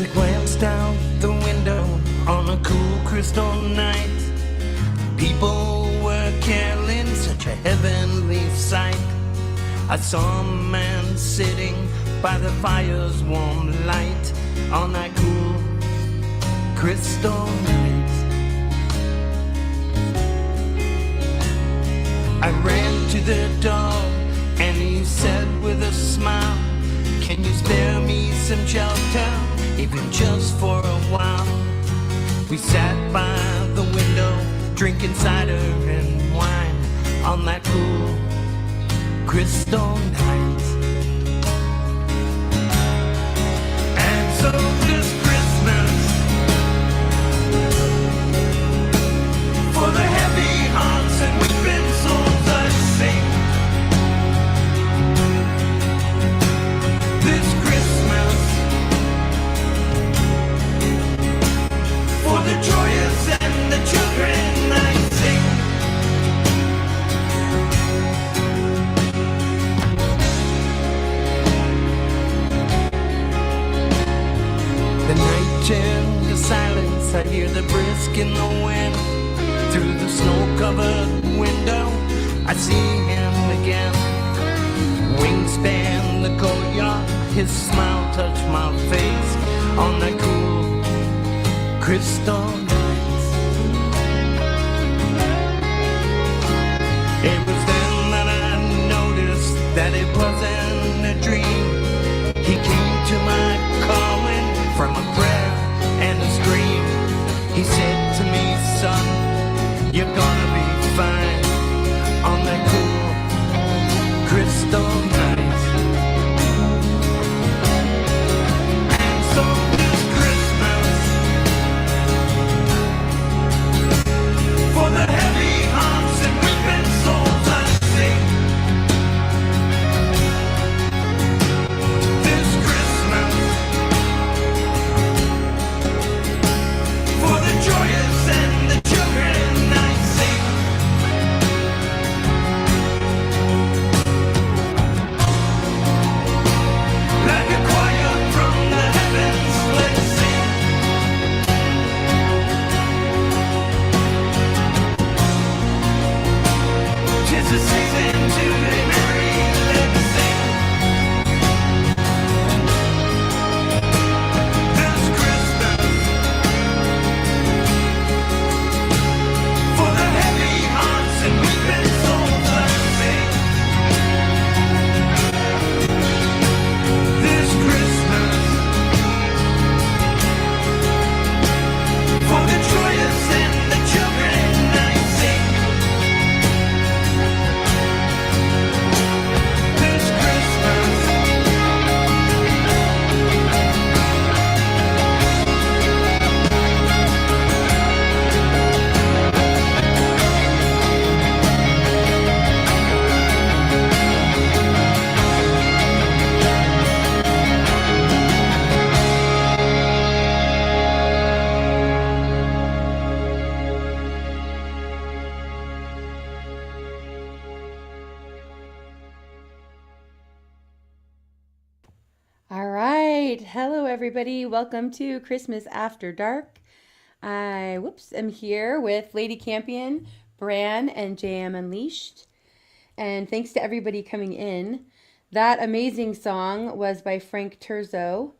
I glanced out the window on a cool crystal night, people were caroling, such a heavenly sight. I saw a man sitting by the fire's warm light on that cool crystal night. I ran to the door and he said with a smile, "Can you spare me some shelter, even just for a while?" We sat by the window drinking cider and wine on that cool crystal night. And so this Christmas, for the heavy hearts and weeping souls I sing. This Christmas, for the joyous and the children I sing. The night turned to silence, I hear the brisk in the wind. Through the snow-covered window, I see him again. Wingspan the courtyard, his smile touched my face on that cool crystal night. It was then that I noticed that it wasn't a dream. He came to my calling from a prayer and a scream. He said to me, "Son, you're gonna be fine on that cool crystal night." And so this Christmas, for the heavy hearts and weeping souls I sing. This Christmas, for the joyous and the children I sing. Like a choir from the heavens, let's sing. 'Tis a season to be merry, let's sing. This Christmas, for the heavy hearts and weeping souls I sing. This Christmas, for the joyous and the children I sing. This Christmas, All right. Hello, everybody. Welcome to Christmas After Dark. I, am here with Lady Campion, Bran, and JM Unleashed. And thanks to everybody coming in. That amazing song was by Frank Turzo.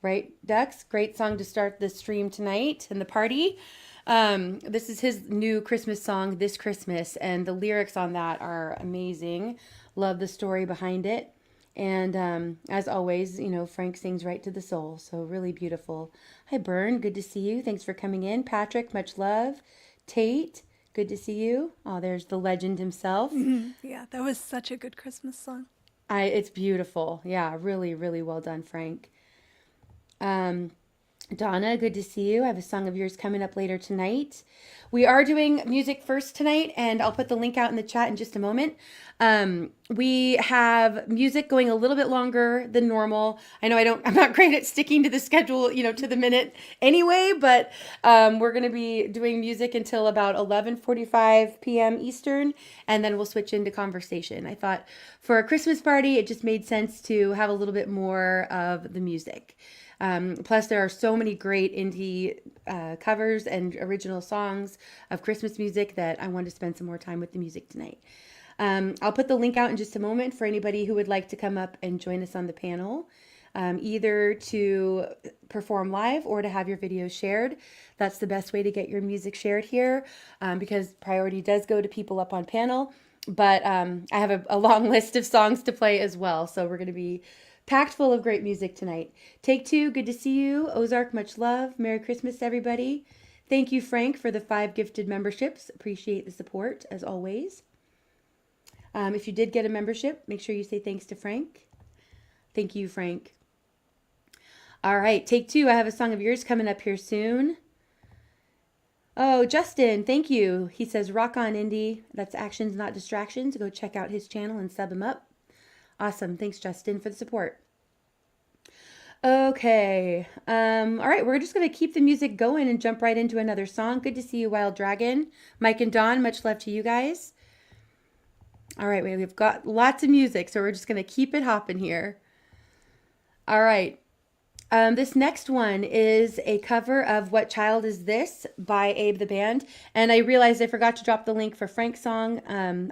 Right, Dex? Great song to start the stream tonight and the party. This is his new Christmas song, This Christmas. And the lyrics on that are amazing. Love the story behind it. And as always, Frank sings right to the soul. So really beautiful. Hi, Bern. Good to see you. Thanks for coming in. Patrick, much love. Tate, good to see you. Oh, there's the legend himself. Yeah, that was such a good Christmas song. It's beautiful. Yeah, really, really well done, Frank. Donna, good to see you. I have a song of yours coming up later tonight. We are doing music first tonight, and I'll put the link out in the chat in just a moment. We have music going a little bit longer than normal. I know I'm not great at sticking to the schedule, to the minute anyway, but we're going to be doing music until about 11:45 p.m. Eastern, and then we'll switch into conversation. I thought for a Christmas party, it just made sense to have a little bit more of the music. Plus, there are so many great indie covers and original songs of Christmas music that I wanted to spend some more time with the music tonight. I'll put the link out in just a moment for anybody who would like to come up and join us on the panel, either to perform live or to have your videos shared. That's the best way to get your music shared here, because priority does go to people up on panel. But I have a long list of songs to play as well, so we're going to be packed full of great music tonight. Take two, good to see you. Ozark, much love. Merry Christmas, everybody. Thank you, Frank, for the 5 gifted memberships. Appreciate the support, as always. If you did get a membership, make sure you say thanks to Frank. Thank you, Frank. All right, take two. I have a song of yours coming up here soon. Oh, Justin, thank you. He says, rock on, Indy. That's Actions, Not Distractions. Go check out his channel and sub him up. Awesome. Thanks, Justin, for the support. Okay. All right, we're just going to keep the music going and jump right into another song. Good to see you, Wild Dragon. Mike and Dawn, much love to you guys. All right, we've got lots of music, so we're just going to keep it hopping here. All right. This next one is a cover of What Child Is This by Abe the Band. And I realized I forgot to drop the link for Frank's song.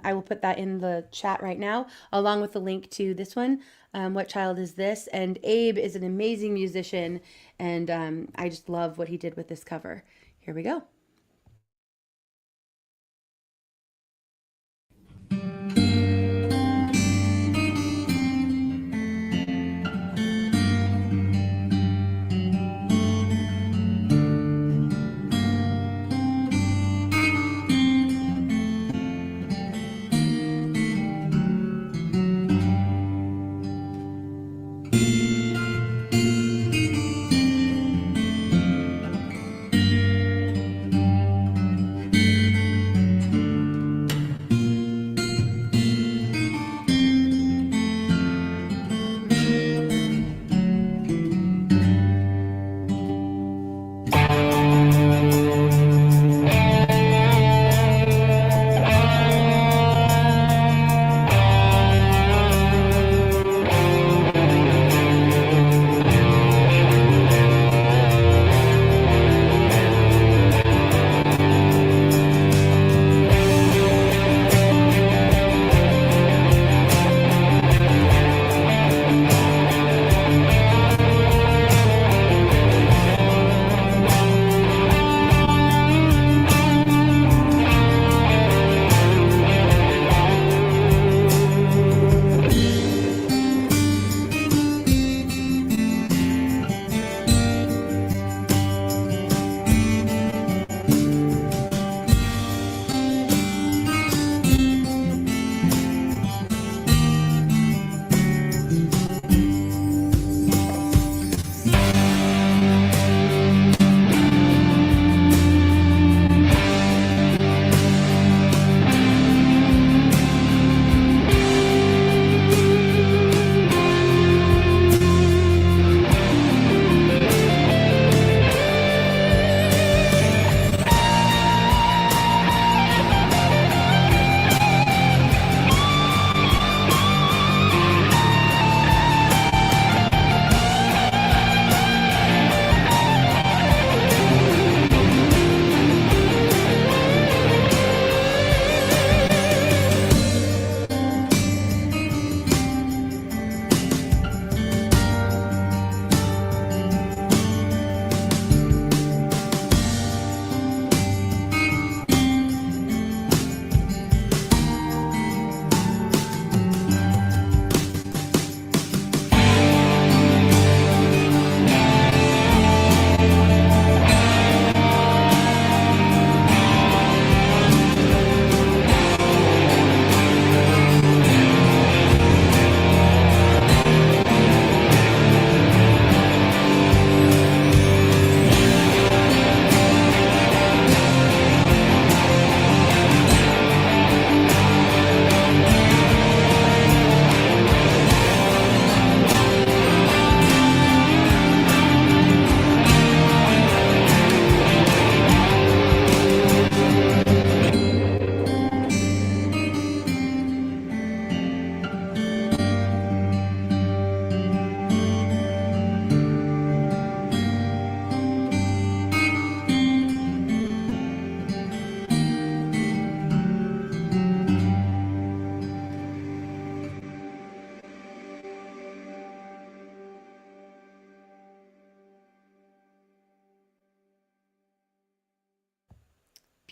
I will put that in the chat right now, along with the link to this one, What Child Is This? And Abe is an amazing musician, and I just love what he did with this cover. Here we go.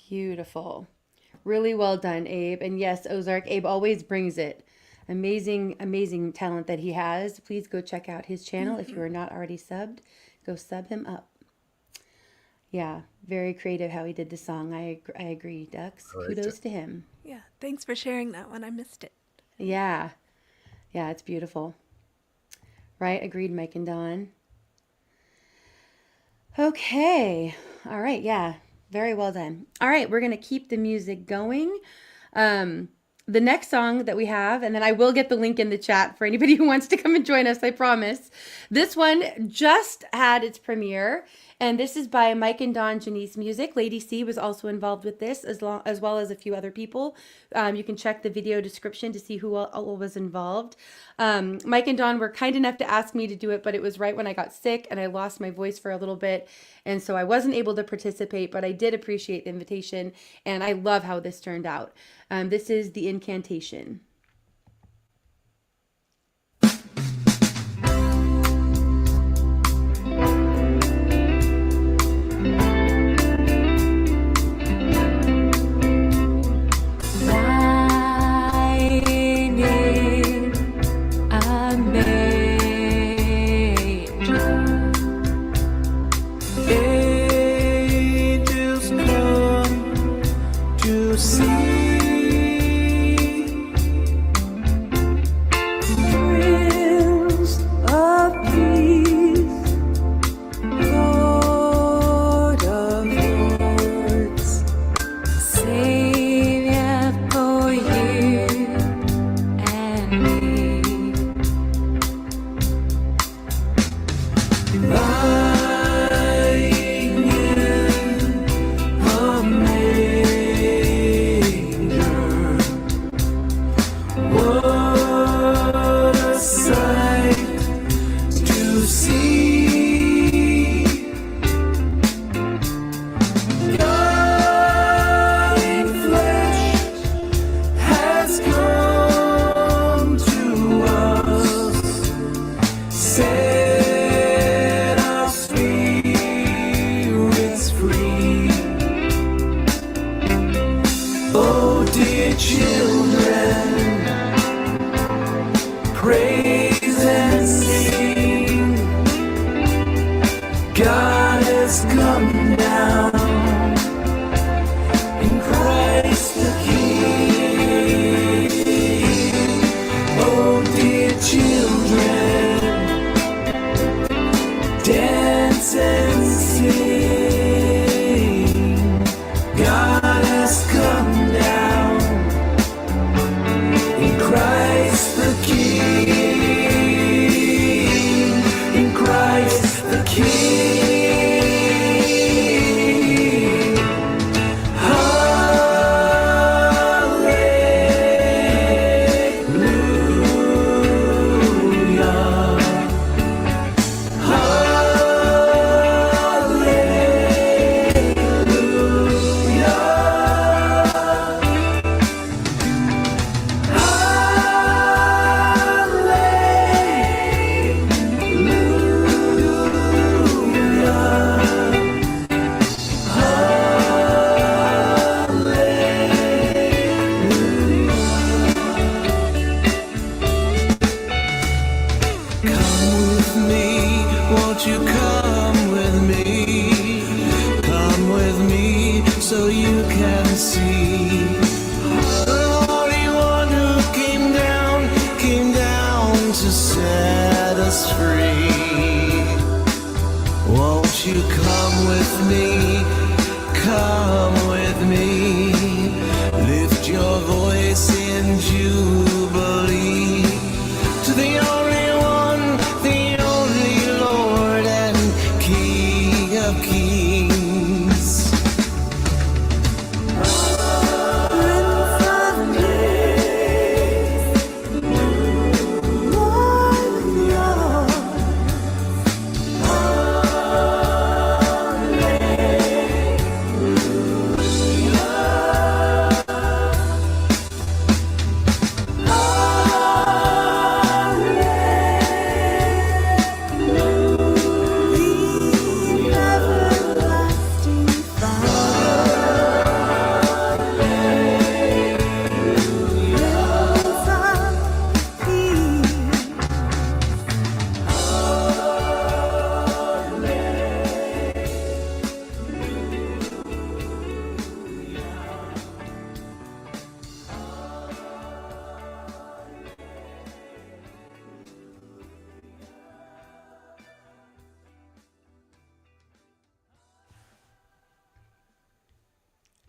Beautiful. Really well done, Abe. And yes, Ozark, Abe always brings it. Amazing, amazing talent that he has. Please go check out his channel. If you are not already subbed, go sub him up. Yeah, very creative how he did the song. I agree, Dux. Kudos to him. Yeah, thanks for sharing that one. I missed it. Yeah. Yeah, it's beautiful. Right? Agreed, Mike and Dawn. Okay. All right. Yeah. Very well done. All right. We're going to keep the music going. The next song that we have, and then I will get the link in the chat for anybody who wants to come and join us, I promise. This one just had its premiere, and this is by Mike and Dawn Janice Music. Lady C was also involved with this, as well as a few other people. You can check the video description to see who all was involved. Mike and Dawn were kind enough to ask me to do it, but it was right when I got sick and I lost my voice for a little bit, and so I wasn't able to participate, but I did appreciate the invitation, and I love how this turned out. This is The Incantation.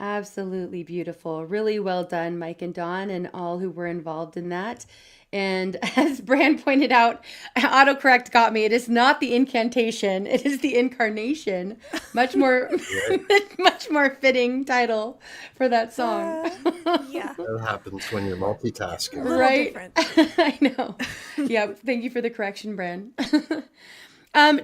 Absolutely beautiful. Really well done, Mike and Dawn, and all who were involved in that. And as Bran pointed out, autocorrect got me. It is not the incantation, it is the incarnation. Much more, Right. much more fitting title for that song. Yeah, That happens when you're a multitasking. little Right? different. I know. Yeah, thank you for the correction, Bran.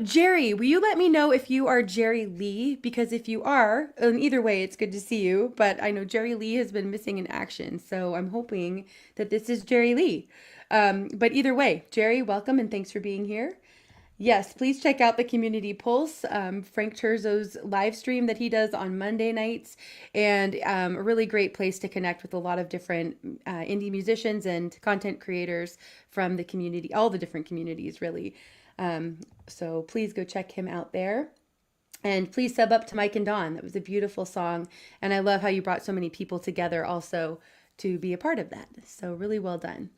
Jerry, will you let me know if you are Jerry Lee? Because if you are, either way, it's good to see you. But I know Jerry Lee has been missing in action, so I'm hoping that this is Jerry Lee. But either way, Jerry, welcome and thanks for being here. Yes, please check out the Community Pulse, Frank Terzo's live stream that he does on Monday nights, and a really great place to connect with a lot of different indie musicians and content creators from the community, all the different communities, really. So please go check him out there. And please sub up to Mike and Dawn. That was a beautiful song. And I love how you brought so many people together also to be a part of that. So really well done.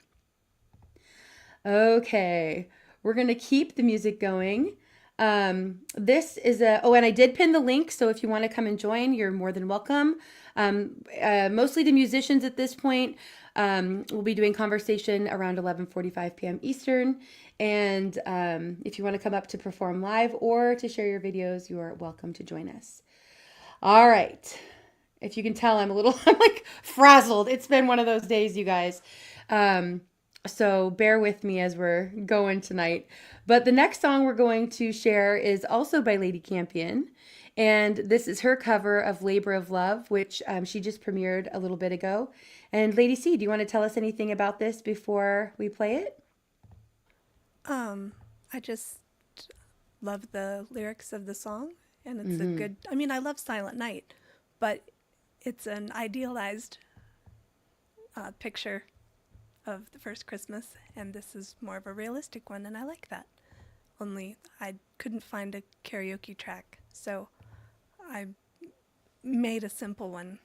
Okay, we're going to keep the music going. This is and I did pin the link. So if you want to come and join, you're more than welcome. Mostly the musicians at this point. We'll be doing conversation around 11:45 p.m. Eastern. And if you want to come up to perform live or to share your videos, you are welcome to join us. All right. If you can tell, I'm like frazzled. It's been one of those days, you guys. So bear with me as we're going tonight. But the next song we're going to share is also by Lady Campion. And this is her cover of Labor of Love, which she just premiered a little bit ago. And Lady C, do you want to tell us anything about this before we play it? I just love the lyrics of the song, and it's a good, I mean, I love Silent Night, but it's an idealized picture of the first Christmas, and this is more of a realistic one, and I like that. Only I couldn't find a karaoke track, so I made a simple one.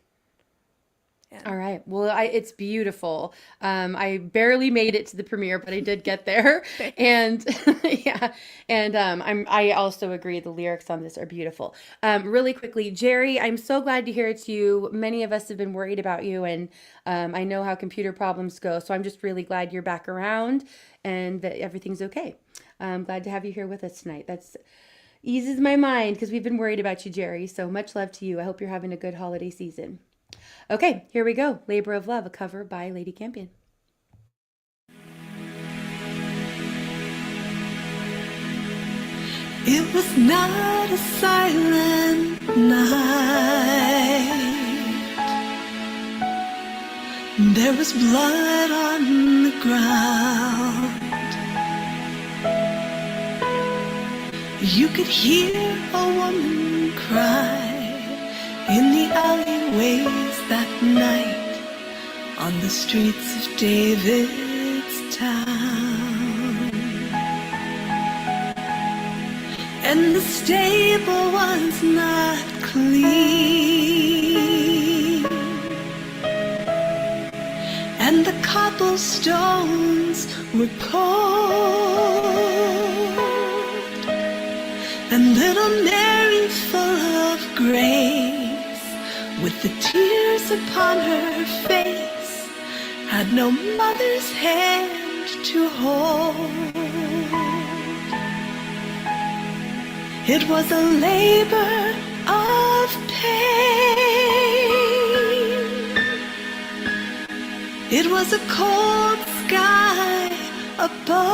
And All right. Well, it's beautiful. I barely made it to the premiere, but I did get there. And yeah, and I also agree the lyrics on this are beautiful. Really quickly, Jerry, I'm so glad to hear it's you. Many of us have been worried about you, and I know how computer problems go. So I'm just really glad you're back around and that everything's okay. I'm glad to have you here with us tonight. That's eases my mind because we've been worried about you, Jerry. So much love to you. I hope you're having a good holiday season. Okay, here we go. Labor of Love, a cover by Lady Campion. It was not a silent night. There was blood on the ground. You could hear a woman cry in the alleyways that night on the streets of David's town. And the stable was not clean, and the cobblestones were cold, and little Mary, full of grace, with the tears upon her face, had no mother's hand to hold. It was a labor of pain. It was a cold sky above.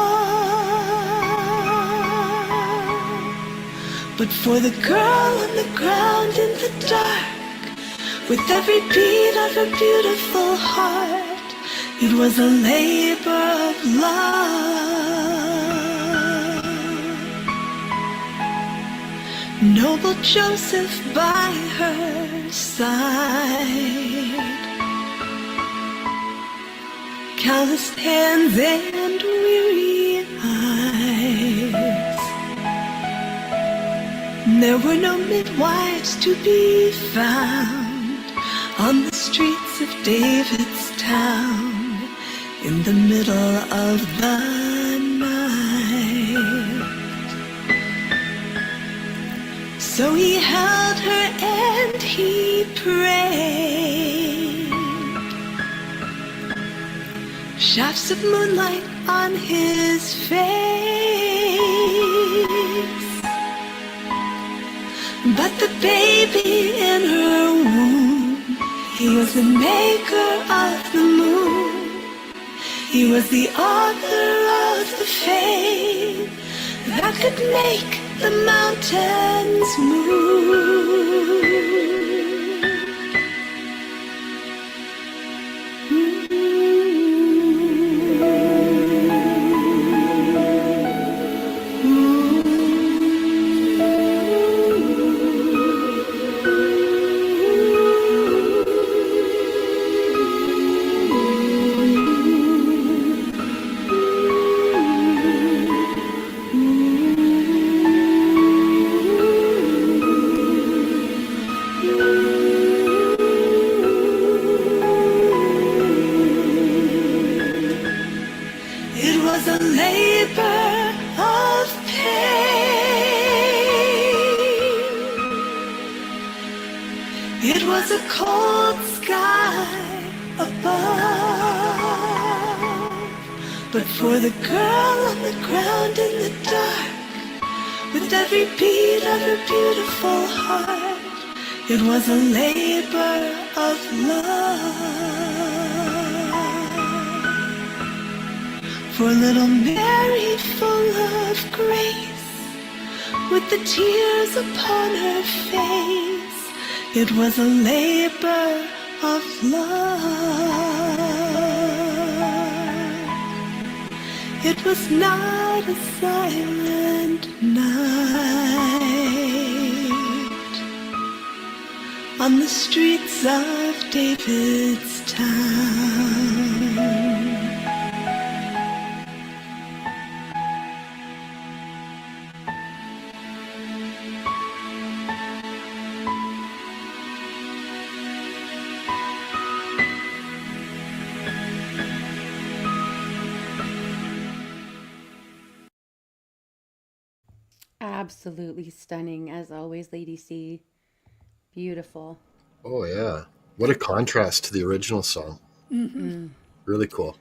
But for the girl on the ground in the dark, with every beat of her beautiful heart, it was a labor of love. Noble Joseph by her side, calloused hands and weary eyes. There were no midwives to be found on the streets of David's town in the middle of the night. So he held her and he prayed. Shafts of moonlight on his face. But the baby in her womb, he was the maker of the moon. He was the author of the fate that could make the mountains move. It was a cold sky above, but for the girl on the ground in the dark, with every beat of her beautiful heart, it was a labor of love. For little Mary, full of grace, with the tears upon her face, it was a labor of love. It was not a silent night on the streets of David's town. Absolutely stunning, as always, Lady C. Beautiful. Oh, yeah. What a contrast to the original song. Mm-hmm. Really cool.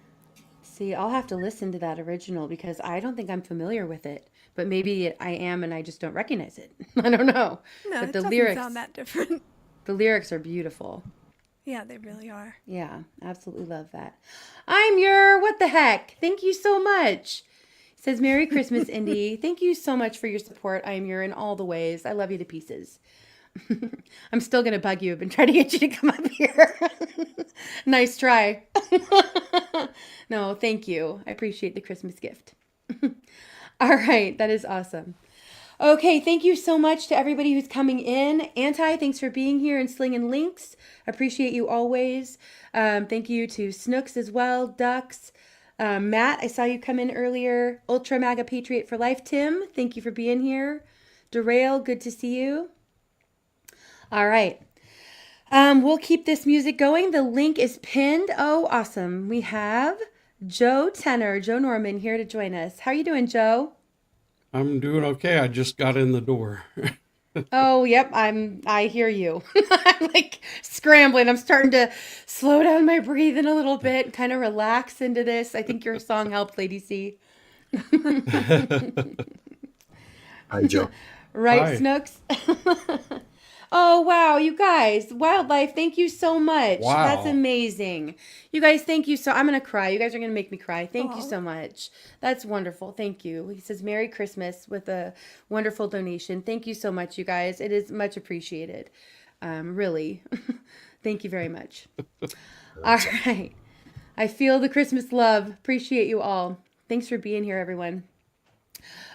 See, I'll have to listen to that original because I don't think I'm familiar with it. But maybe I am and I just don't recognize it. I don't know. No, but it the doesn't lyrics sound that different. The lyrics are beautiful. Yeah, they really are. Yeah, absolutely love that. I'm your what the heck. Thank you so much. It says Merry Christmas, Indy. Thank you so much for your support. I am your in all the ways. I love you to pieces. I'm still going to bug you. I've been trying to get you to come up here. Nice try. No, thank you. I appreciate the Christmas gift. All right. That is awesome. Okay. Thank you so much to everybody who's coming in. Anti, thanks for being here and slinging links. Appreciate you always. Thank you to Snooks as well. Ducks. Matt, I saw you come in earlier. Ultra Maga Patriot for Life. Tim, thank you for being here. Derail, good to see you. All right. We'll keep this music going. The link is pinned. Oh, awesome. We have Joe Tenor, Joe Norman here to join us. How are you doing, Joe? I'm doing okay. I just got in the door. Oh, yep. I hear you. I'm like scrambling. I'm starting to slow down my breathing a little bit, kind of relax into this. I think your song helped, Lady C. Hi, Joe. Right, Hi. Snooks? Oh, wow, you guys. Wildlife, thank you so much. Wow. That's amazing. You guys, thank you so I'm going to cry. You guys are going to make me cry. Thank you Aw. so much. That's wonderful. Thank you. He says Merry Christmas with a wonderful donation. Thank you so much, you guys. It is much appreciated. Really. Thank you very much. All right. I feel the Christmas love. Appreciate you all. Thanks for being here, everyone.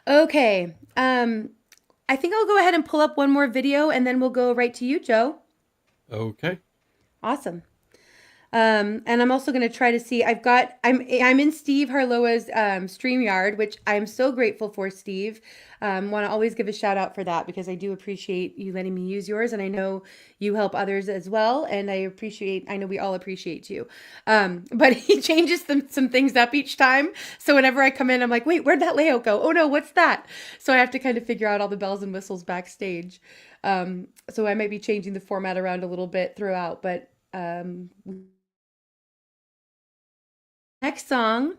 Okay. I think I'll go ahead and pull up one more video and then we'll go right to you, Joe. Okay. Awesome. And I'm also going to try to see, I'm in Steve Harloa's StreamYard, which I'm so grateful for, Steve. Want to always give a shout out for that because I do appreciate you letting me use yours. And I know you help others as well. And I know we all appreciate you. But he changes some things up each time. So whenever I come in, I'm like, wait, where'd that layout go? Oh no, what's that? So I have to kind of figure out all the bells and whistles backstage. So I might be changing the format around a little bit throughout, but next song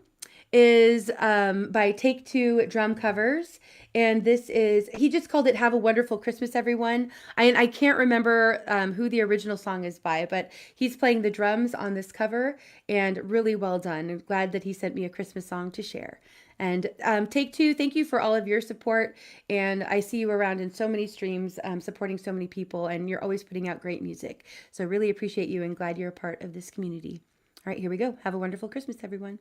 is by Take Two Drum Covers. And this is, he just called it Have a Wonderful Christmas, Everyone. I can't remember who the original song is by, but he's playing the drums on this cover and really well done. I'm glad that he sent me a Christmas song to share. And Take Two, thank you for all of your support. And I see you around in so many streams, supporting so many people, and you're always putting out great music. So I really appreciate you and glad you're a part of this community. All right, here we go. Have a wonderful Christmas, everyone.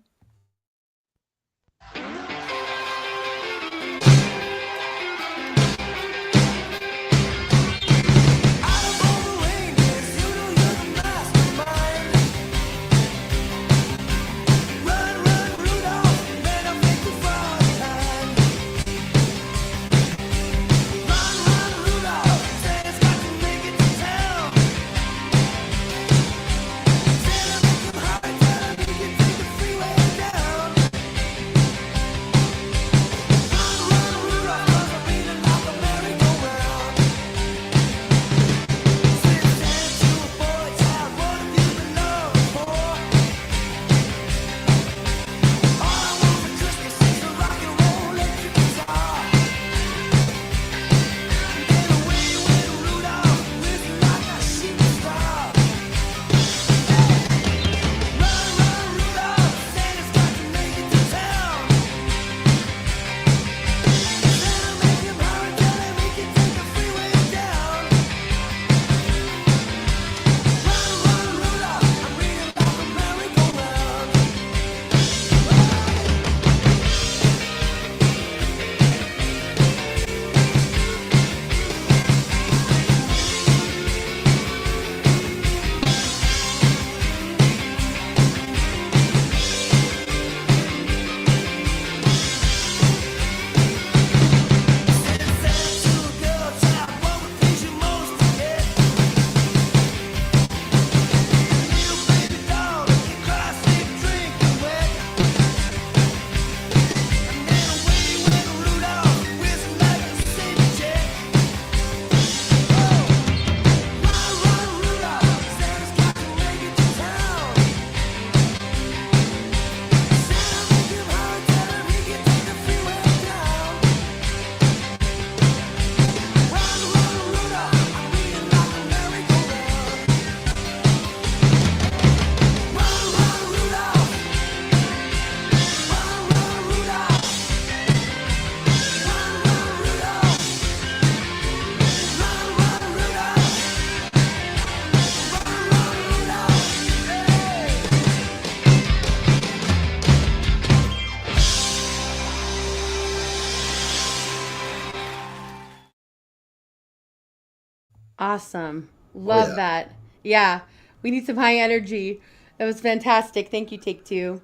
Awesome. Oh Love yeah. that. Yeah, we need some high energy. That was fantastic. Thank you, Take Two.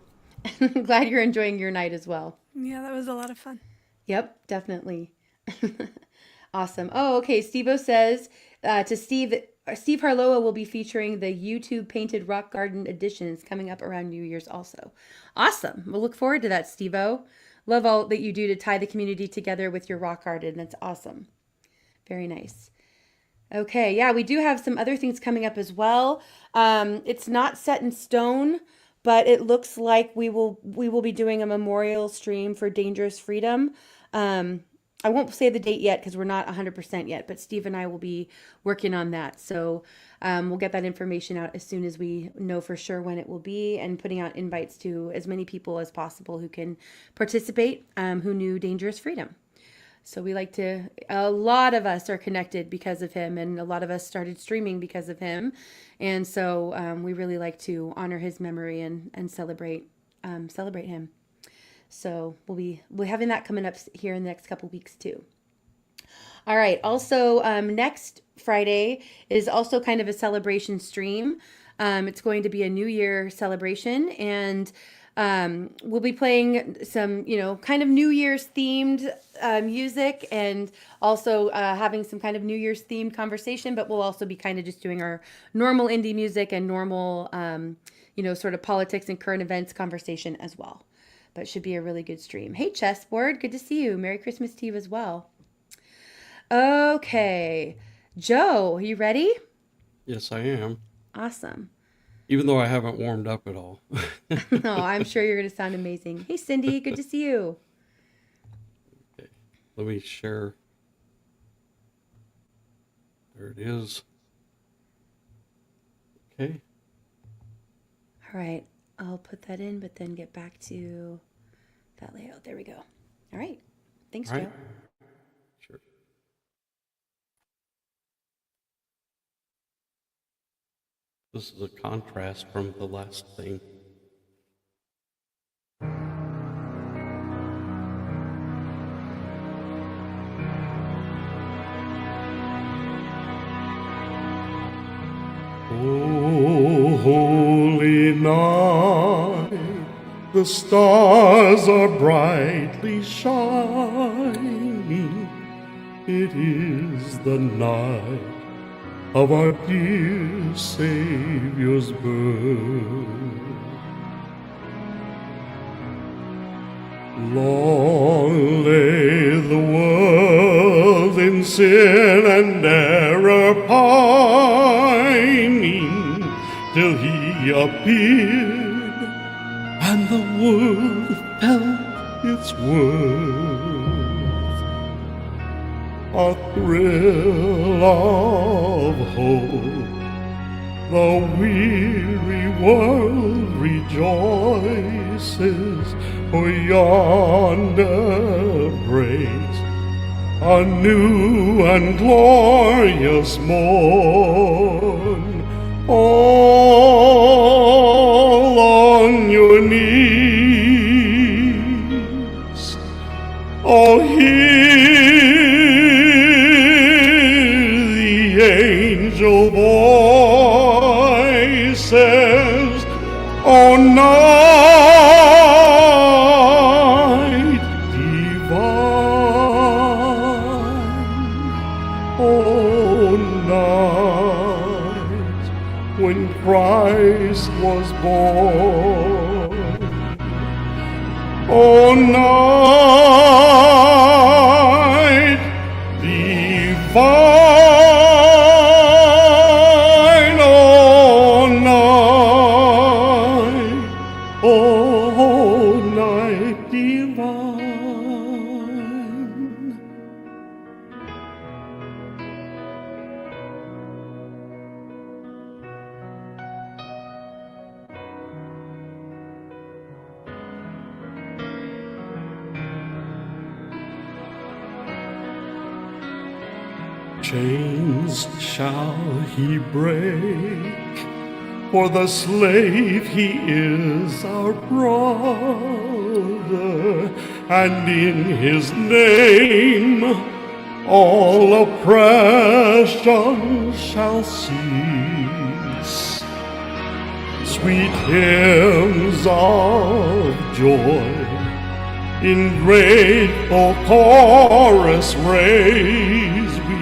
Glad you're enjoying your night as well. Yeah, that was a lot of fun. Yep, definitely. Awesome. Oh, okay. Steve-O says to Steve, Steve Harloa will be featuring the YouTube Painted Rock Garden editions coming up around New Year's also. Awesome. We'll look forward to that, Steve-O. Love all that you do to tie the community together with your rock garden. That's awesome. Very nice. Okay, yeah, we do have some other things coming up as well. It's not set in stone, but it looks like we will be doing a memorial stream for Dangerous Freedom. I won't say the date yet because we're not 100% yet, but Steve and I will be working on that. So we'll get that information out as soon as we know for sure when it will be, and putting out invites to as many people as possible who can participate, who knew Dangerous Freedom. So we like to, a lot of us are connected because of him, and a lot of us started streaming because of him. And so we really like to honor his memory and celebrate him. So we're having that coming up here in the next couple weeks too. All right. Also, next Friday is also kind of a celebration stream. It's going to be a New Year celebration, and we'll be playing some, kind of New Year's themed music, and also having some kind of New Year's themed conversation. But we'll also be kind of just doing our normal indie music and normal, sort of politics and current events conversation as well. But it should be a really good stream. Hey, Chessboard, good to see you. Merry Christmas to you as well. Okay. Joe, are you ready? Yes, I am. Awesome. Even though I haven't warmed up at all. No, I'm sure you're going to sound amazing. Hey, Cindy, good to see you. Okay, let me share. There it is. Okay. All right, I'll put that in, but then get back to that layout. There we go. All right. Thanks, All right. Joe. Sure. This is a contrast from the last thing. Oh, holy night, the stars are brightly shining. It is the night of our dear Savior's birth. Long lay the world in sin and error pining, till he appeared, and the world felt its worth. A thrill of hope, the weary world rejoices, for yonder breaks a new and glorious morn. All on your knees, oh, hear the angel voices, oh, night divine, oh, night when Christ was born, oh, night divine, oh, night, oh, night divine. Chains shall he break, for the slave he is our brother, and in his name all oppression shall cease. Sweet hymns of joy in grateful chorus raise we,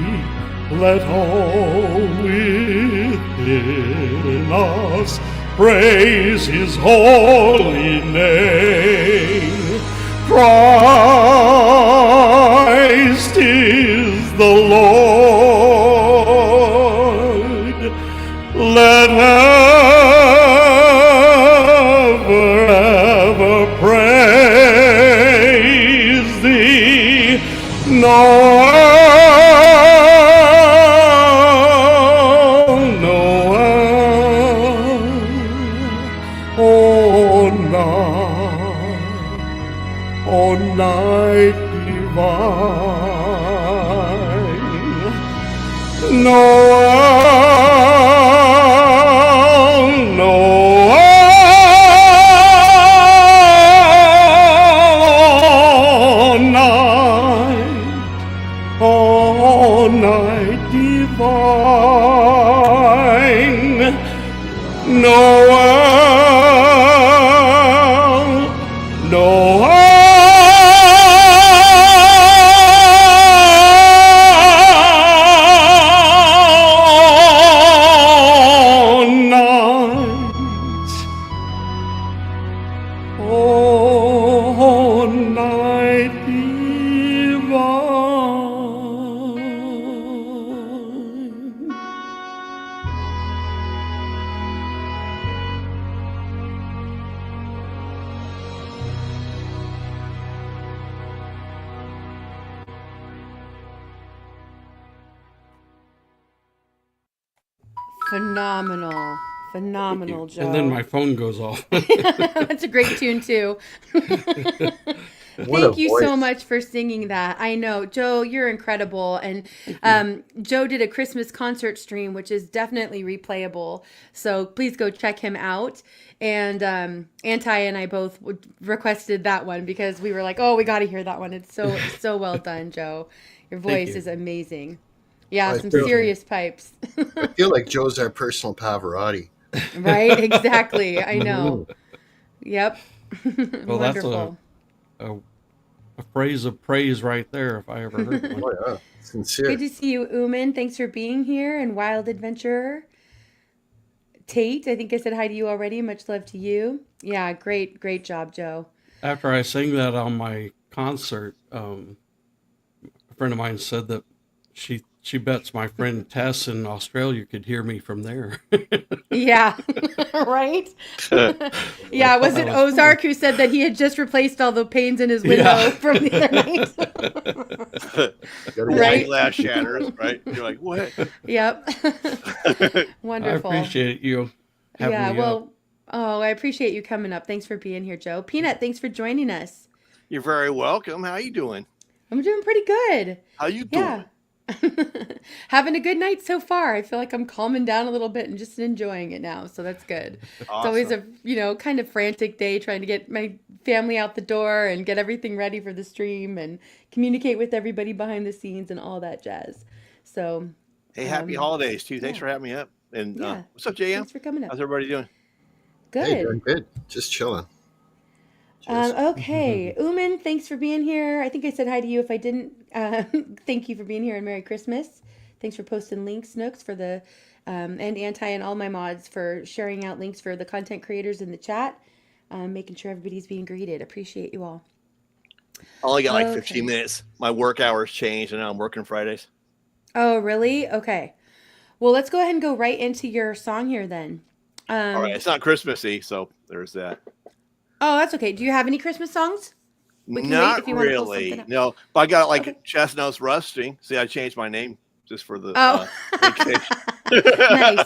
let all within us praise his holy name. Christ is the Lord. Let ever praise thee. O night divine, all night divine, all night divine. Phenomenal. Phenomenal, Joe. And then my phone goes off. That's a great tune, too. What a Thank you so voice. much for singing that. I know, Joe, you're incredible. And Joe did a Christmas concert stream, which is definitely replayable. So please go check him out. And Anti and I both requested that one because we were like, oh, we got to hear that one. It's so well done, Joe. Your voice you. is amazing. Yeah, I some feel- serious pipes. I feel like Joe's our personal Pavarotti. Right? Exactly. I know. Yep. Well, that's Wonderful. a phrase of praise right there, if I ever heard one. Oh, yeah. Sincere. Good to see you, Uman. Thanks for being here. And Wild Adventurer. Tate, I think I said hi to you already. Much love to you. Yeah, great job, Joe. After I sang that on my concert, a friend of mine said that she bets my friend Tess in Australia could hear me from there. Yeah, right? Yeah, was it Ozark who said that he had just replaced all the panes in his window Yeah. from the other night? Gotta Right? Glass shatters, right? You're like, what? Yep. I Wonderful. appreciate you having Yeah, me well, up. oh, I appreciate you coming up. Thanks for being here, Joe. Peanut, thanks for joining us. You're very welcome. How you doing? I'm doing pretty good. How you doing? Yeah. Having a good night so far. I feel like I'm calming down a little bit and just enjoying it now. So that's good. It's always a, kind of frantic day trying to get my family out the door and get everything ready for the stream and communicate with everybody behind the scenes and all that jazz. So, Hey, happy holidays too. Thanks yeah. for having me up. And Yeah. what's up, JM? thanks for coming up. How's everybody doing? Good. Hey, doing good. Just chilling. Okay. Uman, thanks for being here. I think I said hi to you. If I didn't, thank you for being here and Merry Christmas. Thanks for posting links, Nooks, for the, and Anti and all my mods for sharing out links for the content creators in the chat, making sure everybody's being greeted. Appreciate you all. I only got like Okay. 15 minutes. My work hours changed and now I'm working Fridays. Oh, really? Okay. Well, let's go ahead and go right into your song here then. All right. It's not Christmassy, so there's that. Oh, that's okay. Do you have any Christmas songs? We can wait Not if you wanna pull really. something up. No, but I got like Okay. chestnuts roasting. See, I changed my name just for the Oh. vacation. Nice.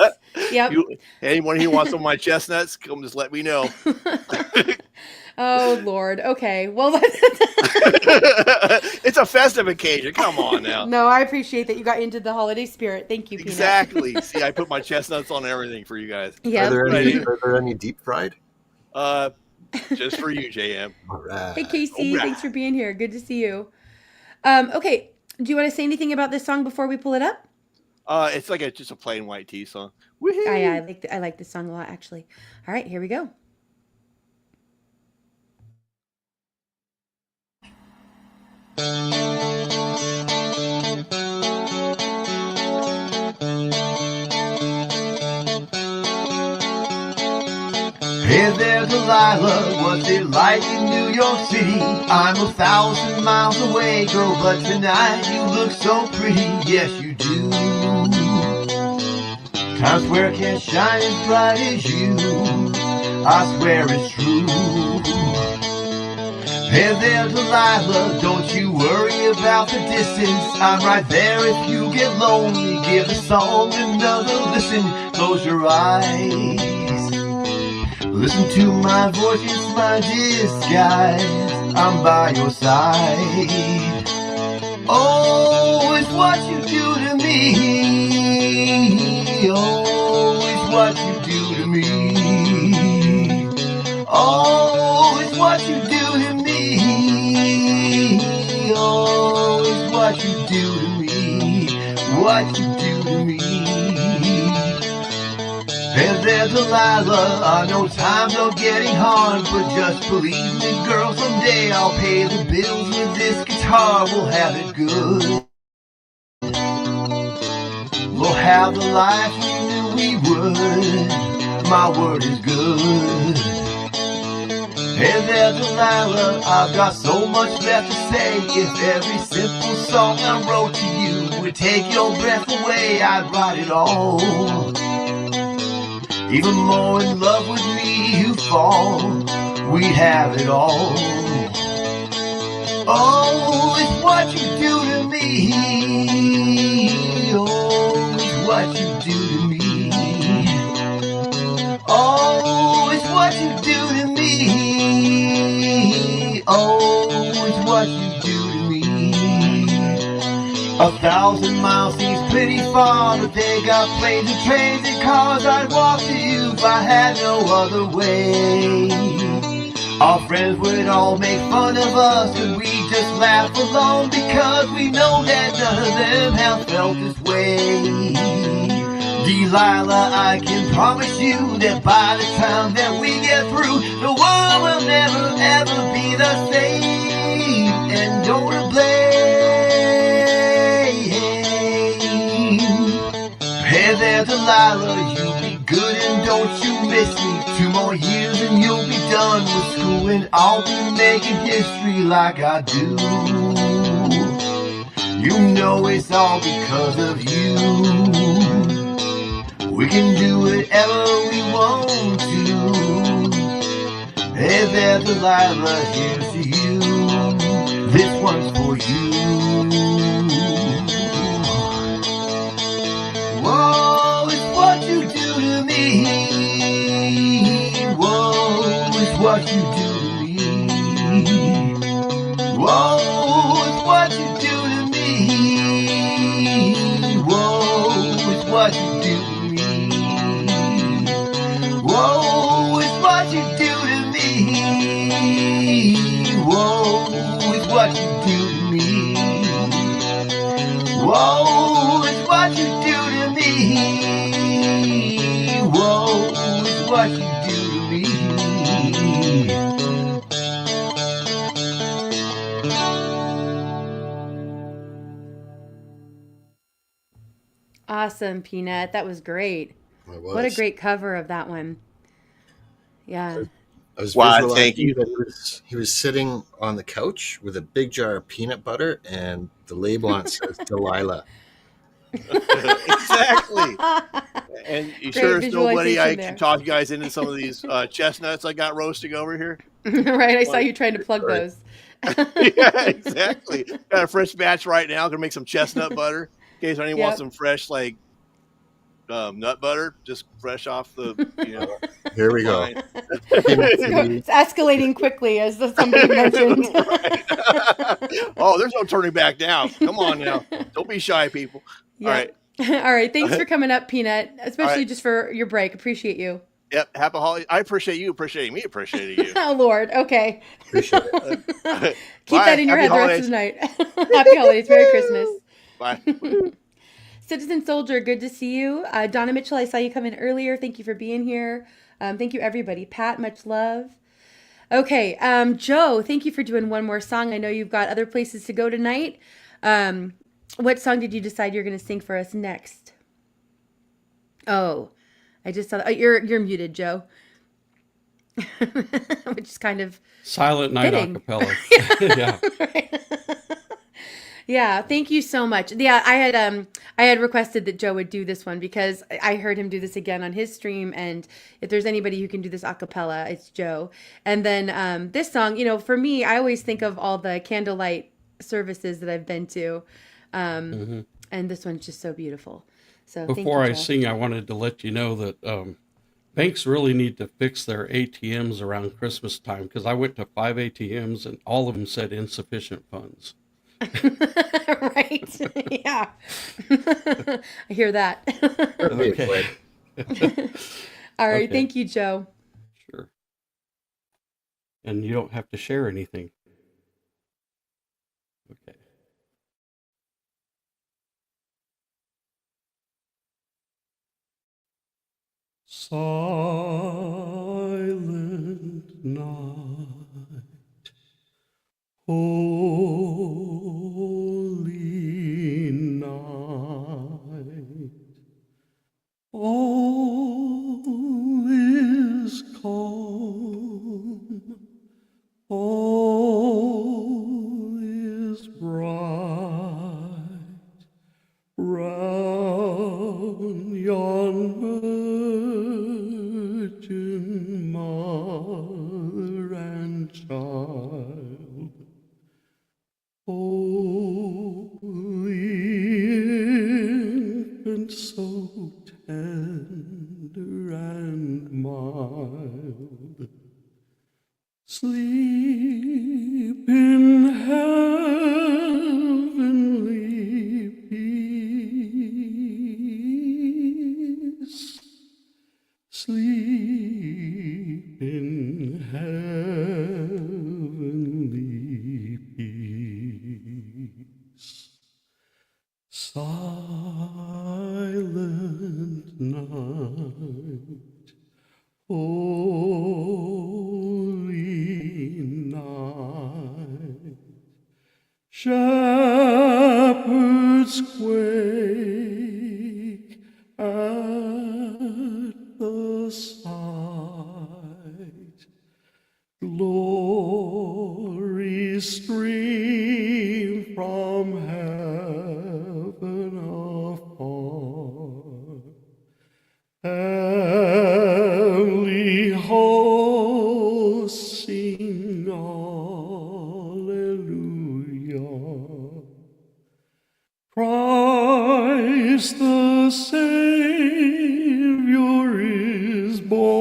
Yep. Anyone who wants some of my chestnuts, come just let me know. Oh, Lord. Okay. Well, It's a festive occasion. Come on now. no, I appreciate that you got into the holiday spirit. Thank you, Peanut. Exactly. See, I put my chestnuts on everything for you guys. Yeah. Are Ready? there any deep fried? Just for you, JM. All right. Hey, Casey. Alright. Thanks for being here. Good to see you. Okay. Do you want to say anything about this song before we pull it up? It's like just a plain white tea song. Woohoo! Oh, yeah, I like this song a lot, actually. All right, here we go. Hey there, Delilah, what's it like in New York City? I'm 1,000 miles away, girl, but tonight you look so pretty, yes you do. Times Square can't shine as bright as you, I swear it's true. Hey there, Delilah, don't you worry about the distance, I'm right there if you get lonely, give the song another listen, close your eyes. Listen to my voice, it's my disguise. I'm by your side. Oh, it's what you do to me. Oh, it's what you do to me. Oh, it's what you do to me. Oh, it's what you do to me. What you do to me. Hey there, Delilah, I know times are getting hard, but just believe me, girl, someday I'll pay the bills with this guitar. We'll have it good. We'll have the life we knew we would. My word is good. Hey there, Delilah, I've got so much left to say. If every simple song I wrote to you would take your breath away, I'd write it all. Even more in love with me you fall, we'd have it all. Oh, it's what you do to me. Oh, it's what you do to me. 1,000 miles seems pretty far, but they got planes and trains and cars. I'd walk to you if I had no other way. Our friends would all make fun of us, and we just laugh alone because we know that none of them have felt this way. Delilah, I can promise you that by the time that we get through, the world will never ever be the same. And don't blame. Hey there, Delilah, you be good and don't you miss me. 2 more years and you'll be done with school, and I'll be making history like I do. You know it's all because of you. We can do whatever we want to. Hey there, Delilah, here's to you. This one's for you. Whoa, it's what you do to me. Whoa, it's what you do to me. Whoa, it's what you do to me. Whoa, it's what you do to me. Whoa, it's what you do to me. Whoa, it's what you do to me. Whoa, it's what you do to me. Whoa, it's what you do to me. Awesome, Peanut. That was great. I What a was. great cover of that one. Yeah. I was Wow, visualizing thank you. that he was sitting on the couch with a big jar of peanut butter, and the label on it says Delilah. Exactly. And you sure Great as nobody I visualization there. can talk you guys into some of these chestnuts I got roasting over here. Right, I saw you trying to plug Sorry. those. Yeah, exactly. Got a fresh batch right now. Gonna make some chestnut butter in case anyone wants Yep. some fresh like nut butter, just fresh off the Here we go. line. It's escalating quickly, as somebody mentioned. Right. Oh, there's no turning back now. Come on now. Don't be shy, people. Yep. All right. All right. Thanks for coming up, Peanut, especially right. just for your break. Appreciate you. Yep. Happy holiday. I appreciate you appreciating me appreciating you. Oh, Lord. Okay. Appreciate it. Keep Bye. that in your Happy head the rest holidays. of the night. Happy holidays. Merry Christmas. Bye. Citizen Soldier, good to see you. Donna Mitchell, I saw you come in earlier. Thank you for being here. Thank you, everybody. Pat, much love. Okay, Joe, thank you for doing one more song. I know you've got other places to go tonight. What song did you decide you're going to sing for us next? Oh, I just saw that. Oh, you're muted, Joe. Which is kind of Silent Night fitting. acapella. Yeah. Right. Yeah, thank you so much. Yeah, I had requested that Joe would do this one because I heard him do this again on his stream, and if there's anybody who can do this a cappella, it's Joe. And then this song, for me, I always think of all the candlelight services that I've been to, and this one's just so beautiful. So Before thank you, I Joe. sing, I wanted to let you know that banks really need to fix their ATMs around Christmas time, because I went to 5 ATMs and all of them said insufficient funds. Right? Yeah. I hear that. Okay. All right. Okay. Thank you, Joe. Sure. And you don't have to share anything. Okay. Silent night, holy night, all is calm, all is bright, round yon virgin mother and child, holy infant, so tender and mild, sleep in heavenly Sleep in heavenly peace. Silent night, holy night. Shepherds quake at the sight. Glory stream from heaven afar. Heavenly hosts sing Alleluia. Christ the Savior is born.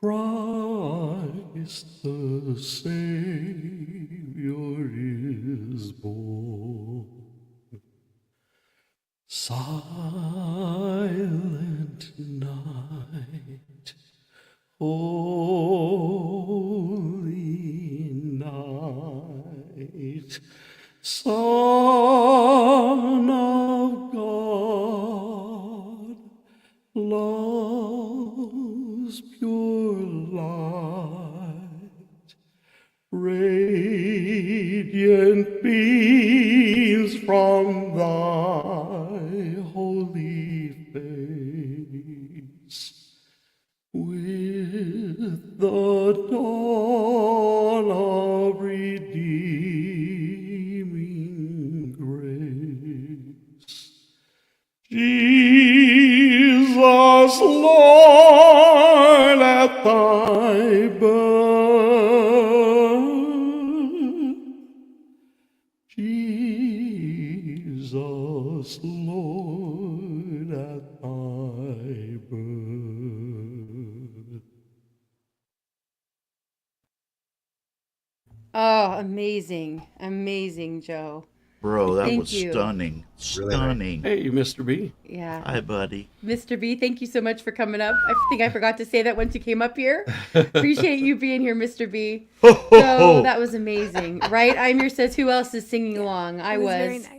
Christ the Savior is born. Silent night, holy night, Son of God, love's pure light, radiant beams from thy holy face. With the dawn of redeeming grace, Jesus, Lord, at thy birth, Jesus, Lord, at thy birth. Oh, amazing. Amazing, Joe. Bro, that Thank was you. stunning. Really nice. Stunning. Hey, Mr. B. Yeah. Hi, buddy. Mr. B, thank you so much for coming up. I think I forgot to say that once you came up here. Appreciate you being here, Mr. B. Ho, ho, So ho. that was amazing. Right? I'm your says, who else is singing along? I It was was. very nice.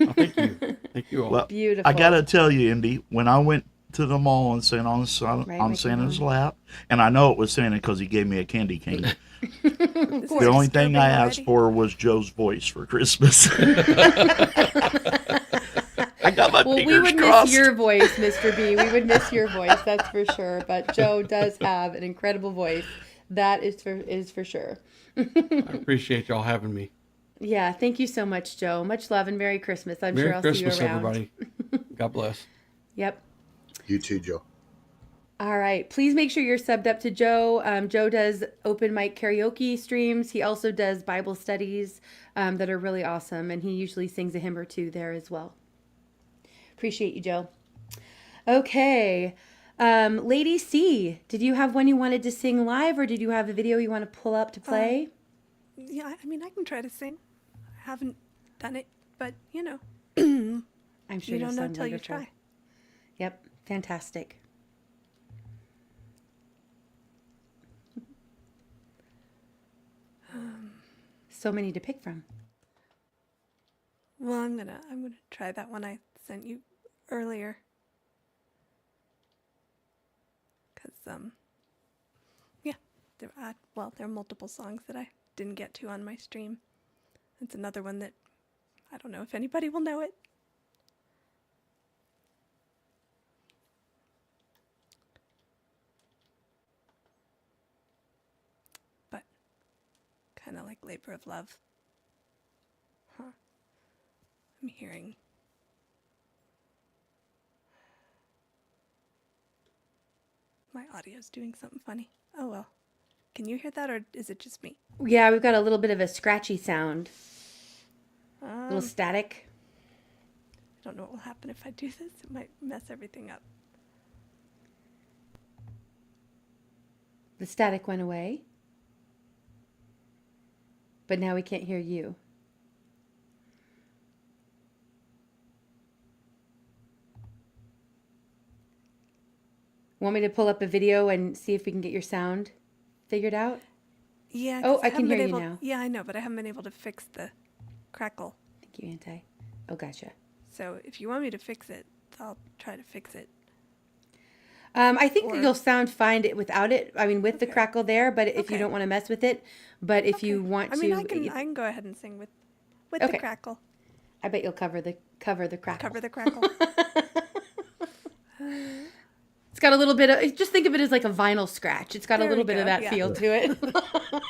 Oh, thank you. Thank you all. Well, Beautiful. I gotta tell you, Indy, when I went to the mall and sat on, Right, on make it Santa's known. lap, and I know it was Santa because he gave me a candy cane. Is The it only thing I disturbing asked already? for was Joe's voice for Christmas. I got my Well, we fingers would crossed. miss your voice, Mr. B. We would miss your voice, that's for sure. But Joe does have an incredible voice. That is for sure. I appreciate y'all having me. Yeah, thank you so much, Joe. Much love and Merry Christmas. I'm Merry sure I'll Christmas, see you around. everybody. God bless. Yep. You too, Joe. All right. Please make sure you're subbed up to Joe. Joe does open mic karaoke streams. He also does Bible studies that are really awesome. And he usually sings a hymn or two there as well. Appreciate you, Joe. Okay. Lady C, did you have one you wanted to sing live or did you have a video you want to pull up to play? Yeah, I mean, I can try to sing. I haven't done it, but I'm sure you you'll don't know sound till you wonderful. try. Yep. Fantastic. So many to pick from. Well, I'm gonna try that one I sent you earlier. Cause yeah, there are multiple songs that I didn't get to on my stream. It's another one that I don't know if anybody will know it. But kind of like Labor of Love. Huh. I'm hearing. My audio's doing something funny. Oh well. Can you hear that or is it just me? Yeah, we've got a little bit of a scratchy sound. A little static. I don't know what will happen if I do this. It might mess everything up. The static went away. But now we can't hear you. Want me to pull up a video and see if we can get your sound figured out? Yeah. Oh, 'cause I can haven't been hear you able- now. Yeah, I know, but I haven't been able to fix the crackle. Thank you, Anti. Oh, gotcha. So if you want me to fix it, I'll try to fix it. I think that Or- you'll sound fine without it. I mean, with the Okay. crackle there, but if you Okay. don't want to mess with it, but if you Okay. want I mean, to, I can go ahead and sing with Okay. the crackle. I bet you'll cover the crackle. Cover the crackle. It's got a little bit of. Just think of it as like a vinyl scratch. It's got a There little we bit of go, that yeah. feel to it.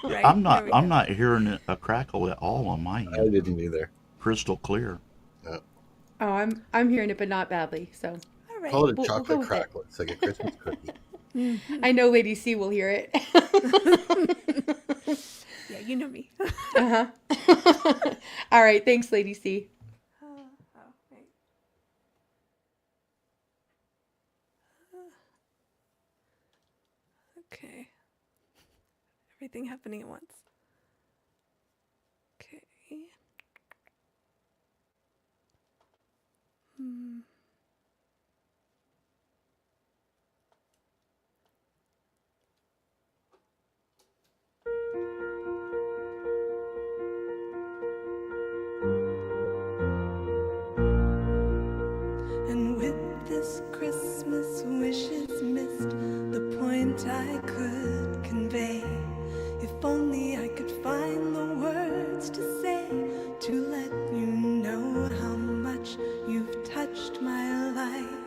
Right, I'm there we go. not hearing a crackle at all on my I end. didn't either. Crystal clear. Oh, I'm hearing it, but not badly. So All right. Call it a We'll go chocolate with it. crackle. It's like a Christmas cookie. I know Lady C will hear it. Yeah, you know me. All right, thanks, Lady C. Wait. Okay. Everything happening at once. Okay. And with this Christmas wishes missed, the point I could convey. If only I could find the words to say, to let you know how much you've touched my life.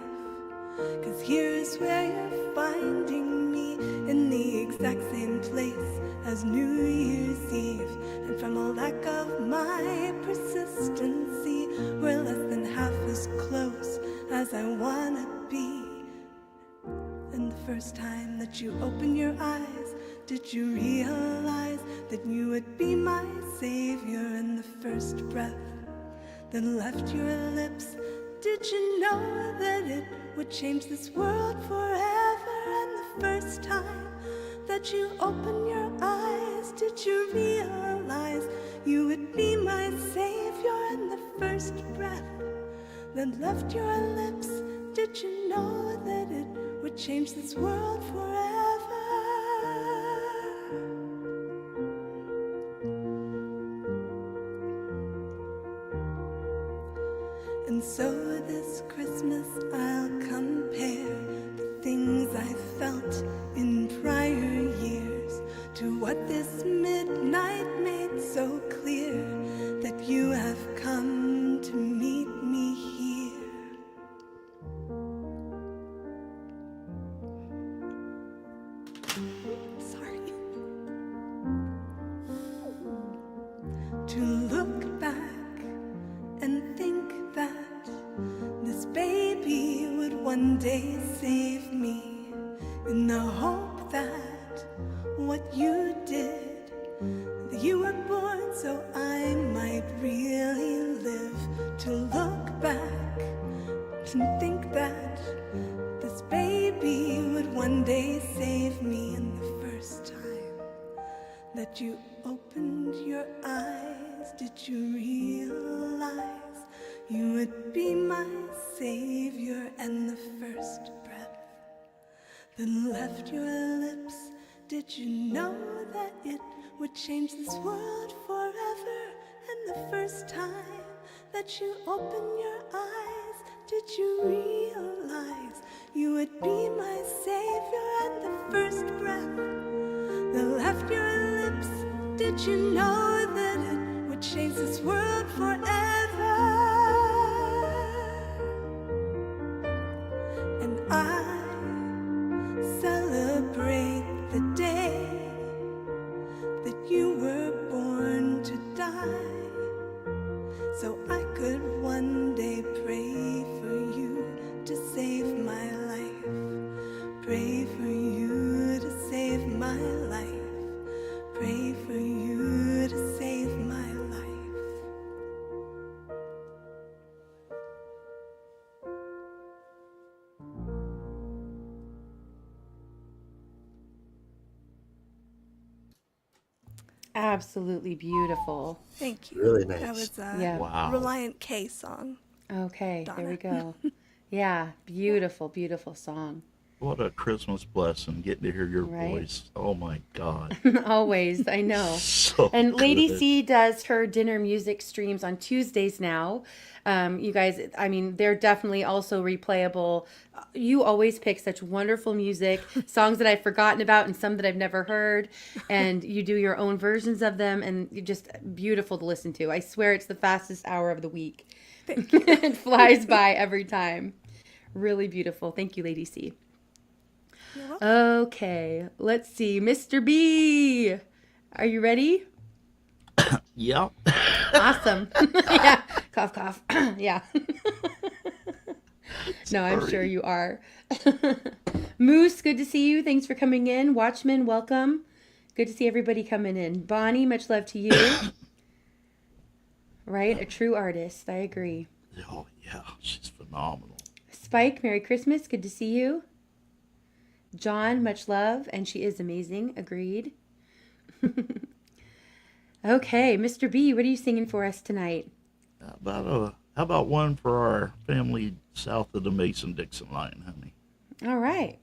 'Cause here's where you're finding me, in the exact same place as New Year's Eve. And from a lack of my persistency, we're less than half as close as I wanna be. And the first time that you opened your eyes, did you realize that you would be my savior? And the first breath that left your lips, did you know that it would change this world forever? And the first time that you opened your eyes, did you realize you would be my savior? And the first breath that left your lips, did you know that it would change this world forever? And so this Christmas I'll compare the things I felt in prior years to what this midnight made so clear, that you have come to meet me here. Sorry. To look back and think that this baby would one day save me, in the hope that what you did, that you were born so I might really live. To look back and think that this baby would one day save me, and the first time that you opened your eyes, did you realize you would be my savior? And the first breath that left your lips, did you know that it would change this world forever? And the first time that you opened your eyes, did you realize you would be my savior? And the first breath that left your lips, did you know that it would change this world forever? And I celebrate the day that you were born to die, so I could one day pray for you to save my life. Pray for you to save my life. Pray for you to save my life. Absolutely beautiful. Thank you. Really nice. That was a Yeah. Wow. Reliant K song. Okay, there we Donna. go. Yeah, beautiful, beautiful song. what a Christmas blessing getting to hear your Right? voice. Oh my God. Always, I know. So And Lady good. C does her dinner music streams on Tuesdays now. You guys, I mean, they're definitely also replayable. You always pick such wonderful music, songs that I've forgotten about and some that I've never heard. And you do your own versions of them, and you're just beautiful to listen to. I swear it's the fastest hour of the week. Thank you. It flies by every time. Really beautiful. Thank you, Lady C. You're welcome. Okay, let's see. Mr. B, are you ready? Yep. Awesome. Yeah. Cough, cough. Yeah. No, I'm sure you are. Moose, good to see you. Thanks for coming in. Watchman, welcome. Good to see everybody coming in. Bonnie, much love to you. Right? A true artist. I agree. Oh yeah, she's phenomenal. Spike, Merry Christmas. Good to see you. John, much love. And she is amazing. Agreed. Okay, Mr. B, what are you singing for us tonight? How about one for our family south of the Mason-Dixon line, honey? All right.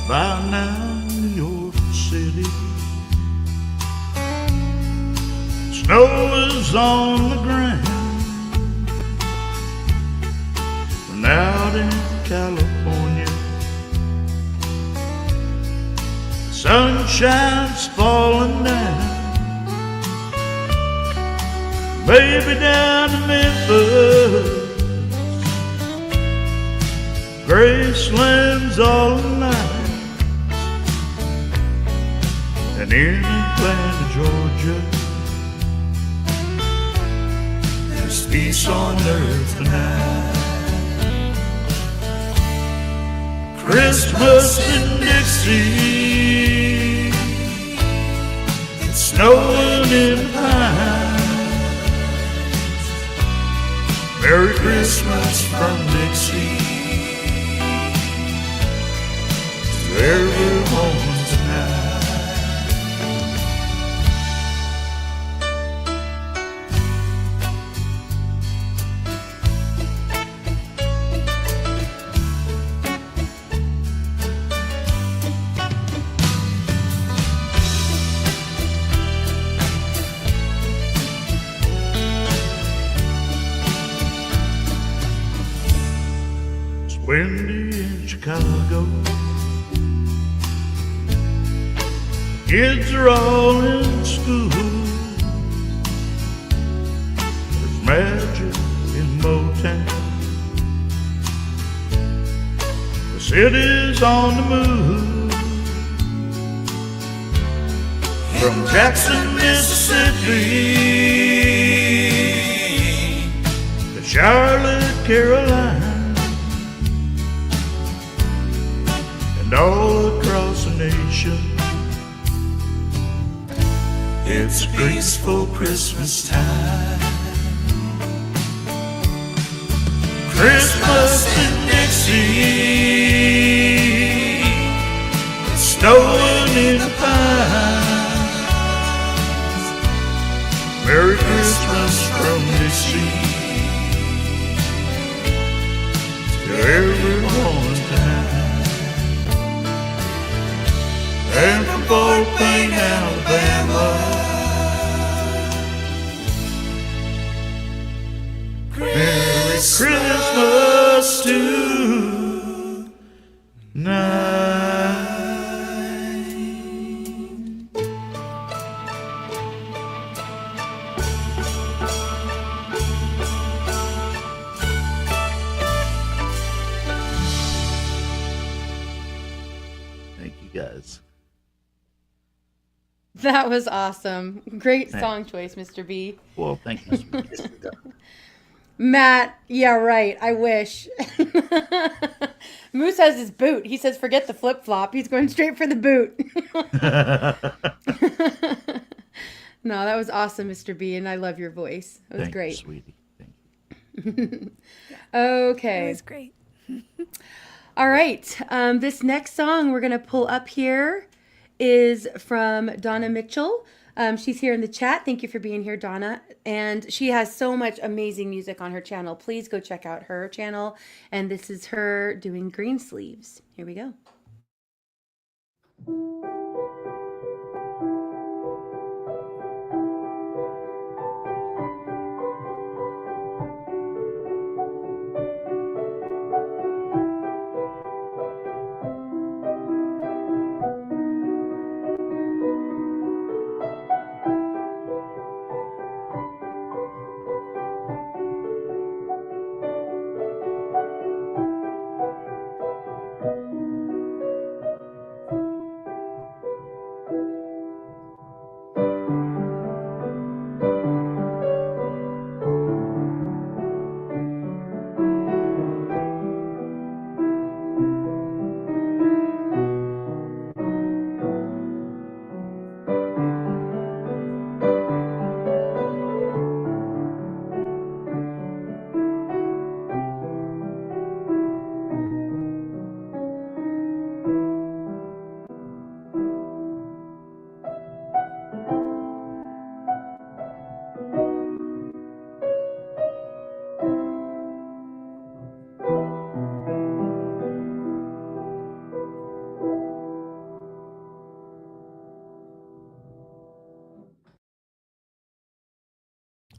By now, New York City, snow is on the ground. And out in California, the sunshine's falling down. Baby, down in Memphis, Graceland's all alive. And in Atlanta, Georgia, there's peace on earth tonight. Christmas in Dixie, it's snowing in the pines. Merry Christmas from Dixie to everyone tonight. Windy in Chicago, kids are all in school. There's magic in Motown, the city's on the move. From Jackson, Mississippi to Charlotte, Carolina, all across the nation, it's a peaceful Christmas time. Christmas in Dixie, it's snowing in the pines. Merry Christmas from Dixie to everyone tonight. And from Fort Payne, Alabama, Merry Christmas tonight. Thank you, guys. That was awesome. Great song choice, Mr. B. Well, thank you. Matt, yeah, right. I wish. Moose has his boot. He says, forget the flip flop. He's going straight for the boot. No, that was awesome, Mr. B, and I love your voice. It was Thank great. you, sweetie. Thank you. Okay. It was great. All right. This next song we're going to pull up here is from Donna Mitchell. She's here in the chat. Thank you for being here, Donna. And she has so much amazing music on her channel. Please go check out her channel. And this is her doing Green Sleeves. Here we go.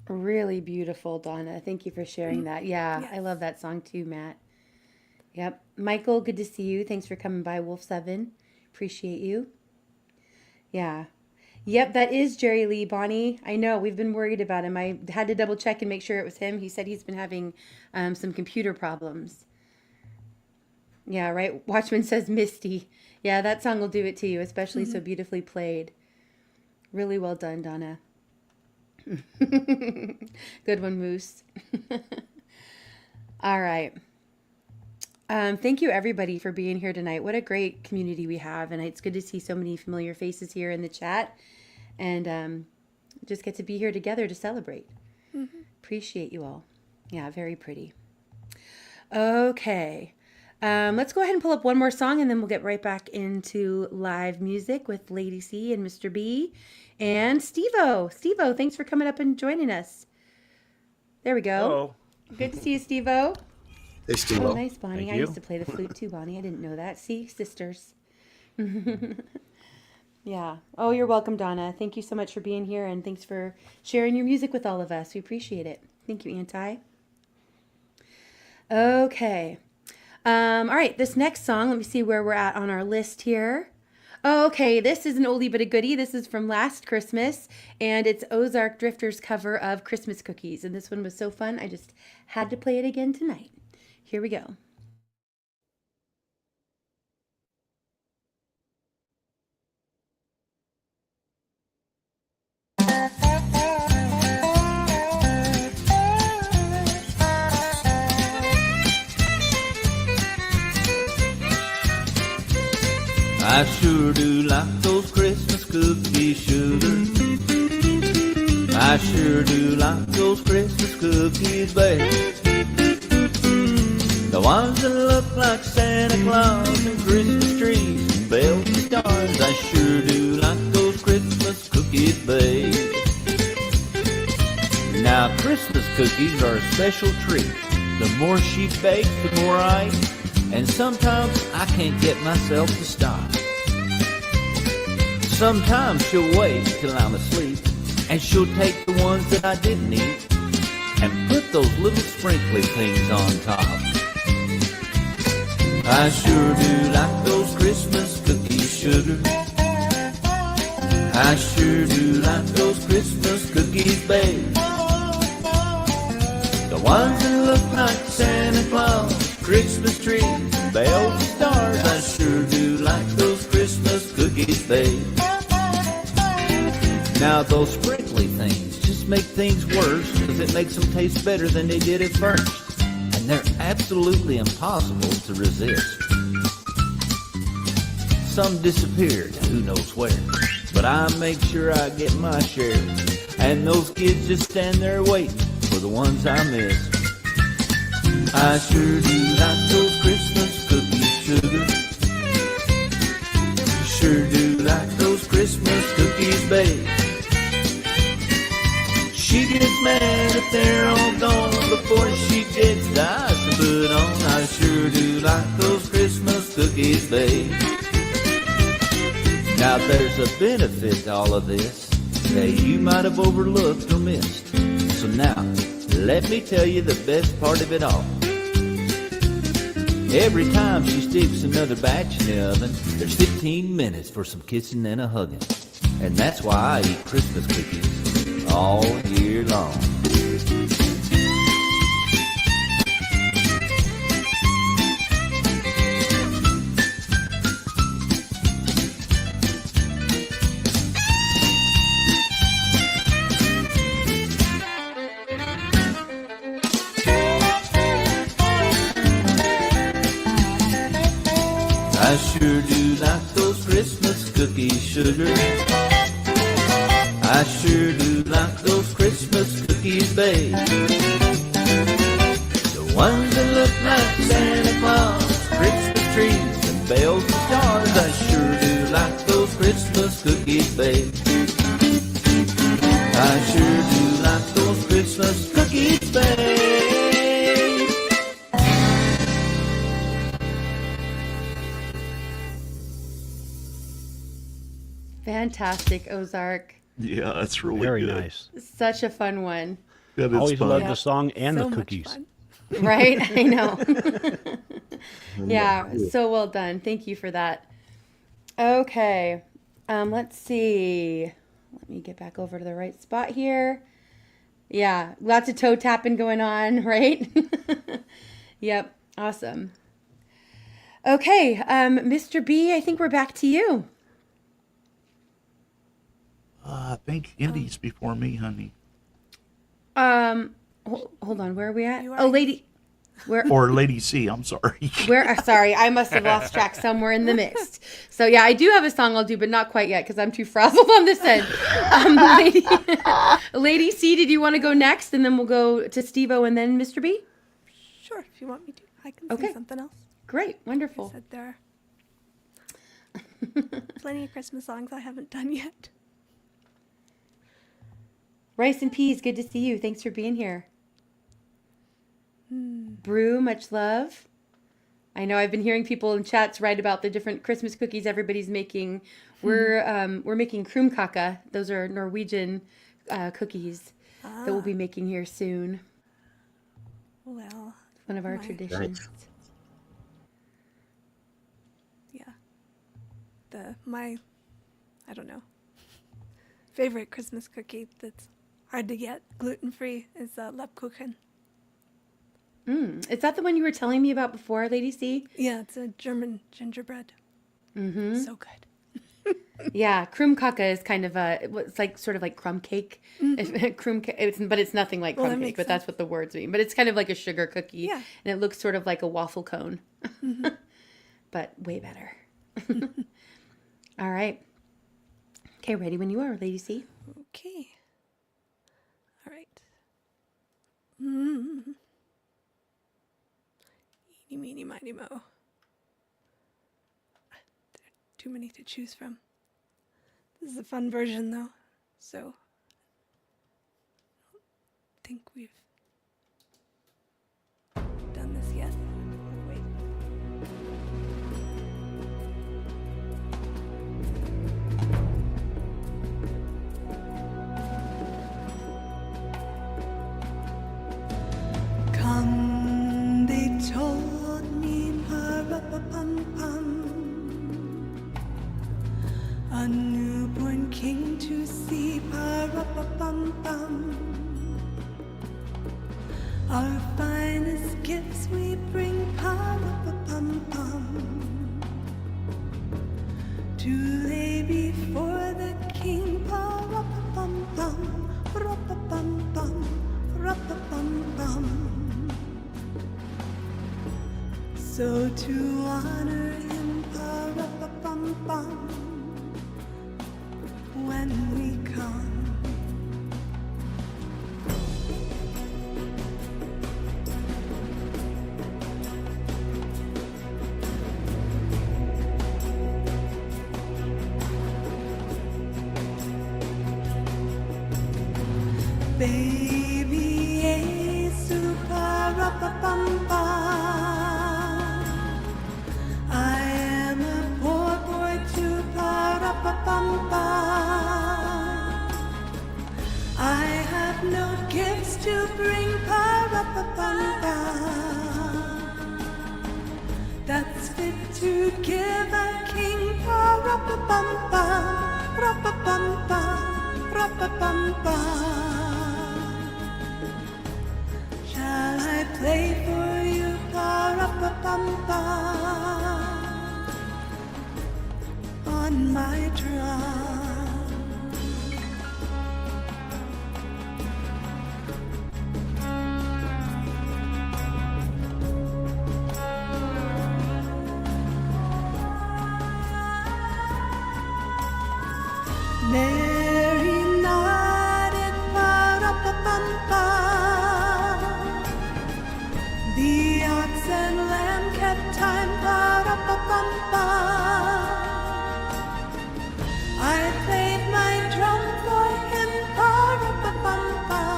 Really beautiful, Donna. Thank you for sharing that. Yeah, I love that song too, Matt. Yep. Michael, good to see you. Thanks for coming by, Wolf7. Appreciate you. Yeah. Yep, that is Jerry Lee, Bonnie. I know, we've been worried about him. I had to double check and make sure it was him. He said he's been having some computer problems. Yeah, right. Watchman says Misty. Yeah, that song will do it to you, especially so beautifully played. Really well done, Donna. Good one, Moose. All right. Thank you, everybody, for being here tonight. What a great community we have, and it's good to see so many familiar faces here in the chat, and just get to be here together to celebrate. Appreciate you all. Yeah, very pretty. Okay. Let's go ahead and pull up one more song, and then we'll get right back into live music with Lady C and Mr. B and Steve-O. Steve-O, thanks for coming up and joining us. There we go. Hello. Good to see you, Steve-O. Hey, Steve. Oh, nice, Bonnie. Thank I you. used to play the flute too, Bonnie. I didn't know that. See, sisters. Yeah. Oh, you're welcome, Donna. Thank you so much for being here, and thanks for sharing your music with all of us. We appreciate it. Thank you, Anti. Okay. All right, this next song, let me see where we're at on our list here. Oh, okay, this is an oldie but a goodie. This is from last Christmas, and it's Ozark Drifter's cover of Christmas Cookies. And this one was so fun, I just had to play it again tonight. Here we go. I sure do like those Christmas cookies, sugar. I sure do like those Christmas cookies, babe. The ones that look like Santa Claus and Christmas trees and bells and stars. I sure do like those Christmas cookies, babe. Now, Christmas cookies are a special treat. The more she bakes, the more I eat. And sometimes I can't get myself to stop. Sometimes she'll wait till I'm asleep, and she'll take the ones that I didn't eat and put those little sprinkly things on top. I sure do like those Christmas cookies, sugar. I sure do like those Christmas cookies, babe. The ones that look like Santa Claus, Christmas trees, bells and stars. I sure do like those Christmas cookies, babe. Now those sprinkles costly things just make things worse because it makes them taste better than they did at first. And they're absolutely impossible to resist. Some disappeared, who knows where, but I make sure I get my share. And those kids just stand there waiting for the ones I miss. I sure do like those Christmas cookies, sugar. Sure do like those Christmas cookies, babe. She gets mad if they're all gone before she gets the icing put on. I sure do like those Christmas cookies, babe. Now there's a benefit to all of this that you might have overlooked or missed. So now, let me tell you the best part of it all. Every time she sticks another batch in the oven, there's 15 minutes for some kissing and a hugging. And that's why I eat Christmas cookies all year long. I sure do like those Christmas cookies, sugar. I sure do like those Christmas cookies, babe. The ones that look like Santa Claus, Christmas trees, and bells and stars. I sure do like those Christmas cookies, babe. I sure do like those Christmas cookies, babe. Fantastic, Ozark. Yeah, that's really Very good. nice. Such a fun one. That is Always fun. loved the song and So the much cookies. fun. Right? I know. Yeah, so well done. Thank you for that. Okay. Let's see. Let me get back over to the right spot here. Yeah, lots of toe tapping going on, right? Yep, awesome. Okay, Mr. B, I think we're back to you. I think Indy's before me, honey. Hold on, where are we at? You are- Oh, lady, where? Or Lady C, I'm sorry. Where? Sorry, I must have lost track somewhere in the mix. So yeah, I do have a song I'll do, but not quite yet because I'm too frazzled on this end. Lady C, did you want to go next, and then we'll go to Steve-O and then Mr. B? Sure, if you want me to. I can Okay. say something else. Great, I wonderful. said there are plenty of Christmas songs I haven't done yet. Rice and Peas, good to see you. Thanks for being here. Brew, much love. I know I've been hearing people in chats write about the different Christmas cookies everybody's making. We're making krumkake. Those are Norwegian cookies that we'll be making here soon. Well, One of our My- traditions. yeah. My I don't know, favorite Christmas cookie that's hard to get, gluten-free, is Lebkuchen. Is that the one you were telling me about before, Lady C? Yeah, it's a German gingerbread. Mm-hmm. So good. Yeah, krumkake is kind of it's like sort of like crumb cake. But it's nothing like Well, crumb that cake. makes But that's what the words mean. But it's kind of like a sugar cookie, Yeah. and it looks sort of like a waffle cone, but way better. All right. Okay, ready when you are, Lady C. Okay. All right. Eeny, meeny, miny, mo. There are too many to choose from. This is a fun version, though, so I don't think we've done this yet. Wait. Come, they told me, pa-ra-pa-pum-pum, a newborn king to see, pa-ra-pa-pum-pum. Our finest gifts we bring, pa-ra-pa-pum-pum, to lay before the king, pa-ra-pa-pum-pum. So to honor him, pa-ra-pa-pum-pum, when we come. Baby, Yesu, pa-ra-pa-pum-pum, I am a poor boy too, pa-ra-pa-pum-pum. I have no gifts to bring, pa-ra-pa-pum-pum, that's fit to give a king, pa-ra-pa-pum-pum, ra-pa-pum-pum, ra-pa-pum-pum. Shall I play for you, pa-ra-pa-pum-pum, on my drum? Mary nodded, pa-ra-pa-pum-pum, the ox and lamb kept time, pa-ra-pa-pum-pum. I played my drum for him, pa-ra-pa-pum-pum.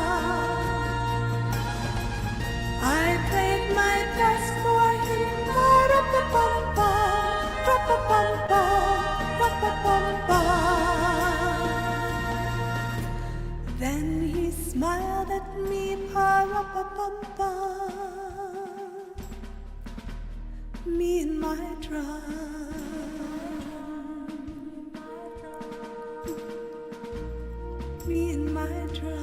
I played my best for him, pa-ra-pa-pum-pum, ra-pa-pum-pum, ra-pa-pum-pum. Then he smiled at me, pa-ra-pa-pum-pum, me and my drum. Me and my drum.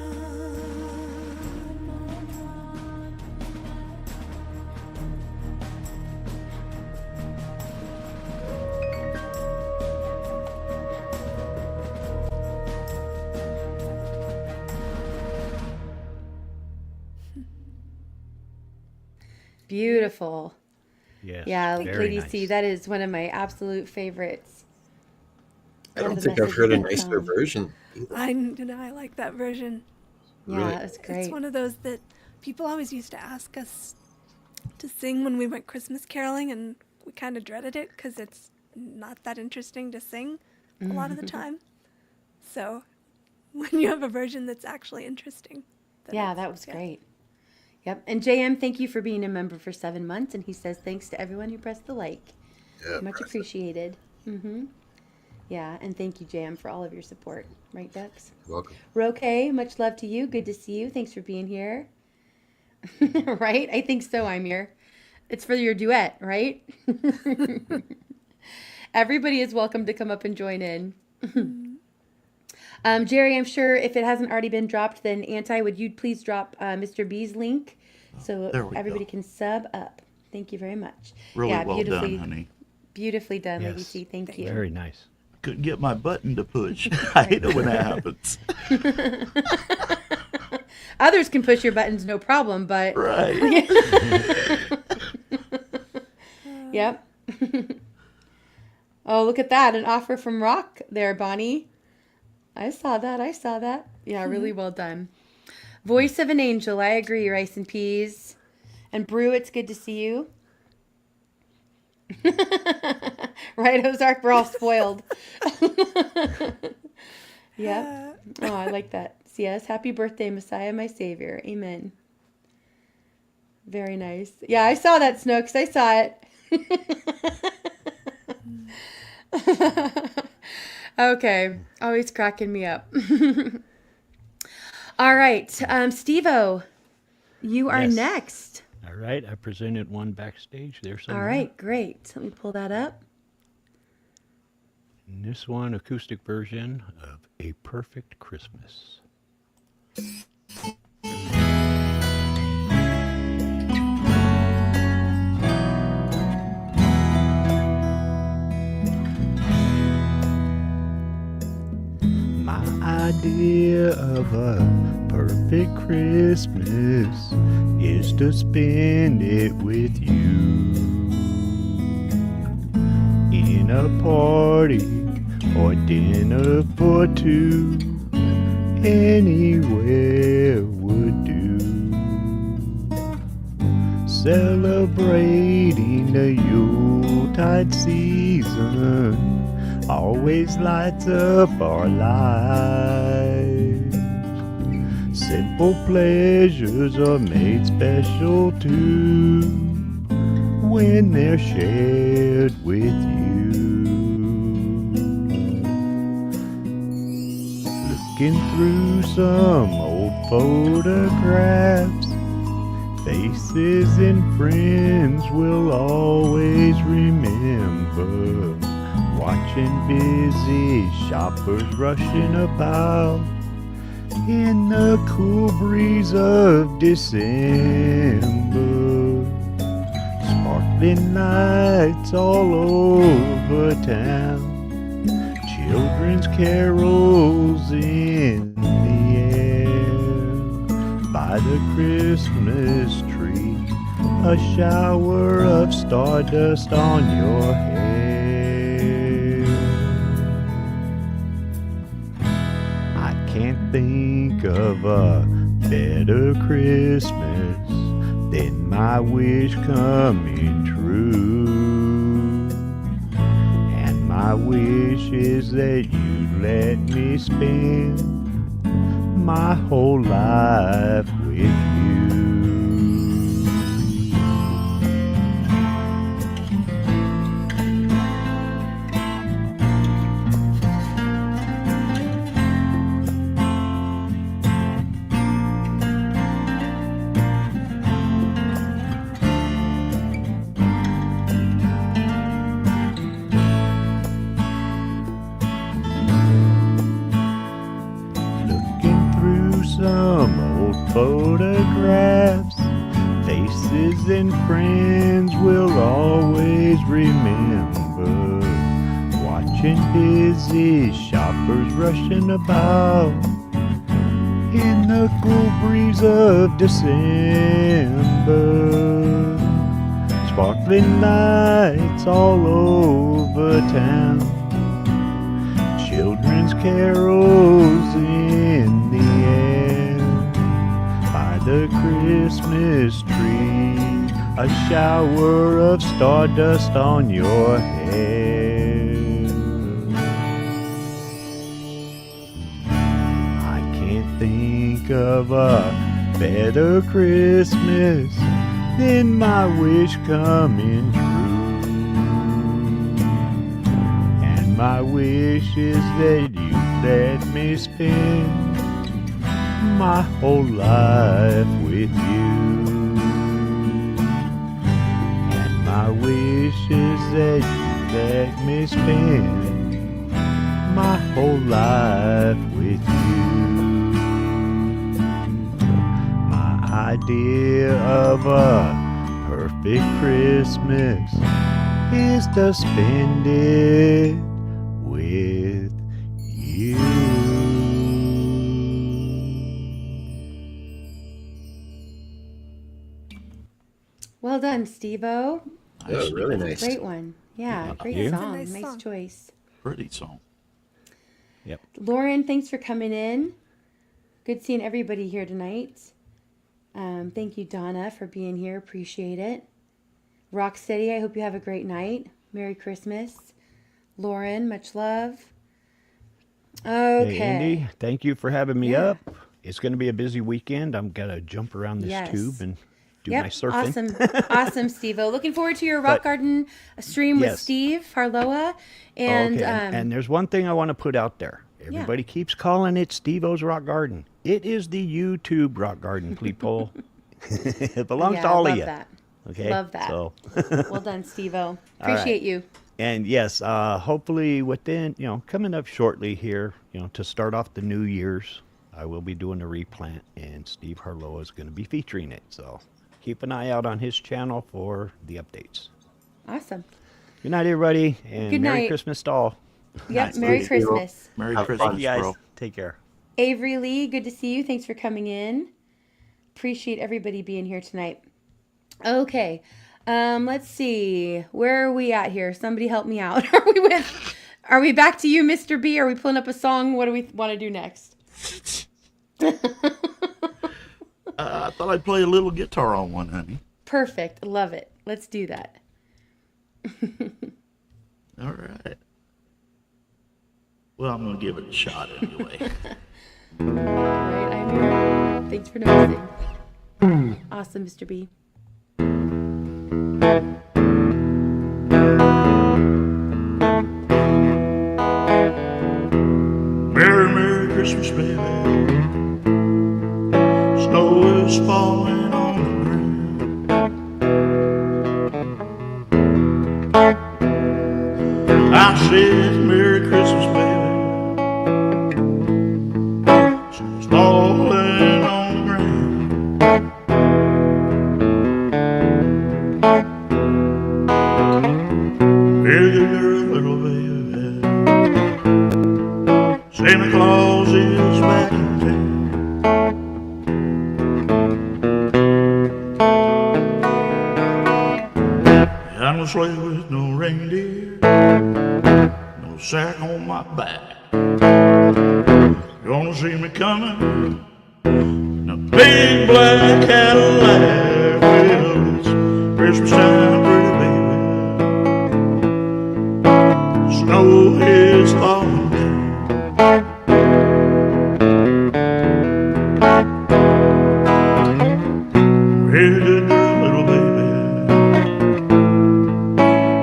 Beautiful. Yes. Yeah, very Lady nice. C, that is one of my absolute favorites. I don't Love the think I've message heard a in that nicer song. version. I like that version. Yeah, Really? it's It's great. one of those that people always used to ask us to sing when we went Christmas caroling, and we kind of dreaded it because it's not that interesting to sing a lot of the time. So when you have a version that's actually interesting. then Yeah, it's- that was great. Yep. And JM, thank you for being a member for 7 months. And he says thanks to everyone who pressed the like. Yeah, Much press it. appreciated. Yeah, and thank you, JM, for all of your support. Right, Ducks? You're welcome. Roque, much love to you. Good to see you. Thanks for being here. Right? I think so, I'm here. It's for your duet, right? Everybody is welcome to come up and join in. Jerry, I'm sure if it hasn't already been dropped, then Anti, would you please drop Mr. B's link so there we everybody go. can sub up? Thank you very much. Really yeah, well beautifully, done, honey. beautifully done, Lady Yes. C. Thank you. Very nice. Couldn't get my button to push. I hate it when that happens. Others can push your buttons, no problem, but Right. yep. Oh, look at that. An offer from Rock there, Bonnie. I saw that. Yeah, really well done. Voice of an Angel. I agree, Rice and Peas. And Brew, it's good to see you. Right, Ozark, we're all spoiled. Yep. Oh, I like that. Yes, happy birthday, Messiah, my Savior. Amen. Very nice. Yeah, I saw that, Snooks. I saw it. Okay. Always cracking me up. All right. Steve-O, you are Yes. next. All right. I presented one backstage there somewhere. All right, great. Let me pull that up. And this one, acoustic version of A Perfect Christmas. My idea of a perfect Christmas is to spend it with you. a party or dinner for two. Anywhere would do. Celebrating the Yuletide season always lights up our lives. Simple pleasures are made special too when they're shared with you. Looking through some old photographs, faces and friends we'll always remember. Watching busy shoppers rushing about in the cool breeze of December. Sparkling lights all over town, children's carols in the air. By the Christmas tree, a shower of stardust on your hair. I can't think of a better Christmas than my wish coming true. And my wish is that you let me spend my whole life with you. Some old photographs, faces and friends we'll always remember. Watching busy shoppers rushing about in the cool breeze of December. Sparkling lights all over town, children's carols in the air. The Christmas tree, a shower of stardust on your hair. I can't think of a better Christmas than my wish coming true. And my wish is that you let me spend my whole life with you. And my wish is that you let me spend my whole life with you. My idea of a perfect Christmas is to spend it with you. Well done, Steve-O. That was really nice. Great one. Yeah, great you. song. Nice Nice song. choice. Pretty song. Yep. Lauren, thanks for coming in. Good seeing everybody here tonight. Thank you, Donna, for being here. Appreciate it. Rocksteady, I hope you have a great night. Merry Christmas. Lauren, much love. Okay. Hey, Andy, thank you for having me Yeah. up. It's going to be a busy weekend. I'm going to jump around this Yes. tube and do Yep, my surfing. awesome, Steve-O. Looking forward to your Rock Garden stream with yes. Steve Harloa. And, okay, and there's one thing I want to put out there. Everybody keeps calling it Steve-O's Rock Garden. It is the YouTube Rock Garden, people. It belongs to all of you. That. Okay, Love that. So. Well done, Steve-O. Appreciate you. And yes, hopefully within, coming up shortly here, to start off the New Year's, I will be doing a replant, and Steve Harloa is going to be featuring it. So keep an eye out on his channel for the updates. Awesome. Good night, everybody, and Good Merry night. Christmas to all. Yep, Merry Christmas. Merry Have Christmas, fun. You guys, bro. take care. Avery Lee, good to see you. Thanks for coming in. Appreciate everybody being here tonight. Okay. Let's see. Where are we at here? Somebody help me out. Are we back to you, Mr. B? Are we pulling up a song? What do we want to do next? I thought I'd play a little guitar on one, honey. Perfect. Love it. Let's do that. All right. Well, I'm going to give it a shot anyway. All right, I'm here. Thanks for noticing. Awesome, Mr. B. Merry, Merry Christmas, baby. Snow is falling on the ground. I said, Merry Christmas, baby. Snow's falling on the ground. Very good girl, little baby. Santa Claus is back in town. I don't sleigh with no reindeer, no sack on my back. You're gonna see me coming in a big black Cadillac. Well, it's Christmas time, pretty baby. Snow is falling down. Very good girl, little baby.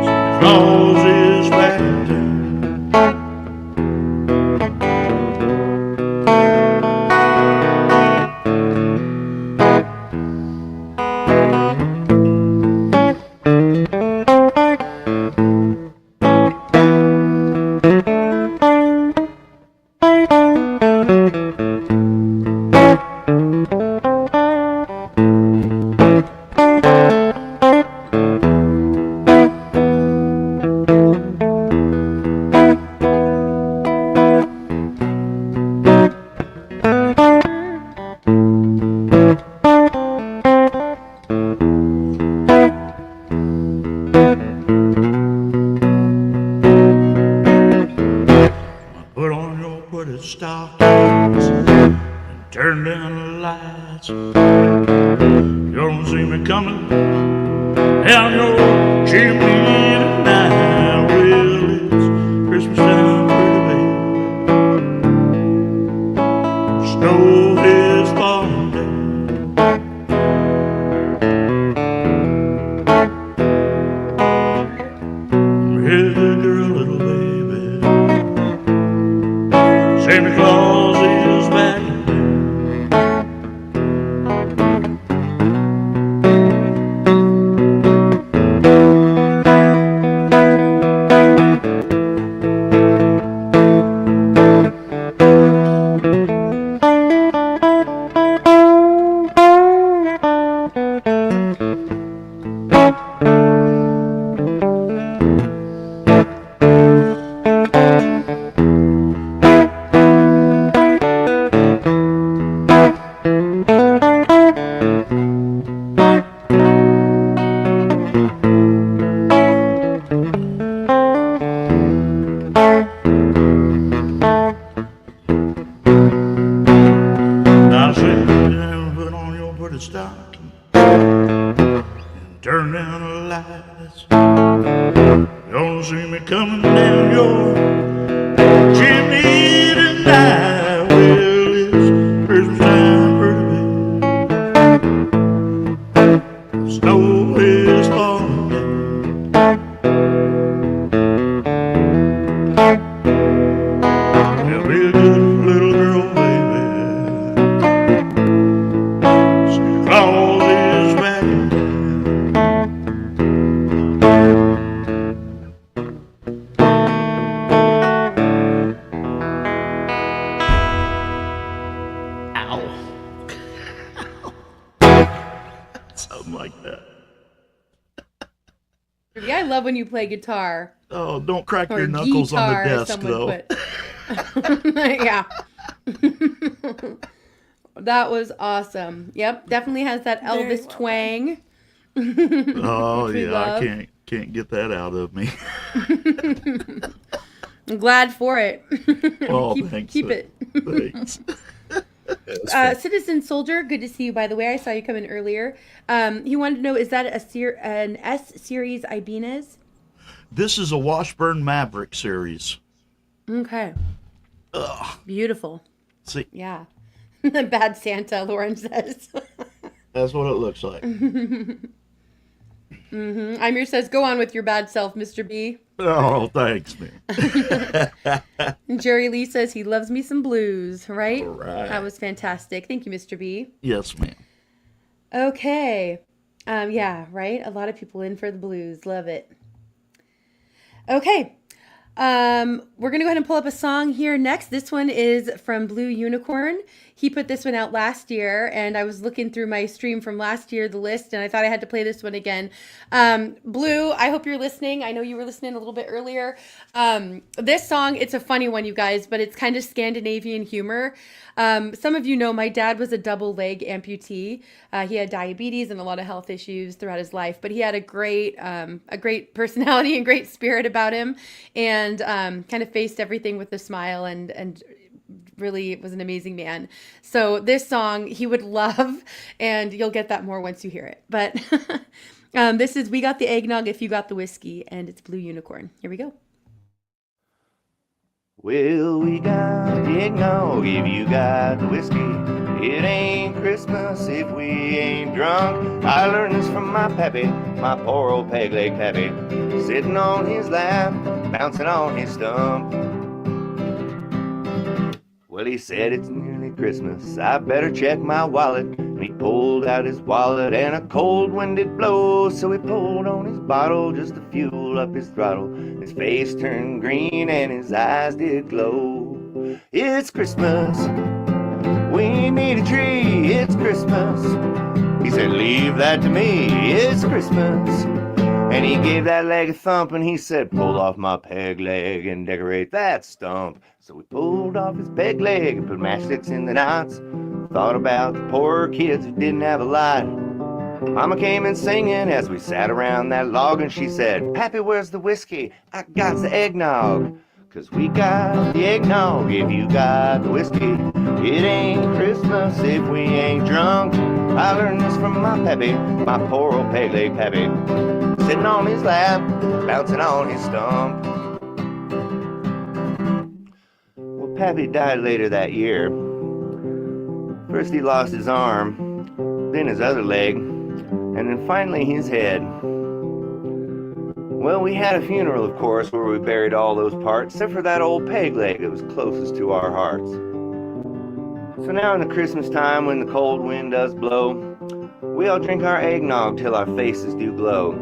Santa Claus is back in town. Put on your pretty stockings and turn down the lights. You're gonna see me coming down your chimney tonight. Well, it's Christmas time, pretty baby. Snow is falling down. Here's the girl, little baby. Santa Claus is back in I said, put on your pretty stocking and turn down the lights. You're gonna see me coming down your chimney tonight. Well, it's Christmas time, pretty baby. Snow is falling down. Yeah, be a good little girl, baby. Santa Claus is back in town. Ow. Something like that. Yeah, I love when you play guitar. Oh, don't crack Or your knuckles on guitar, the as desk, someone though. put. Yeah. That was awesome. Yep, definitely has that Very Elvis well twang. Oh Which we yeah, I love. can't get that out of me. I'm glad for it. Oh, keep thanks, keep it. thanks. That's fun. Citizen Soldier, good to see you. By the way, I saw you come in earlier. He wanted to know: is that an S series Ibanez? This is a Washburn Maverick series. Okay, Ugh. beautiful. See, Yeah, bad Santa, Lauren says. that's what it looks like. Amir says, "Go on with your bad self, Mr. B." Oh, thanks, man. And Jerry Lee says he loves me some blues. Right? All right. That was fantastic. Thank you, Mr. B. Yes, ma'am. Okay. Yeah, right. A lot of people in for the blues. Love it. Okay. We're gonna go ahead and pull up a song here next. This one is from Blue Unicorn. He put this one out last year, and I was looking through my stream from last year, the list, and I thought I had to play this one again. Blue, I hope you're listening. I know you were listening a little bit earlier. This song, it's a funny one, you guys, but it's kind of Scandinavian humor. Some of you know my dad was a double leg amputee. He had diabetes and a lot of health issues throughout his life, but he had a great personality and great spirit about him, and kind of faced everything with a smile, and really was an amazing man. So this song he would love, and you'll get that more once you hear it. But this is We Got the Eggnog If You Got the Whiskey, and it's Blue Unicorn. Here we go. Well, we got the eggnog if you got the whiskey. It ain't Christmas if we ain't drunk. I learned this from my pappy, my poor old peg leg pappy, sitting on his lap, bouncing on his stump. Well, he said it's nearly Christmas, I better check my wallet. And he pulled out his wallet and a cold wind did blow, so he pulled on his bottle just to fuel up his throttle. His face turned green and his eyes did glow. It's Christmas, we need a tree, it's Christmas. He said, leave that to me, it's Christmas. And he gave that leg a thump and he said, pull off my peg leg and decorate that stump. So we pulled off his peg leg and put matchsticks in the knots. Thought about the poor kids who didn't have a lot. Mama came in singing as we sat around that log, and she said, Pappy, where's the whiskey? I got the eggnog. 'Cause we got the eggnog if you got the whiskey. It ain't Christmas if we ain't drunk. I learned this from my pappy, my poor old peg leg pappy, sitting on his lap, bouncing on his stump. Well, Pappy died later that year. First he lost his arm, then his other leg, and then finally his head. Well, we had a funeral, of course, where we buried all those parts, except for that old peg leg that was closest to our hearts. So now in the Christmas time, when the cold wind does blow, we all drink our eggnog till our faces do glow.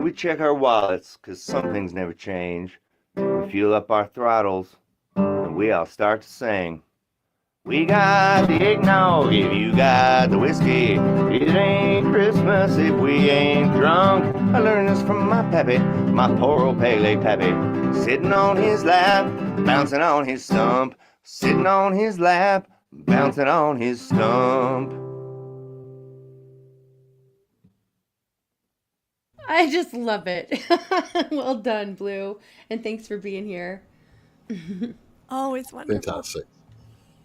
We check our wallets, 'cause some things never change. We fuel up our throttles, and we all start to sing. We got the eggnog if you got the whiskey. It ain't Christmas if we ain't drunk. I learned this from my pappy, my poor old peg leg pappy, sitting on his lap, bouncing on his stump. Sitting on his lap, bouncing on his stump. I just love it. Well done, Blue. And thanks for being here. Always wonderful. Fantastic.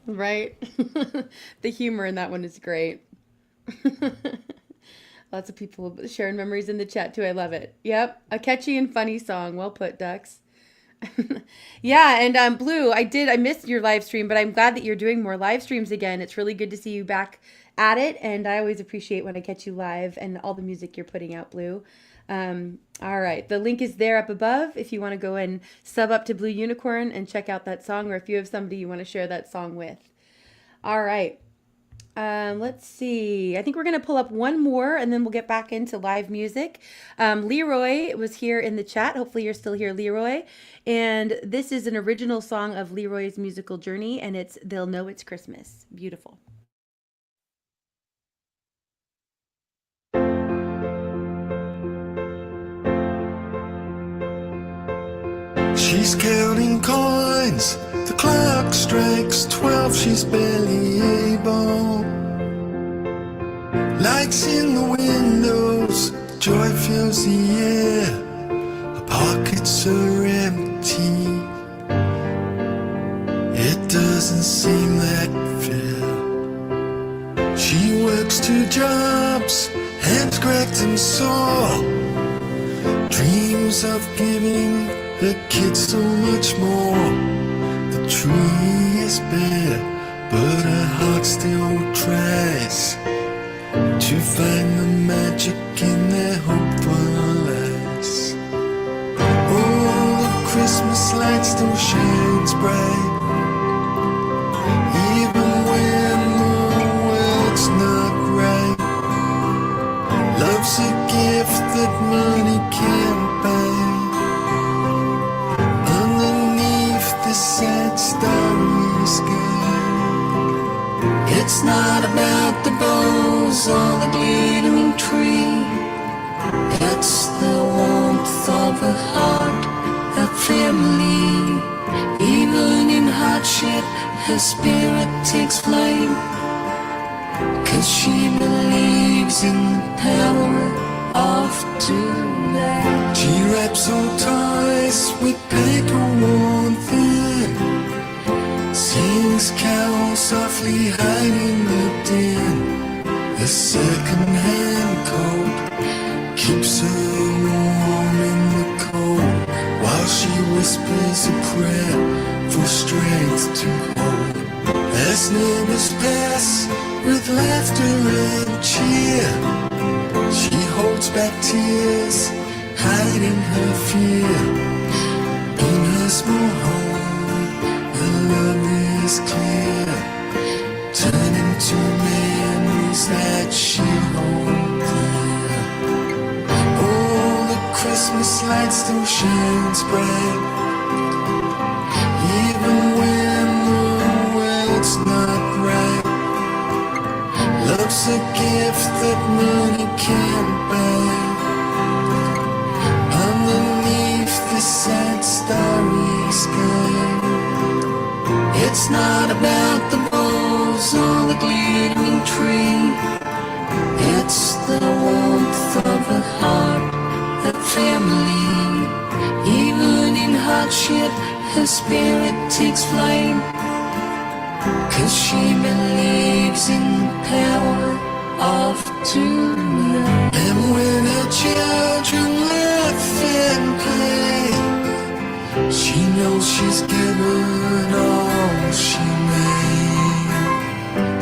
Right? The humor in that one is great. Lots of people sharing memories in the chat too. I love it. Yep. A catchy and funny song. Well put, Ducks. Yeah, and Blue, I missed your live stream, but I'm glad that you're doing more live streams again. It's really good to see you back at it, and I always appreciate when I catch you live and all the music you're putting out, Blue. All right, the link is there up above if you want to go and sub up to Blue Unicorn and check out that song, or if you have somebody you want to share that song with. All right. Let's see. I think we're going to pull up one more and then we'll get back into live music. Leroy was here in the chat. Hopefully you're still here, Leroy. And this is an original song of Leroy's musical journey, and it's They'll Know It's Christmas. Beautiful. She's counting coins. The clock strikes 12. She's barely able. Lights in the windows joy fills the air, her pockets are empty. It doesn't seem that fair. She works 2 jobs, hands cracked and sore, dreams of giving her kids so much more. The tree is bare, but her heart still tries to find the magic in their hopeful eyes. Oh, the Christmas light still shines bright, even when the world's not right. Love's a gift that money can't buy. Underneath the sad starry sky, it's not about the bows or the glittering tree. It's the warmth of a heart, a family. Even in hardship, her spirit takes flame, 'cause she believes in the power of tonight. She wraps old toys with paper worn thin, sings carols softly hiding the din. A second-hand coat keeps her warm in the cold, while she whispers a prayer for strength to hold. As neighbors pass with laughter and cheer, she holds back tears, hiding her fear. In her small home, her love is clear, turning to memories that she holds dear. Oh, the Christmas light still shines bright, even when the world's not right. Love's a gift that money can't buy. Underneath the sad starry sky, it's not about the bows or the glittering tree. It's the warmth of a heart, a family. Even in hardship, her spirit takes flame, 'cause she believes in the power of tonight. And when her children laugh and play, she knows she's given all she made.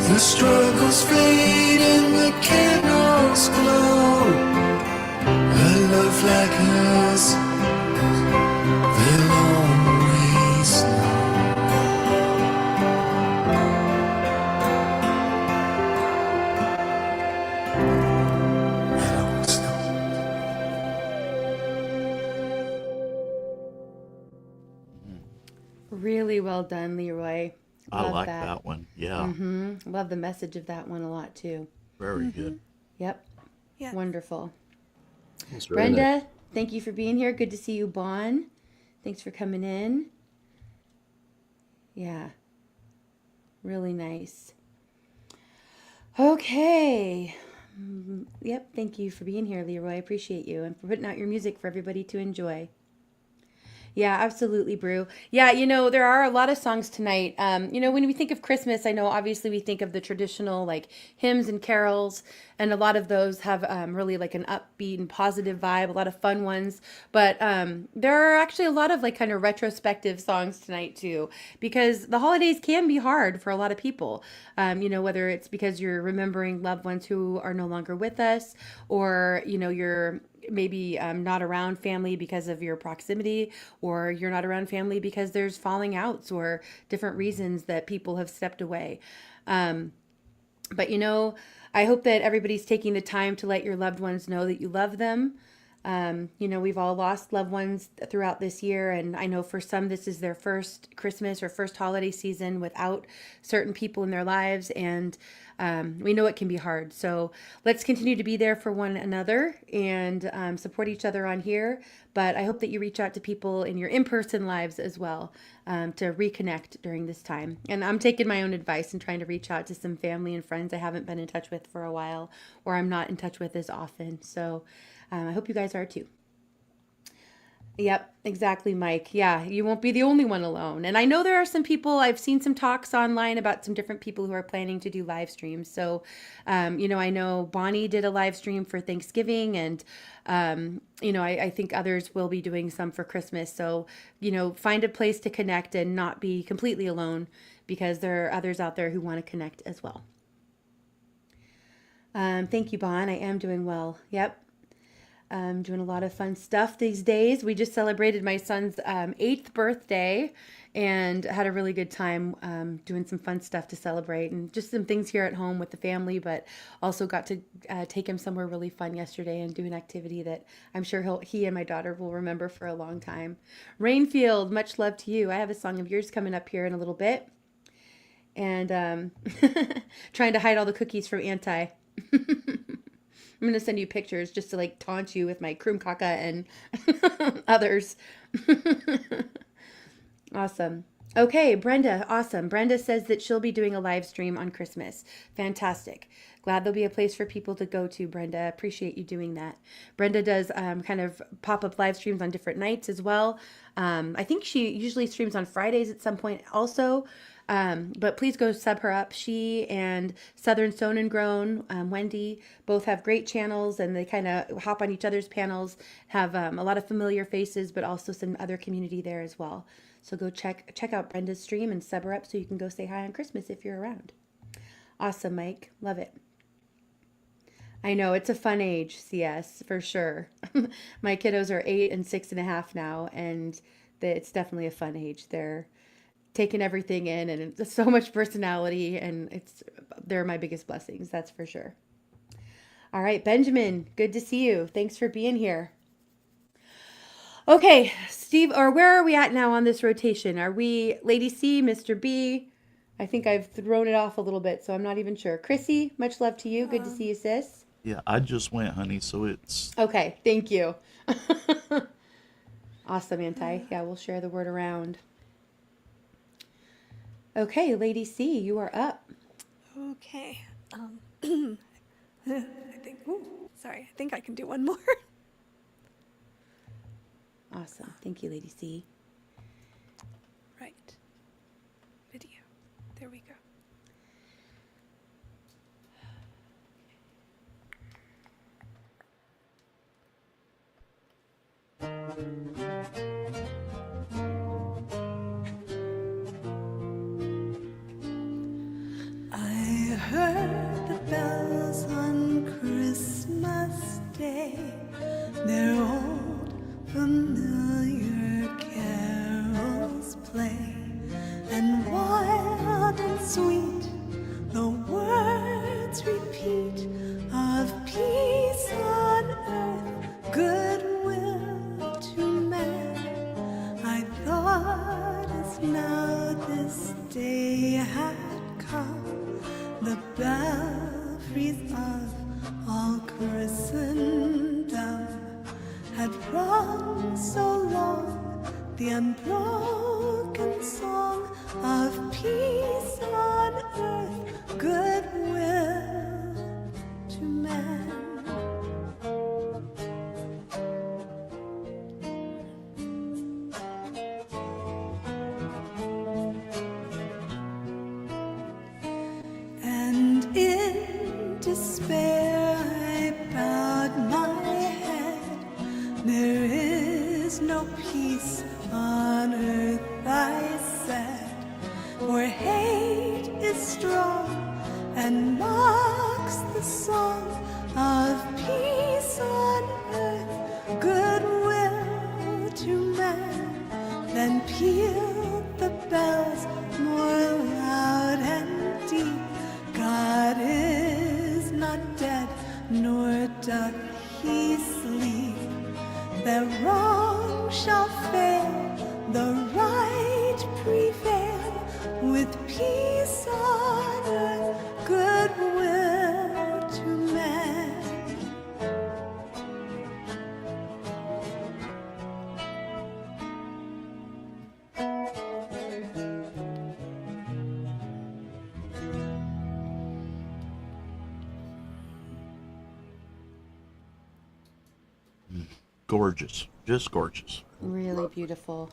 The struggles fade and the candles glow. A love like hers, they'll always know. They'll always know. Really well done, Leroy. I Love like that one. Yeah, Love the message of that one a lot too. very good. Yep. Yeah. Wonderful. It's really nice. Brenda, thank you for being here. Good to see you, Bon. Thanks for coming in. Yeah. Really nice. Okay. Yep. Thank you for being here, Leroy. I appreciate you and for putting out your music for everybody to enjoy. Yeah, absolutely, Brew. Yeah, there are a lot of songs tonight. When we think of Christmas, I know obviously we think of the traditional like hymns and carols, and a lot of those have really like an upbeat and positive vibe, a lot of fun ones. But there are actually a lot of like kind of retrospective songs tonight too, because the holidays can be hard for a lot of people. Whether it's because you're remembering loved ones who are no longer with us, or you're maybe not around family because of your proximity, or you're not around family because there's falling outs or different reasons that people have stepped away. But I hope that everybody's taking the time to let your loved ones know that you love them. We've all lost loved ones throughout this year, and I know for some this is their first Christmas or first holiday season without certain people in their lives, and we know it can be hard. So let's continue to be there for one another and support each other on here. But I hope that you reach out to people in your in-person lives as well to reconnect during this time. And I'm taking my own advice and trying to reach out to some family and friends I haven't been in touch with for a while, or I'm not in touch with as often. So I hope you guys are too. Yep, exactly, Mike. Yeah, you won't be the only one alone. And I know there are some people, I've seen some talks online about some different people who are planning to do live streams. So, I know Bonnie did a live stream for Thanksgiving, and, I think others will be doing some for Christmas. So, find a place to connect and not be completely alone, because there are others out there who want to connect as well. Thank you, Bon. I am doing well. Yep. Doing a lot of fun stuff these days. We just celebrated my son's 8th birthday and had a really good time doing some fun stuff to celebrate, and just some things here at home with the family, but also got to take him somewhere really fun yesterday and do an activity that I'm sure he and my daughter will remember for a long time. Rainfield, much love to you. I have a song of yours coming up here in a little bit. And trying to hide all the cookies from Anti. I'm going to send you pictures just to taunt you with my Krum Kaka and others. Awesome. Okay, Brenda, awesome. Brenda says that she'll be doing a live stream on Christmas. Fantastic. Glad there'll be a place for people to go to, Brenda. Appreciate you doing that. Brenda does kind of pop-up live streams on different nights as well. I think she usually streams on Fridays at some point also. But please go sub her up. She and Southern Sown and Grown, Wendy, both have great channels, and they kind of hop on each other's panels, have a lot of familiar faces, but also some other community there as well. So go check out Brenda's stream and sub her up so you can go say hi on Christmas if you're around. Awesome, Mike. Love it. I know, it's a fun age, CS, for sure. My kiddos are 8 and 6.5 now, and it's definitely a fun age. They're taking everything in, and it's so much personality, and they're my biggest blessings, that's for sure. All right, Benjamin, good to see you. Thanks for being here. Okay, Steve, or where are we at now on this rotation? Are we Lady C, Mr. B? I think I've thrown it off a little bit, so I'm not even sure. Chrissy, much love to you. Good to see you, sis. Yeah, I just went, honey, so it's... Okay, thank you. Awesome, Anti. Yeah, we'll share the word around. Okay, Lady C, you are up. Okay. I think I can do one more. Awesome. Thank you, Lady C. Right. Video. There we go. I heard the bells on Christmas Day, their old familiar carols play, and wild and sweet the words repeat of peace on earth, goodwill to man. I thought as now this day had come, the belfries of all Christendom had rung so long the unbroken song of peace on earth, goodwill to man. And in despair I bowed my head. There is no peace on earth, I said, for hate is strong and mocks the song of peace on earth, goodwill to man. Then pealed the bells more loud and deep. God is not dead, nor doth he sleep. The wrong shall fail, the right prevail, with peace on earth, goodwill gorgeous, just gorgeous. Really beautiful.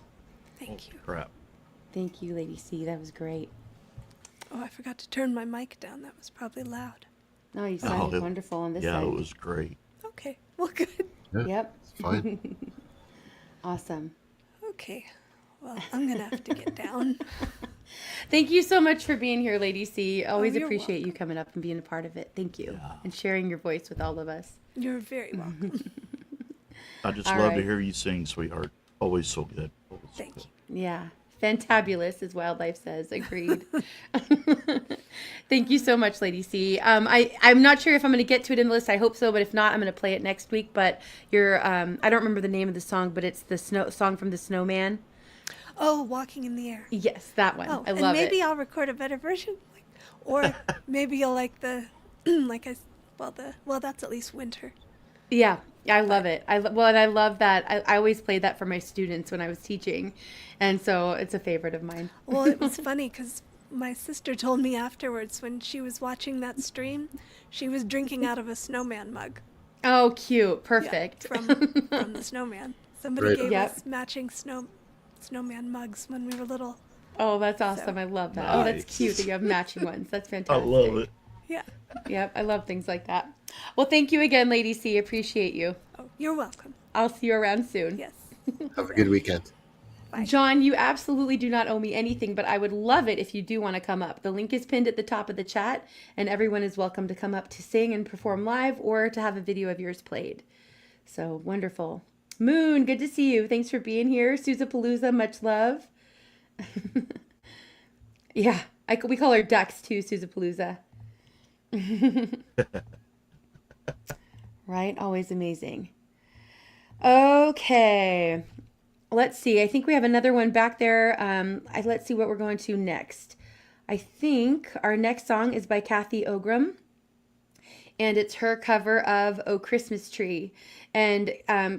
Thank you. Crap. Thank you, Lady C. That was great. Oh, I forgot to turn my mic down. That was probably loud. Oh, you sounded wonderful on this yeah, side. it was great. Okay, well, good. Yeah, Yep. it's fine. Awesome. Okay, well, I'm gonna have to get down. Thank you so much for being here, Lady C. Always you're appreciate you coming up and being a part of it. Thank you. And sharing your voice with all of us. You're very welcome. I just All love right. to hear you sing, sweetheart. Always so good. Always so Thank good. you. Yeah. Fantabulous, as Wildlife says. Agreed. Thank you so much, Lady C. I'm not sure if I'm going to get to it in the list. I hope so, but if not, I'm going to play it next week. But I don't remember the name of the song, but it's the song from the Snowman. Oh, Walking in the Air. Yes, that one. Oh, I and love maybe it. I'll record a better version, or maybe you'll like the, well, that's at least winter. Yeah, I love it. And I love that. I always played that for my students when I was teaching, and so it's a favorite of mine. Well, it was funny because my sister told me afterwards when she was watching that stream, she was drinking out of a snowman mug. Oh, cute. Perfect. Yeah, from the snowman. Somebody Right. gave Yep. us matching snowman mugs when we were little. Oh, that's awesome. I love that. Oh, that's Nice. cute that you have matching ones. That's I fantastic. love it. Yeah. Yep, I love things like that. Well, thank you again, Lady C. Appreciate you. Oh, you're welcome. I'll see you around soon. Yes. Have a good weekend. John, you absolutely do not owe me anything, but I would love it if you do want to come up. The link is pinned at the top of the chat, and everyone is welcome to come up to sing and perform live or to have a video of yours played. So wonderful. Moon, good to see you. Thanks for being here. Susapalooza, much love. Yeah, we call her Ducks too, Susapalooza. Right? Always amazing. Okay. Let's see. I think we have another one back there. Let's see what we're going to next. I think our next song is by Kathy Ogram, and it's her cover of "Oh Christmas Tree." And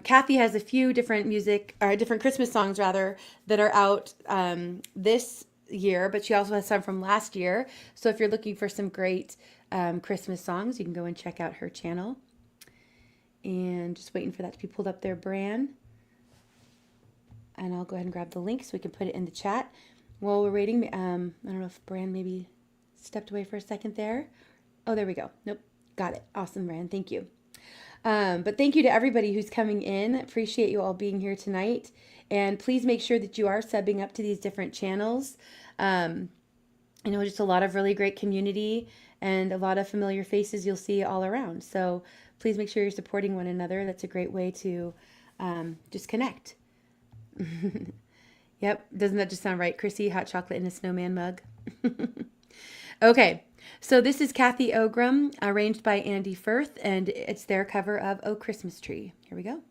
Kathy has a few different different Christmas songs rather, that are out this year, but she also has some from last year. So if you're looking for some great Christmas songs, you can go and check out her channel. And just waiting for that to be pulled up there, Bran. And I'll go ahead and grab the link so we can put it in the chat. While we're waiting, I don't know if Bran maybe stepped away for a second there. Oh, there we go. Nope. Got it. Awesome, Bran. Thank you. But thank you to everybody who's coming in. Appreciate you all being here tonight. And please make sure that you are subbing up to these different channels. Just a lot of really great community and a lot of familiar faces you'll see all around. So please make sure you're supporting one another. That's a great way to just connect. Yep. Doesn't that just sound right, Chrissy? Hot chocolate in a snowman mug. Okay. So this is Kathy Ogram, arranged by Andy Firth, and it's their cover of "Oh Christmas Tree." Here we go.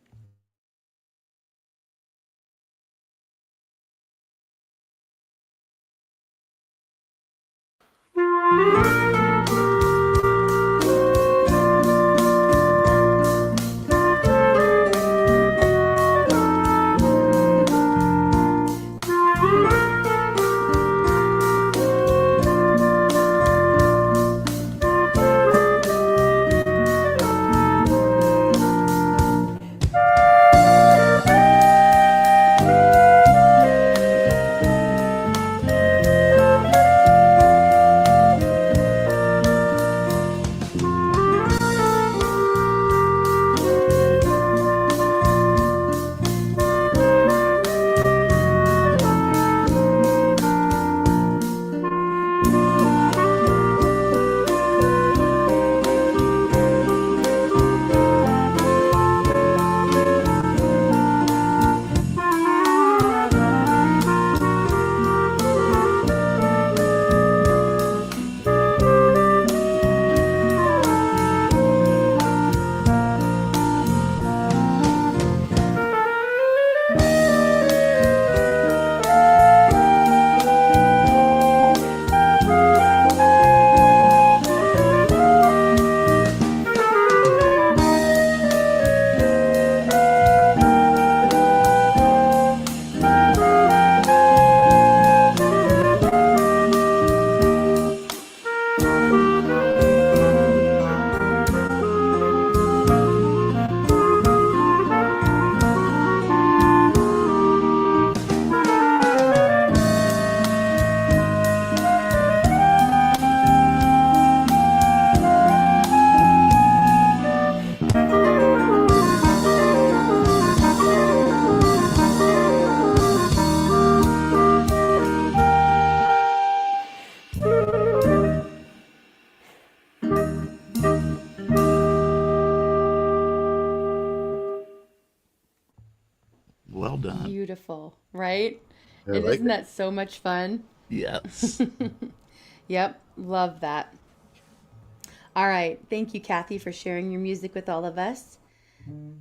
Well done. Beautiful, right? I And like isn't it. that so much fun? Yes. Yep, love that. All right, thank you, Kathy, for sharing your music with all of us.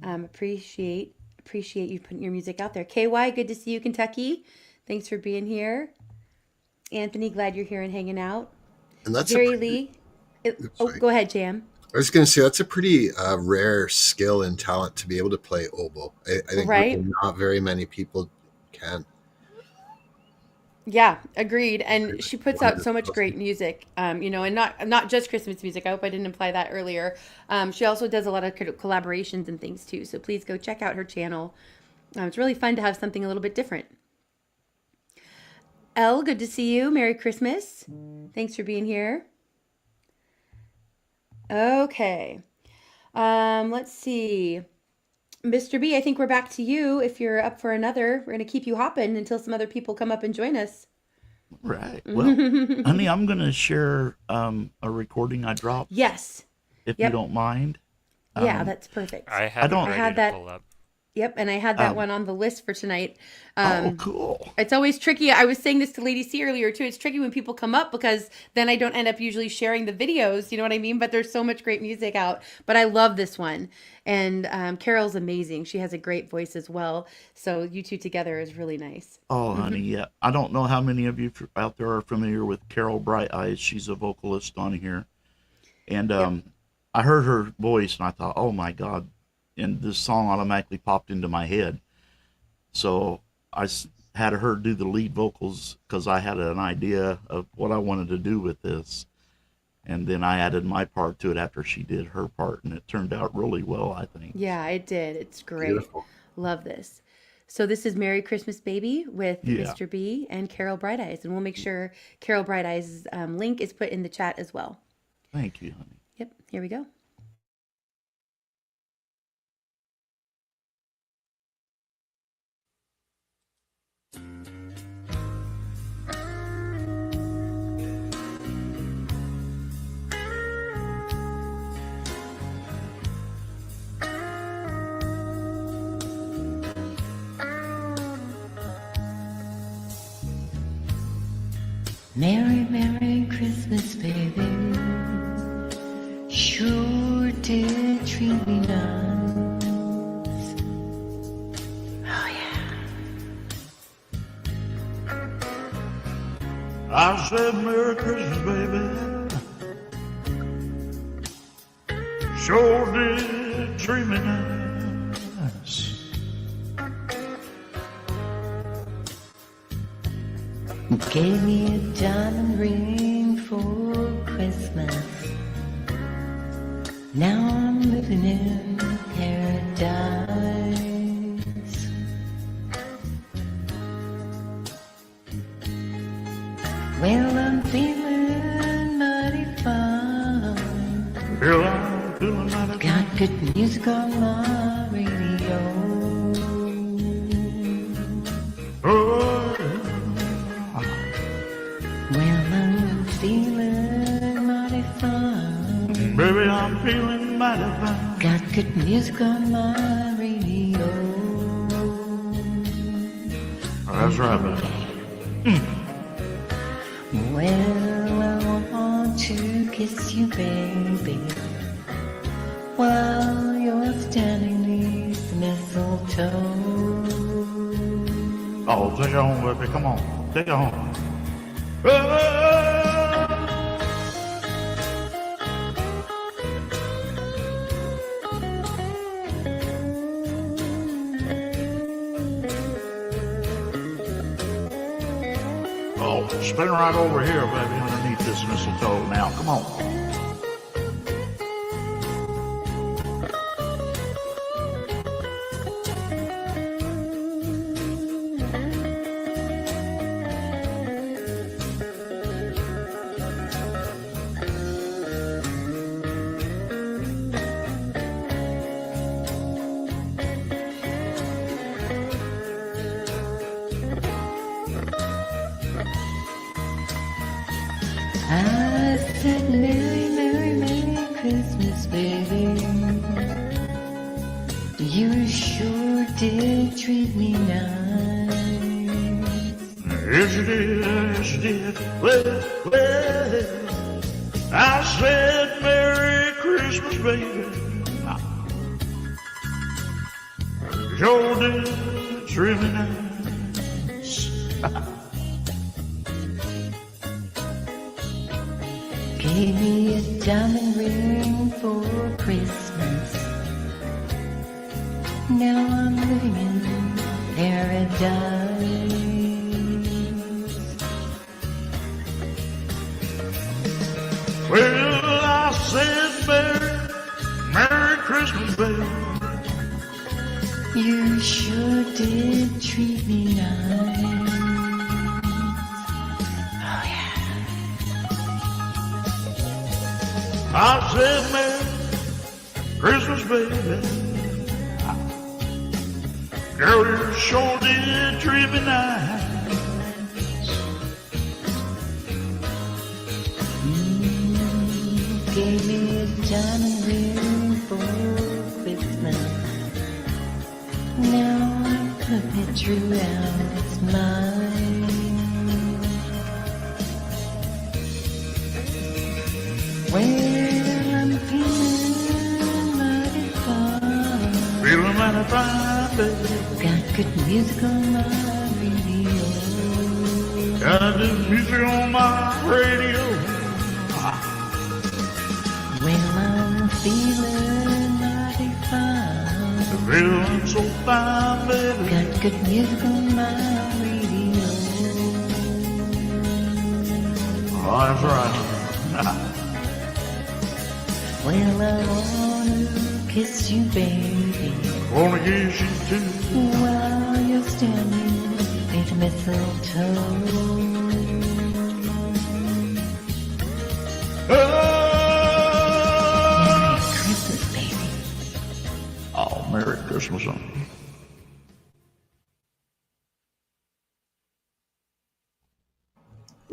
Appreciate you putting your music out there. KY, good to see you, Kentucky. Thanks for being here. Anthony, glad you're here and hanging out. And that's Jerry Lee. sorry. Go ahead, Jam. I was going to say that's a pretty rare skill and talent to be able to play oboe. I think Right? really not very many people can. Yeah, agreed. And she puts out so much Wonderful. great music, you know, and not just Christmas music. I hope I didn't imply that earlier. She also does a lot of collaborations and things too. So please go check out her channel. It's really fun to have something a little bit different. Elle, good to see you. Merry Christmas. Thanks for being here. Okay. Let's see. Mr. B, I think we're back to you. If you're up for another, we're going to keep you hopping until some other people come up and join us. Right. Well, honey, I'm going to share a recording I dropped. Yes. If Yep. you don't mind. Yeah, that's perfect. I have don't- it ready I had to that- pull up. Yep, and I had that one on the list for tonight. Oh, cool. It's always tricky. I was saying this to Lady C earlier too. It's tricky when people come up because then I don't end up usually sharing the videos. You know what I mean? But there's so much great music out. But I love this one. And Carol's amazing. She has a great voice as well. So you two together is really nice. Oh, honey, yeah. I don't know how many of you out there are familiar with Carol Bright Eyes. She's a vocalist on here. And I heard her voice and I thought, oh my God. And this song automatically popped into my head. So I had her do the lead vocals because I had an idea of what I wanted to do with this. And then I added my part to it after she did her part. And it turned out really well, I think. Yeah, it did. It's great. Beautiful. Love this. So this is Merry Christmas Baby with Yeah. Mr. B and Carol Bright Eyes. And we'll make sure Carol Bright Eyes' link is put in the chat as well. Thank you, honey. Yep, here we go. Merry, Merry Christmas, baby. Sure did treat me nice. Oh, yeah. I said Merry Christmas, baby. Sure did treat me nice. Gave me a diamond ring for Christmas. Now I'm living in paradise. Well, I'm feeling mighty fine. Girl, I'm feeling mighty Got good music on my radio. Oh, Well, I'm feeling mighty fine. baby, I'm feeling mighty fine. Got good music on my radio. That's right, baby. Well, I want to kiss you, baby, while you're standing neath the mistletoe. Oh, take it home, baby. Come on. Take it home. Oh, spin right over here, baby, underneath this mistletoe now. Come on. I said, Merry, Merry, Merry Christmas, baby. You sure did treat me nice. Yes, you did, yes, you did. Well, I said Merry Christmas, baby. You sure did treat me nice. Gave me a diamond ring for Christmas. Now I'm living in paradise. Well, I said Merry Christmas, baby. You sure did treat me nice. Oh yeah. I said Merry Christmas, baby. Girl, you sure did treat me nice. Gave me a diamond ring for Christmas. Now I put it true out, it's mine. Well, I'm feeling mighty fine. Feeling mighty fine, baby. Got good music on my radio. Got good music on my radio. Well, I'm feeling mighty fine. Feeling so fine, baby. Got good music on my radio. Oh, that's right. Well, I wanna kiss you, baby. Wanna kiss you too. While you're standing beneath mistletoe. Merry Christmas, baby. Oh, Merry Christmas.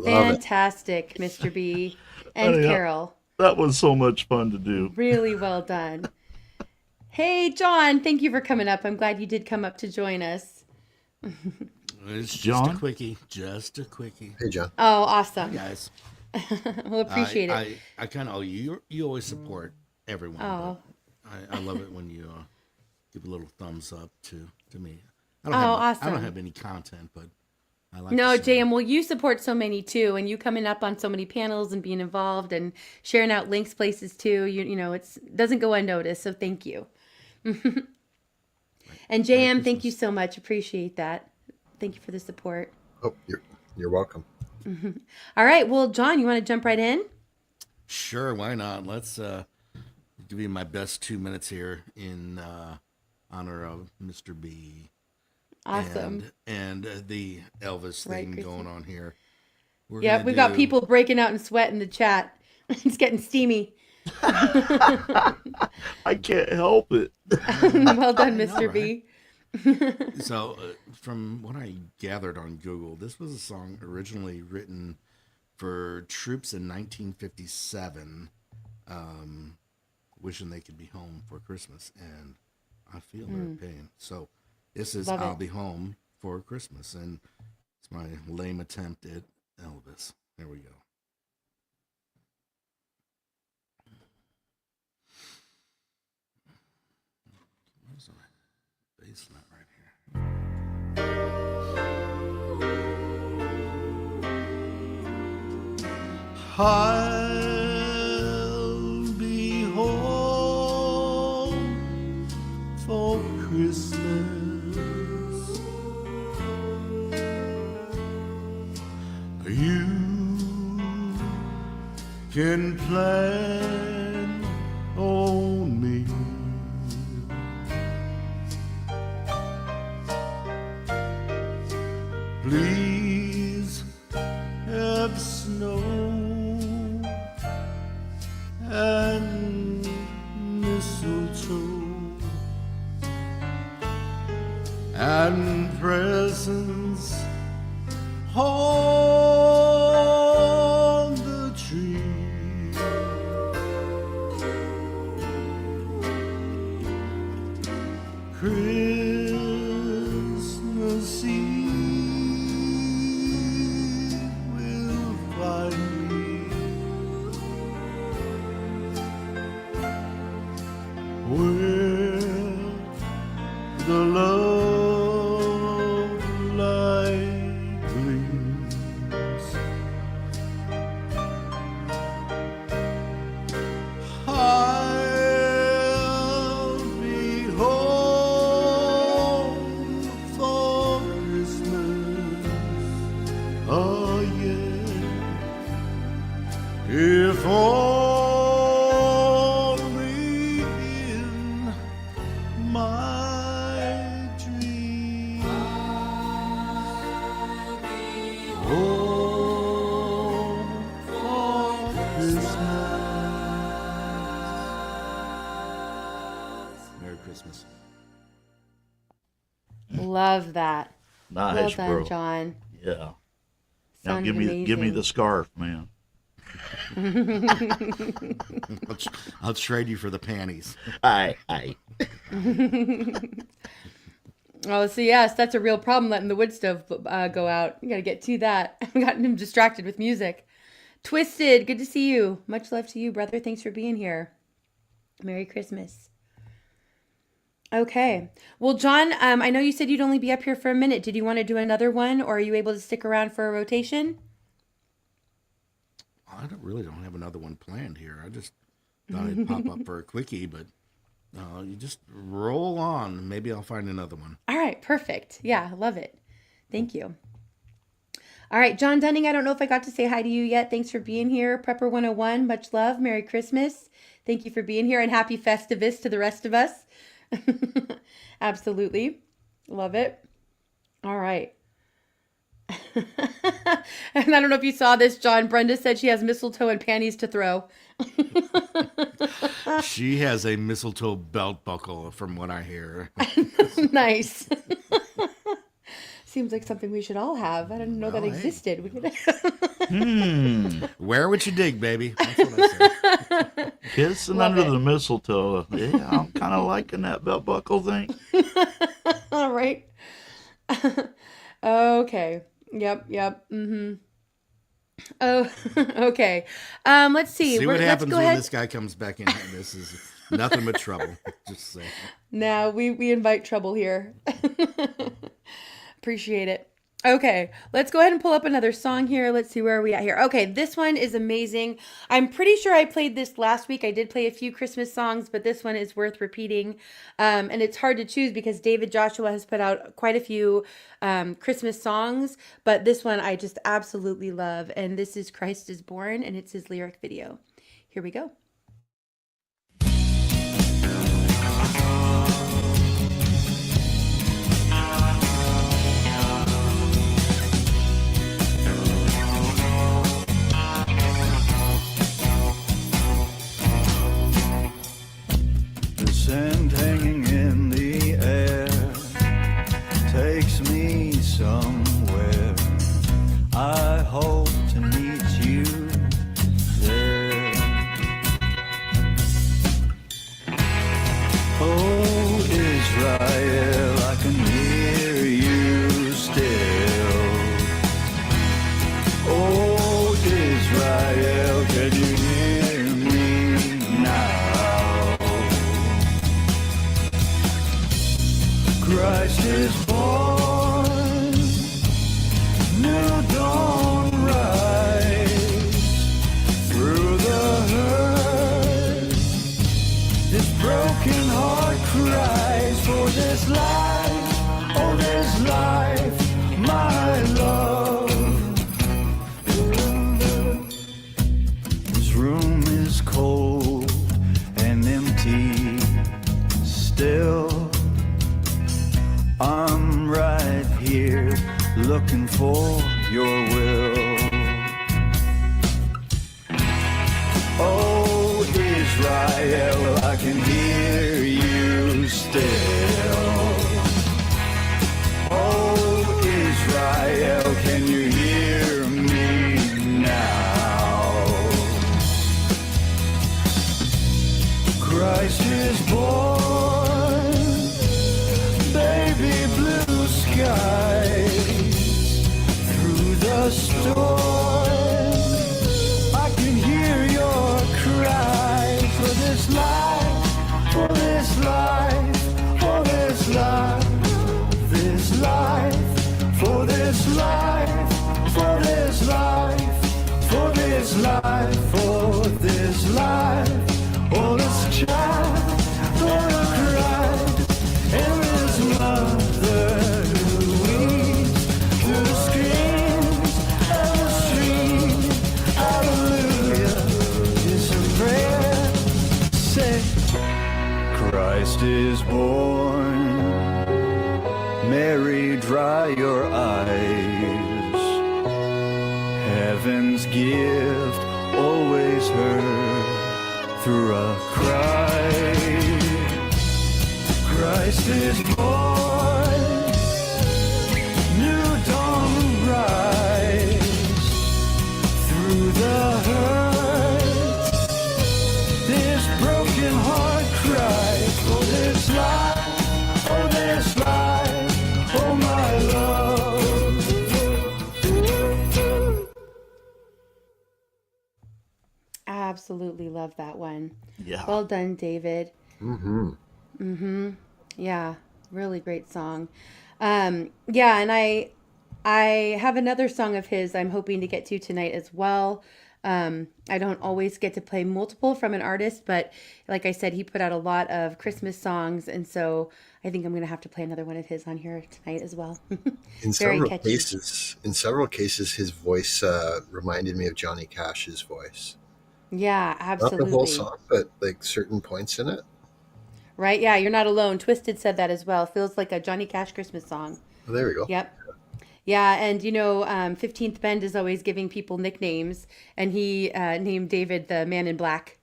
Fantastic, Mr. B and Yeah. Carol. That was so much fun to do. Really well done. Hey, John, thank you for coming up. I'm glad you did come up to join us. It's John? just a quickie. Just a quickie. Hey, John. Oh, awesome. Hey, guys. We'll appreciate it. I kind of, you always support everyone. Oh. I love it when you give a little thumbs up to me. I Awesome. don't have any content, but I like No, to see it. JM, well, you support so many too, and you coming up on so many panels and being involved and sharing out links places too. You know, it doesn't go unnoticed, so thank you. And JM, thank you so much. Appreciate that. Thank you for the support. Oh, you're welcome. All right, well, John, you want to jump right in? Sure, why not? Let's give you my best 2 minutes here in honor of Mr. B. Awesome. And the Elvis Right, thing Christy. going on here. Yeah, we've got people breaking out in sweat in the chat. It's getting steamy. I can't help it. Well done, I know, Mr. B. So, from what I gathered on Google, this was a song originally written for troops in 1957, wishing they could be home for Christmas, and I feel their pain. So, this is Love I'll it. Be Home for Christmas, and it's my lame attempt at Elvis. There we go. Where's my bass line right here? I'll be home for Christmas. You can plan on me. Please have snow and mistletoe and presents on the tree. Christmas Eve will find me where the love light gleams. I'll be home for Christmas again, if only in my dreams. Home for Christmas. Merry Christmas. Love that. Nice, well done, bro. John. Yeah. Now Sounded give me amazing. the scarf, man. I'll trade you for the panties. Aye. Oh, so yes, that's a real problem letting the wood stove go out. You got to get to that. I've gotten him distracted with music. Twisted, good to see you. Much love to you, brother. Thanks for being here. Merry Christmas. Okay. Well, John, I know you said you'd only be up here for a minute. Did you want to do another one, or are you able to stick around for a rotation? I don't have another one planned here. I just thought I'd pop up for a quickie, but you just roll on. Maybe I'll find another one. All right, perfect. Yeah, love it. Thank you. All right, John Dunning, I don't know if I got to say hi to you yet. Thanks for being here. Prepper 101, much love. Merry Christmas. Thank you for being here, and happy Festivus to the rest of us. Absolutely. Love it. All right. And I don't know if you saw this, John. Brenda said she has mistletoe and panties to throw. She has a mistletoe belt buckle, from what I hear. Nice. Seems like something we should all have. I didn't know that existed. We could... Wear what you dig, baby. That's what I say. Kissing Love under it. the mistletoe. Yeah, I'm kind of liking that belt buckle thing. All right. Okay. Yep. Mm-hmm. Oh, okay. Let's see. See what Let's happens go when ahead. this guy comes back in. This is nothing but trouble. Just say. Now we invite trouble here. Appreciate it. Okay, let's go ahead and pull up another song here. Let's see where are we at here. Okay, this one is amazing. I'm pretty sure I played this last week. I did play a few Christmas songs, but this one is worth repeating. And it's hard to choose because David Joshua has put out quite a few Christmas songs, but this one I just absolutely love. And this is Christ is Born, and it's his lyric video. Here we go. Sand hanging in the air takes me somewhere. I hope to meet you there. Oh, Israel, I can hear you still. Oh, Israel, can you hear me now? Christ is born, new dawn rise through the hurt. This broken heart cries for this life, oh this life, my love. This room is cold and empty still. I'm right here looking for your will. Oh, Israel, I can hear you still. Oh, Israel, can you hear me now? Christ is born. storm. I can hear your cry for this life, for this life, for this life, this life, for this life, for this life, for this life, for this life. Oh, this child gonna cry, and this mother who weeps through the screams of the street. Hallelujah is a prayer. Say, Christ is born. Mary, dry your eyes. Heaven's gift always heard through a cry. Christ is born. New dawn rise through the hurt. This broken heart cries for this life, for this life, oh my love. Absolutely love that one. Yeah. Well done, David. Mm-hmm. Yeah, really great song. Yeah, and I have another song of his I'm hoping to get to tonight as well. I don't always get to play multiple from an artist, but like I said, he put out a lot of Christmas songs, and so I think I'm going to have to play another one of his on here tonight as well. In Very several catchy. cases, his voice reminded me of Johnny Cash's voice. Yeah, Not the whole absolutely. song, but like certain points in it. Right? Yeah, you're not alone. Twisted said that as well. Feels like a Johnny Cash Christmas song. Well, there we go. Yep. Yeah, and 15th Bend is always giving people nicknames, and he named David the Man in Black.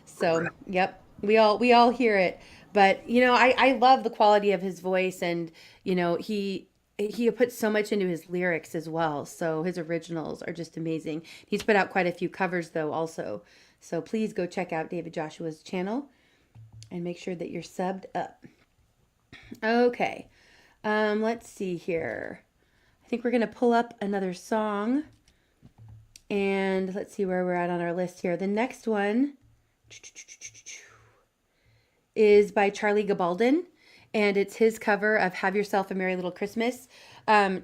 So, yep, we all hear it. But I love the quality of his voice, and he puts so much into his lyrics as well. So his originals are just amazing. He's put out quite a few covers though, also. So please go check out David Joshua's channel and make sure that you're subbed up. Okay. Let's see here. I think we're going to pull up another song. And let's see where we're at on our list here. The next one is by Charlie Gabaldon, and it's his cover of Have Yourself a Merry Little Christmas.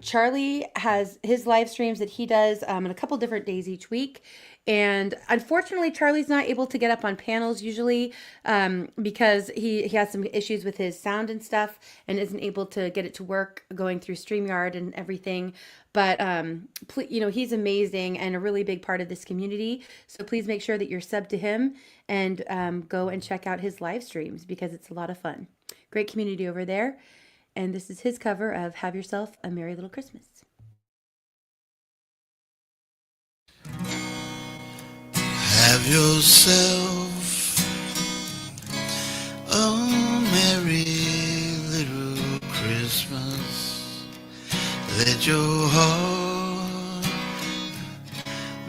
Charlie has his live streams that he does on a couple different days each week. And unfortunately, Charlie's not able to get up on panels usually because he has some issues with his sound and stuff and isn't able to get it to work going through StreamYard and everything. But, he's amazing and a really big part of this community. So please make sure that you're subbed to him and go and check out his live streams because it's a lot of fun. Great community over there. And this is his cover of Have Yourself a Merry Little Christmas. Have yourself a merry little Christmas. Let your heart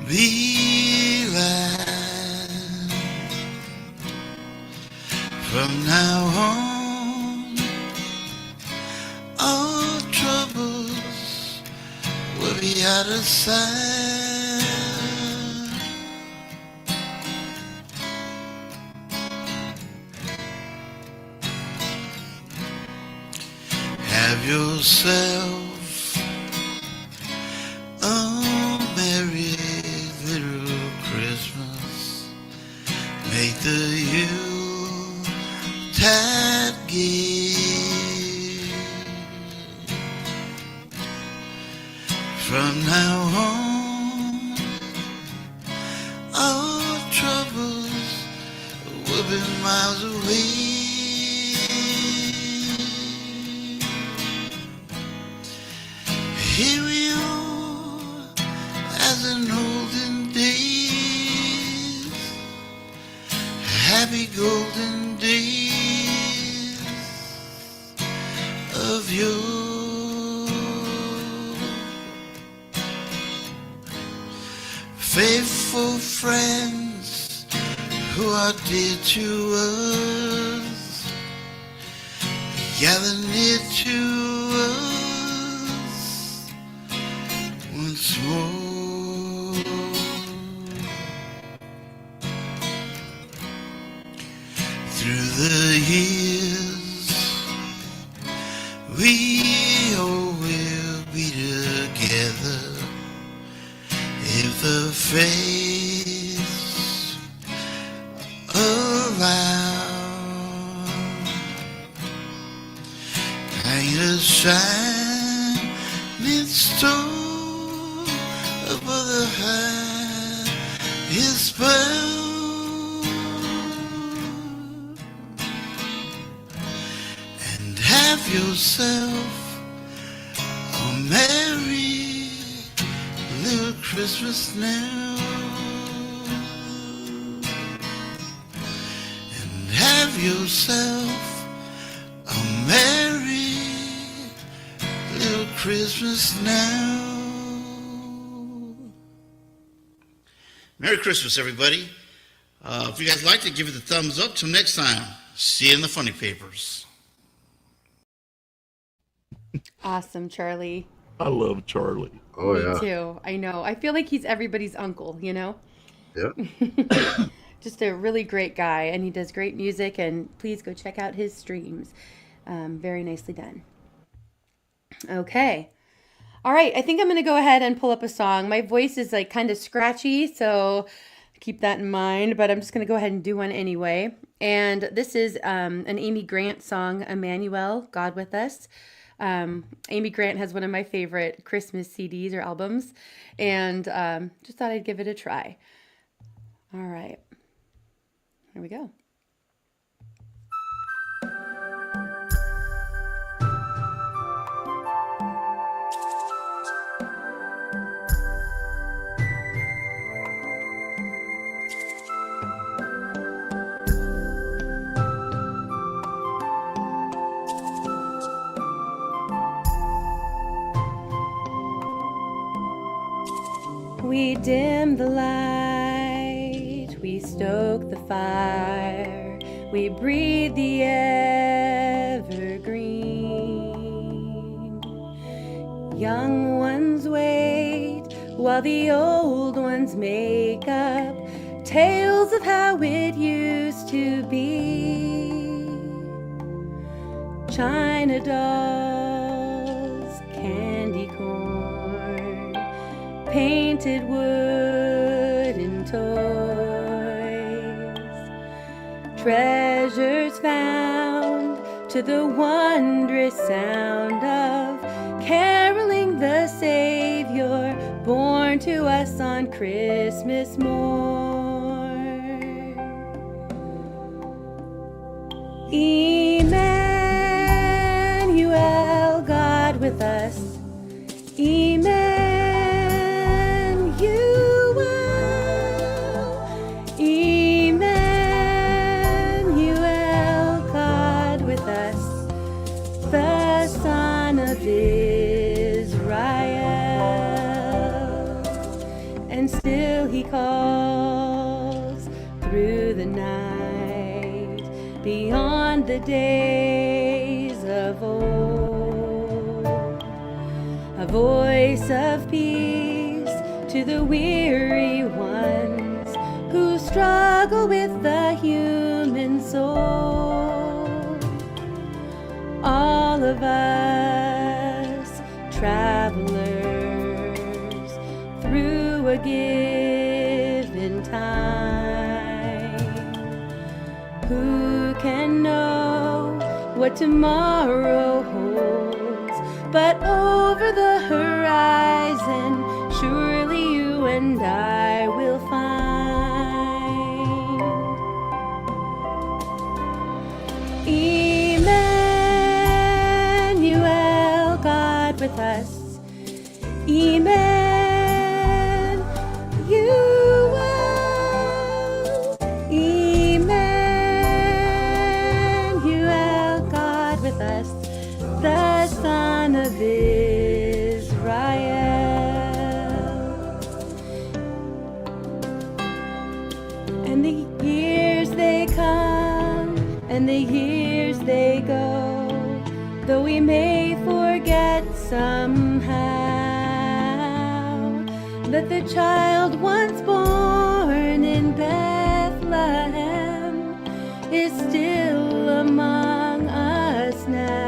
be light. From now on, all troubles will be out of sight. Have yourself a merry little Christmas. Make the Yuletide gay. From now on, all troubles will be miles away. Here we are, as in olden days, happy golden days of yore. Faithful friends who are dear to us, gather near to us smoke. Through the years, we all will be together. If the fates allow, kind of shining star above the highest bound, and have yourself a merry little Christmas now, and have yourself a merry little Christmas now. Merry Christmas, everybody. If you guys liked it, give it a thumbs up. Till next time, see you in the funny papers. Awesome, Charlie. I love Charlie. Oh, Me yeah. too. I know. I feel like he's everybody's uncle, you know? Yep. Just a really great guy, and he does great music, and please go check out his streams. Very nicely done. Okay. All right, I think I'm going to go ahead and pull up a song. My voice is like kind of scratchy, so keep that in mind, but I'm just going to go ahead and do one anyway. And this is an Amy Grant song, Emmanuel, God With Us. Amy Grant has one of my favorite Christmas CDs or albums, and just thought I'd give it a try. All right, here we go. We dim the light, we stoke the fire, we breathe the evergreen. Young ones wait while the old ones make up tales of how it used to be. China dolls, candy corn, painted wooden toys, treasures found to the wondrous sound of caroling the Savior born to us on Christmas morn. Emmanuel, God with us. Emmanuel, God with us, the Son of Israel. And still he calls through the night, beyond the days of old. A voice of peace to the weary ones who struggle with the human soul. All of us travelers through a given time, who can know what tomorrow holds? But over the horizon, surely you and I will find. Emmanuel, God with us. Emmanuel, God with us, the Son of Israel. And the years they come, and the years they go, though we may forget somehow, that the child once born in Bethlehem is still among us now.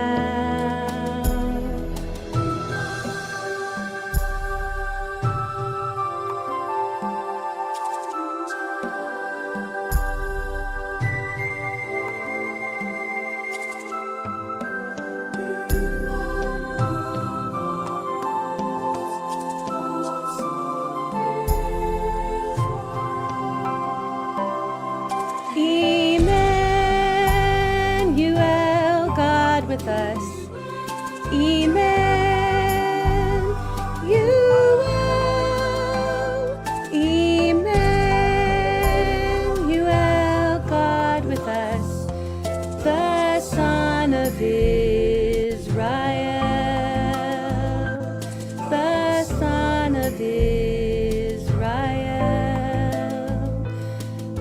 Emmanuel, God with us. Emmanuel, Emmanuel, God with us, the Son of Israel, the Son of Israel,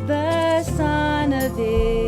the Son of Israel.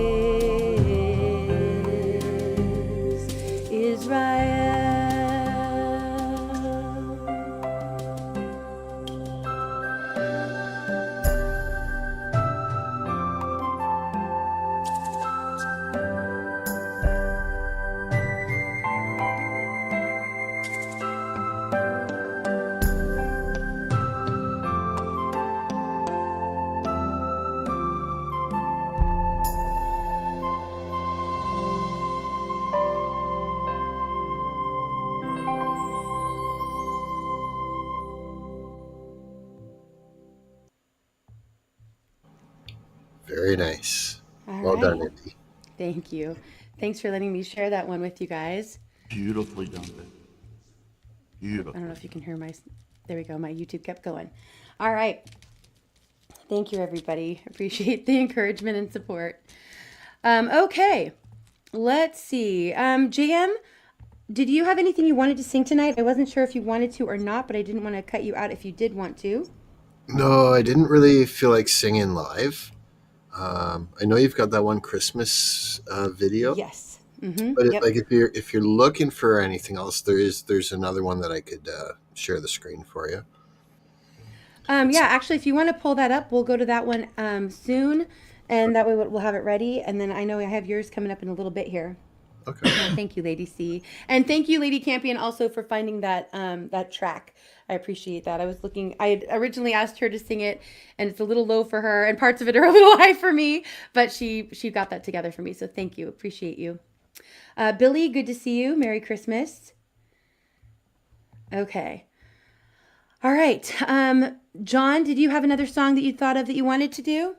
Very nice. All Well done, right. Indy. Thank you. Thanks for letting me share that one with you guys. Beautifully done, babe. Beautiful. I don't know if you can hear my, there we go, my YouTube kept going. All right. Thank you, everybody. Appreciate the encouragement and support. Okay, let's see. JM, did you have anything you wanted to sing tonight? I wasn't sure if you wanted to or not, but I didn't want to cut you out if you did want to. No, I didn't really feel like singing live. I know you've got that one Christmas video. Yes. Mm-hmm. But Yep. like if you're looking for anything else, there's another one that I could share the screen for you. Yeah, actually, if you want to pull that up, we'll go to that one soon, and that way we'll have it ready. And then I know I have yours coming up in a little bit here. Okay. Thank you, Lady C, and thank you, Lady Campion, also for finding that that track. I appreciate that. I was looking. I had originally asked her to sing it, and it's a little low for her, and parts of it are a little high for me. But she got that together for me. So thank you. Appreciate you. Billy, good to see you. Merry Christmas. Okay. All right. John, did you have another song that you thought of that you wanted to do?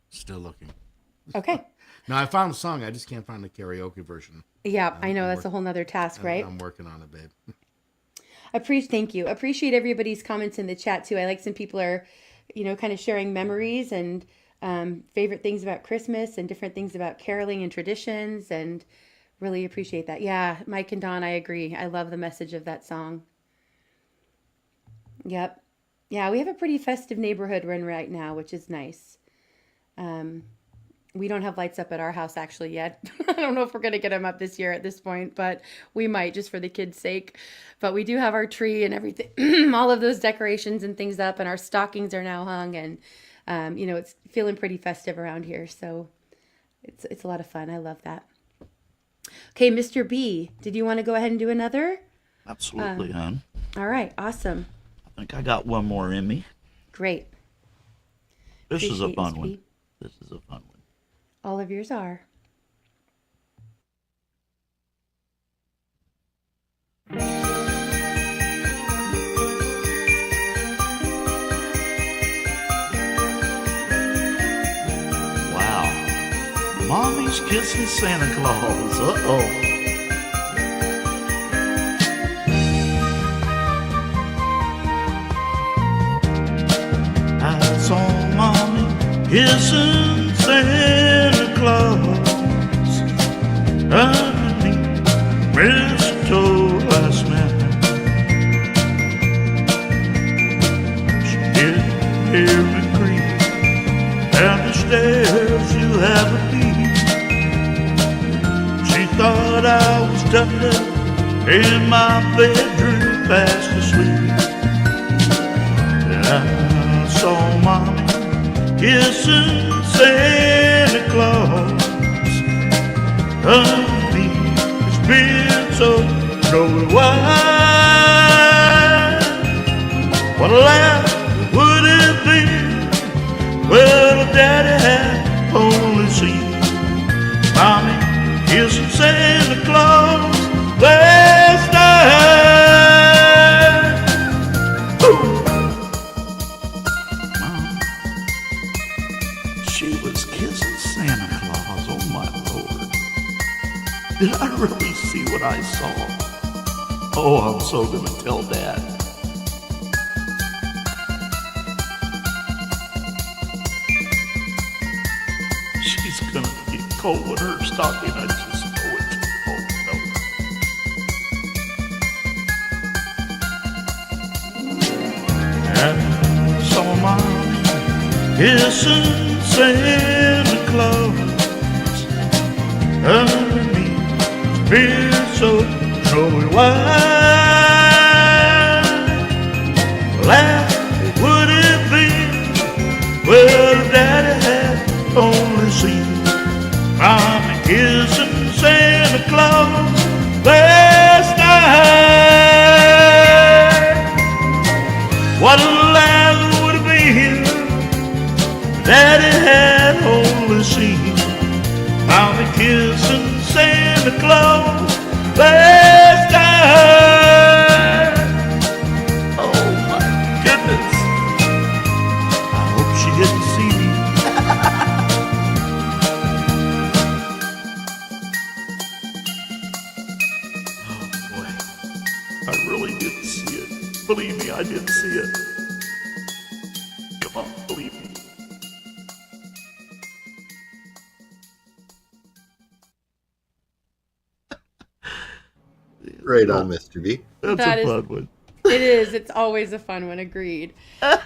Still looking. Okay. No, I found a song. I just can't find the karaoke version. Yeah, I know. That's a whole nother task, right? I'm working on it, babe. Thank you. Appreciate everybody's comments in the chat too. I like some people are, kind of sharing memories and favorite things about Christmas and different things about caroling and traditions, and really appreciate that. Yeah, Mike and Don, I agree. I love the message of that song. Yep. Yeah, we have a pretty festive neighborhood we're in right now, which is nice. We don't have lights up at our house actually yet. I don't know if we're going to get them up this year at this point, but we might just for the kids' sake. But we do have our tree and everything, all of those decorations and things up, and our stockings are now hung, and it's feeling pretty festive around here. So it's a lot of fun. I love that. Okay, Mr. B, did you want to go ahead and do another? Absolutely, hon. All right, awesome. I think I got one more in me. Great. This is a Appreciate fun you, one. Speed. This is a fun one. All of yours are. Wow. Mommy's kissing Santa Claus. Uh-oh. I saw Mommy kissing Santa Claus underneath mistletoe last night. She didn't hear me creak down the stairs to have a peek. She thought I was tucked up in my bedroom fast asleep. And I saw Mommy kissing Santa Claus underneath his beard so snowy white. What a laugh it would have been. Well, Daddy had only seen Mommy kissing Santa Claus last night. Ooh. Mom, she was kissing Santa Claus, oh my Lord. Did I really see what I saw? Oh, I'm so gonna tell Dad. She's gonna get cold in her stocking, I just know it. Oh no. And so Mommy kissing Santa Claus underneath his beard so snowy white. Laugh it would have been. Well, Daddy had only seen Mommy kissing Santa Claus last night. What a laugh it would have been. Daddy had only seen Mommy kissing Santa Claus last night. Oh my goodness. I hope she didn't see me. Oh boy. I really didn't see it. Believe me, I didn't see it. Come on, believe me. Right on, Mr. B. That's That a is- fun one. It is. It's always a fun one. Agreed.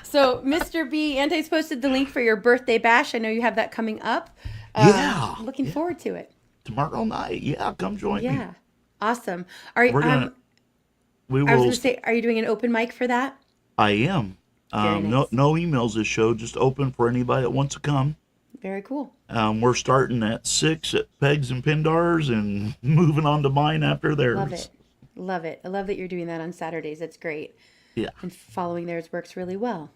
So, Mr. B, Anti's posted the link for your birthday bash. I know you have that coming up. Yeah. Looking forward to it. Tomorrow night. Yeah, come join me. Yeah. Awesome. Are you? We're gonna. We I was will. going to say, are you doing an open mic for that? I am. Very No, nice. no emails this show. Just open for anybody that wants to come. Very cool. We're starting at 6 at Pegs and Pindars and moving on to mine after theirs. Love it. Love it. I love that you're doing that on Saturdays. That's great. Yeah. And following theirs works really well.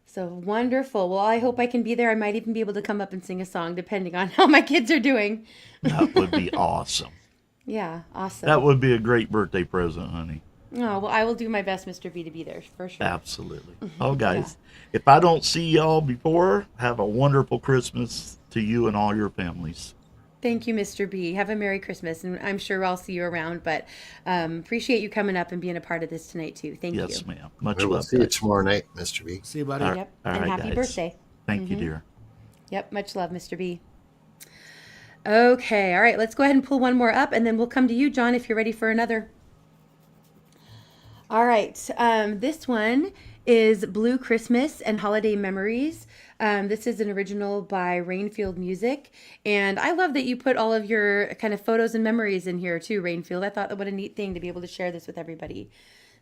So wonderful. Well, I hope I can be there. I might even be able to come up and sing a song depending on how my kids are doing. That would be awesome. Yeah, awesome. That would be a great birthday present, honey. Oh, well, I will do my best, Mr. B, to be there for sure. Absolutely. Oh, guys, if I don't see y'all before, have a wonderful Christmas to you and all your families. Thank you, Mr. B. Have a Merry Christmas, and I'm sure I'll see you around, but appreciate you coming up and being a part of this tonight, too. Thank you. Yes, ma'am. Much We'll love. see you guys. tomorrow night, Mr. B. See you, buddy. All right. Yep, All and right, happy guys. birthday. Thank you, dear. Yep, much love, Mr. B. Okay, all right, let's go ahead and pull one more up, and then we'll come to you, John, if you're ready for another. All right, this one is Blue Christmas and Holiday Memories. This is an original by Rainfield Music, and I love that you put all of your kind of photos and memories in here too, Rainfield. I thought that what a neat thing to be able to share this with everybody.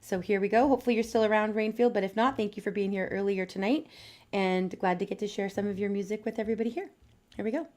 So here we go. Hopefully you're still around, Rainfield, but if not, thank you for being here earlier tonight, and glad to get to share some of your music with everybody here. Here we go.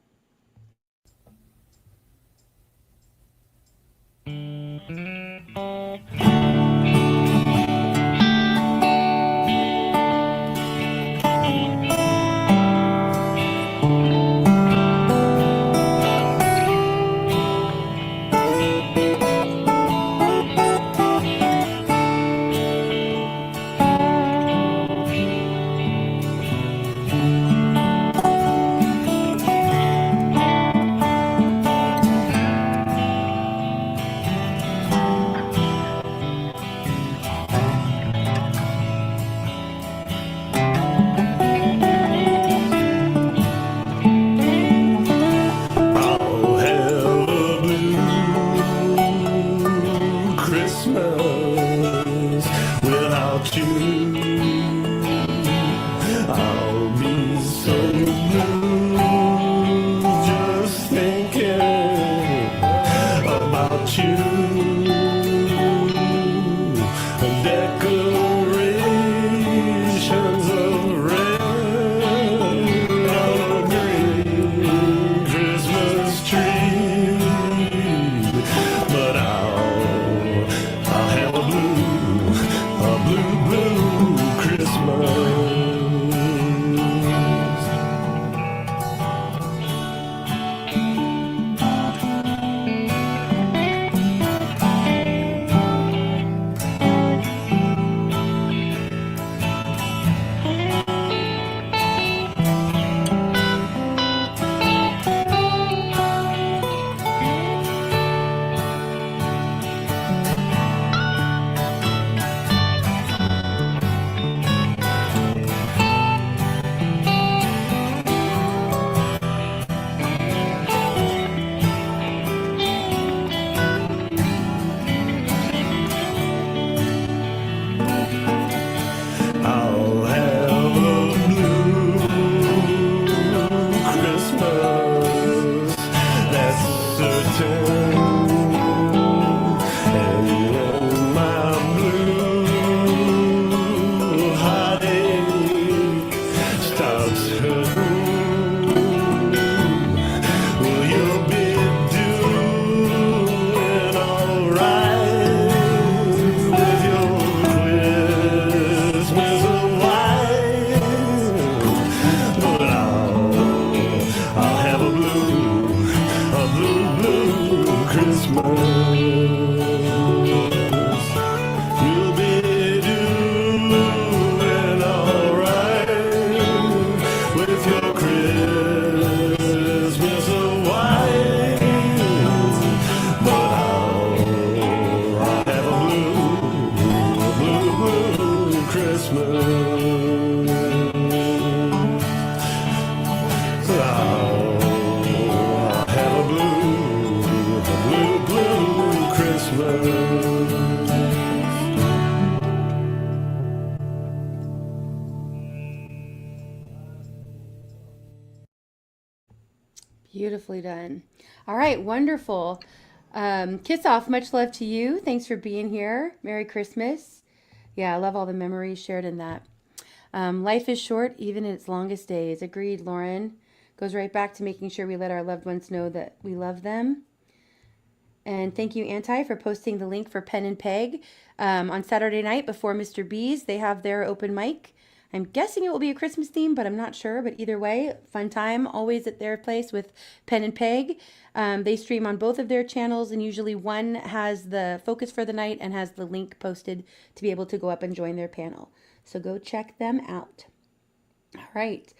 Well, you'll be doing alright with your Christmas white. But I'll have a blue Christmas. You'll be doing alright with your Christmas white. But I'll have a blue Christmas. I'll have a blue Christmas. Beautifully done. All right, wonderful. Kiss off, much love to you. Thanks for being here. Merry Christmas. Yeah, I love all the memories shared in that. Life is short, even in its longest days. Agreed, Lauren. Goes right back to making sure we let our loved ones know that we love them. And thank you, Anti, for posting the link for Pen and Peg. On Saturday night before Mr. B's, they have their open mic. I'm guessing it will be a Christmas theme, but I'm not sure. But either way, fun time always at their place with Pen and Peg. They stream on both of their channels, and usually one has the focus for the night and has the link posted to be able to go up and join their panel. So go check them out. All right.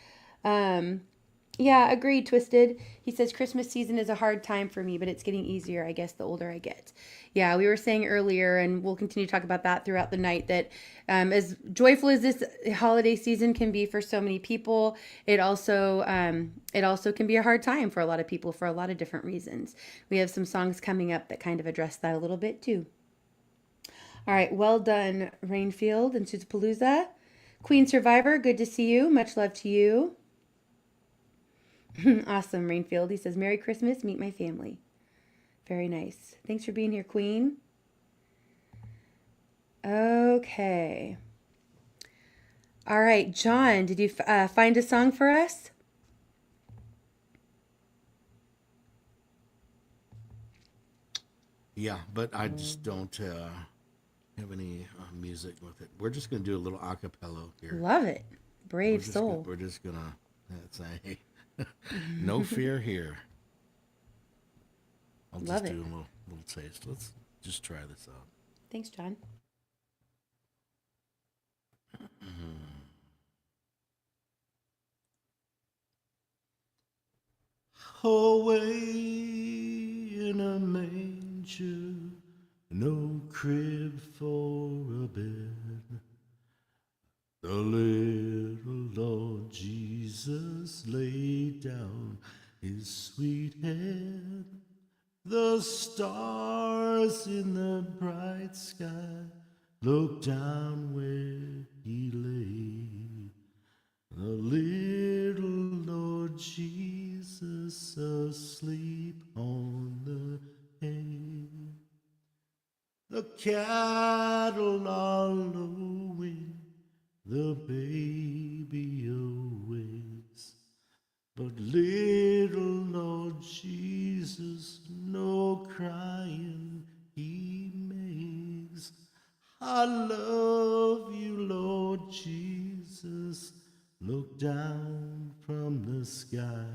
Yeah, agreed, Twisted. He says Christmas season is a hard time for me, but it's getting easier, I guess, the older I get. Yeah, we were saying earlier, and we'll continue to talk about that throughout the night, that as joyful as this holiday season can be for so many people, it also can be a hard time for a lot of people for a lot of different reasons. We have some songs coming up that kind of address that a little bit too. All right, well done, Rainfield and Suzapalooza. Queen Survivor, good to see you. Much love to you. Awesome, Rainfield. He says, Merry Christmas, meet my family. Very nice. Thanks for being here, Queen. Okay. All right, John, did you find a song for us? Yeah, but I just don't have any music with it. We're just going to do a little a cappella here. Love it. Brave soul. We're just going to say, no fear here. I'll Love just it. do a little taste. Let's just try this out. Thanks, John. Away in a manger, no crib for a bed. The little Lord Jesus laid down his sweet head. The stars in the bright sky looked down where he lay. The little Lord Jesus asleep on the hay. The cattle are lowing, the baby awaits, but little Lord Jesus no crying he makes. I love you, Lord Jesus. Look down from the sky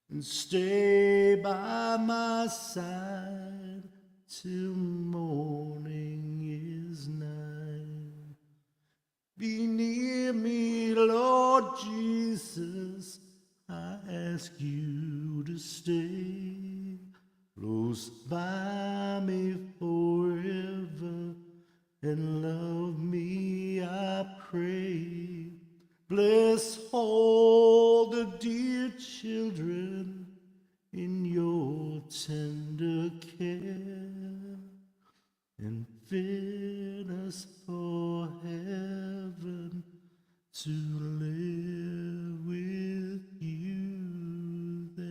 and stay by my side till morning is nigh. Be near me, Lord Jesus, I ask you to stay close by me forever and love me, I pray. Bless all the dear children in your tender care, and fit us for heaven to live with you there.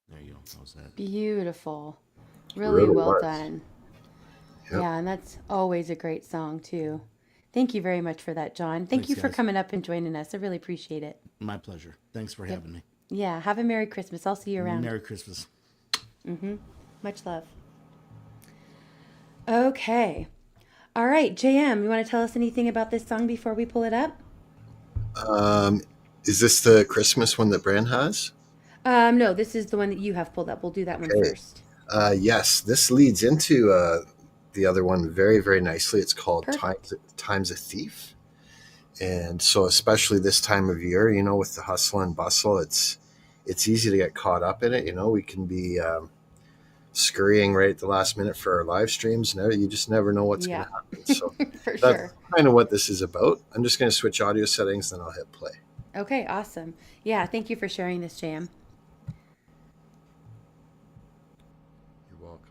There you go. How's that? Beautiful. Really well done. Yep. Yeah, and that's always a great song too. Thank you very much for that, John. Thank Thanks, you for guys. coming up and joining us. I really appreciate it. My pleasure. Thanks for having me. Yeah, have a Merry Christmas. I'll see you around. Merry Christmas. Much love. Okay. All right, JM, you want to tell us anything about this song before we pull it up? Is this the Christmas one that Bran has? No, this is the one that you have pulled up. We'll do that one Okay. first. Yes, this leads into the other one very, very nicely. It's called Time's a Thief. And so especially this time of year, with the hustle and bustle, it's easy to get caught up in it. We can be scurrying right at the last minute for our live streams. Now you just never know what's going to happen. So For that's sure. kind of what this is about. I'm just going to switch audio settings, then I'll hit play. Okay, awesome. Yeah, thank you for sharing this, JM. You're welcome.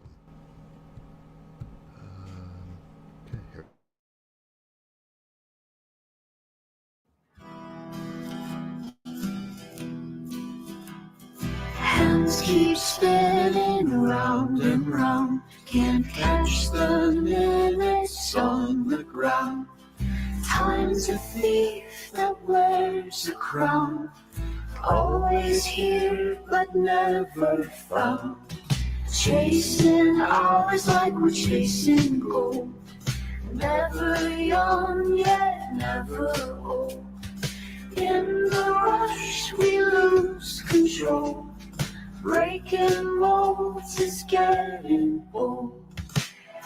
Okay, here. Hands keep spinning round and round, can't catch the minutes on the ground. Time's a thief that wears a crown, always here but never found. Chasing hours like we're chasing gold, never young yet never old. In the rush we lose control, breaking molds is getting old.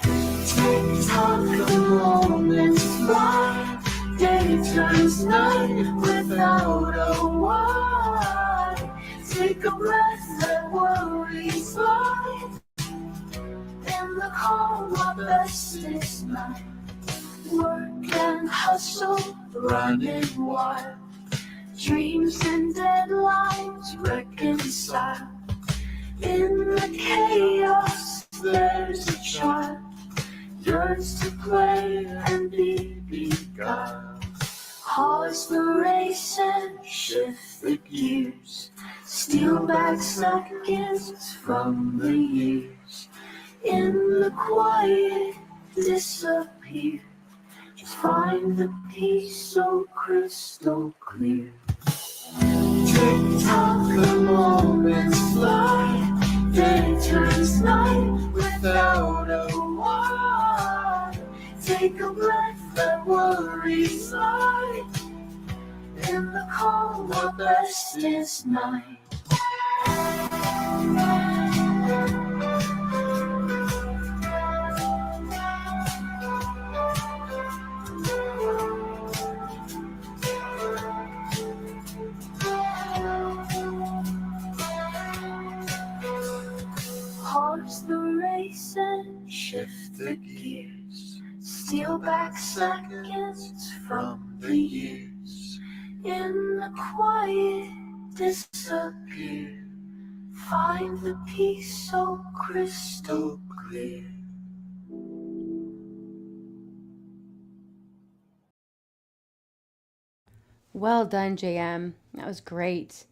Tick-tock, the moments fly, day turns night without a why. Take a breath, let worries lie. In the calm, our best is night. Work and hustle, running wild. Dreams and deadlines reconcile. In the chaos, there's a child, yearns to play and be beguiled. Pause the race and shift the gears, steal back seconds from the years. In the quiet, disappear, just find the peace so crystal clear. Tick-tock, the moments fly, day turns night without a why. Take a breath, let worries lie. In the calm, our best is night. Pause the race and shift the gears, steal back seconds from the years. In the quiet, disappear, find the peace so crystal clear. Well done, JM. That was great.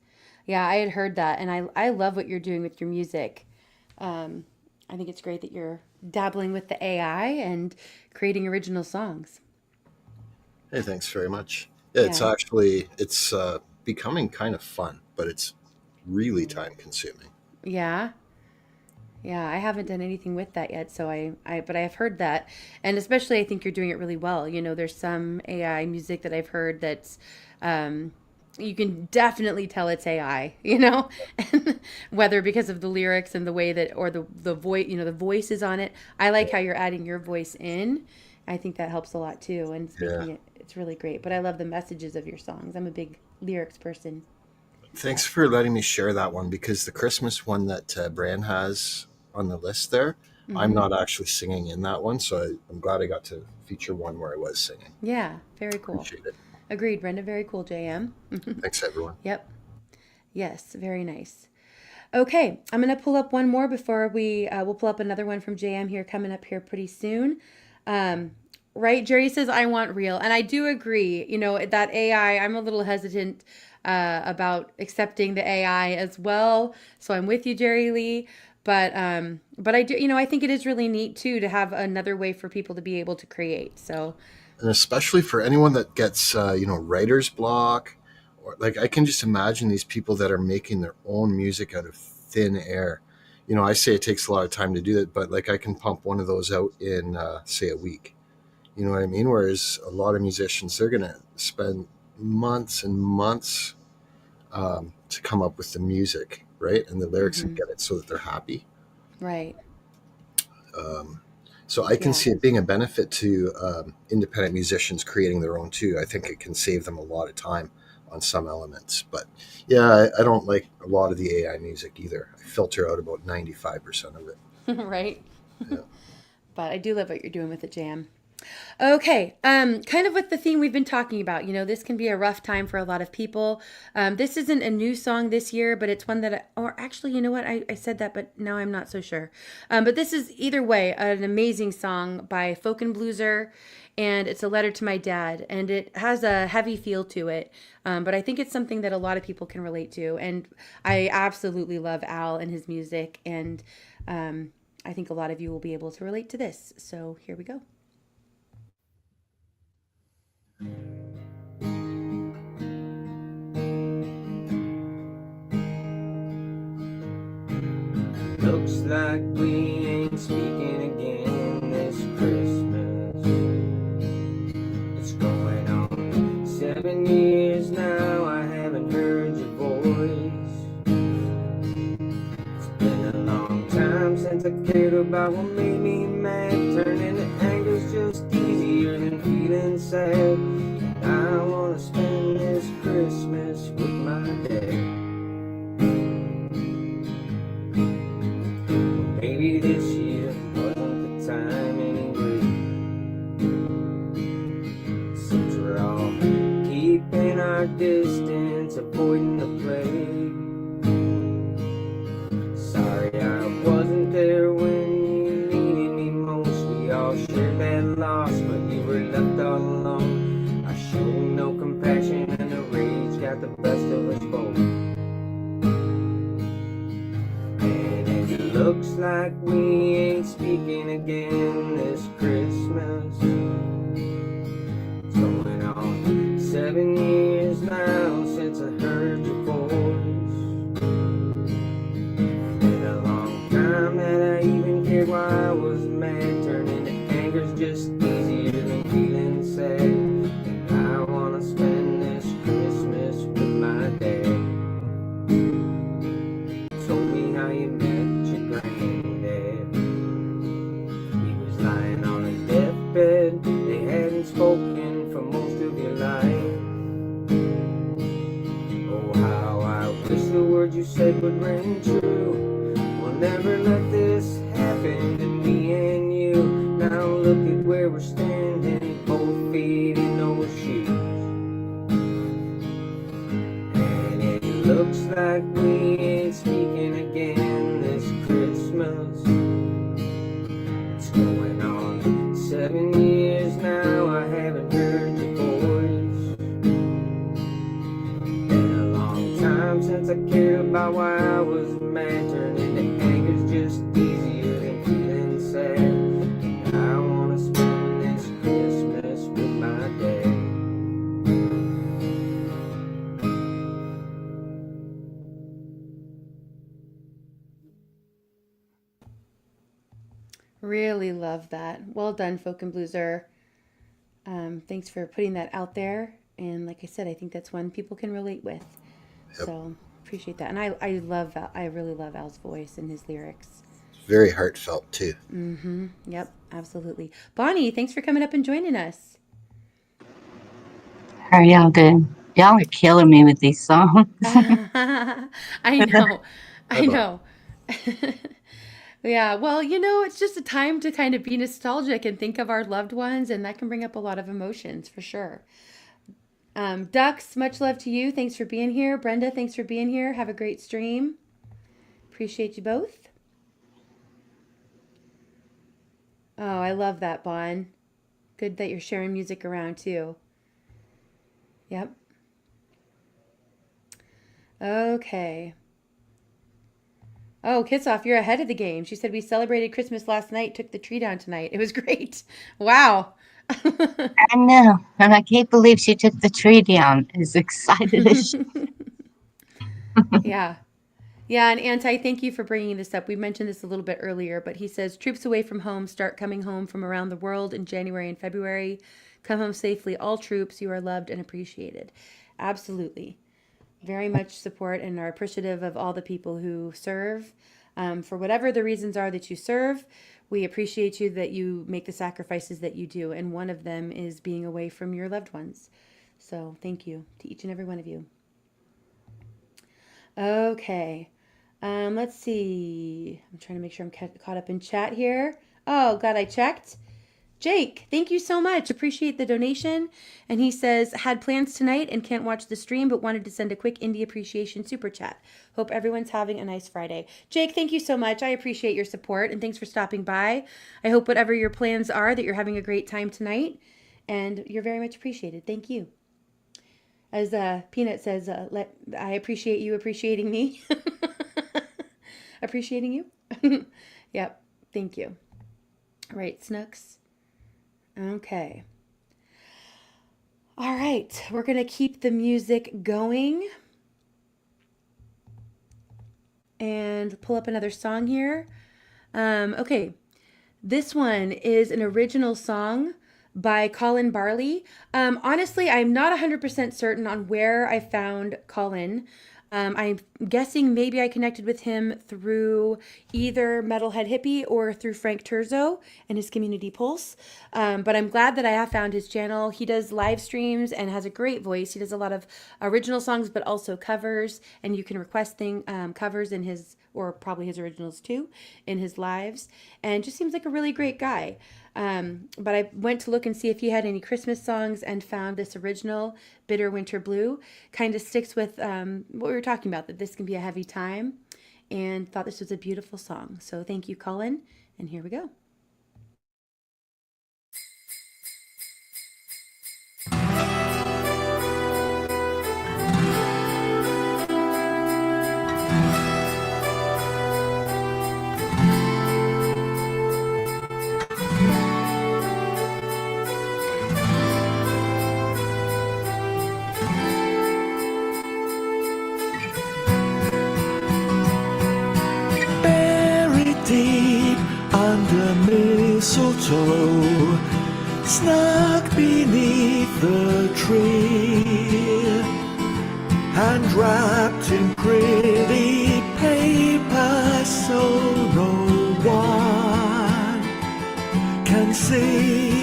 Yeah, I had heard that, and I love what you're doing with your music. I think it's great that you're dabbling with the AI and creating original songs. Hey, thanks very much. Yeah, Yeah. it's becoming kind of fun, but it's really time consuming. Yeah. Yeah, I haven't done anything with that yet, so but I have heard that, and especially I think you're doing it really well. There's some AI music that I've heard that's, you can definitely tell it's AI, and whether because of the lyrics and the way that, or the voice, the voices on it. I like how you're adding your voice in. I think that helps a lot too, and it's making it's really great. But I love the messages of your songs. I'm a big lyrics person. Thanks for letting me share that one because the Christmas one that Bran has on the list there, I'm not actually singing in that one, so I'm glad I got to feature one where I was singing. Yeah, very cool. Appreciate it. Agreed, Brenda. Very cool, JM. Thanks, everyone. Yep. Yes, very nice. Okay, I'm going to pull up one more before we'll pull up another one from JM here coming up here pretty soon. Right, Jerry says, I want real. And I do agree, that AI, I'm a little hesitant about accepting the AI as well. So I'm with you, Jerry Lee. But I do, I think it is really neat too to have another way for people to be able to create. So And especially for anyone that gets, writer's block, or like I can just imagine these people that are making their own music out of thin air. I say it takes a lot of time to do that, but like I can pump one of those out in, say, a week. You know what I mean? Whereas a lot of musicians, they're going to spend months and months to come up with the music, right? And the lyrics and get it so that they're happy. Right. So I can Yeah. see it being a benefit to independent musicians creating their own too. I think it can save them a lot of time on some elements. But yeah, I don't like a lot of the AI music either. I filter out about 95% of it. Right. Yeah. But I do love what you're doing with the jam. Okay, kind of with the theme we've been talking about, this can be a rough time for a lot of people. This isn't a new song this year, but it's one that, or actually, you know what? I said that, but now I'm not so sure. But this is either way an amazing song by Folk and Blueser, and it's a letter to my dad, and it has a heavy feel to it. But I think it's something that a lot of people can relate to, and I absolutely love Al and his music, and I think a lot of you will be able to relate to this. So here we go. Looks like we ain't speaking again this Christmas. It's going on 7 years now, I haven't heard your voice. It's been a long time since I cared about what made me mad. Turning to anger's just easier than feeling sad. I wanna spend this Christmas with my dad. Maybe this year wasn't the time anyway. Since we're all keeping our distance, avoiding the plague. Sorry I wasn't there when you needed me most. We all shared that loss, but you were left all alone. I showed no compassion and the rage got the best of us both. And it looks like we ain't speaking again this Christmas. It's going on 7 years now since I heard your voice. Been a long time that I even cared why I was mad. Turning to anger's just easier than feeling sad. And I wanna spend this Christmas with my dad. Told me how you met your granddad. He was lying on a deathbed. They hadn't spoken for most of your life. Oh, how I wish the words you said would ring true. We'll never let this happen to me and you. Now look at where we're standing, both feet in those shoes. And it looks like we ain't speaking again this Christmas. It's going on 7 years now, I haven't heard your voice. Been a long time since I cared about why I was mad. Turning to anger's just easier than feeling sad. And I wanna spend this Christmas with my dad. Really love that. Well done, Folk and Blueser. Thanks for putting that out there. And like I said, I think that's one people can relate with. Yep. So appreciate that. And I really love Al's voice and his lyrics. Very heartfelt too. Yep, absolutely. Bonnie, thanks for coming up and joining us. How are y'all doing? Y'all are killing me with these songs. I know. I know. Yeah, well, it's just a time to kind of be nostalgic and think of our loved ones, and that can bring up a lot of emotions for sure. Dux, much love to you. Thanks for being here. Brenda, thanks for being here. Have a great stream. Appreciate you both. Oh, I love that, Bon. Good that you're sharing music around too. Yep. Okay. Oh, Kitsoff, you're ahead of the game. She said we celebrated Christmas last night, took the tree down tonight. It was great. Wow. I know, and I can't believe she took the tree down as excited as she. Yeah. Yeah, and Anti, thank you for bringing this up. We mentioned this a little bit earlier, but he says troops away from home start coming home from around the world in January and February. Come home safely, all troops. You are loved and appreciated. Absolutely. Very much support and are appreciative of all the people who serve. For whatever the reasons are that you serve, we appreciate you that you make the sacrifices that you do. And one of them is being away from your loved ones. So thank you to each and every one of you. Okay. Let's see. I'm trying to make sure I'm caught up in chat here. Oh, God, I checked. Jake, thank you so much. Appreciate the donation. And he says, had plans tonight and can't watch the stream, but wanted to send a quick indie appreciation super chat. Hope everyone's having a nice Friday. Jake, thank you so much. I appreciate your support and thanks for stopping by. I hope whatever your plans are that you're having a great time tonight. And you're very much appreciated. Thank you. As Peanut says, I appreciate you appreciating me. Appreciating you. Yep. Thank you. All right, Snooks. Okay. All right. We're going to keep the music going and pull up another song here. Okay. This one is an original song by Colin Barley. Honestly, I'm not 100% certain on where I found Colin. I'm guessing maybe I connected with him through either Metalhead Hippie or through Frank Turzo and his Community Pulse. But I'm glad that I have found his channel. He does live streams and has a great voice. He does a lot of original songs, but also covers. And you can request covers in his, or probably his originals too, in his lives. And just seems like a really great guy. But I went to look and see if he had any Christmas songs and found this original, Bitter Winter Blue. Kind of sticks with what we were talking about, that this can be a heavy time, and thought this was a beautiful song. So thank you, Colin, and here we go. Deep under mistletoe, snug beneath the tree, and wrapped in pretty paper so no one can see.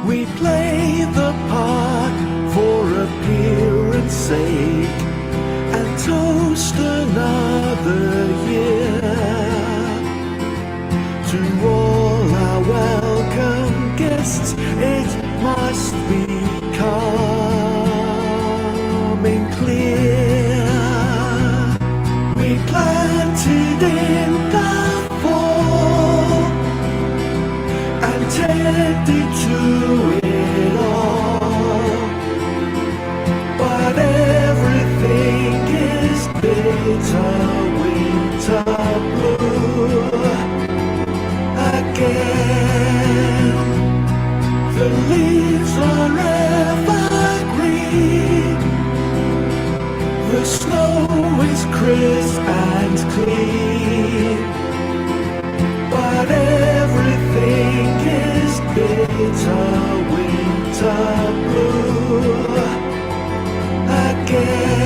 We play the part for appearance sake and toast another year. To all our welcome guests, it must be coming clear. We planted in the fall and tended to it all, but everything is bitter winter blue again. The leaves are evergreen, the snow is crisp and clean, but everything is bitter winter blue again.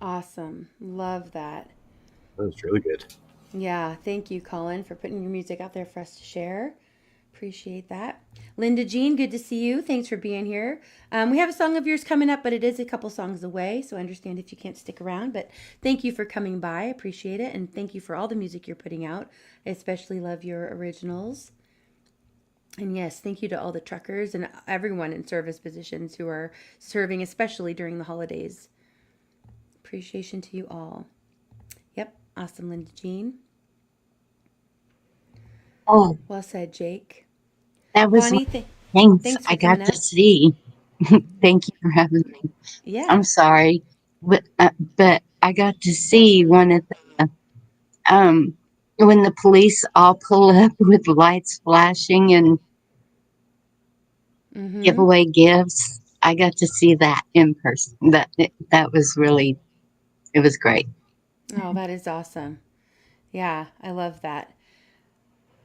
Awesome. Love that. That was really good. Yeah, thank you, Colin, for putting your music out there for us to share. Appreciate that. Linda Jean, good to see you. Thanks for being here. We have a song of yours coming up, but it is a couple songs away, so I understand if you can't stick around. But thank you for coming by. I appreciate it. And thank you for all the music you're putting out. I especially love your originals. And yes, thank you to all the truckers and everyone in service positions who are serving, especially during the holidays. Appreciation to you all. Yep, awesome, Linda Jean. Oh, Well said, Jake. that was Bonnie, things thanks I for got coming to up. see. Thank you for having me. Yeah. I'm sorry, but I got to see one of the when the police all pull up with lights flashing and give away gifts. I got to see that in person. That was really, it was great. Oh, that is awesome. Yeah, I love that.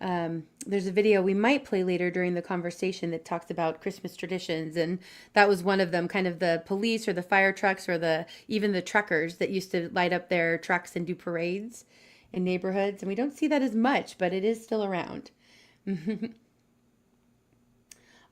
There's a video we might play later during the conversation that talks about Christmas traditions, and that was one of them. Kind of the police or the fire trucks or even the truckers that used to light up their trucks and do parades in neighborhoods, and we don't see that as much, but it is still around.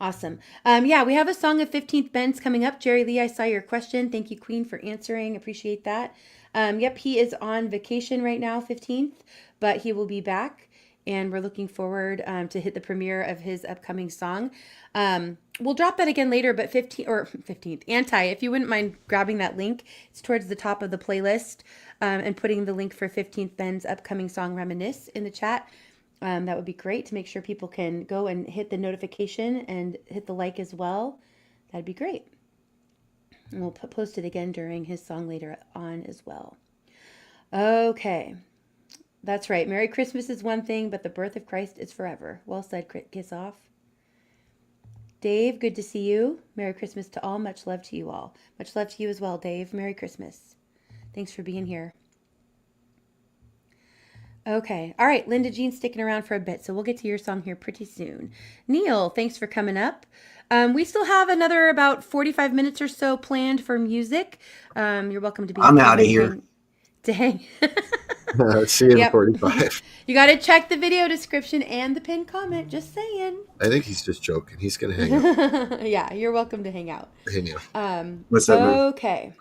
Awesome. Yeah, we have a song of 15th Ben's coming up. Jerry Lee, I saw your question. Thank you, Queen, for answering. Appreciate that. Yep, he is on vacation right now, 15th, but he will be back. And we're looking forward to hit the premiere of his upcoming song. We'll drop that again later, but 15th, Anti, if you wouldn't mind grabbing that link, it's towards the top of the playlist, and putting the link for 15th Ben's upcoming song, Reminisce, in the chat. That would be great to make sure people can go and hit the notification and hit the like as well. That'd be great. And we'll post it again during his song later on as well. Okay. That's right. Merry Christmas is one thing, but the birth of Christ is forever. Well said, Kiss Off. Dave, good to see you. Merry Christmas to all. Much love to you all. Much love to you as well, Dave. Merry Christmas. Thanks for being here. Okay. All right. Linda Jean sticking around for a bit, so we'll get to your song here pretty soon. Neil, thanks for coming up. We still have another about 45 minutes or so planned for music. You're welcome to be. I'm out of here. Dang. See you in 45. You got to check the video description and the pinned comment. Just saying. I think he's just joking. He's going to hang out. Yeah, you're welcome to hang out. Hey, Neil. What's up, man? Okay.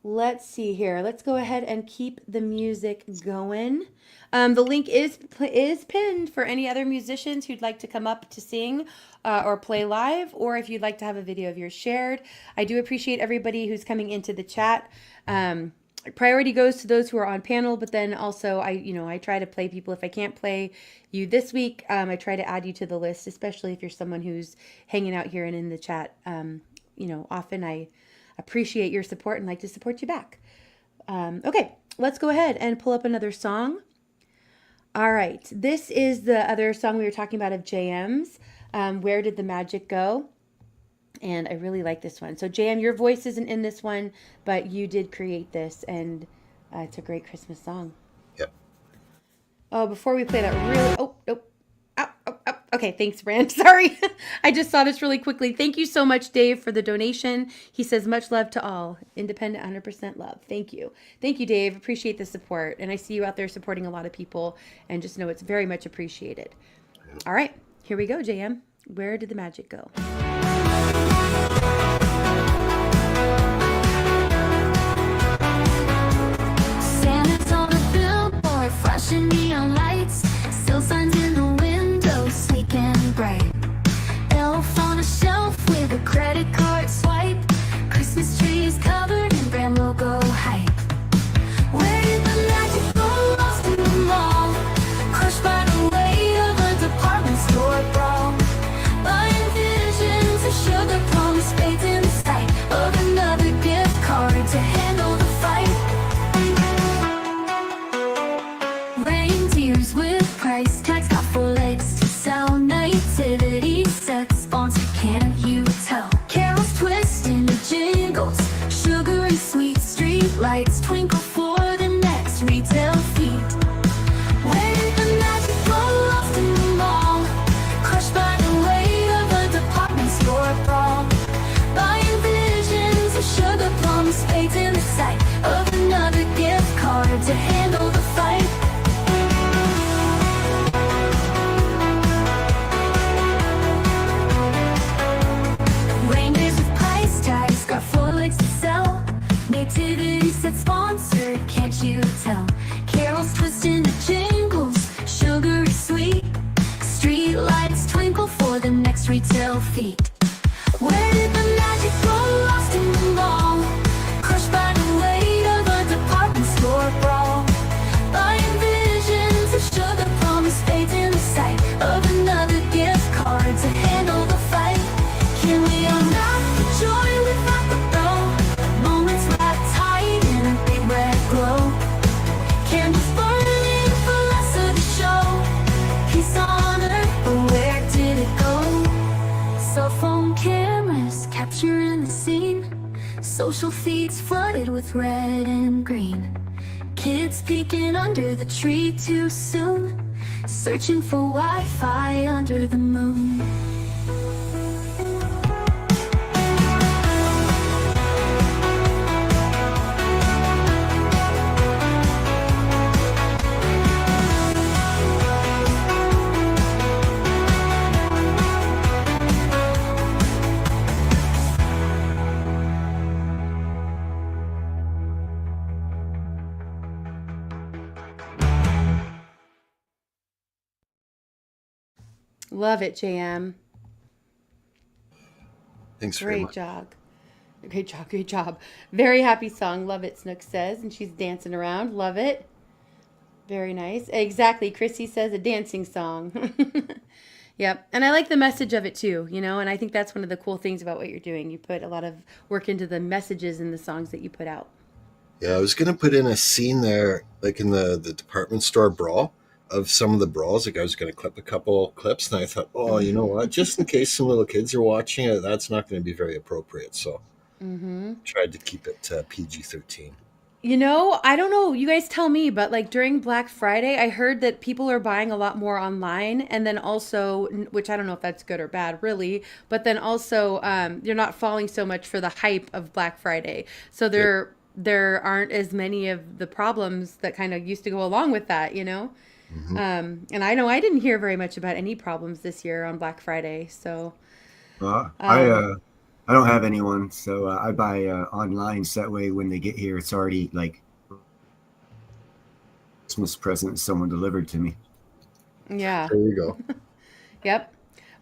Let's see here. Let's go ahead and keep the music going. The link is pinned for any other musicians who'd like to come up to sing or play live, or if you'd like to have a video of yours shared. I do appreciate everybody who's coming into the chat. Priority goes to those who are on panel, but then also I try to play people. If I can't play you this week, I try to add you to the list, especially if you're someone who's hanging out here and in the chat. Often I appreciate your support and like to support you back. Okay, let's go ahead and pull up another song. All right, this is the other song we were talking about of JM's, Where Did the Magic Go? And I really like this one. So JM, your voice isn't in this one, but you did create this, and it's a great Christmas song. Yep. Oh, before we play that really... Okay, thanks, Brand. Sorry. I just saw this really quickly. Thank you so much, Dave, for the donation. He says, much love to all. Independent, 100% love. Thank you. Thank you, Dave. Appreciate the support. And I see you out there supporting a lot of people, and just know it's very much appreciated. All right, here we go, JM. Where did the magic go? Santa's on a billboard, flashing neon lights, still signs in the window, sleek and bright. Elf on a shelf with a credit card swipe, Christmas trees covered in brand logo hype. Where did the magic go? Lost in the mall, crushed by the weight of a department store brawl. Buying visions of sugar plums, spades in Streetlights twinkle for the next retail feat. Where did the magic go? Lost in the mall, crushed by the weight of a department store brawl. Buying visions of sugar plums fades in the sight of another gift card to handle the fight. Can we unwrap the joy without the bow? Moments wrapped tight in a big red glow. Candles burning for less of the show. Peace on earth, but where did it go? Cell phone cameras capturing the scene. Social feeds flooded with red and green. Kids peeking under the tree too soon, searching for Wi-Fi under the moon. Love it, JM. Thanks very Great much. job. Great job, great job. Very happy song. Love it, Snook says. And she's dancing around. Love it. Very nice. Exactly. Chrissy says a dancing song. Yep. And I like the message of it too, you know, and I think that's one of the cool things about what you're doing. You put a lot of work into the messages in the songs that you put out. Yeah, I was going to put in a scene there, like in the department store brawl, of some of the brawls. Like I was going to clip a couple clips, and I thought, oh, you know what? Just in case some little kids are watching it, that's not going to be very appropriate. So tried to keep it PG-13. You know, I don't know. You guys tell me, but like during Black Friday, I heard that people are buying a lot more online, and then also, which I don't know if that's good or bad, really, but then also, you're not falling so much for the hype of Black Friday. So there aren't as many of the problems that kind of used to go along with that, you know. And I know I didn't hear very much about any problems this year on Black Friday. So I don't have anyone, so I buy online. So that way, when they get here, it's already like Christmas present someone delivered to me. yeah. There you go. Yep.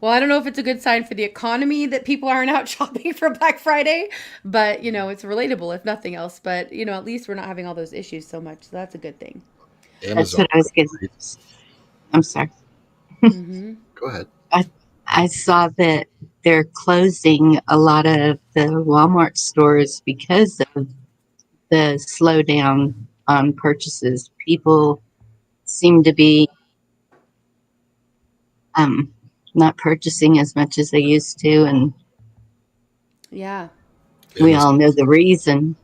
Well, I don't know if it's a good sign for the economy that people aren't out shopping for Black Friday, but you know, it's relatable if nothing else. But you know, at least we're not having all those issues so much. So that's a good thing. That's what I was going to say. I'm sorry. Go ahead. I saw that they're closing a lot of the Walmart stores because of the slowdown on purchases. People seem to be not purchasing as much as they used to, and Yeah. we all know the reason.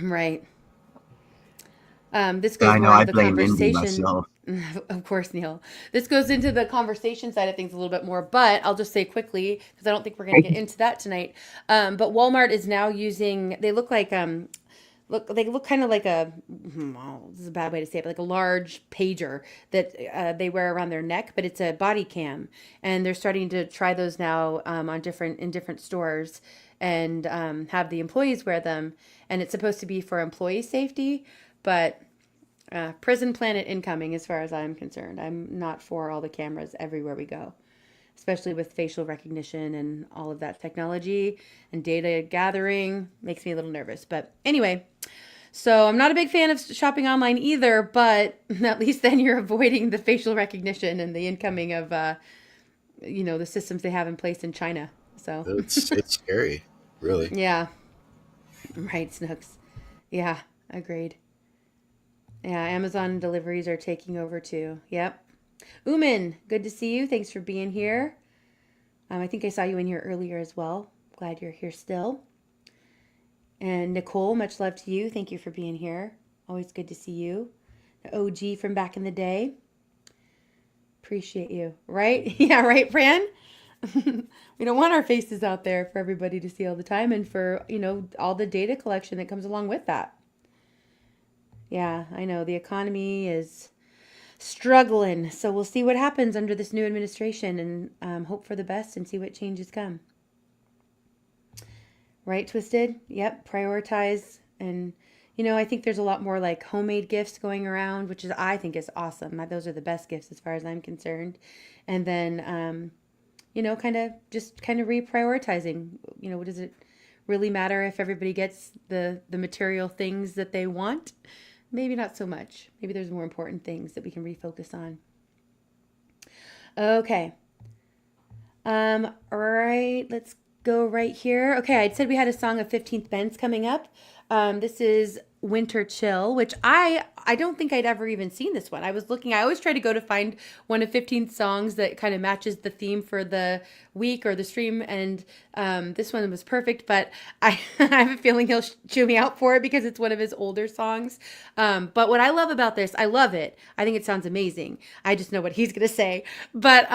Right. This Yeah, goes I know. more I into the blame Indy conversation. myself. Of course, Neil. This goes into the conversation side of things a little bit more, but I'll just say quickly because I don't think we're going to get into that tonight. But Walmart is now using. They look like they look kind of like a. Well, this is a bad way to say it, but like a large pager that they wear around their neck, but it's a body cam, and they're starting to try those now on different stores and have the employees wear them, and it's supposed to be for employee safety, but. Prison planet incoming, as far as I'm concerned. I'm not for all the cameras everywhere we go, especially with facial recognition and all of that technology and data gathering. Makes me a little nervous. But anyway, so I'm not a big fan of shopping online either, but at least then you're avoiding the facial recognition and the incoming of, the systems they have in place in China. So It's scary, really. yeah, right, Snooks. Yeah, agreed. Yeah, Amazon deliveries are taking over too. Yep. Uman, good to see you. Thanks for being here. I think I saw you in here earlier as well. Glad you're here still. And Nicole, much love to you. Thank you for being here. Always good to see you. The OG from back in the day. Appreciate you. Right? Yeah, right, Fran? We don't want our faces out there for everybody to see all the time and for, all the data collection that comes along with that. Yeah, I know the economy is struggling, so we'll see what happens under this new administration and hope for the best and see what changes come. Right, Twisted? Yep, prioritize and I think there's a lot more like homemade gifts going around, which is I think is awesome. Those are the best gifts as far as I'm concerned. And then kind of reprioritizing. What does it really matter if everybody gets the material things that they want? Maybe not so much. Maybe there's more important things that we can refocus on. Okay. All right, let's go right here. Okay, I said we had a song of 15th Bends coming up. This is Winter Chill, which I don't think I'd ever even seen this one. I was looking, I always try to go to find one of 15 songs that kind of matches the theme for the week or the stream, and this one was perfect, but I, I have a feeling he'll chew me out for it because it's one of his older songs. But what I love about this, I love it. I think it sounds amazing. I just know what he's going to say. But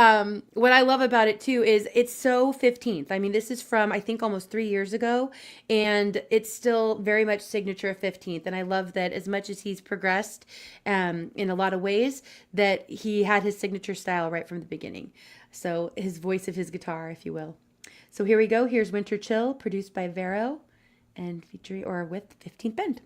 what I love about it too is it's so 15th. I mean, this is from, I think, almost 3 years ago, and it's still very much signature 15th. And I love that as much as he's progressed in a lot of ways, that he had his signature style right from the beginning. So his voice of his guitar, if you will. So here we go. Here's Winter Chill, produced by Vero and featuring or with 15th Bend.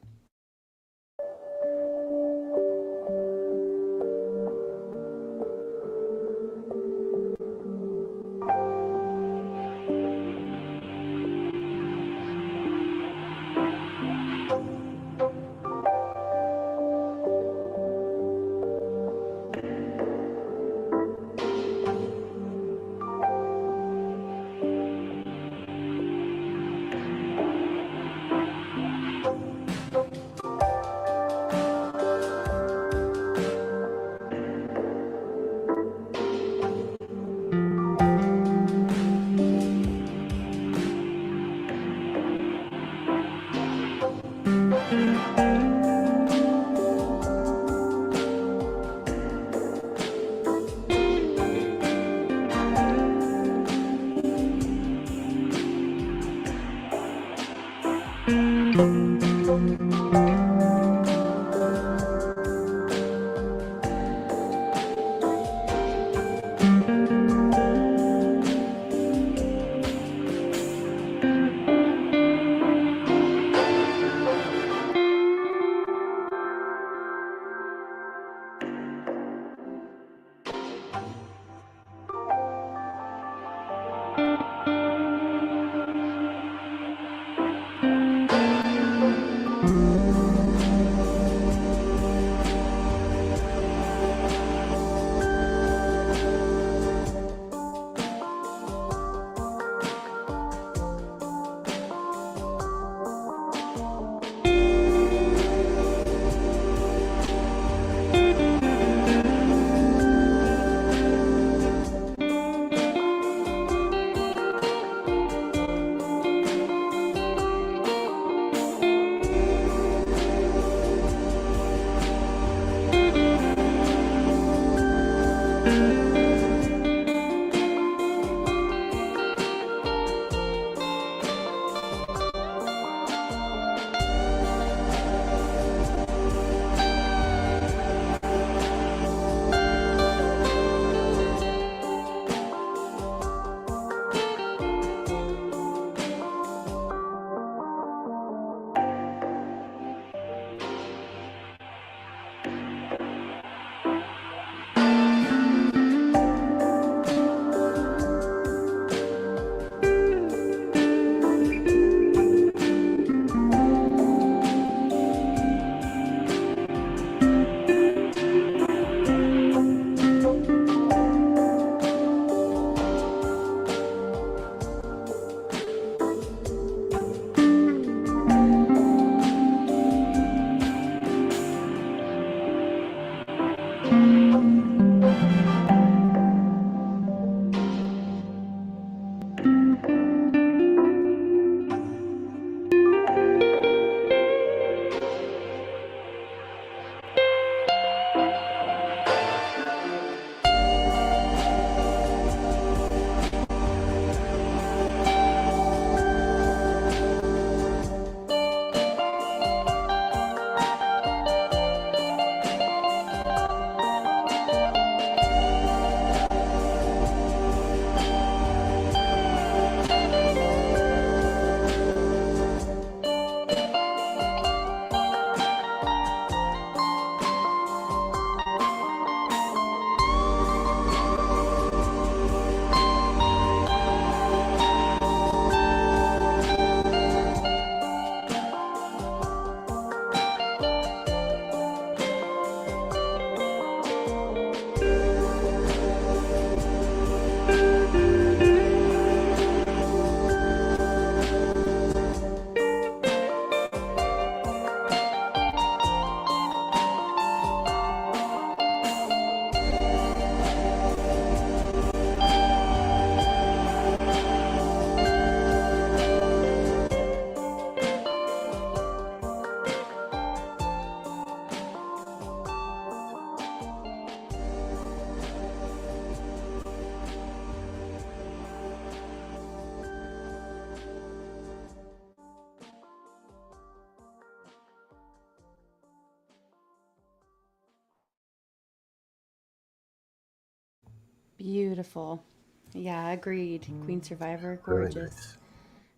Beautiful. Yeah, agreed. Queen Survivor, Really gorgeous. nice.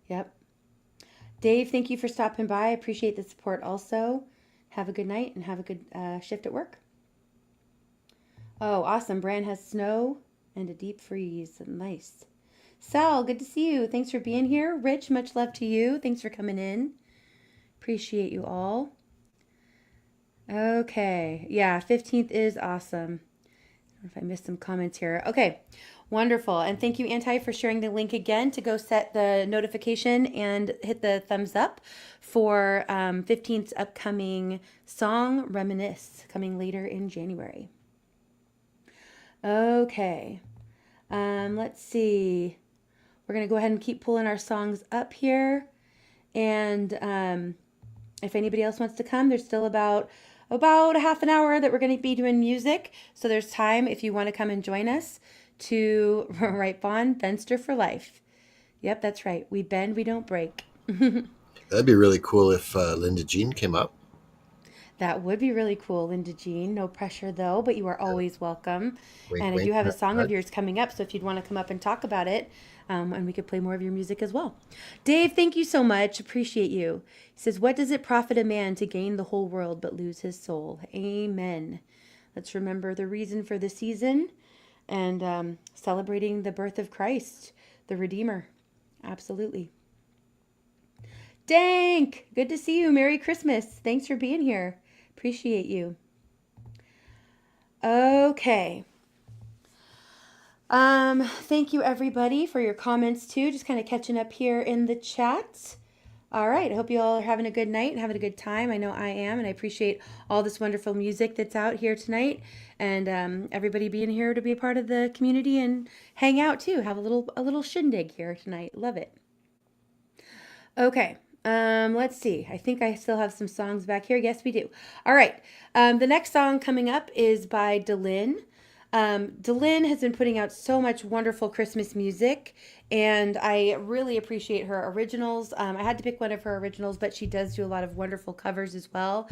Yep. Dave, thank you for stopping by. I appreciate the support also. Have a good night and have a good shift at work. Oh, awesome. Bran has snow and a deep freeze. Nice. Sal, good to see you. Thanks for being here. Rich, much love to you. Thanks for coming in. Appreciate you all. Okay. Yeah, 15th is awesome. I don't know if I missed some comments here. Okay. Wonderful. And thank you, Anti, for sharing the link again to go set the notification and hit the thumbs up for 15th's upcoming song, Reminisce, coming later in January. Okay. Let's see. We're going to go ahead and keep pulling our songs up here. And if anybody else wants to come, there's still about a half an hour that we're going to be doing music. So there's time if you want to come and join us to right, Vaughn, Fenster for life. Yep, that's right. We bend, we don't break. That'd be really cool if Linda Jean came up. That would be really cool, Linda Jean. No pressure though, but you are always welcome. Wink, And I wink, do have a nudge, song nudge. of yours coming up, so if you'd want to come up and talk about it, and we could play more of your music as well. Dave, thank you so much. Appreciate you. He says, what does it profit a man to gain the whole world but lose his soul? Amen. Let's remember the reason for the season and celebrating the birth of Christ, the Redeemer. Absolutely. Dank, good to see you. Merry Christmas. Thanks for being here. Appreciate you. Okay. Thank you everybody for your comments too. Just kind of catching up here in the chat. All right. I hope you all are having a good night and having a good time. I know I am, and I appreciate all this wonderful music that's out here tonight, and everybody being here to be a part of the community and hang out too. Have a little shindig here tonight. Love it. Okay. Let's see. I think I still have some songs back here. Yes, we do. All right. The next song coming up is by Delyn. Delyn has been putting out so much wonderful Christmas music, and I really appreciate her originals. I had to pick one of her originals, but she does do a lot of wonderful covers as well.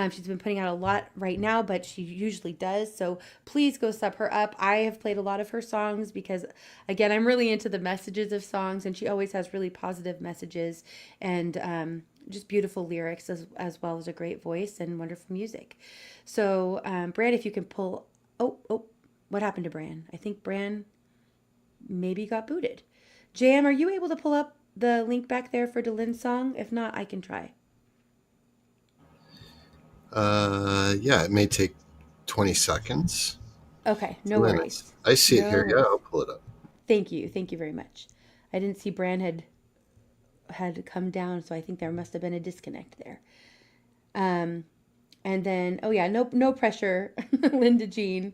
She's been putting out a lot right now, but she usually does. So please go sub her up. I have played a lot of her songs because, again, I'm really into the messages of songs, and she always has really positive messages and just beautiful lyrics as well as a great voice and wonderful music. So, Brad, if you can pull... Oh, what happened to Bran? I think Bran maybe got booted. Jam, are you able to pull up the link back there for Delyn's song? If not, I can try. Yeah, it may take 20 seconds. Okay, no worries. I see it No here. Yeah, worries. I'll pull it up. Thank you very much. I didn't see Bran had come down, so I think there must have been a disconnect there. And then, oh yeah, no pressure, Linda Jean.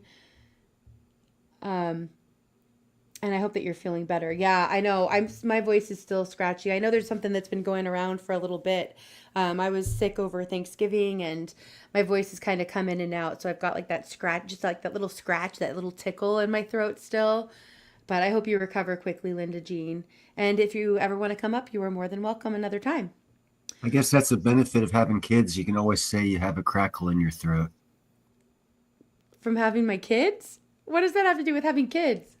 And I hope that you're feeling better. Yeah, I know. My voice is still scratchy. I know there's something that's been going around for a little bit. I was sick over Thanksgiving, and my voice has kind of come in and out. So I've got like that scratch, just like that little scratch, that little tickle in my throat still. But I hope you recover quickly, Linda Jean. And if you ever want to come up, you are more than welcome another time. I guess that's the benefit of having kids. You can always say you have a crackle in your throat. From having my kids? What does that have to do with having kids?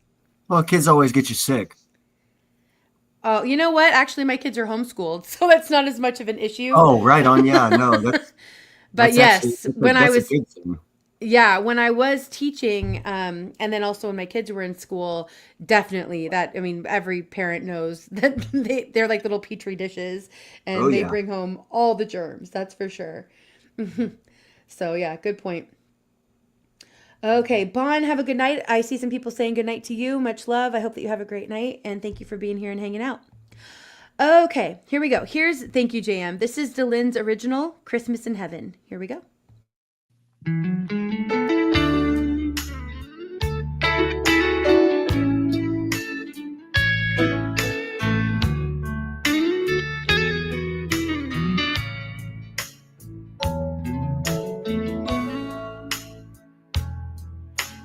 Well, kids always get you sick. Oh, you know what? Actually, my kids are homeschooled, so that's not as much of an issue. Oh, right on. Yeah, no. But yes, that's a good thing. Yeah, when I was teaching, and then also when my kids were in school, definitely that, I mean, every parent knows that they're like little petri dishes, and they bring home all the germs. That's for sure. So yeah, good point. Okay, Bon, have a good night. I see some people saying good night to you. Much love. I hope that you have a great night, and thank you for being here and hanging out. Okay, here we go. Thank you, JM. This is Delyn's original, Christmas in Heaven. Here we go.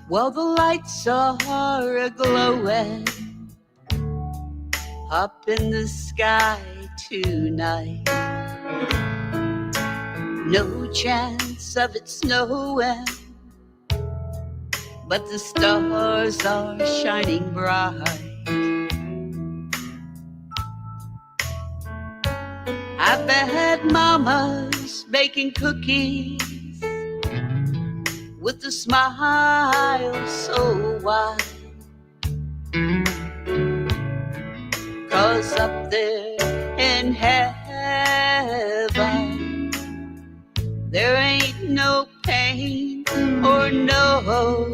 Well, the lights are a-glowing up in the sky tonight. No chance of it snowing, but the stars are shining bright. I bet Mama's baking cookies with a smile so wide. 'Cause up there in heaven, there ain't no pain or no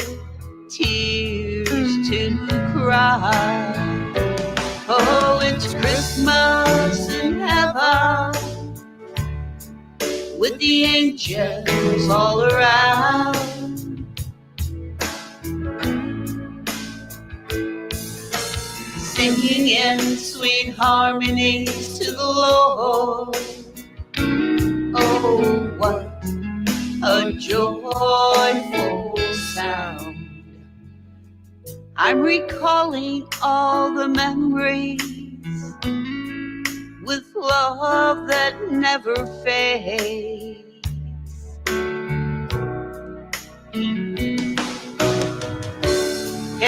tears to cry. Oh, it's Christmas in heaven with the angels all around. Singing in sweet harmonies to the Lord. Oh, what a joyful sound. I'm recalling all the memories with love that never fades.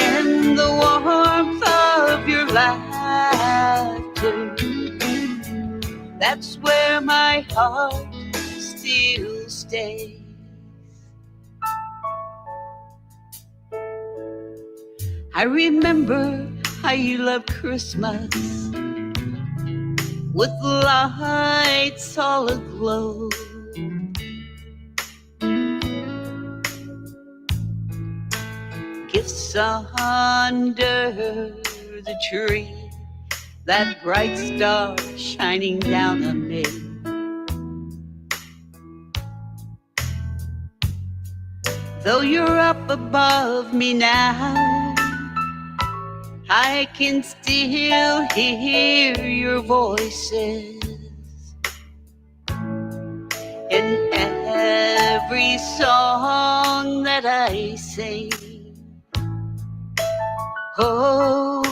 In the warmth of your laughter, that's where my heart still stays. I remember how you loved Christmas with lights all aglow. Gifts under the tree, that bright star shining down on me. Though you're up above me now, I can still hear your voices in every song that I sing. Oh,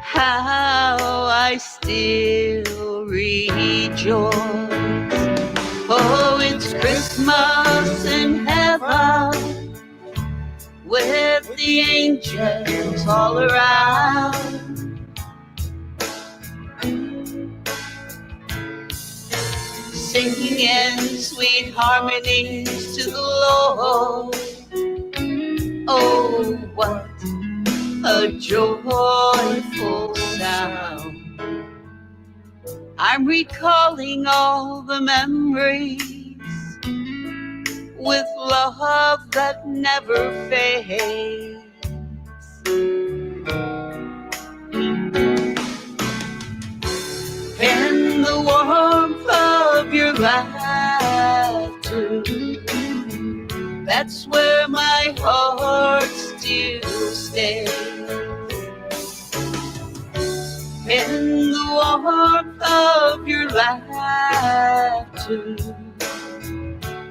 how I still rejoice. Oh, it's Christmas in heaven with the angels all around. Singing in sweet harmonies to the Lord. Oh, what a joyful sound. I'm recalling all the memories with love that never fades. In the warmth of your laughter, that's where my heart still stays. In the warmth of your laughter,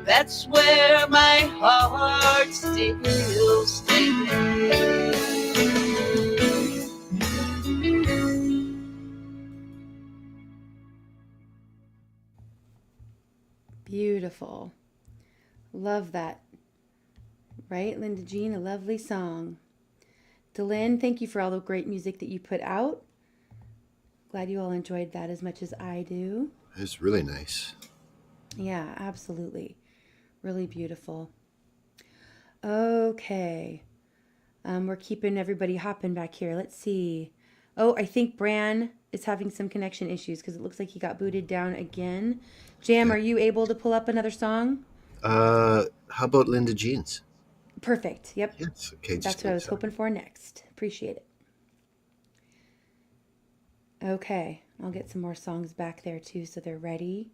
that's where my heart still stays. Beautiful. Love that. Right, Linda Jean, a lovely song. Delynn, thank you for all the great music that you put out. Glad you all enjoyed that as much as I do. It's really nice. Yeah, absolutely. Really beautiful. Okay. We're keeping everybody hopping back here. Let's see. Oh, I think Bran is having some connection issues because it looks like he got booted down again. Jam, are you able to pull up another song? How about Linda Jean's? Perfect. Yep. Yes. Okay. That's what I was hoping for next. Appreciate it. Okay. I'll get some more songs back there too so they're ready.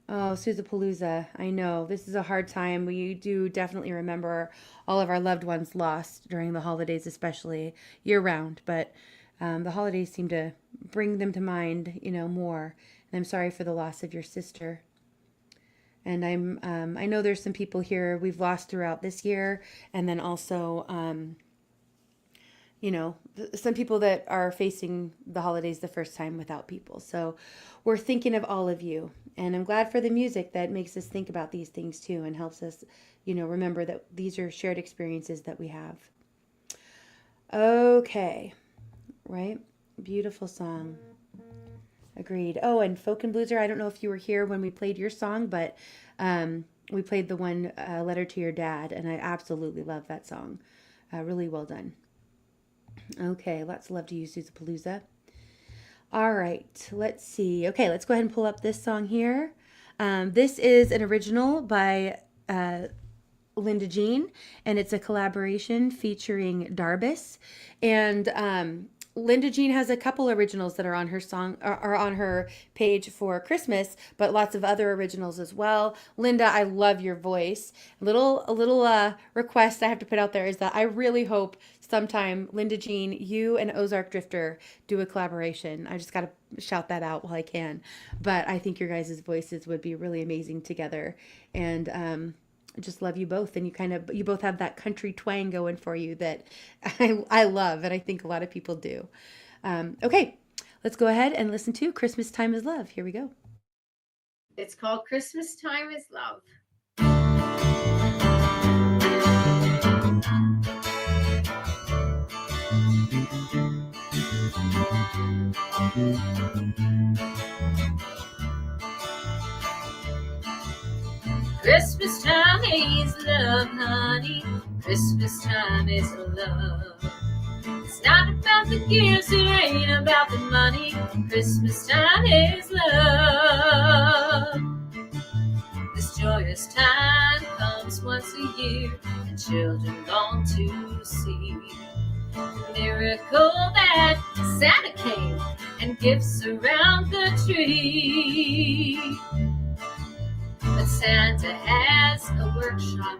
Oh, Susapalooza. I know. This is a hard time. We do definitely remember all of our loved ones lost during the holidays, especially year round. But the holidays seem to bring them to mind, more. And I'm sorry for the loss of your sister. And I know there's some people here we've lost throughout this year, and then also some people that are facing the holidays the first time without people. So we're thinking of all of you. And I'm glad for the music that makes us think about these things too and helps us, remember that these are shared experiences that we have. Okay. Right? Beautiful song. Agreed. Oh, and Folk and Blueser, I don't know if you were here when we played your song, but we played the one, Letter to Your Dad, and I absolutely love that song. Really well done. Okay, lots of love to you, Susapalooza. All right, let's see. Okay, let's go ahead and pull up this song here. This is an original by Linda Jean, and it's a collaboration featuring Darbus. And Linda Jean has a couple originals that are on her song or on her page for Christmas, but lots of other originals as well. Linda, I love your voice. A little request I have to put out there is that I really hope sometime, Linda Jean, you and Ozark Drifter do a collaboration. I just got to shout that out while I can. But I think your guys' voices would be really amazing together. And I just love you both, and you both have that country twang going for you that I love, and I think a lot of people do. Okay, let's go ahead and listen to Christmas Time is Love. Here we go. It's called Christmas Time is Love. Christmas time is love, honey. Christmas time is love. It's not about the gifts, it ain't about the money. Christmas time is love. This joyous time comes once a year, and children long to see the miracle that Santa came and gifts around the tree. But Santa has a workshop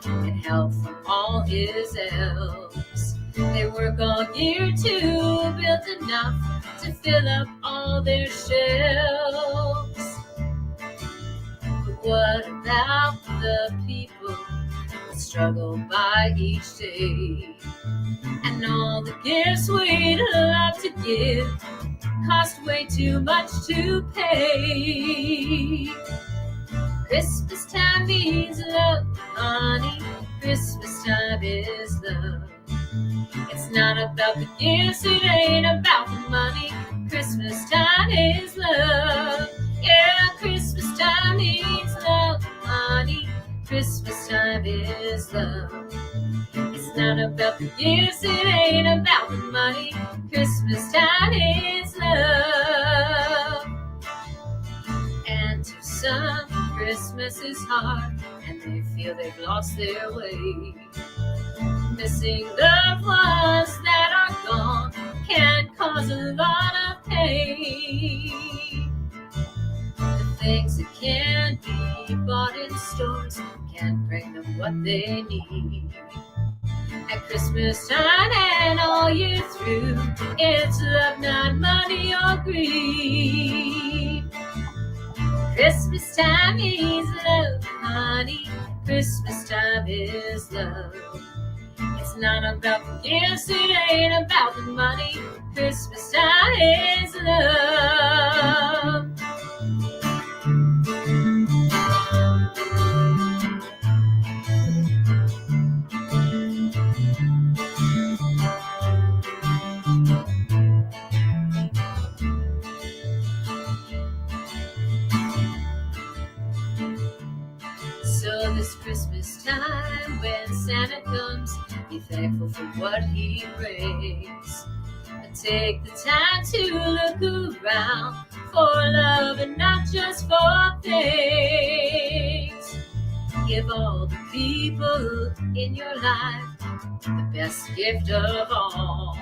and help from all his elves. They work all year to build enough to fill up all their shelves. But what about the people that struggle by each day? And all the gifts we'd love to give cost way too much to pay. Christmas time means love, honey. Christmas time is love. It's not about the gifts, it ain't about the money. Christmas time is love. Yeah, Christmas time means love, honey. Christmas time is love. It's not about the gifts, it ain't about the money. Christmas time is love. And to some, Christmas is hard, and they feel they've lost their way. Missing loved ones that are gone can cause a lot of pain. The things that can't be bought in stores can't bring them what they need. At Christmas time and all year through, it's love, not money or greed. Christmas time is love, honey. Christmas time is love. It's not about the gifts, it ain't about the money. Christmas time is love. So this Christmas time, when Santa comes, be thankful for what he brings. And take the time to look around for love and not just for things. Give all the people in your life the best gift of all.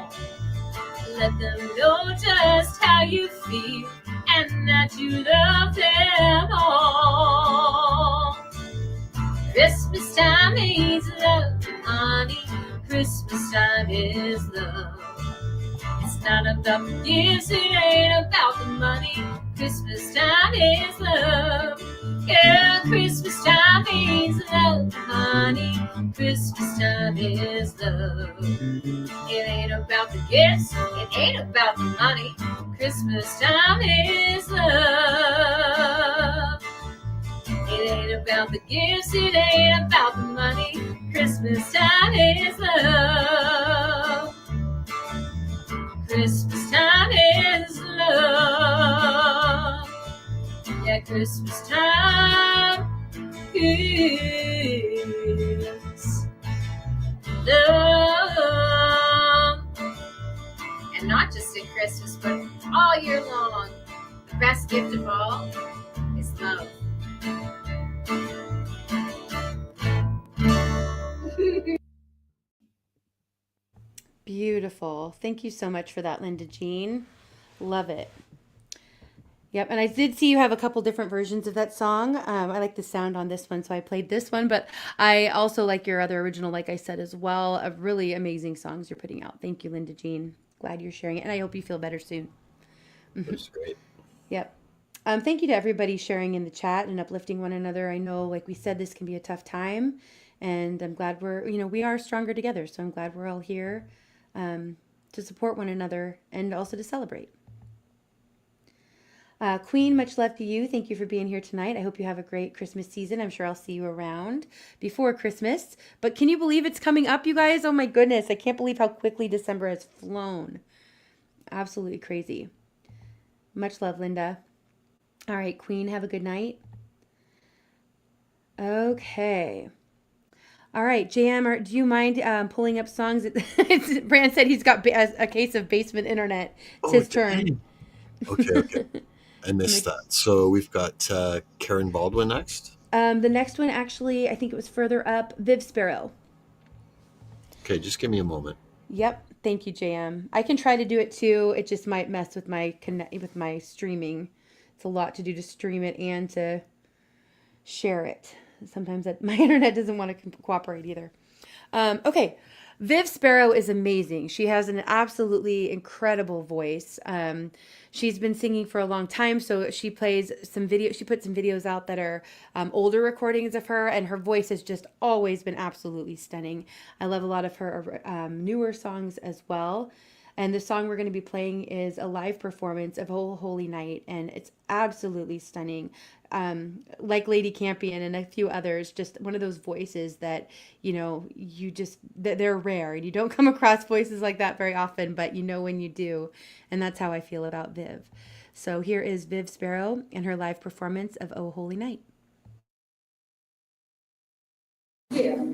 Let them know just how you feel and that you love them all. Christmas time is love, honey. Christmas time is love. It's not about the gifts, it ain't about the money. Christmas time is love. Yeah, Christmas time is love, honey. Christmas time is love. It ain't about the gifts, it ain't about the money. Christmas time is love. It ain't about the gifts, it ain't about the money. Christmas time is love. Christmas time is love. Yeah, Christmas time is love. And not just at Christmas, but all year long. The best gift of all is love. Beautiful. Thank you so much for that, Linda Jean. Love it. Yep, and I did see you have a couple different versions of that song. I like the sound on this one, so I played this one, but I also like your other original, like I said, as well, of really amazing songs you're putting out. Thank you, Linda Jean. Glad you're sharing it, and I hope you feel better soon. That's great. Yep. Thank you to everybody sharing in the chat and uplifting one another. I know, like we said, this can be a tough time, and I'm glad we are stronger together, so I'm glad we're all here to support one another and also to celebrate. Queen, much love to you. Thank you for being here tonight. I hope you have a great Christmas season. I'm sure I'll see you around before Christmas. But can you believe it's coming up, you guys? Oh my goodness. I can't believe how quickly December has flown. Absolutely crazy. Much love, Linda. All right, Queen, have a good night. Okay. All right, JM, do you mind pulling up songs? Brand said he's got a case of basement internet. It's his turn. Okay. I missed that. So we've got Karen Baldwin next. The next one, actually, I think it was further up, Viv Sparrow. Okay, just give me a moment. Yep. Thank you, JM. I can try to do it too. It just might mess with my streaming. It's a lot to do to stream it and to share it. Sometimes my internet doesn't want to cooperate either. Okay. Viv Sparrow is amazing. She has an absolutely incredible voice. She's been singing for a long time, so she plays some video. She put some videos out that are older recordings of her, and her voice has just always been absolutely stunning. I love a lot of her newer songs as well. And the song we're going to be playing is a live performance of Oh Holy Night, and it's absolutely stunning. Like Lady Campion and a few others, just one of those voices that, they're rare, and you don't come across voices like that very often, but you know when you do, and that's how I feel about Viv. So here is Viv Sparrow and her live performance of Oh Holy Night. Yeah.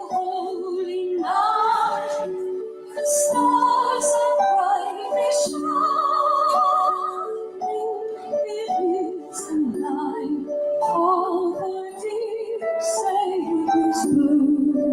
Holy night, the stars are brightly shining. It is the night of the dear Savior's birth.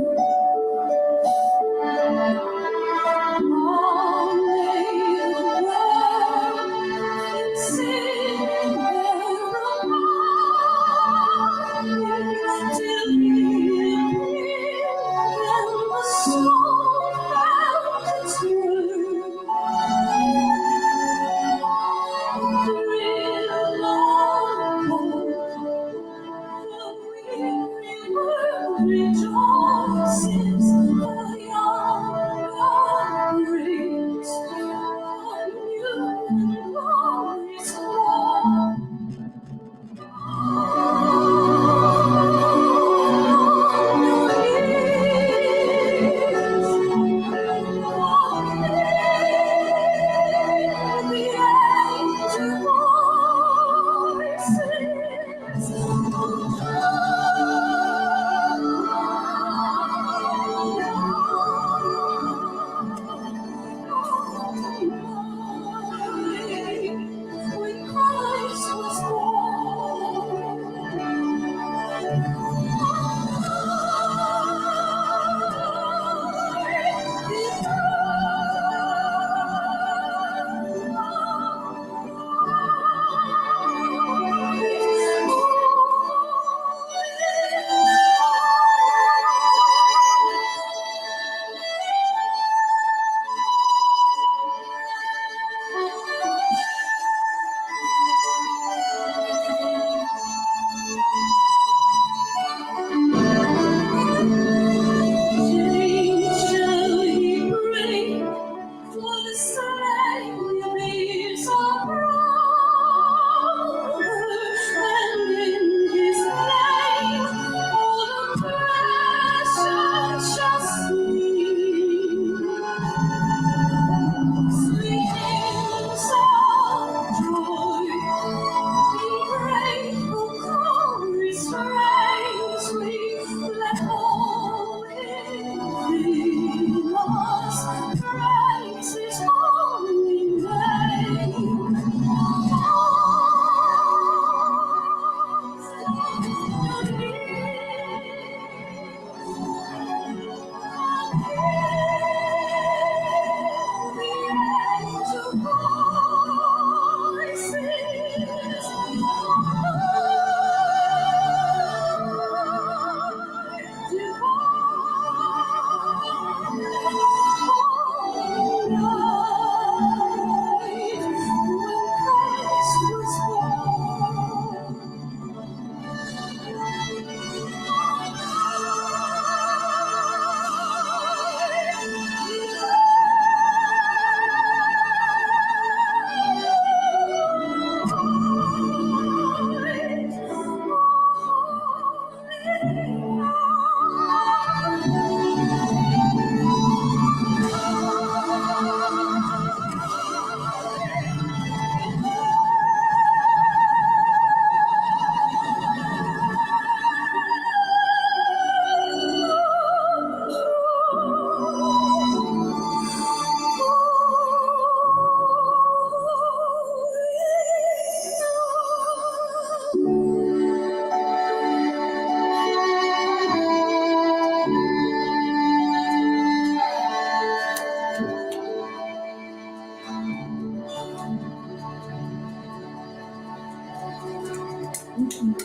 Isn't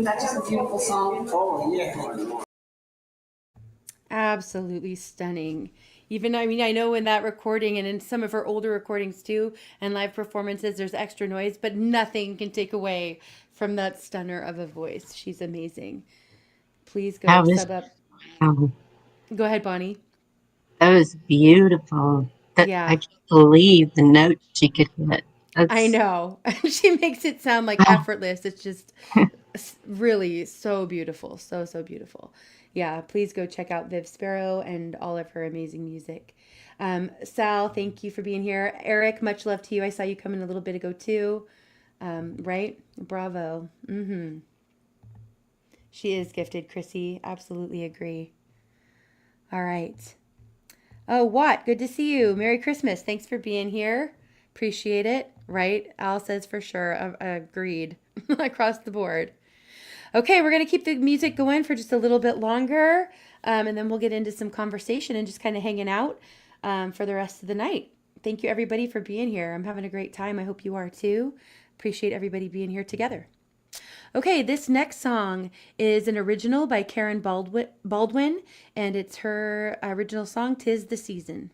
that just a beautiful song? Oh, yeah. Absolutely stunning. Even, I mean, I know in that recording and in some of her older recordings too, and live performances, there's extra noise, but nothing can take away from that stunner of a voice. She's amazing. Please go That was sub up. wow. Go ahead, Bonnie. That was beautiful. That I Yeah, can't believe the note she could hit. I That's know. She makes it sound like effortless. It's just really so beautiful. So, so beautiful. Yeah, please go check out Viv Sparrow and all of her amazing music. Sal, thank you for being here. Eric, much love to you. I saw you come in a little bit ago too. Right? Bravo. She is gifted, Chrissy. Absolutely agree. All right. Oh, Watt, good to see you. Merry Christmas. Thanks for being here. Appreciate it. Right? Al says for sure. Agreed. Across the board. Okay, we're going to keep the music going for just a little bit longer. And then we'll get into some conversation and just kind of hanging out for the rest of the night. Thank you, everybody, for being here. I'm having a great time. I hope you are too. Appreciate everybody being here together. Okay, this next song is an original by Karen Baldwin, and it's her original song, "'Tis the Season."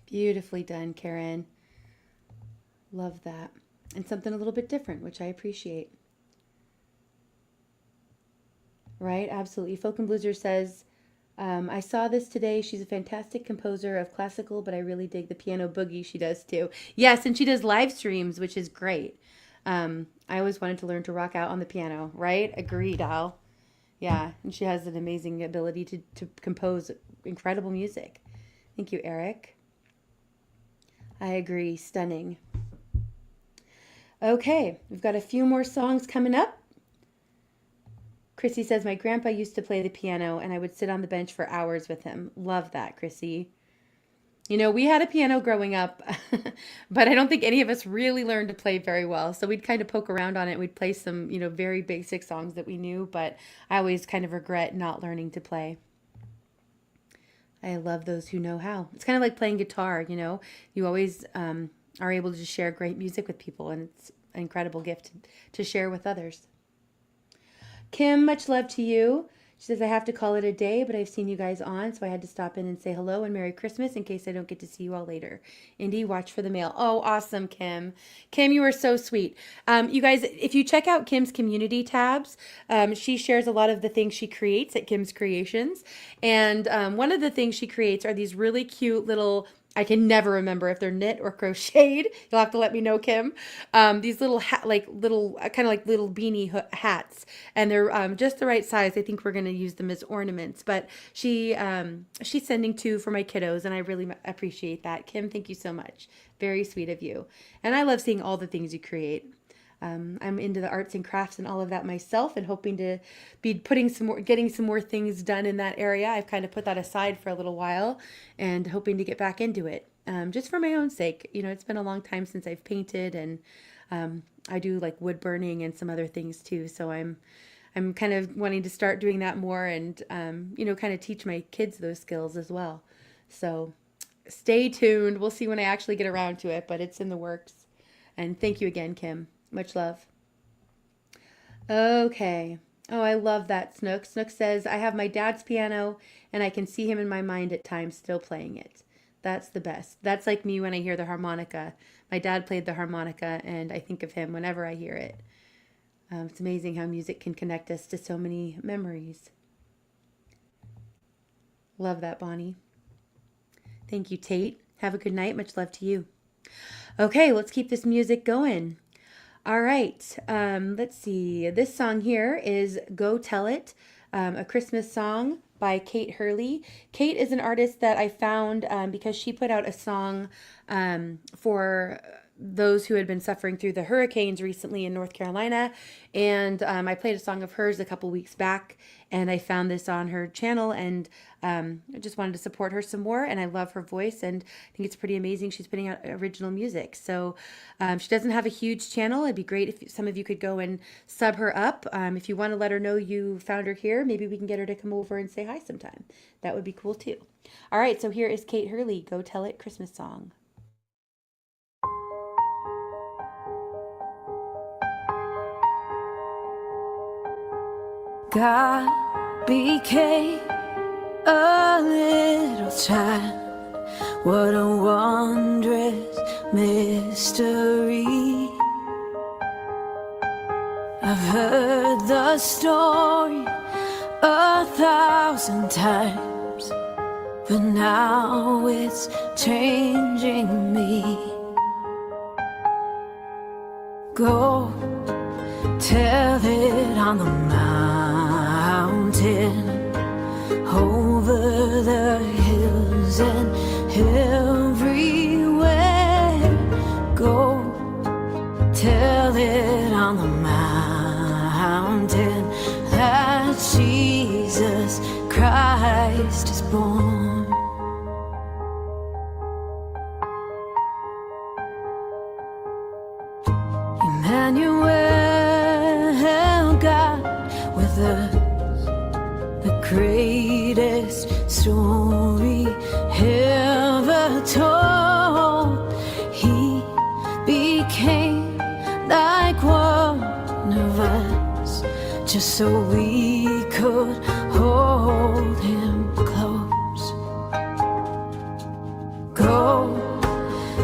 Beautifully done, Karen. Love that. And something a little bit different, which I appreciate. Right? Absolutely. Folk and Blueser says, I saw this today. She's a fantastic composer of classical, but I really dig the piano boogie she does too. Yes, and she does live streams, which is great. I always wanted to learn to rock out on the piano, right? Agreed, Al. Yeah, and she has an amazing ability to compose incredible music. Thank you, Eric. I agree. Stunning. Okay, we've got a few more songs coming up. Chrissy says, my grandpa used to play the piano and I would sit on the bench for hours with him. Love that, Chrissy. You know, we had a piano growing up, but I don't think any of us really learned to play very well. So we'd kind of poke around on it. We'd play some, very basic songs that we knew, but I always kind of regret not learning to play. I love those who know how. It's kind of like playing guitar, You always are able to share great music with people, and it's an incredible gift to share with others. Kim, much love to you. She says, I have to call it a day, but I've seen you guys on, so I had to stop in and say hello and Merry Christmas in case I don't get to see you all later. Indy, watch for the mail. Oh, awesome, Kim. Kim, you are so sweet. You guys, if you check out Kim's community tabs, she shares a lot of the things she creates at Kim's Creations. And one of the things she creates are these really cute little, I can never remember if they're knit or crocheted. You'll have to let me know, Kim. These little kind of like little beanie hats, and they're just the right size. I think we're going to use them as ornaments. But she's sending 2 for my kiddos, and I really appreciate that. Kim, thank you so much. Very sweet of you. And I love seeing all the things you create. I'm into the arts and crafts and all of that myself, and hoping to be getting some more things done in that area. I've kind of put that aside for a little while and hoping to get back into it, just for my own sake. It's been a long time since I've painted, and I do like wood burning and some other things too. So I'm kind of wanting to start doing that more, and kind of teach my kids those skills as well. So stay tuned. We'll see when I actually get around to it, but it's in the works. And thank you again, Kim. Much love. Okay. Oh, I love that, Snook. Snook says, I have my dad's piano and I can see him in my mind at times still playing it. That's the best. That's like me when I hear the harmonica. My dad played the harmonica and I think of him whenever I hear it. It's amazing how music can connect us to so many memories. Love that, Bonnie. Thank you, Tate. Have a good night. Much love to you. Okay, let's keep this music going. All right, let's see. This song here is Go Tell It, a Christmas song by Kate Hurley. Kate is an artist that I found because she put out a song for those who had been suffering through the hurricanes recently in North Carolina. And I played a song of hers a couple weeks back, and I found this on her channel, and I just wanted to support her some more. And I love her voice, and I think it's pretty amazing. She's putting out original music. So she doesn't have a huge channel. It'd be great if some of you could go and sub her up. If you want to let her know you found her here, maybe we can get her to come over and say hi sometime. That would be cool too. All right, so here is Kate Hurley, Go Tell It Christmas song. God became a little child. What a wondrous mystery. I've heard the story 1,000 times, but now it's changing me. Go tell it on the mountain, over the hills and everywhere. Go tell it on the mountain that Jesus Christ is born. Emmanuel, God with us, the greatest story ever told. He became like one of us, just so we could hold him close. Go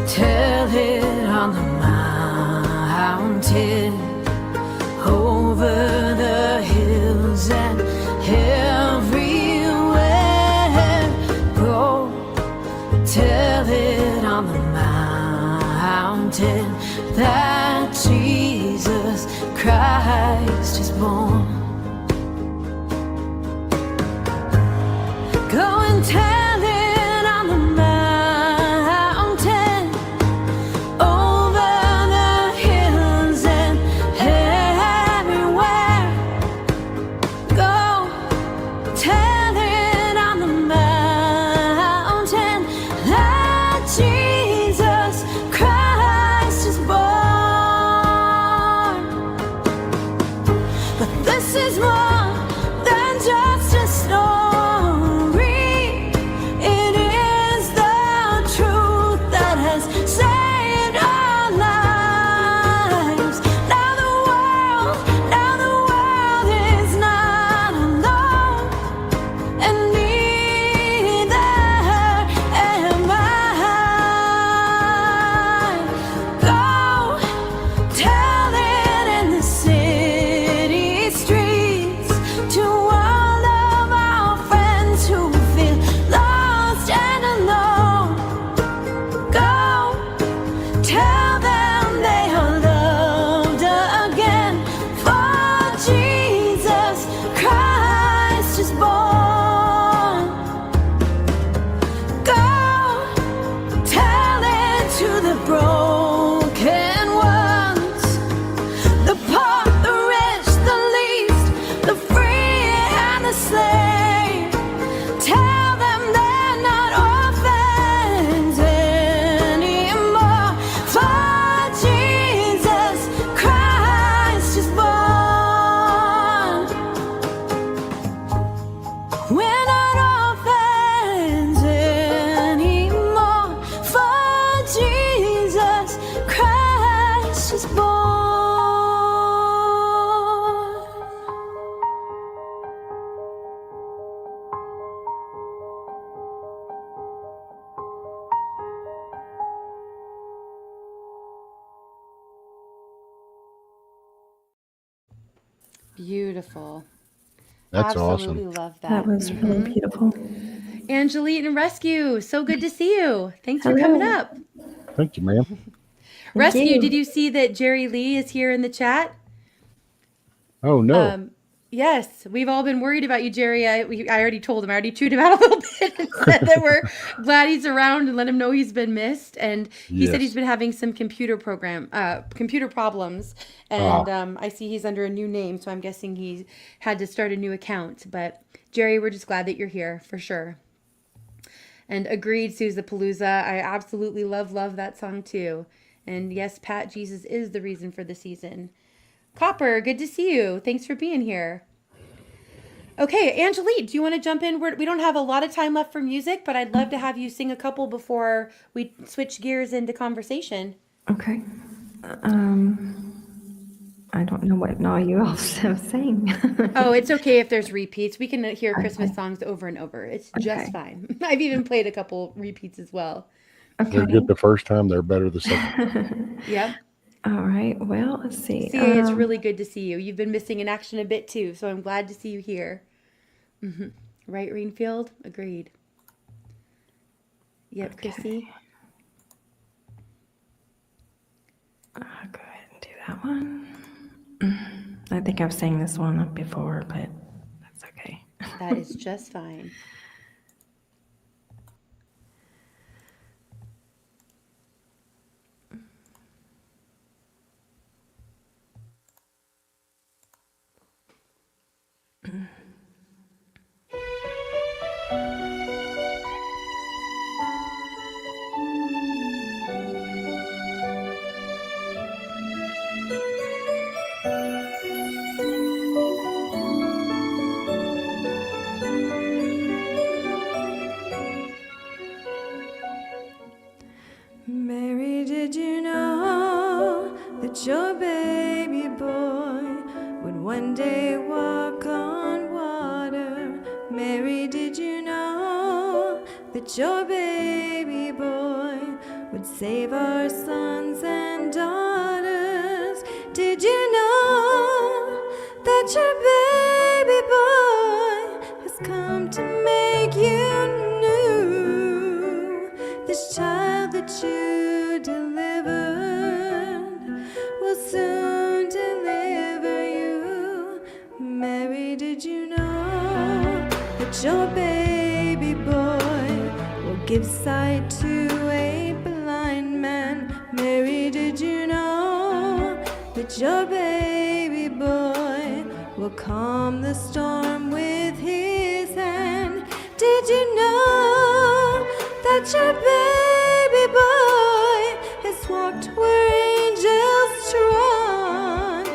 tell it on the mountain, over the hills and everywhere. Go tell it on the mountain that Jesus Christ is born. Go and tell it on the mountain, over the hills Beautiful. That's Absolutely awesome. love that. That was really beautiful. Angelite and Rescue, so good to see you. Thanks for Hello. coming up. Thank you, ma'am. Rescue, you. did you see that Jerry Lee is here in the chat? Oh no. Yes, we've all been worried about you, Jerry. I already told him. I already chewed him out a little bit and said that we're glad he's around and let him know he's been missed. And he said he's Yes. been having some computer problems. And I see he's under a new name, so I'm guessing he had to start a new account. But Jerry, we're just glad that you're here for sure. And agreed, Palooza. I absolutely love that song too. And yes, Pat, Jesus is the reason for the season. Copper, good to see you. Thanks for being here. Okay, Angelique, do you want to jump in? We don't have a lot of time left for music, but I'd love to have you sing a couple before we switch gears into conversation. Okay. I don't know what all you all have sang. Oh, it's okay if there's repeats. We can hear Christmas songs over and over. It's just fine. I've even played a couple repeats as well. If they're good the first time, they're better the second. Yep. All right. Well, let's see. It's really good to see you. You've been missing in action a bit too, so I'm glad to see you here. Right, Rainfield? Agreed. Yep, okay. Chrissy? I'll go ahead and do that one. I think I've sang this one before, but that's okay. That is just fine. Mary, did you know that your baby boy would one day walk on water? Mary, did you know that your baby boy would save our sons and daughters? Did you know that your baby boy has come to make you new? This child that you delivered will soon deliver you. Mary, did you know that your baby boy will give sight to a blind man? Mary, did you know that your baby boy will calm the storm with his hand? Did you know that your baby boy has walked where angels trod?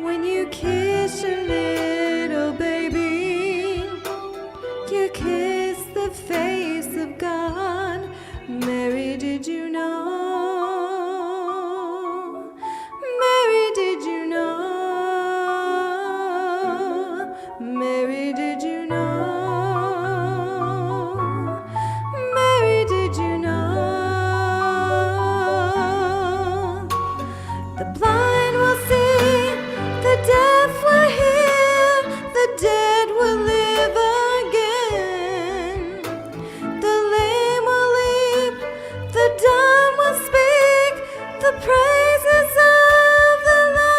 When you kiss your little baby, you kiss the face of God. Mary, did you know? Mary, did you know? Mary, did you know? Mary, did you know? The blind will see, the deaf will hear, the dead will live again. The lame will leap, the dumb will speak, the praises of the Lord.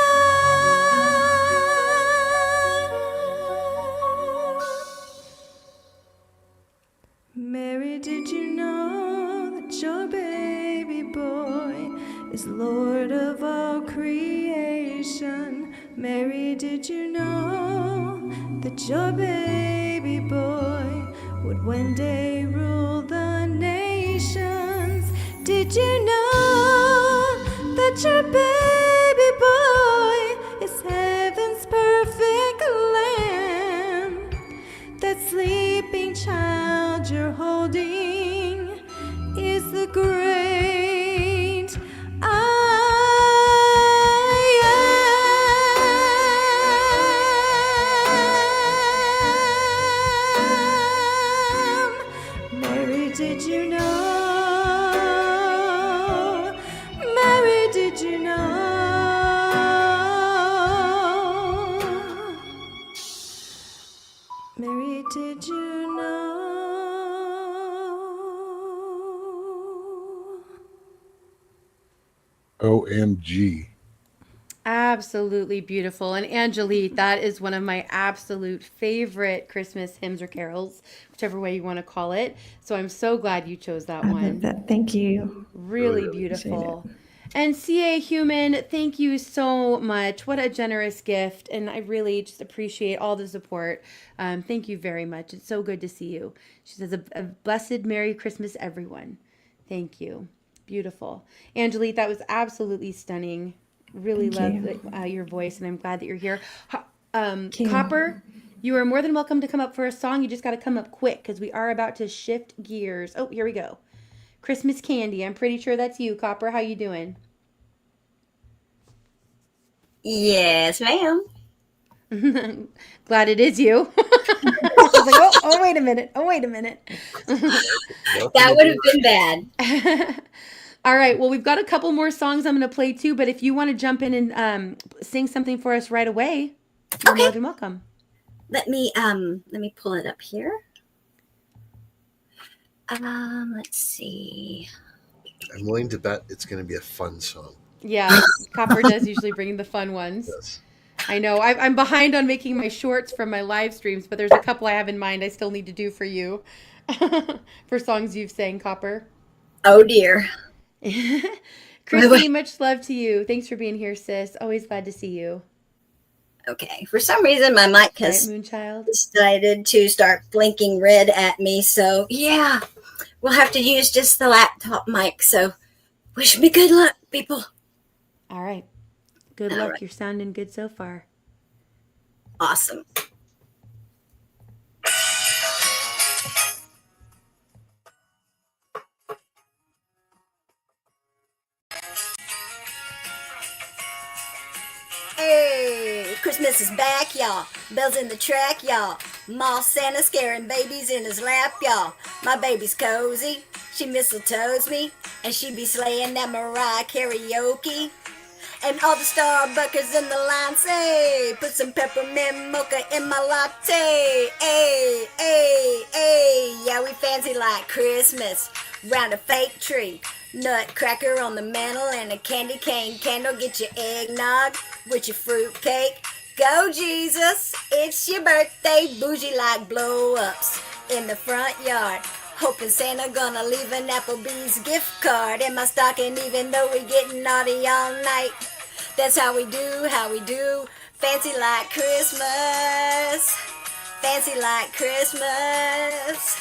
Mary, did you know that your baby boy is Lord of all creation? Mary, did you know that your baby boy would one day rule the nations? Did you know that your baby boy is heaven's perfect lamb? That sleeping child you're holding is the great I am. Mary, did you know? Mary, did you know? OMG. Absolutely beautiful. And Angelique, that is one of my absolute favorite Christmas hymns or carols, whichever way you want to call it. So I'm so glad you chose that I one. love that. Thank you. Really beautiful. And CA Human, thank you so much. What a generous gift. And I really just appreciate all the support. Thank you very much. It's so good to see you. She says, a blessed Merry Christmas, everyone. Thank you. Beautiful. Angelique, that was absolutely stunning. Really Thank love your voice, and I'm glad that you're here. you. Copper, you are more than welcome to come up for a song. You just got to come up quick because we are about to shift gears. Oh, here we go. Christmas Candy. I'm pretty sure that's you, Copper. How you doing? Yes, ma'am. Glad it is you. I was like, oh, wait a minute. Oh, wait a minute. That would have been bad. All right. Well, we've got a couple more songs I'm going to play too, but if you want to jump in and sing something for us right away, you're more than welcome. Let me pull it up here. Let's see. I'm willing to bet it's going to be a fun song. Yeah, Copper does usually bring the fun ones. Yes. I know. I'm behind on making my shorts from my live streams, but there's a couple I have in mind I still need to do for you for songs you've sang, Copper. Oh, dear. Christy, much love to you. Thanks for being here, sis. Always glad to see you. Okay. For some reason, my mic has decided to start blinking red at me. So, yeah, we'll have to use just the laptop mic. So, wish me good luck, people. All right. Good luck. Right. You're sounding good so far. Awesome. Hey, Christmas is back, y'all. Bells in the track, y'all. Mall Santa scaring babies in his lap, y'all. My baby's cozy. She mistletoes me, and she be slaying that Mariah karaoke. And all the Starbuckers in the line say, put some peppermint mocha in my latte. Ay, ay, ay, yeah, we fancy like Christmas. Round a fake tree, nutcracker on the mantle, and a candy cane candle. Get your eggnog with your fruitcake. Go Jesus, it's your birthday. Bougie like blow-ups in the front yard. Hoping Santa gonna leave an Applebee's gift card in my stocking, even though we getting naughty all night. That's how we do, fancy like Christmas, fancy like Christmas,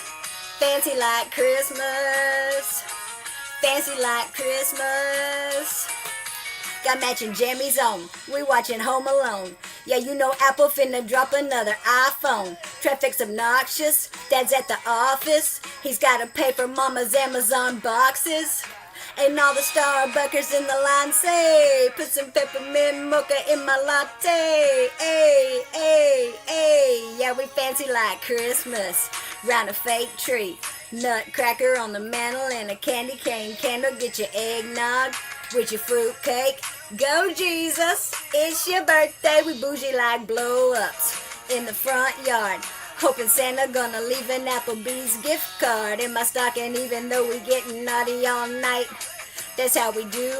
fancy like Christmas, fancy like Christmas. Got matching jammies on, we watching Home Alone. Yeah, you know Apple finna drop another iPhone. Traffic's obnoxious, Dad's at the office. He's gotta pay for Mama's Amazon boxes. And all the Starbuckers in the line say, put some peppermint mocha in my latte. Ay, ay, ay, yeah, we fancy like Christmas. Round a fake tree, nutcracker on the mantle, and a candy cane candle. Get your eggnog with your fruitcake. Go Jesus, it's your birthday. We bougie like blow-ups in the front yard. Hoping Santa gonna leave an Applebee's gift card in my stocking, even though we getting naughty all night. That's how we do,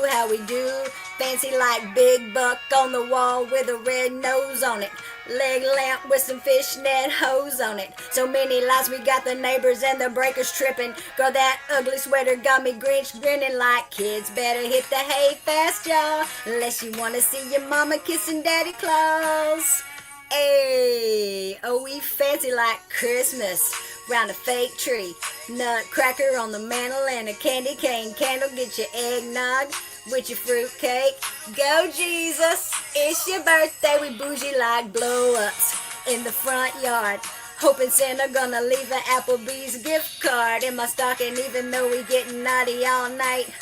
fancy like Big Buck on the wall with a red nose on it. Leg lamp with some fishnet hose on it. So many lights, we got the neighbors and the breakers tripping. Girl, that ugly sweater got me Grinch grinning like kids better hit the hay fast, y'all. Unless you wanna see your mama kissing Daddy Claus. Hey, oh, we fancy like Christmas. Round a fake tree, nutcracker on the mantle, and a candy cane candle. Get your eggnog with your fruitcake. Go Jesus, it's your birthday. We bougie like blow-ups in the front yard. Hoping Santa gonna leave an Applebee's gift card in my stocking, even though we getting naughty all night.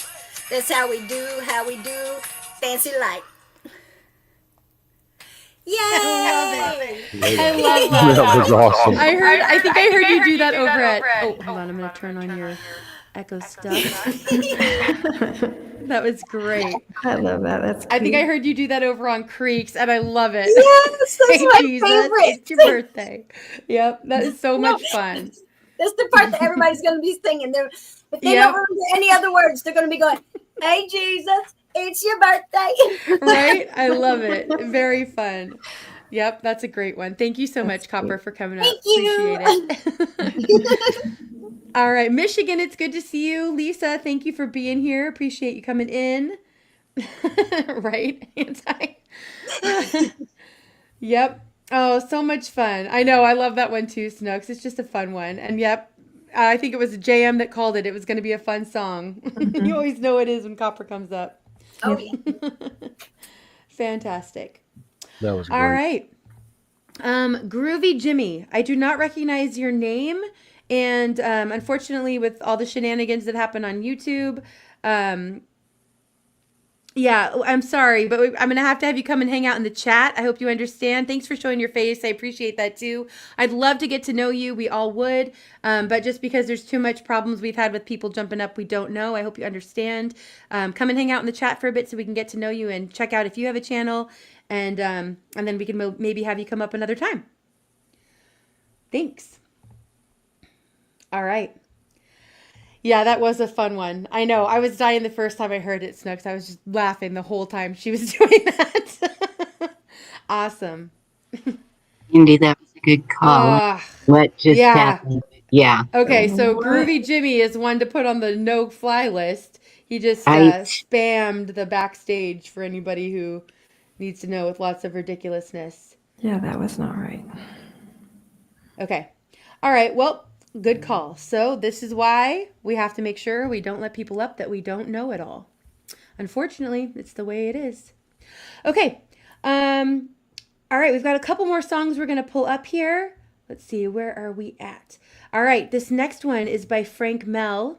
That's how we do, fancy like. Yay! I love that. That was awesome. I think I heard you do that over at. Oh, hold on. I'm going to turn on your echo stuff. That was great. I love that. That's cute. I think I heard you do that over on Creeks, and I love it. Yes, that's my favorite. It's your birthday. Yep, that is so much fun. That's the part that everybody's going to be singing. If they don't remember any other words, they're going to be going, hey, Jesus, It's your birthday. Right? I love it. Very fun. Yep, that's a great one. Thank you so much, Copper, for coming up. Thank you. Appreciate it. All right, Michigan, it's good to see you. Lisa, thank you for being here. Appreciate you coming in. Right? Anti. Yep. Oh, so much fun. I know. I love that one too, Snooks. It's just a fun one. And yep, I think it was JM that called it. It was going to be a fun song. You always know it is when Copper comes up. Oh, yeah. Fantastic. That was great. All right. Groovy Jimmy. I do not recognize your name. And unfortunately, with all the shenanigans that happen on YouTube, yeah, I'm sorry, but I'm going to have you come and hang out in the chat. I hope you understand. Thanks for showing your face. I appreciate that too. I'd love to get to know you. We all would. But just because there's too much problems we've had with people jumping up we don't know, I hope you understand. Come and hang out in the chat for a bit so we can get to know you and check out if you have a channel. And then we can maybe have you come up another time. Thanks. All right. Yeah, that was a fun one. I know. I was dying the first time I heard it, Snooks. I was just laughing the whole time she was doing that. Awesome. Andy, that was a good call. What just happened? Yeah. Okay, so Groovy Jimmy is one to put on the no-fly list. He just Right. spammed the backstage for anybody who needs to know with lots of ridiculousness. Yeah, that was not right. Okay. All right. Well, good call. So this is why we have to make sure we don't let people up that we don't know at all. Unfortunately, it's the way it is. Okay. All right. We've got a couple more songs we're going to pull up here. Let's see. Where are we at? All right. This next one is by Frank Mel.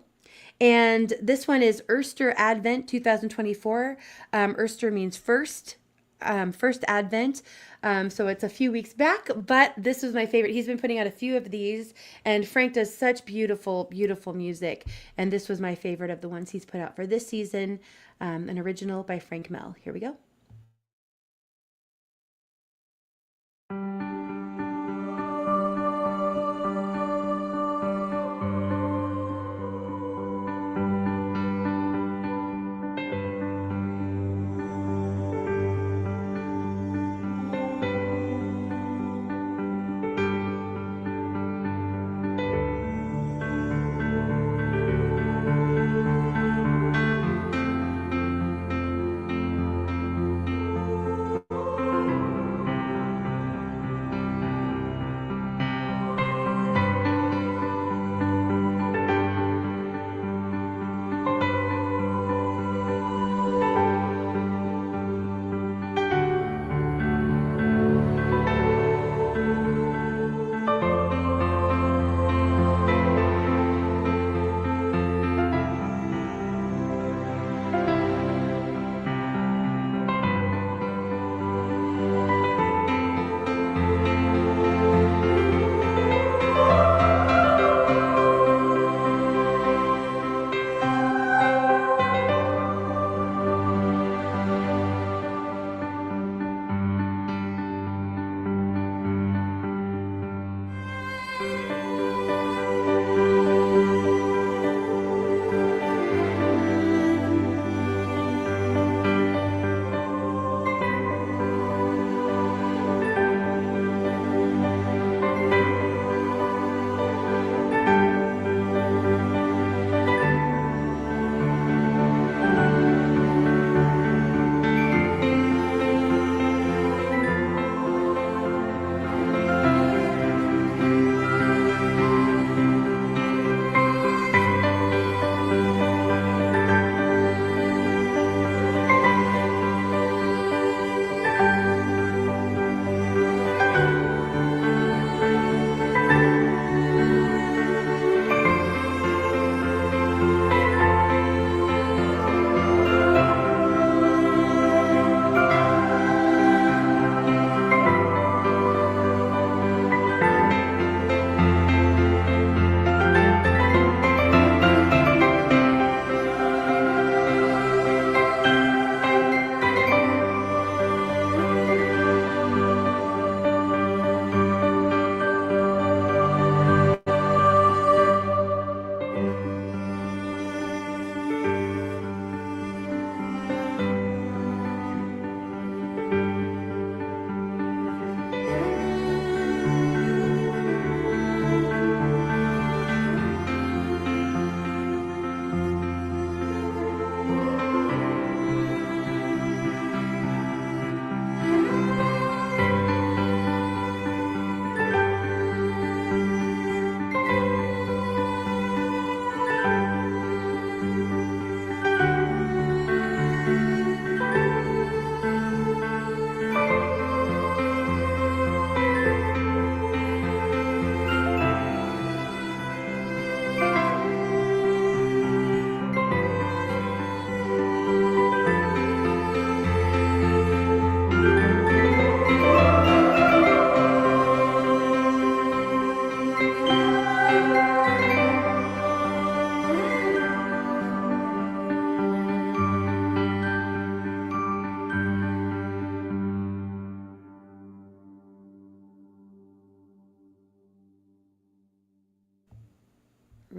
And this one is Erster Advent 2024. Erster means first. First Advent. So it's a few weeks back, but this was my favorite. He's been putting out a few of these, and Frank does such beautiful, beautiful music. And this was my favorite of the ones he's put out for this season, an original by Frank Mel. Here we go.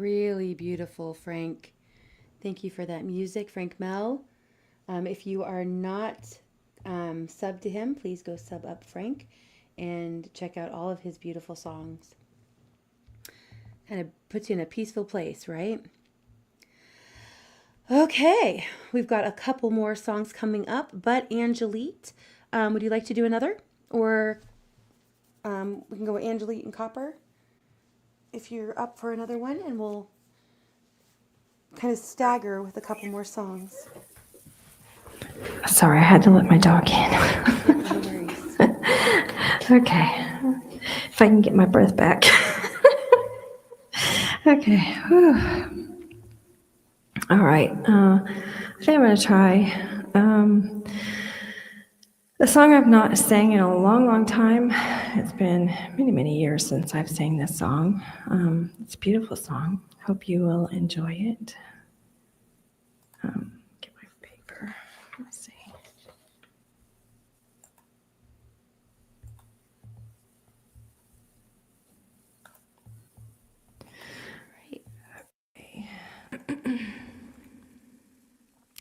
Really beautiful, Frank. Thank you for that music, Frank Mel. If you are not sub to him, please go sub up Frank and check out all of his beautiful songs. Kind of puts you in a peaceful place, right? Okay, we've got a couple more songs coming up, but Angelique, would you like to do another? Or we can go with Angelique and Copper if you're up for another one, and we'll kind of stagger with a couple more songs. Sorry, I had to let my dog in. No worries. Okay, if I can get my breath back. Okay. Whew. All right. I think I'm going to try a song I've not sang in a long, long time. It's been many, many years since I've sang this song. It's a beautiful song. Hope you will enjoy it. Get my paper. Let's see.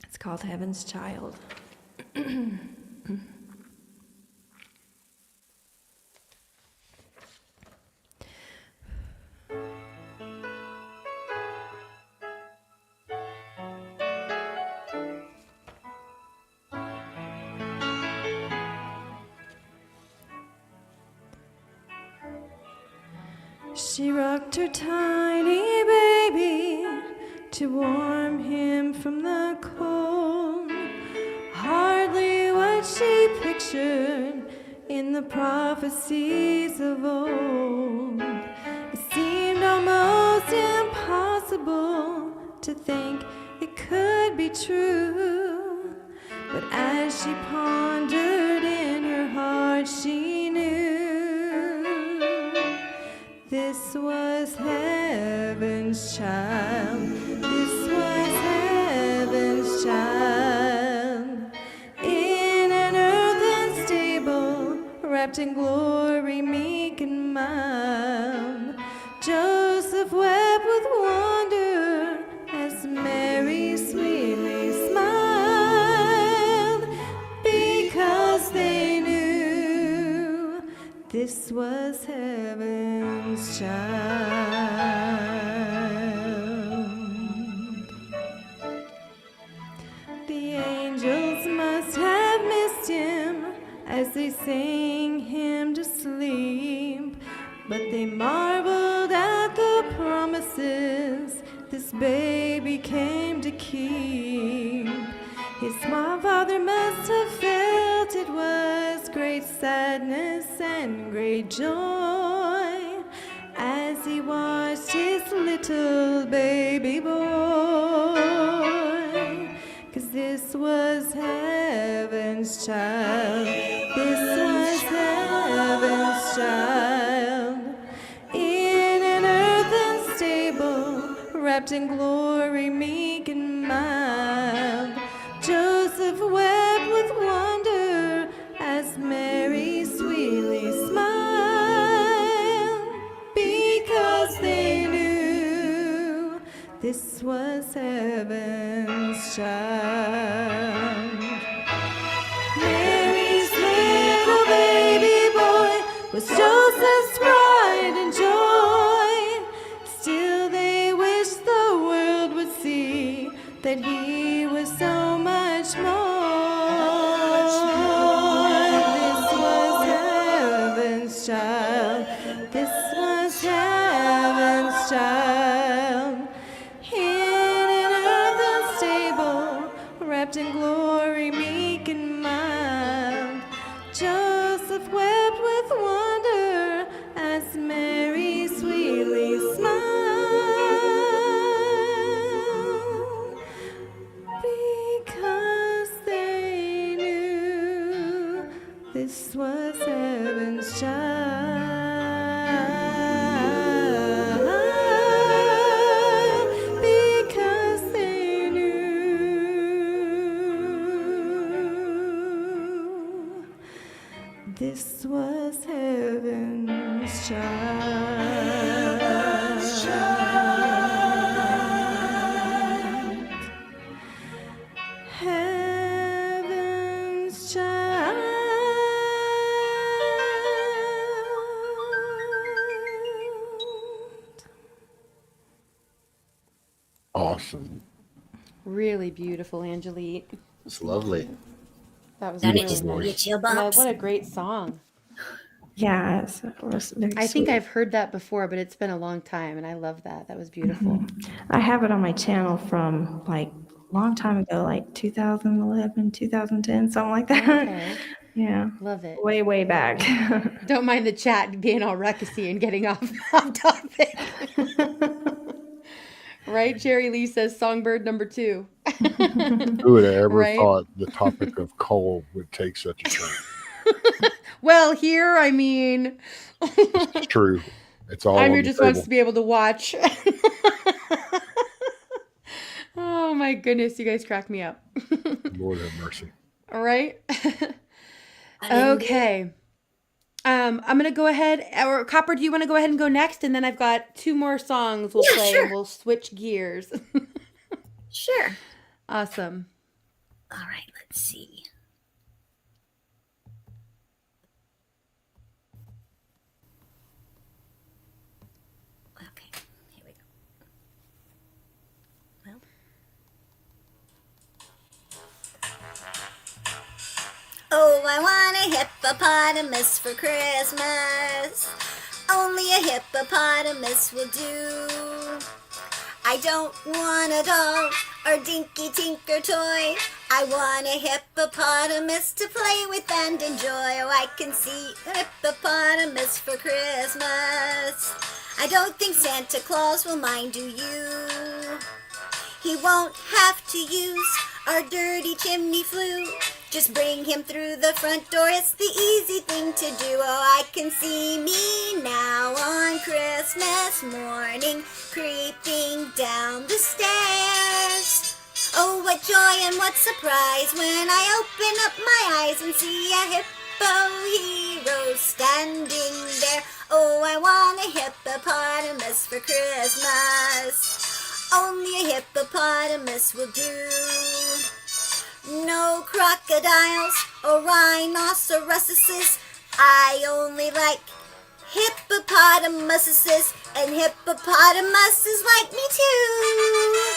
It's called Heaven's Child. She rocked her tiny baby to warm him from the cold. Hardly what she pictured in the prophecies of old. It seemed almost impossible to think it could be true. But as she pondered in her heart, she knew this was heaven's child. This was heaven's child. In an earthen stable, wrapped in glory, meek and mild. Joseph wept with wonder as Mary sweetly smiled, because they knew this was heaven's child. The angels must have missed him as they sang him to sleep, but they marveled at the promises this baby came to keep. His small father must have felt it was great sadness and great joy as he watched his little baby boy. 'Cause this was heaven's child. This was heaven's child. In an earthen stable, wrapped in glory, meek and mild. Joseph wept with wonder as Mary sweetly smiled, because they knew this was heaven's child. Mary's little baby boy was Joseph's pride and joy. Still they wished the world would see that he was so much more. This was heaven's child. This was heaven's child. In an earthen stable, wrapped in glory, meek and mild. Joseph wept with wonder as Mary sweetly smiled, because they knew this was heaven's child. Because they knew this was heaven's child. Awesome. Really beautiful, Angelique. It's lovely. That was Doesn't it really just give you nice. chill And bumps? what a great song. Yeah, it was very I think sweet. I've heard that before, but it's been a long time, and I love that. That was beautiful. I have it on my channel from like a long time ago, like 2011, 2010, something like that. Okay. Yeah. Love it. Way, way back. Don't mind the chat being all ruckusy and getting off topic. Right? Jerry Lee says songbird number 2. Who would have ever Right? thought the topic of coal would take such a turn? Well, here, I mean, It's true. It's all on Amir the just wants table. to be able to watch. Oh my goodness, you guys crack me up. Lord have mercy. All right. Okay. I'm gonna go ahead. Or Copper, do you want to go ahead and go next? And then I've got 2 more songs we'll play, sure. and we'll switch gears. Sure. Awesome. All right, let's see. Okay, here we go. Well. Oh, I want a hippopotamus for Christmas. Only a hippopotamus will do. I don't want a doll or dinky tinker toy. I want a hippopotamus to play with and enjoy. Oh, I can see a hippopotamus for Christmas. I don't think Santa Claus will mind, do you? He won't have to use our dirty chimney flue. Just bring him through the front door, it's the easy thing to do. Oh, I can see me now on Christmas morning, creeping down the stairs. Oh, what joy and what surprise when I open up my eyes and see a hippo hero standing there. Oh, I want a hippopotamus for Christmas. Only a hippopotamus will do. No crocodiles or rhinoceroses. I only like hippopotamuses, and hippopotamuses like me too.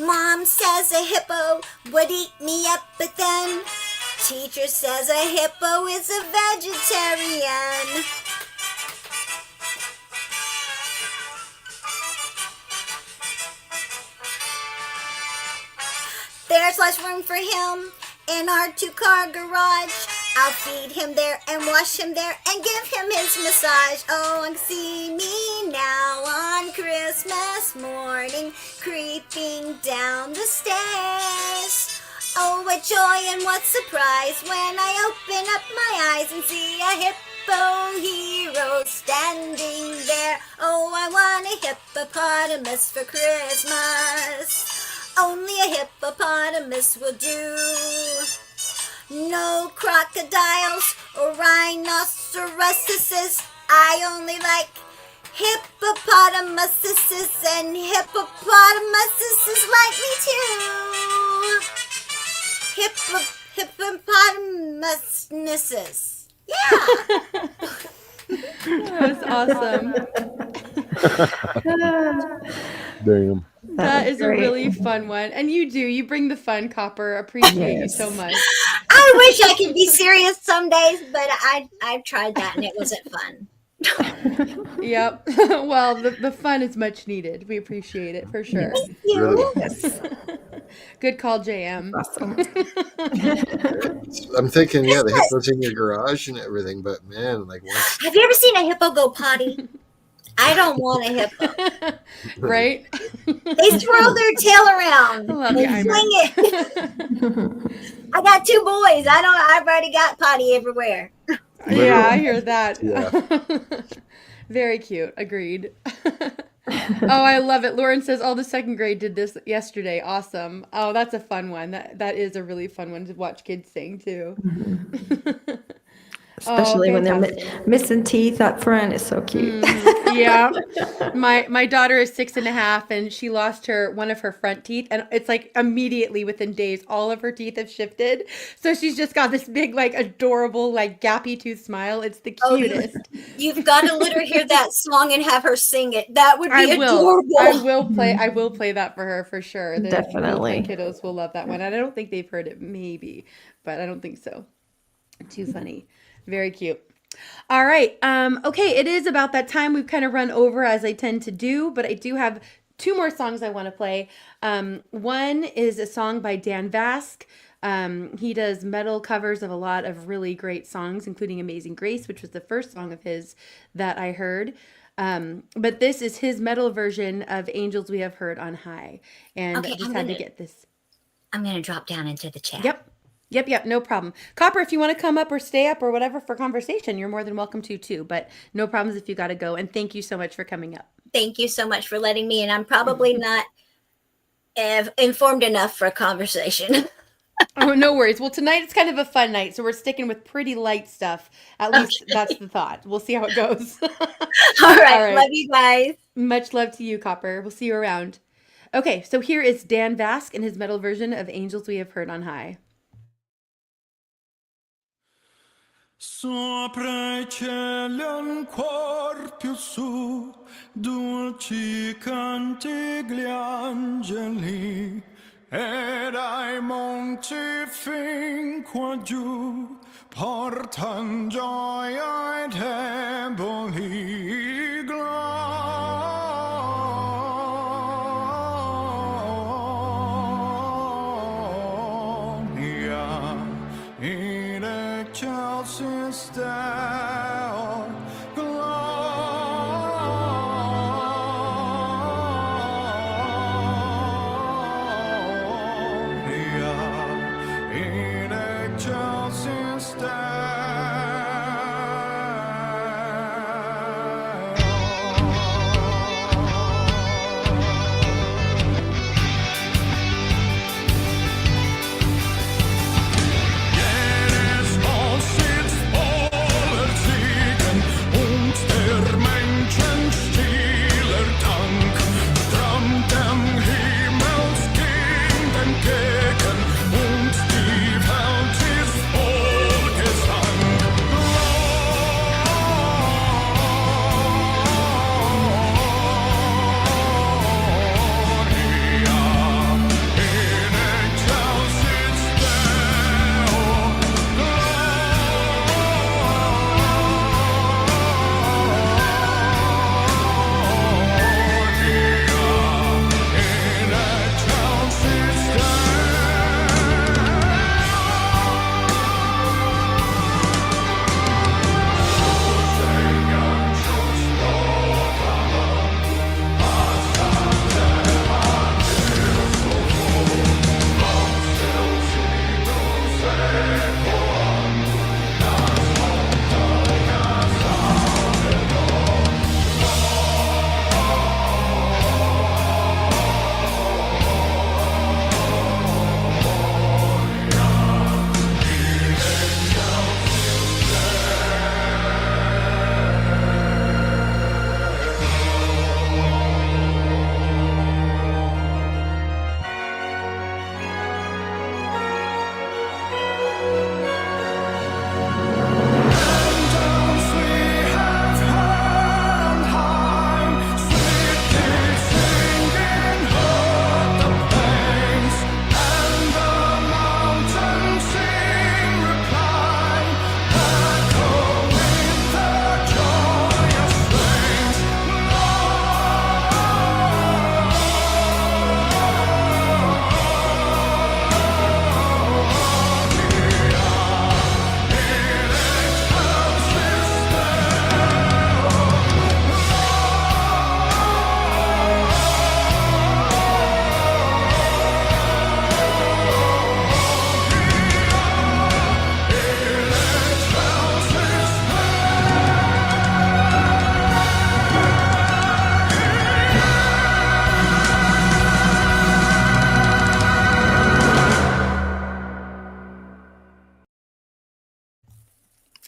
Mom says a hippo would eat me up, but then teacher says a hippo is a vegetarian. There's less room for him in our 2-car garage. I'll feed him there and wash him there and give him his massage. Oh, and see me now on Christmas morning, creeping down the stairs. Oh, what joy and what surprise when I open up my eyes and see a hippo hero standing there. Oh, I want a hippopotamus for Christmas. Only a hippopotamus will do. No crocodiles or rhinoceroses. I only like hippopotamuses, and hippopotamuses like me too. Hippopotamuses. Yeah. That was awesome. Damn. That is great. a really fun one. And you bring the fun, Copper. Appreciate you so much. I wish I could be serious some days, but I've tried that and it wasn't fun. Yep. Well, the fun is much needed. We appreciate it for sure. Thank you. Good call, JM. I'm thinking, yeah, the hippo's in your garage and everything, but man, like once. Have you ever seen a hippo go potty? I don't want a hippo. Right? They throw their tail around. I love They you, Eimer. fling it. I got 2 boys. I've already got potty everywhere. Yeah, I hear that. Yeah. Very cute. Agreed. Oh, I love it. Lauren says, the 2nd grade did this yesterday. Awesome. Oh, that's a fun one. That is a really fun one to watch kids sing too. Especially when they're fantastic. missing teeth up front. It's so cute. Yeah. My daughter is 6.5 and she lost one of her front teeth, and it's like immediately within days all of her teeth have shifted. So she's just got this big, like, adorable, like, gappy tooth smile. It's the Oh, cutest. you've got to let her hear that song and have her sing it. That would I be will. adorable. I will play that for her for sure. Both my Definitely. kiddos will love that one. And I don't think they've heard it, maybe, but I don't think so. Too funny. Very cute. All right. Okay, it is about that time. We've kind of run over, as I tend to do, but I do have two more songs I want to play. One is a song by Dan Vasc. He does metal covers of a lot of really great songs, including Amazing Grace, which was the first song of his that I heard. But this is his metal version of Angels We Have Heard on High. And Okay, I just had to get this. I'm going to drop down into the chat. Yep, no problem. Copper, if you want to come up or stay up or whatever for conversation, you're more than welcome to too, but no problems if you got to go. And thank you so much for coming up. Thank you so much for letting me in. I'm probably not informed enough for a conversation. Oh, no worries. Well, tonight it's kind of a fun night, so we're sticking with pretty light stuff. At least that's the thought. We'll see how it goes. All right. Love you guys. Much love to you, Copper. We'll see you around. Okay, so here is Dan Vasc and his metal version of Angels We Have Heard on High. Sopra i cieli ancor più su, dolci canti gli angeli, e dai monti fin qua giù, portan gioia ai deboli, gloria, in excelsis Deo, gloria, in excelsis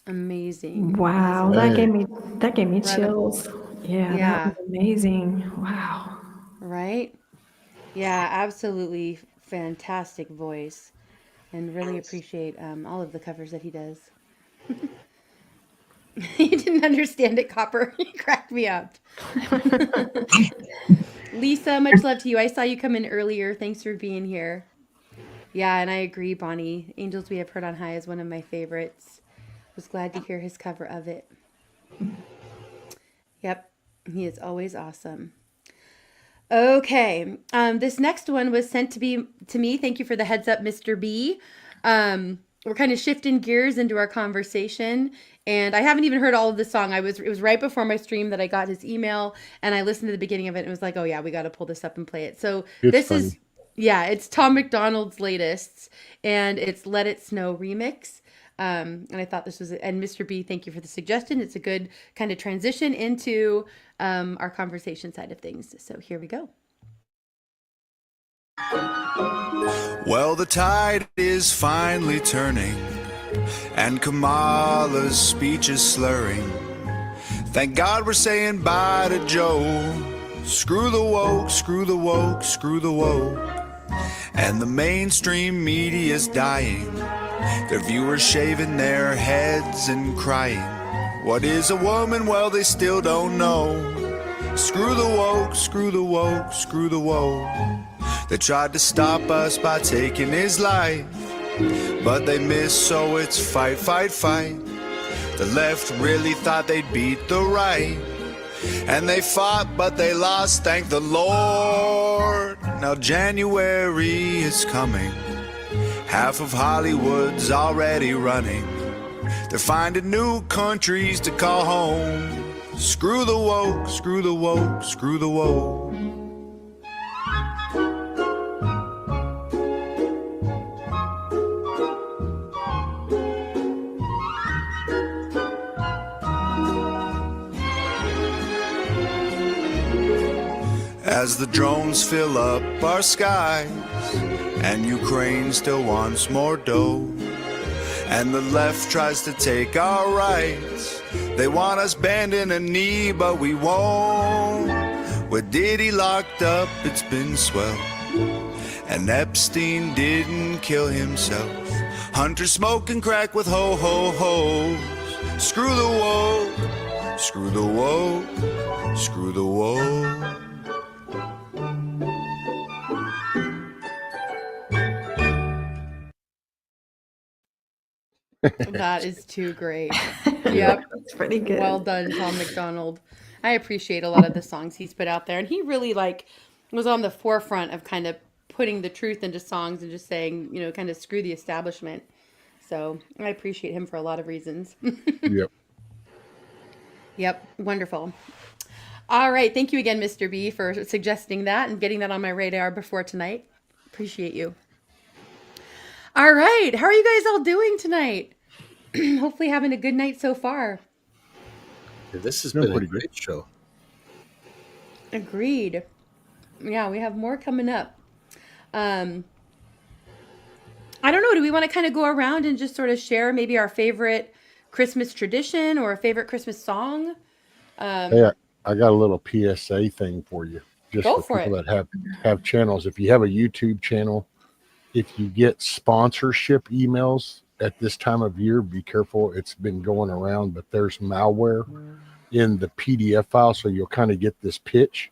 Amazing. Wow, that gave me chills. Yeah, that was amazing. Wow. Right? Yeah, absolutely fantastic voice, and really appreciate all of the covers that he does. He didn't understand it, Copper. He cracked me up. Lisa, much love to you. I saw you come in earlier. Thanks for being here. Yeah, and I agree, Bonnie. Angels We Have Heard on High is one of my favorites. Was glad to hear his cover of it. Yep, he is always awesome. Okay, this next one was sent to me. Thank you for the heads up, Mr. B. We're kind of shifting gears into our conversation, and I haven't even heard all of the song. It was right before my stream that I got his email, and I listened to the beginning of it, and it was like, oh yeah, we got to pull this up and play it. So It's funny. it's Tom McDonald's latest, and it's Let It Snow remix. And I thought this was, and Mr. B, thank you for the suggestion. It's a good kind of transition into our conversation side of things. So here we go. Well, the tide is finally turning, and Kamala's speech is slurring. Thank God we're saying bye to Joe. Screw the woke, screw the woke, screw the woke. And the mainstream media's dying, their viewers shaving their heads and crying. What is a woman? Well, they still don't know. Screw the woke, screw the woke, screw the woke. They tried to stop us by taking his life, but they missed, so it's fight, fight, fight. The left really thought they'd beat the right, and they fought, but they lost, thank the Lord. Now January is coming, half of Hollywood's already running. They're finding new countries to call home. Screw the woke, screw the woke, screw the woke. As the drones fill up our skies, and Ukraine still wants more dough, and the left tries to take our rights. They want us bending a knee, but we won't. With Diddy locked up, it's been swell, and Epstein didn't kill himself. Hunter smoking crack with ho-ho-hos. Screw the woke, screw the woke, screw the woke. That is too great. Yep. That's pretty good. Well done, Tom McDonald. I appreciate a lot of the songs he's put out there, and he really was on the forefront of kind of putting the truth into songs and just saying, kind of screw the establishment. So I appreciate him for a lot of reasons. Yep. Yep. Wonderful. All right. Thank you again, Mr. B, for suggesting that and getting that on my radar before tonight. Appreciate you. All right. How are you guys all doing tonight? Hopefully having a good night so far. This has been a great show. Agreed. Yeah, we have more coming up. I don't know. Do we want to kind of go around and just sort of share maybe our favorite Christmas tradition or a favorite Christmas song? Hey, I got a little PSA thing for you. Just Go for for people it. that have channels. If you have a YouTube channel, if you get sponsorship emails at this time of year, be careful. It's been going around, but there's malware in the PDF file. So you'll kind of get this pitch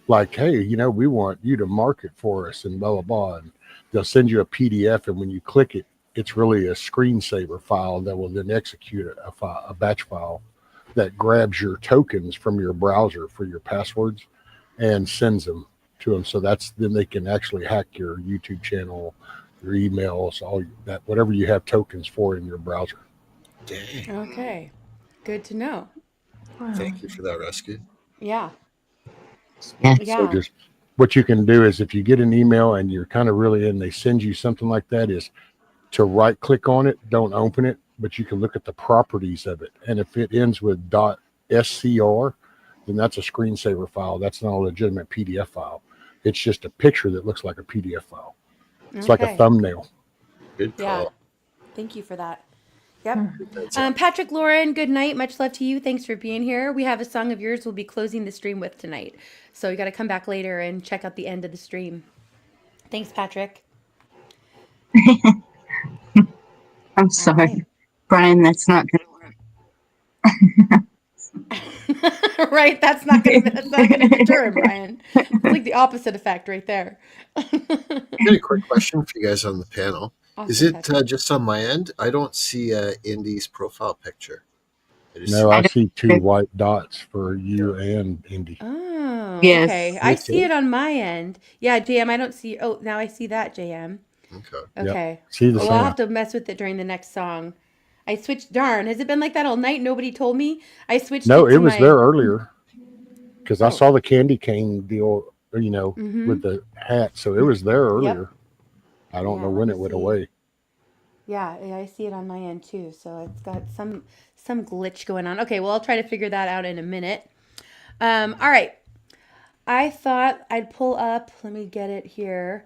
like, hey, we want you to market for us and blah, blah, blah. And they'll send you a PDF. And when you click it, it's really a screensaver file that will then execute a batch file that grabs your tokens from your browser for your passwords and sends them to them. So then they can actually hack your YouTube channel, your emails, all that, whatever you have tokens for in your browser. Dang. Okay. Good to know. Thank you for that rescue. Yeah. So just what you can do is if you get an email and you're kind of really in, they send you something like that, is to right click on it, don't open it, but you can look at the properties of it. And if it ends with .scr, then that's a screensaver file. That's not a legitimate PDF file. It's just a picture that looks like a PDF file. It's like a thumbnail. Good call. Yeah. Thank you for that. Yep. Patrick Lauren, good night. Much love to you. Thanks for being here. We have a song of yours we'll be closing the stream with tonight. So you got to come back later and check out the end of the stream. Thanks, Patrick. I'm sorry, Brian, that's not going to work. Right? That's not gonna deter him, Brian. It's like the opposite effect right there. I got a quick question for you guys on the panel. Awesome, Is it Patrick. just on my end? I don't see Indy's profile picture. No, I see 2 white dots for you and Indy. Oh, Yes. okay. I see it on my end. Yeah, JM, I don't see. Oh, now I see that, JM. Okay. Yep. See the Well, same. I'll have to mess with it during the next song. I switched. Darn, has it been like that all night? Nobody told me. I switched. No, it it to was my... there earlier because I saw the candy cane deal, with the hat. So it was there earlier. I don't know when it went away. Yeah, I see it on my end too. So it's got some glitch going on. Okay, well, I'll try to figure that out in a minute. All right. I thought I'd pull up. Let me get it here.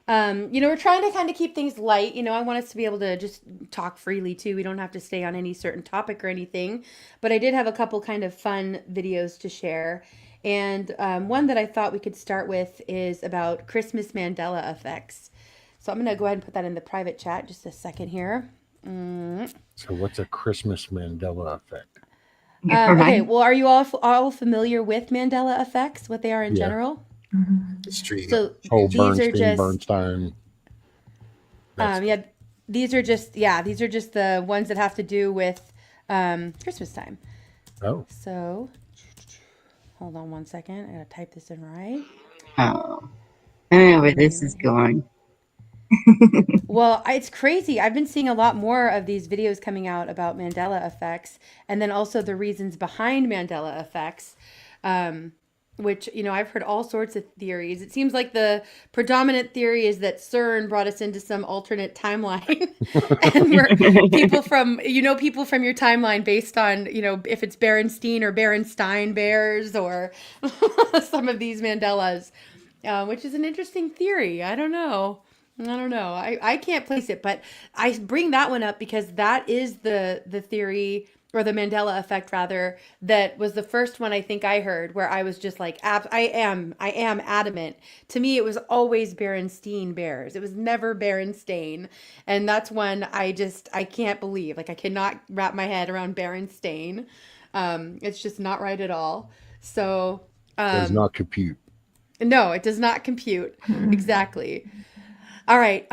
We're trying to kind of keep things light. I want us to be able to just talk freely too. We don't have to stay on any certain topic or anything. But I did have a couple kind of fun videos to share. And one that I thought we could start with is about Christmas Mandela effects. So I'm going to go ahead and put that in the private chat just a second here. So what's a Christmas Mandela effect? Okay, well, are you all familiar with Mandela effects, what they are in general? It's true. So Bernstein. these are just the ones that have to do with Christmas time. Oh. So hold on one second. I gotta type this in right. Oh, I don't know where this is going. Well, it's crazy. I've been seeing a lot more of these videos coming out about Mandela effects, and then also the reasons behind Mandela effects, which, I've heard all sorts of theories. It seems like the predominant theory is that CERN brought us into some alternate timeline, and we're people from your timeline based on, if it's Berenstein or Berenstein bears or some of these Mandelas, which is an interesting theory. I don't know. I can't place it, but I bring that one up because that is the theory, or the Mandela effect rather, that was the first one I think I heard, where I was just like, I am adamant. To me, it was always Berenstein bears. It was never Berenstain. And that's one I can't believe. Like, I cannot wrap my head around Berenstain. It's just not right at all. So does not compute. No, it does not compute. Exactly. All right.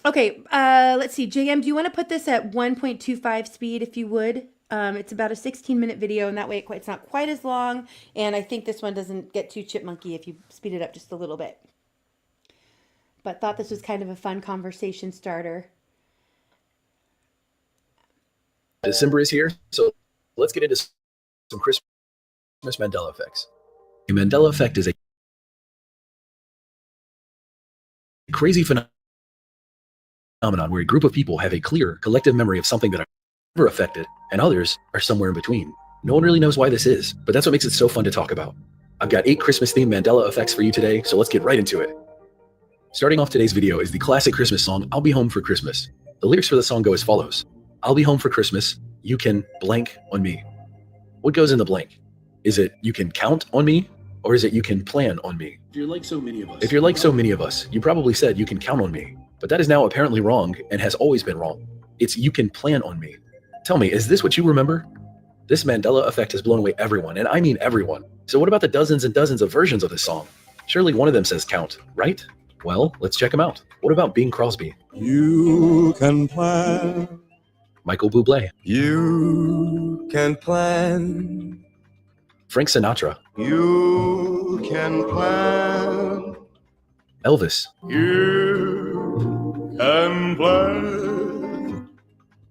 Okay. Let's see. JM, do you want to put this at 1.25 speed, if you would? It's about a 16-minute video, and that way it's not quite as long. And I think this one doesn't get too chipmunky if you speed it up just a little bit. But thought this was kind of a fun conversation starter. December is here, so let's get into some Christmas Mandela effects. A Mandela effect is a crazy phenomenon where a group of people have a clear collective memory of something that never affected, and others are somewhere in between. No one really knows why this is, but that's what makes it so fun to talk about. I've got 8 Christmas-themed Mandela effects for you today, so let's get right into it. Starting off today's video is the classic Christmas song, I'll Be Home for Christmas. The lyrics for the song go as follows. I'll be home for Christmas, you can blank on me. What goes in the blank? Is it you can count on me, or is it you can plan on me? If you're like so many of us, you probably said you can count on me, but that is now apparently wrong and has always been wrong. It's you can plan on me. Tell me, is this what you remember? This Mandela effect has blown away everyone, and I mean everyone. So what about the dozens and dozens of versions of this song? Surely one of them says count, right? Well, let's check them out. What about Bing Crosby? You can plan. Michael Bublé. You can plan. Frank Sinatra. You can plan. Elvis. You can plan.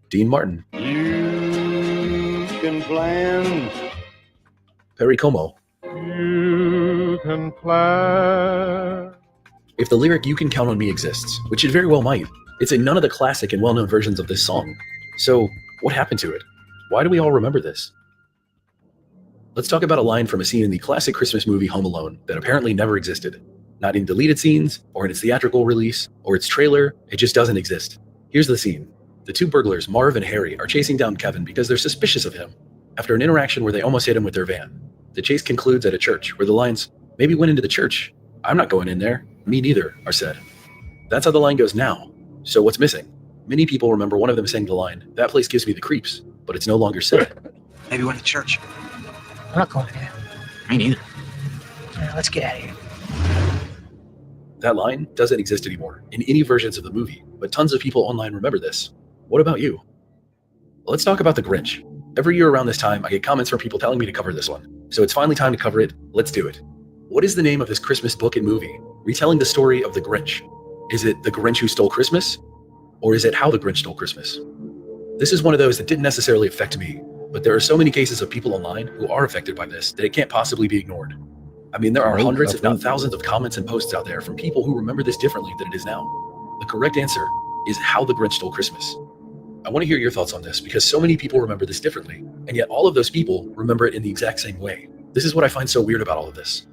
Dean Martin. You can plan. Perry Como. You can plan. If the lyric You Can Count on Me exists, which it very well might, it's in none of the classic and well-known versions of this song. So, what happened to it? Why do we all remember this? Let's talk about a line from a scene in the classic Christmas movie Home Alone that apparently never existed. Not in deleted scenes, or in its theatrical release, or its trailer, it just doesn't exist. Here's the scene. The two burglars, Marv and Harry, are chasing down Kevin because they're suspicious of him after an interaction where they almost hit him with their van. The chase concludes at a church where the lines, "Maybe went into the church. I'm not going in there. Me neither," are said. That's how the line goes now. So what's missing? Many people remember one of them saying the line, "That place gives me the creeps," but it's no longer said. Maybe went to church. I'm not going in there. Me neither. Let's get out of here. That line doesn't exist anymore in any versions of the movie, but tons of people online remember this. What about you? Well, let's talk about the Grinch. Every year around this time, I get comments from people telling me to cover this one. So it's finally time to cover it. Let's do it. What is the name of this Christmas book and movie retelling the story of the Grinch? Is it The Grinch Who Stole Christmas? Or is it How the Grinch Stole Christmas? This is one of those that didn't necessarily affect me, but there are so many cases of people online who are affected by this that it can't possibly be ignored. I mean, there are hundreds, if not thousands, of comments and posts out there from people who remember this differently than it is now. The correct answer is How the Grinch Stole Christmas. I want to hear your thoughts on this because so many people remember this differently, and yet all of those people remember it in the exact same way. This is what I find so weird about all of this.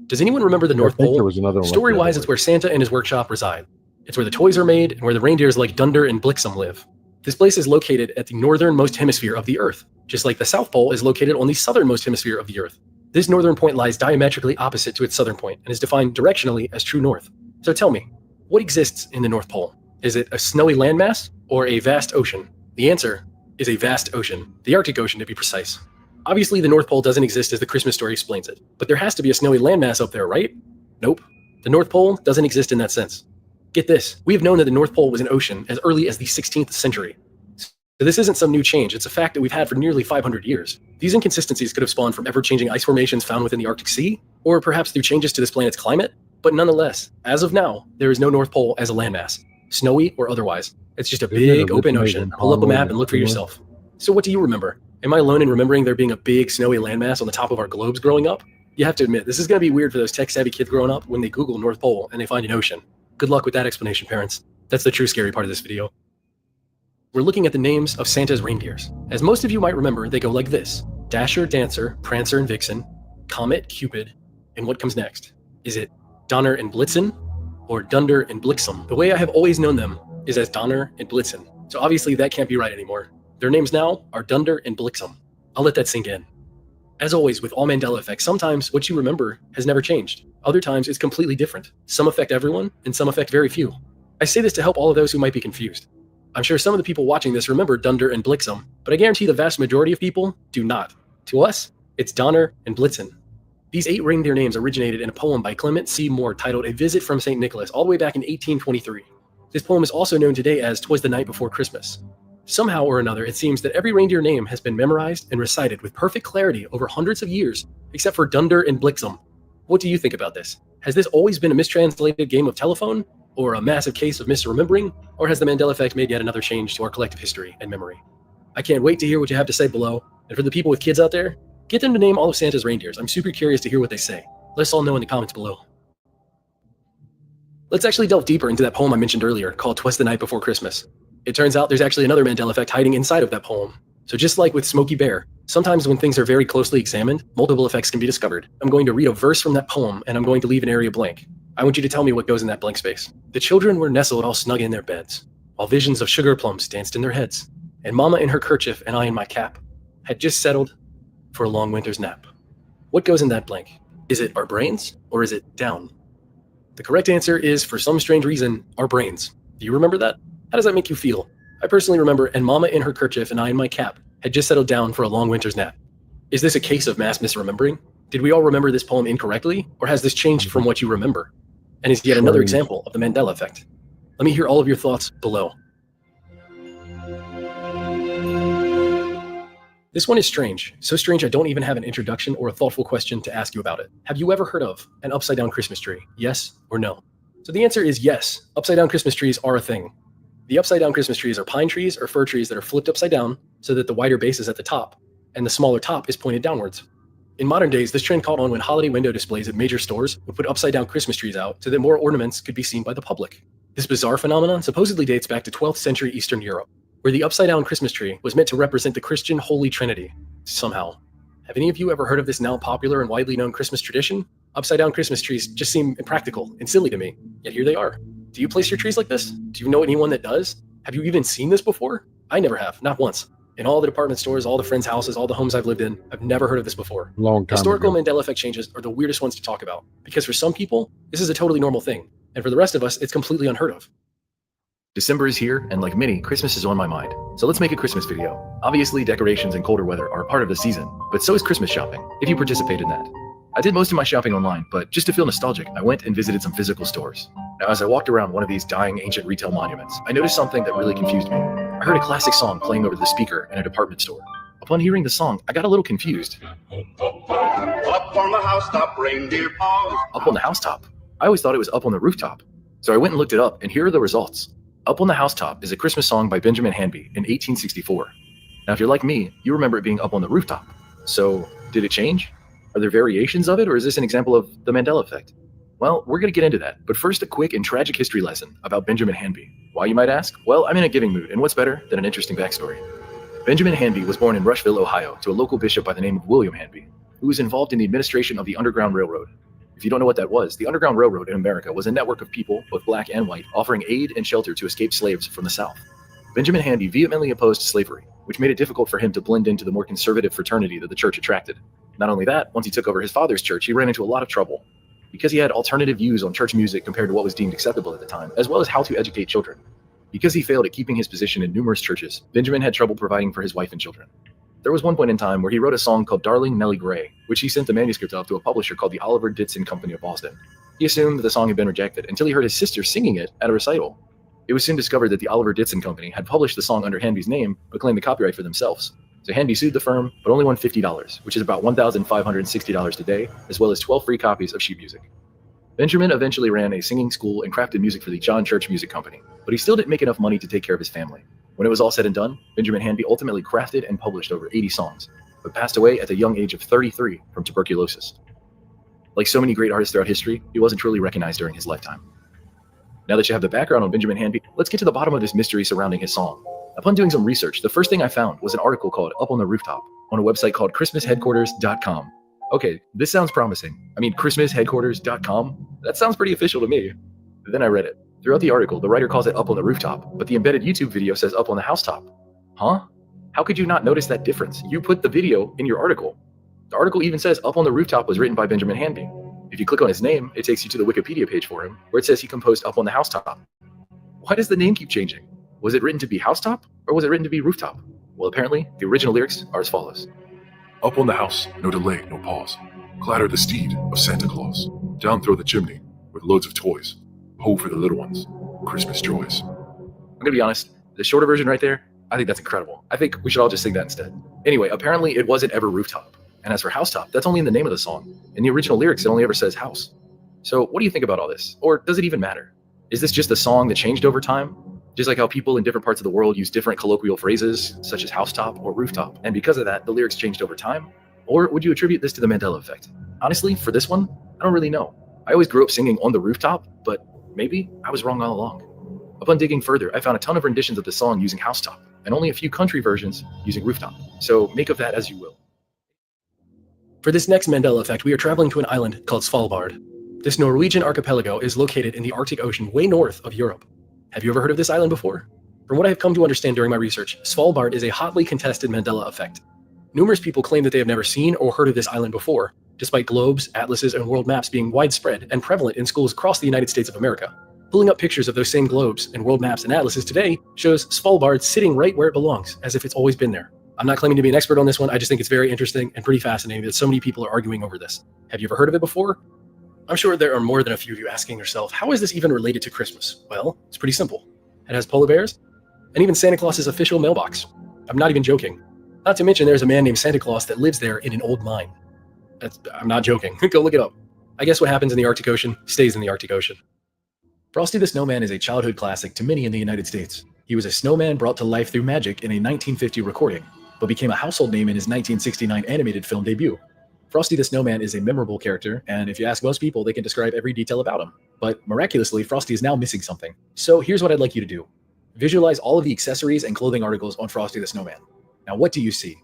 Does anyone remember the North Pole? Story-wise, it's where Santa and his workshop reside. It's where the toys are made and where the reindeers like Dunder and Blixen live. This place is located at the northernmost hemisphere of the Earth, just like the South Pole is located on the southernmost hemisphere of the Earth. This northern point lies diametrically opposite to its southern point and is defined directionally as true north. So tell me, what exists in the North Pole? Is it a snowy landmass or a vast ocean? The answer is a vast ocean, the Arctic Ocean to be precise. Obviously, the North Pole doesn't exist as the Christmas story explains it, but there has to be a snowy landmass up there, right? Nope. The North Pole doesn't exist in that sense. Get this, we have known that the North Pole was an ocean as early as the 16th century. So this isn't some new change, it's a fact that we've had for nearly 500 years. These inconsistencies could have spawned from ever-changing ice formations found within the Arctic Sea, or perhaps through changes to this planet's climate, but nonetheless, as of now, there is no North Pole as a landmass, snowy or otherwise. It's just a big open ocean. Pull up a map and look for yourself. So what do you remember? Am I alone in remembering there being a big snowy landmass on the top of our globes growing up? You have to admit, this is going to be weird for those tech-savvy kids growing up when they Google North Pole and they find an ocean. Good luck with that explanation, parents. That's the true scary part of this video. We're looking at the names of Santa's reindeers. As most of you might remember, they go like this: Dasher, Dancer, Prancer, and Vixen, Comet, Cupid, and what comes next? Is it Donner and Blitzen or Dunder and Blixen? The way I have always known them is as Donner and Blitzen. So obviously that can't be right anymore. Their names now are Dunder and Blixen. I'll let that sink in. As always, with all Mandela effects, sometimes what you remember has never changed. Other times it's completely different. Some affect everyone, and some affect very few. I say this to help all of those who might be confused. I'm sure some of the people watching this remember Dunder and Blixen, but I guarantee the vast majority of people do not. To us, it's Donner and Blitzen. These 8 reindeer names originated in a poem by Clement C. Moore titled A Visit from St. Nicholas all the way back in 1823. This poem is also known today as 'Twas the Night Before Christmas. Somehow or another, it seems that every reindeer name has been memorized and recited with perfect clarity over hundreds of years, except for Dunder and Blixen. What do you think about this? Has this always been a mistranslated game of telephone, or a massive case of misremembering, or has the Mandela effect made yet another change to our collective history and memory? I can't wait to hear what you have to say below, and for the people with kids out there, get them to name all of Santa's reindeers. I'm super curious to hear what they say. Let us all know in the comments below. Let's actually delve deeper into that poem I mentioned earlier called 'Twas the Night Before Christmas. It turns out there's actually another Mandela effect hiding inside of that poem. So just like with Smokey Bear, sometimes when things are very closely examined, multiple effects can be discovered. I'm going to read a verse from that poem and I'm going to leave an area blank. I want you to tell me what goes in that blank space. The children were nestled all snug in their beds, while visions of sugar plums danced in their heads, and Mama in her kerchief and I in my cap had just settled for a long winter's nap. What goes in that blank? Is it our brains or is it down? The correct answer is, for some strange reason, our brains. Do you remember that? How does that make you feel? I personally remember, and Mama in her kerchief and I in my cap had just settled down for a long winter's nap. Is this a case of mass misremembering? Did we all remember this poem incorrectly, or has this changed from what you remember? And is yet another example of the Mandela effect. Let me hear all of your thoughts below. This one is strange, so strange I don't even have an introduction or a thoughtful question to ask you about it. Have you ever heard of an upside-down Christmas tree? Yes or no? So the answer is yes, upside-down Christmas trees are a thing. The upside-down Christmas trees are pine trees or fir trees that are flipped upside down so that the wider base is at the top, and the smaller top is pointed downwards. In modern days, this trend caught on when holiday window displays at major stores would put upside-down Christmas trees out so that more ornaments could be seen by the public. This bizarre phenomenon supposedly dates back to 12th century Eastern Europe, where the upside-down Christmas tree was meant to represent the Christian Holy Trinity, somehow. Have any of you ever heard of this now popular and widely known Christmas tradition? Upside-down Christmas trees just seem impractical and silly to me, yet here they are. Do you place your trees like this? Do you know anyone that does? Have you even seen this before? I never have, not once. In all the department stores, all the friends' houses, all the homes I've lived in, I've never heard of this before. Long time Historical ago. Mandela effect changes are the weirdest ones to talk about, because for some people, this is a totally normal thing, and for the rest of us, it's completely unheard of. December is here, and like many, Christmas is on my mind. So let's make a Christmas video. Obviously, decorations and colder weather are a part of the season, but so is Christmas shopping, if you participate in that. I did most of my shopping online, but just to feel nostalgic, I went and visited some physical stores. Now, as I walked around one of these dying ancient retail monuments, I noticed something that really confused me. I heard a classic song playing over the speaker in a department store. Upon hearing the song, I got a little confused. Up on the housetop, reindeer paws. Up on the housetop? I always thought it was up on the rooftop. So I went and looked it up, and here are the results. Up on the Housetop is a Christmas song by Benjamin Hanby in 1864. Now, if you're like me, you remember it being up on the rooftop. So, did it change? Are there variations of it, or is this an example of the Mandela effect? Well, we're going to get into that, but first a quick and tragic history lesson about Benjamin Hanby. Why, you might ask? Well, I'm in a giving mood, and what's better than an interesting backstory? Benjamin Hanby was born in Rushville, Ohio, to a local bishop by the name of William Hanby, who was involved in the administration of the Underground Railroad. If you don't know what that was, the Underground Railroad in America was a network of people, both black and white, offering aid and shelter to escaped slaves from the South. Benjamin Hanby vehemently opposed slavery, which made it difficult for him to blend into the more conservative fraternity that the church attracted. Not only that, once he took over his father's church, he ran into a lot of trouble, because he had alternative views on church music compared to what was deemed acceptable at the time, as well as how to educate children. Because he failed at keeping his position in numerous churches, Benjamin had trouble providing for his wife and children. There was one point in time where he wrote a song called Darling Nellie Gray, which he sent the manuscript of to a publisher called the Oliver Ditson Company of Boston. He assumed that the song had been rejected until he heard his sister singing it at a recital. It was soon discovered that the Oliver Ditson Company had published the song under Hanby's name, but claimed the copyright for themselves. So Hanby sued the firm, but only won $50, which is about $1,560 today, as well as 12 free copies of sheet music. Benjamin eventually ran a singing school and crafted music for the John Church Music Company, but he still didn't make enough money to take care of his family. When it was all said and done, Benjamin Hanby ultimately crafted and published over 80 songs, but passed away at the young age of 33 from tuberculosis. Like so many great artists throughout history, he wasn't truly recognized during his lifetime. Now that you have the background on Benjamin Hanby, let's get to the bottom of this mystery surrounding his song. Upon doing some research, the first thing I found was an article called Up on the Rooftop on a website called ChristmasHeadquarters.com. Okay, this sounds promising. ChristmasHeadquarters.com? That sounds pretty official to me. Then I read it. Throughout the article, the writer calls it Up on the Rooftop, but the embedded YouTube video says Up on the Housetop. Huh? How could you not notice that difference? You put the video in your article. The article even says Up on the Rooftop was written by Benjamin Hanby. If you click on his name, it takes you to the Wikipedia page for him, where it says he composed Up on the Housetop. Why does the name keep changing? Was it written to be housetop, or was it written to be rooftop? Well, apparently, the original lyrics are as follows. Up on the house, no delay, no pause. Clatter the steed of Santa Claus. Down throw the chimney with loads of toys. Ho for the little ones. Christmas joys. I'm gonna be honest, the shorter version right there, I think that's incredible. I think we should all just sing that instead. Anyway, apparently it wasn't ever rooftop. And as for housetop, that's only in the name of the song. In the original lyrics, it only ever says house. So what do you think about all this? Or does it even matter? Is this just a song that changed over time? Just like how people in different parts of the world use different colloquial phrases, such as housetop or rooftop, and because of that, the lyrics changed over time? Or would you attribute this to the Mandela effect? Honestly, for this one, I don't really know. I always grew up singing On the Rooftop, but maybe I was wrong all along. Upon digging further, I found a ton of renditions of the song using housetop, and only a few country versions using rooftop. So make of that as you will. For this next Mandela effect, we are traveling to an island called Svalbard. This Norwegian archipelago is located in the Arctic Ocean way north of Europe. Have you ever heard of this island before? From what I have come to understand during my research, Svalbard is a hotly contested Mandela effect. Numerous people claim that they have never seen or heard of this island before, despite globes, atlases, and world maps being widespread and prevalent in schools across the United States of America. Pulling up pictures of those same globes and world maps and atlases today shows Svalbard sitting right where it belongs, as if it's always been there. I'm not claiming to be an expert on this one, I just think it's very interesting and pretty fascinating that so many people are arguing over this. Have you ever heard of it before? I'm sure there are more than a few of you asking yourself, how is this even related to Christmas? Well, it's pretty simple. It has polar bears, and even Santa Claus's official mailbox. I'm not even joking. Not to mention there's a man named Santa Claus that lives there in an old mine. I'm not joking. Go look it up. I guess what happens in the Arctic Ocean stays in the Arctic Ocean. Frosty the Snowman is a childhood classic to many in the United States. He was a snowman brought to life through magic in a 1950 recording, but became a household name in his 1969 animated film debut. Frosty the Snowman is a memorable character, and if you ask most people, they can describe every detail about him. But miraculously, Frosty is now missing something. So here's what I'd like you to do. Visualize all of the accessories and clothing articles on Frosty the Snowman. Now, what do you see?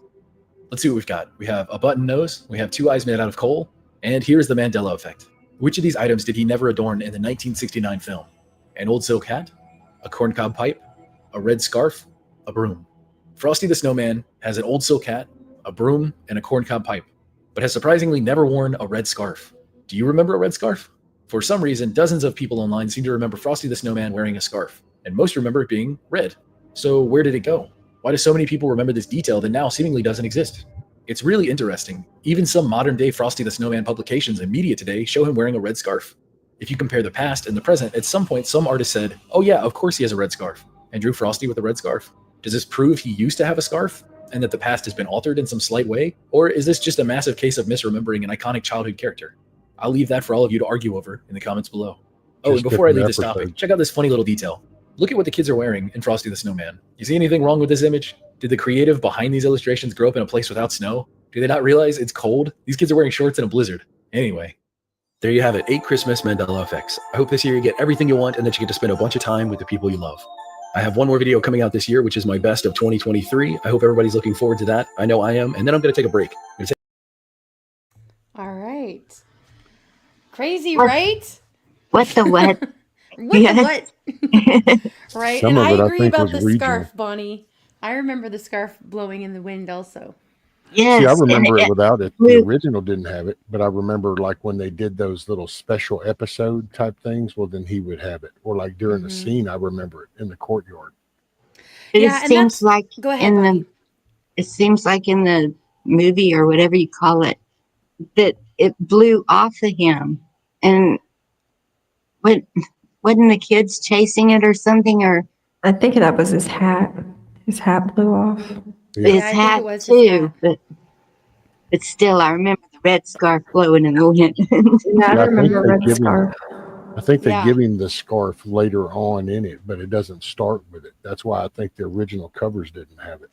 Let's see what we've got. We have a button nose, we have two eyes made out of coal, and here's the Mandela effect. Which of these items did he never adorn in the 1969 film? An old silk hat? A corncob pipe? a red scarf, a broom. Frosty the Snowman has an old silk hat, a broom, and a corncob pipe, but has surprisingly never worn a red scarf. Do you remember a red scarf? For some reason, dozens of people online seem to remember Frosty the Snowman wearing a scarf, and most remember it being red. So where did it go? Why do so many people remember this detail that now seemingly doesn't exist? It's really interesting. Even some modern-day Frosty the Snowman publications and media today show him wearing a red scarf. If you compare the past and the present, at some point some artist said, "Oh yeah, of course he has a red scarf," and drew Frosty with a red scarf. Does this prove he used to have a scarf, and that the past has been altered in some slight way? Or is this just a massive case of misremembering an iconic childhood character? I'll leave that for all of you to argue over in the comments below. Oh, and before I leave this topic, check out this funny little detail. Look at what the kids are wearing in Frosty the Snowman. You see anything wrong with this image? Did the creative behind these illustrations grow up in a place without snow? Do they not realize it's cold? These kids are wearing shorts in a blizzard. Anyway, there you have it, 8 Christmas Mandela effects. I hope this year you get everything you want and that you get to spend a bunch of time with the people you love. I have one more video coming out this year, which is my best of 2023. I hope everybody's looking forward to that. I know I am. And then I'm going to take a break. All right. Crazy, right? What the what? What the what? Right. Some and of I it, I agree think, about was the regional. scarf, Bonnie. I remember the scarf blowing in the wind also. Yes. See, I remember and it without it. The original didn't have it, but I remember like when they did those little special episode type things, well, then he would have it. Or like during the scene, I remember it in the courtyard. But Yeah, it and seems like Go ahead, Bonnie. it seems like in the movie or whatever you call it, that it blew off of him. And wasn't the kids chasing it or something? Or I think that was his hat. His hat blew off. his I think hat it was his too. hat. But still, I remember the red scarf blowing in the wind. Yeah, I Yeah, remember they red give him- scarf. I think they Yeah. give him the scarf later on in it, but it doesn't start with it. That's why I think the original covers didn't have it.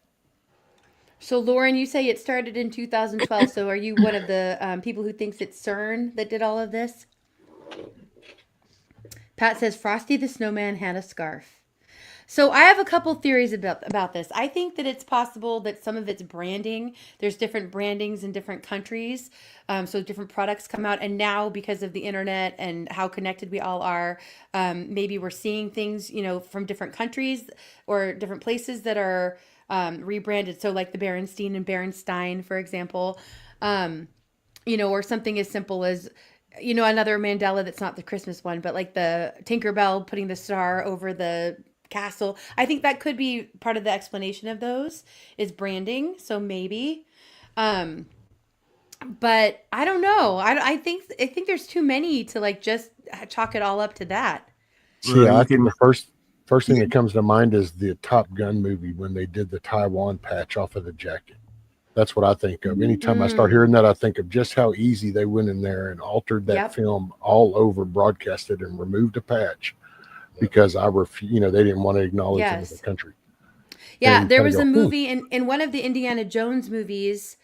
So, Lauren, you say it started in 2012. So, are you one of the people who thinks it's CERN that did all of this? Pat says Frosty the Snowman had a scarf. So I have a couple theories about this. I think that it's possible that some of it's branding. There's different brandings in different countries. So different products come out. And now because of the internet and how connected we all are, maybe we're seeing things, from different countries or different places that are rebranded. So like the Berenstein and Berenstein, for example, or something as simple as, another Mandela that's not the Christmas one, but like the Tinkerbell putting the star over the castle. I think that could be part of the explanation of those is branding. So maybe, but I don't know. I think there's too many to like just chalk it all up to that. See, I think the first thing that comes to mind is the Top Gun movie when they did the Taiwan patch off of the jacket. That's what I think of. Anytime I start hearing that, I think of just how easy they went in there and altered that film all over, broadcasted and removed a patch because they didn't want to acknowledge it as a country. Yeah, And there kinda was go, a movie in one of the Indiana Jones movies.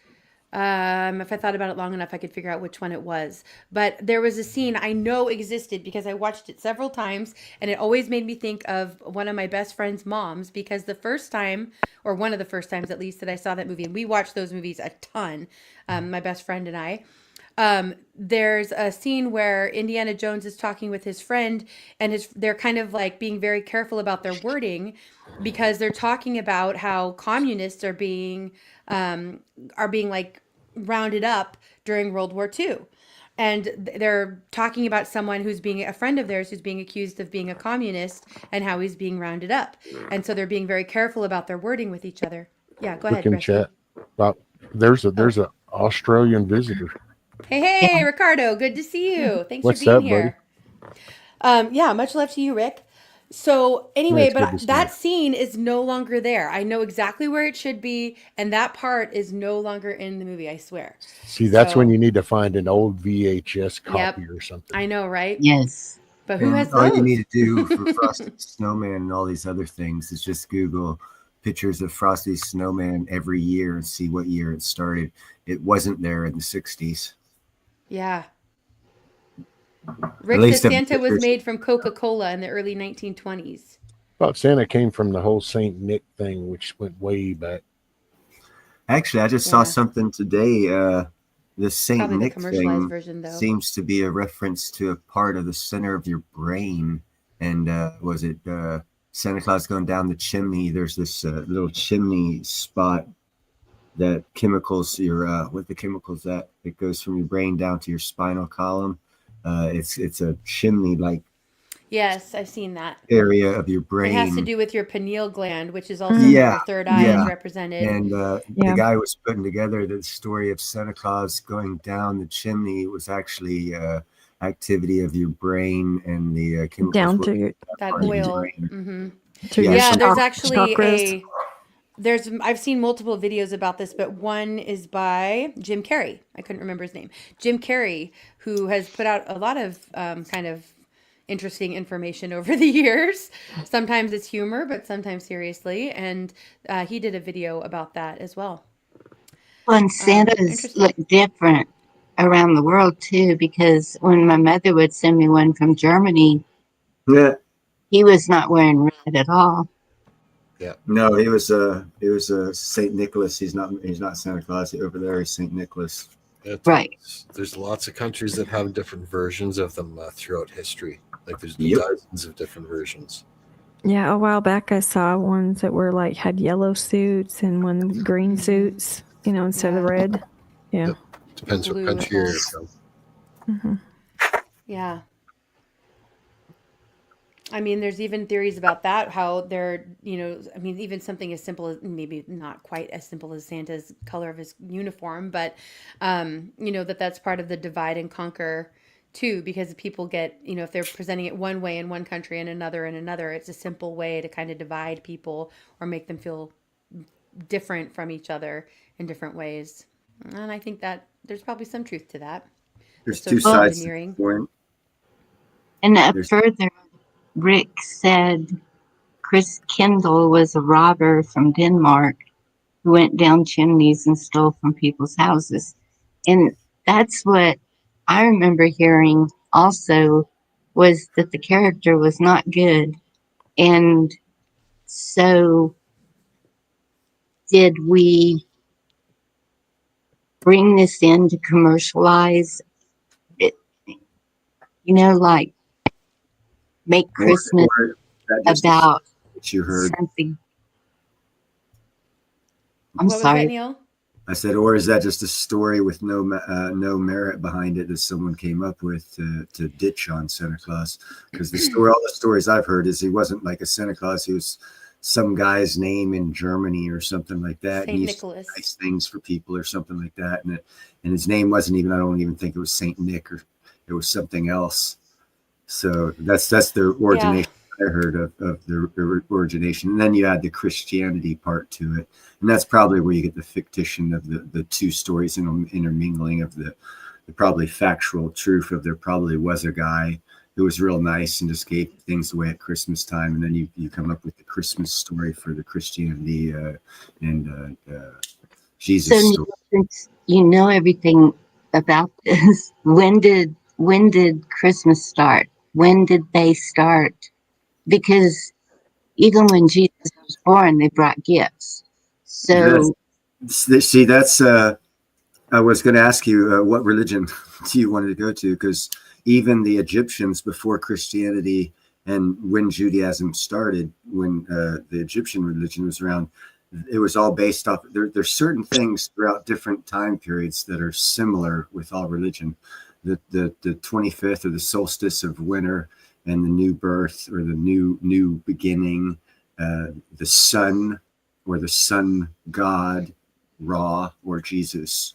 If I thought about it long enough, I could figure out which one it was. But there was a scene I know existed because I watched it several times, and it always made me think of one of my best friend's moms because the first time, or one of the first times at least, that I saw that movie, and we watched those movies a ton, my best friend and I. There's a scene where Indiana Jones is talking with his friend, and they're kind of like being very careful about their wording because they're talking about how communists are being like rounded up during World War II. And they're talking about someone who's being a friend of theirs who's being accused of being a communist and how he's being rounded up. And so they're being very careful about their wording with each other. Yeah, go ahead, Look in Rusty. chat. There's a Australian visitor. Hey, Ricardo, good to see you. Thanks What's for being up, here. Yeah, much love to you, Rick. So anyway, It's good to but see that you. scene is no longer there. I know exactly where it should be, and that part is no longer in the movie, I swear. See, that's So- when you need to find an old VHS copy or something. I know, right? Yes. But who has All those? you need to do for Frosty the Snowman and all these other things is just Google pictures of Frosty the Snowman every year and see what year it started. It wasn't there in the 60s. Yeah. At Rick least says the Santa was pictures- made from Coca-Cola in the early 1920s. Thought Santa came from the whole Saint Nick thing, which went way back. Actually, I just saw something today. The Saint Probably the Nick commercialized thing version, though. seems to be a reference to a part of the center of your brain. And was it Santa Claus going down the chimney. There's this little chimney spot that chemicals your what the chemicals that it goes from your brain down to your spinal column. It's a chimney like Yes, I've seen that. area of your It has to brain. do with your pineal gland, which is also where Yeah, your third eye is yeah. represented. And the Yeah. guy was putting together the story of Santa Claus going down the chimney was actually activity of your brain and the chemicals Down working to your, That part of your oil. brain. Hmm. to Yeah, your Yeah, there's some- actually chakras. I've seen multiple videos about this, but one is by Jim Carrey. I couldn't remember his name. Jim Carrey, who has put out a lot of kind of interesting information over the years. Sometimes it's humor, but sometimes seriously. And he did a video about that as well. Well, and Santa's Interesting. look different around the world too, because when my mother would send me one from Germany, Yeah. he was not wearing red at all. Yeah. No, he was Saint Nicholas. He's not Santa Claus. Over there is Saint Nicholas. Right. There's lots of countries that have different versions of them throughout history. Like there's Yep. dozens of different versions. Yeah, a while back I saw ones that were like had yellow suits and one green suits, instead of red. Yeah. Yep. Depends what Blue country as you're well. from. Hmm. Yeah. I mean, there's even theories about that, how they're, even something as simple as, maybe not quite as simple as Santa's color of his uniform, but, that's part of the divide and conquer too, because people get, if they're presenting it one way in one country and another in another, it's a simple way to kind of divide people or make them feel different from each other in different ways. And I think that there's probably some truth to that. There's The two social sides to engineering. the coin. And There's- further, Rick said Chris Kendall was a robber from Denmark who went down chimneys and stole from people's houses. And that's what I remember hearing also, was that the character was not good. And so did we bring this in to commercialize it, like make Christmas or that just about what you heard. something? I'm What was sorry. that, Neil? I said, or is that just a story with no merit behind it that someone came up with to ditch on Santa Claus? Because all the stories I've heard is he wasn't like a Santa Claus. He was some guy's name in Germany or something like that. Saint He used to do Nicholas. nice things for people or something like that. And his name wasn't even, I don't even think it was Saint Nick, or it was something else. So that's the origination. I heard of the origination, and then you add the Christianity part to it, and that's probably where you get the fiction of the two stories intermingling of the probably factual truth of there probably was a guy who was real nice and just gave things away at Christmas time, and then you come up with the Christmas story for the Christianity and Jesus So story. since you know everything about this, when did Christmas start? When did they start? Because even when Jesus was born, they brought gifts. So See, that's I was going to ask you what religion do you want to go to, because even the Egyptians before Christianity and when Judaism started, when the Egyptian religion was around, it was all based off. There's certain things throughout different time periods that are similar with all religion. The 25th, or the solstice of winter, and the new birth, or the new beginning, the sun, or the sun god, Ra, or Jesus.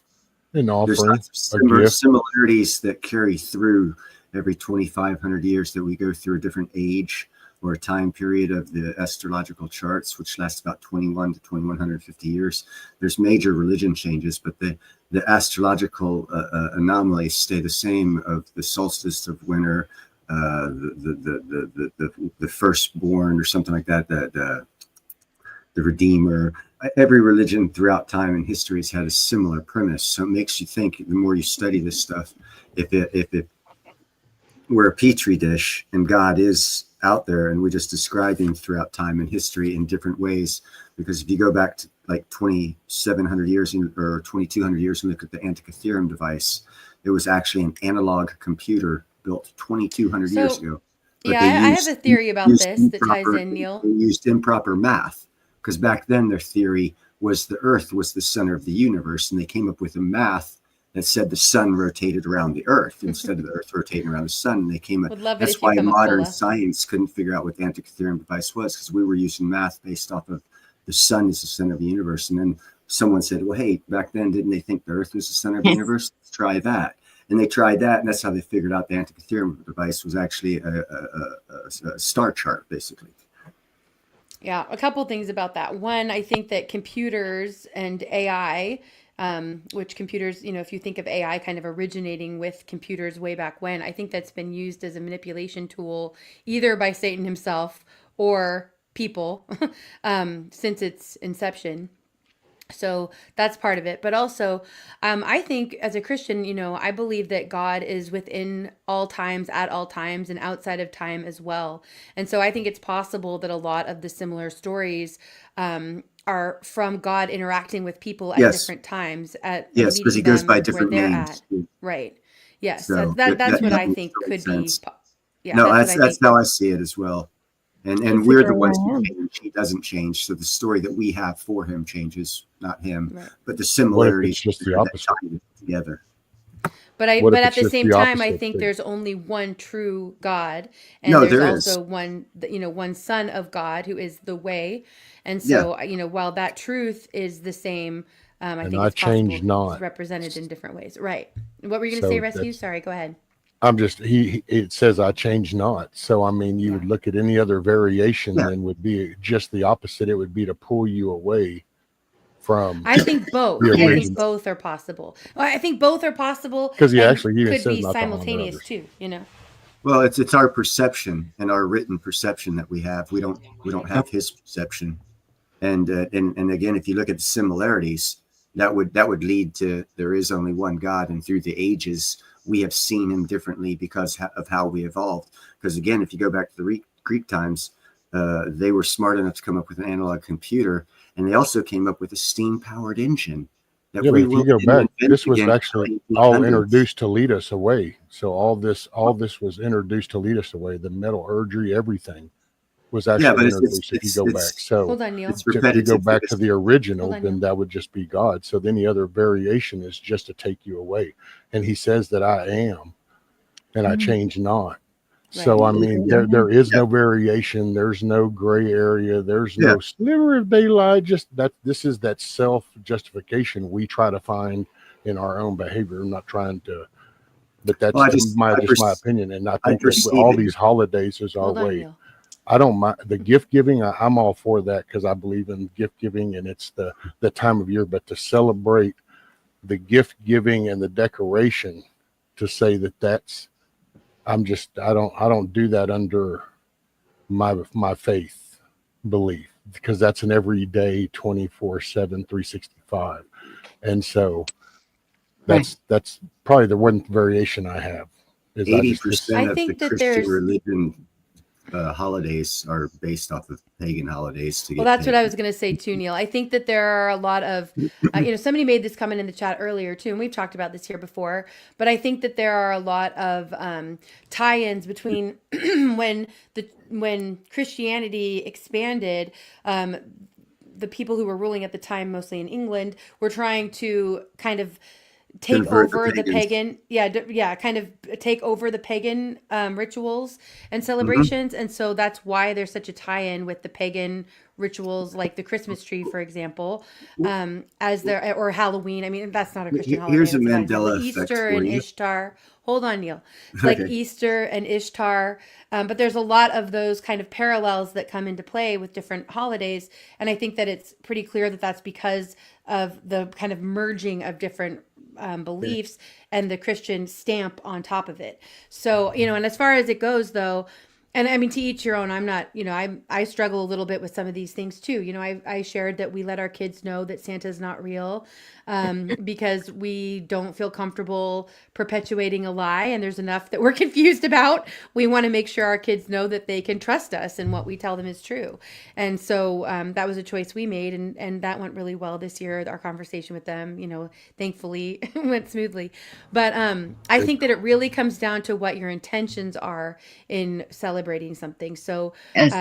An There's offering, lots of a gift. similarities that carry through every 2,500 years that we go through a different age or a time period of the astrological charts, which lasts about 21 to 2,150 years. There's major religion changes, but the astrological anomalies stay the same, of the solstice of winter, the firstborn or something like that, the Redeemer. Every religion throughout time and history has had a similar premise. So it makes you think, the more you study this stuff, if it were a petri dish and God is out there and we just describe him throughout time and history in different ways. Because if you go back to like 2,700 years or 2,200 years and look at the Antikythera device, it was actually an analog computer built 2,200 years ago. but Yeah, they I have used a theory about used this that ties improper in, Neil. they used improper math, because back then their theory was the Earth was the center of the universe, and they came up with a math that said the sun rotated around the Earth instead of the Earth rotating around the sun. And they came up. Would love it That's if you why come up, modern Cola. science couldn't figure out what the Antikythera device was, because we were using math based off of the sun is the center of the universe. And then someone said, well, hey, back then, didn't they think the Earth was the center of the universe? Let's try that. And they tried that, and that's how they figured out the Antikythera device was actually a star chart, basically. Yeah, a couple things about that. One, I think that computers and AI, which computers, if you think of AI kind of originating with computers way back when, I think that's been used as a manipulation tool either by Satan himself or people since its inception. So that's part of it. But also, I think as a Christian, I believe that God is within all times, at all times, and outside of time as well. And so I think it's possible that a lot of the similar stories are from God interacting with people at Yes. different times and Yes, because he meeting goes them by where different they're names. at. Right. Yes. So That's what I makes think total could be. sense. Yeah, No, that's what I that's think. how I see it as well. And He's we're the the great ones I who am. change. He doesn't change. So the story that we have for him changes, not him. Right. But the What if similarities it's just the that opposite? tie it together. What if But at it's the just same the time, I opposite? think there's only one true God, and No, there's there also is. one Son of God who is the way. And Yeah. so, while that truth is the same, I And think I it's possible change he's not. represented in different ways. Right. What were you going to say, So Rescue? that's Sorry, go ahead. I'm just it says I change not. So I mean you Yeah. would look at any other variation Yeah. then would be just the opposite. It would be to pull you away from I think both. the I think original. both are possible. Well, I think both are possible Because he and actually he even could says be not to honor simultaneous others. too. Well, it's our perception and our written perception that we have. We don't have his perception. And again, if you look at the similarities, that would lead to there is only one God, and through the ages we have seen him differently because of how we evolved. Because again, if you go back to the Greek times, they were smart enough to come up with an analog computer, and they also came up with a steam-powered engine that Yeah, but we if you will go back, invent this was again actually until all 1800s. introduced to lead us away. So all this was introduced to lead us away. The metallurgy, everything was Yeah, actually but introduced. If you go back, so Hold on, Neil. it's to go repetitive. back to the original, Hold on, then Neil. that would just be God. So any other variation is just to take you away. And he says that I am, and I change not. So I mean, there is no variation. There's no gray area. There's no sliver of daylight. Just that this is that self justification we try to find in our own behavior. I'm not trying to, but that's Well, I my perceive opinion. And I think that with it all these holidays is our Hold on, way. Neil. I don't mind the gift giving. I'm all for that because I believe in gift giving, and it's the time of year. But to celebrate the gift giving and the decoration, to say that's I don't do that under my faith belief, because that's an everyday 24/7 365. And so that's probably the one variation I have is 80% I of the think that Christian there's religion holidays are based off of pagan holidays to Well, get that's what paid. I was going to say too, Neil. I think that there are a lot of, somebody made this comment in the chat earlier too, and we've talked about this here before, but I think that there are a lot of tie-ins between when Christianity expanded, the people who were ruling at the time, mostly in England, were trying to kind of take Convert the over the pagans. pagan, kind of take over the pagan rituals and Mm-hmm. celebrations. And so that's why there's such a tie-in with the pagan rituals, like the Christmas tree, for example, as there, or Halloween. I mean, that's not a Christian holiday. Here's a That's a pagan Mandela holiday. effect Easter for and you. Ishtar. Hold on, Neil. Like Okay. Easter and Ishtar. But there's a lot of those kind of parallels that come into play with different holidays. And I think that it's pretty clear that that's because of the kind of merging of different beliefs and the Christian stamp on top of it. So, and as far as it goes though, and I mean, to each your own, I'm not, I struggle a little bit with some of these things too. I shared that we let our kids know that Santa's not real because we don't feel comfortable perpetuating a lie. And there's enough that we're confused about. We want to make sure our kids know that they can trust us and what we tell them is true. And so that was a choice we made. And that went really well this year. Our conversation with them, thankfully went smoothly. But I think that it really comes down to what your intentions are in celebrating celebrating something. So, Yes.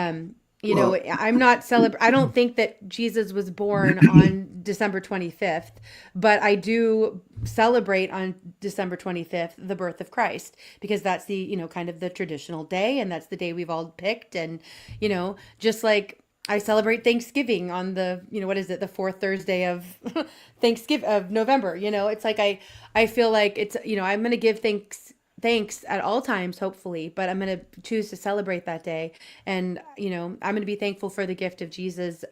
you know, I'm not I don't think that Jesus was born on December 25th, but I do celebrate on December 25th the birth of Christ, because that's the, you know, kind of the traditional day, and that's the day we've all picked. And, you know, just like I celebrate Thanksgiving on the, you know, what is it, the fourth Thursday of Thanksgiving of November. You know, it's like I feel like it's, you know, I'm going to give thanks at all times, hopefully, but I'm going to choose to celebrate that day. And, you know, I'm going to be thankful for the gift of Jesus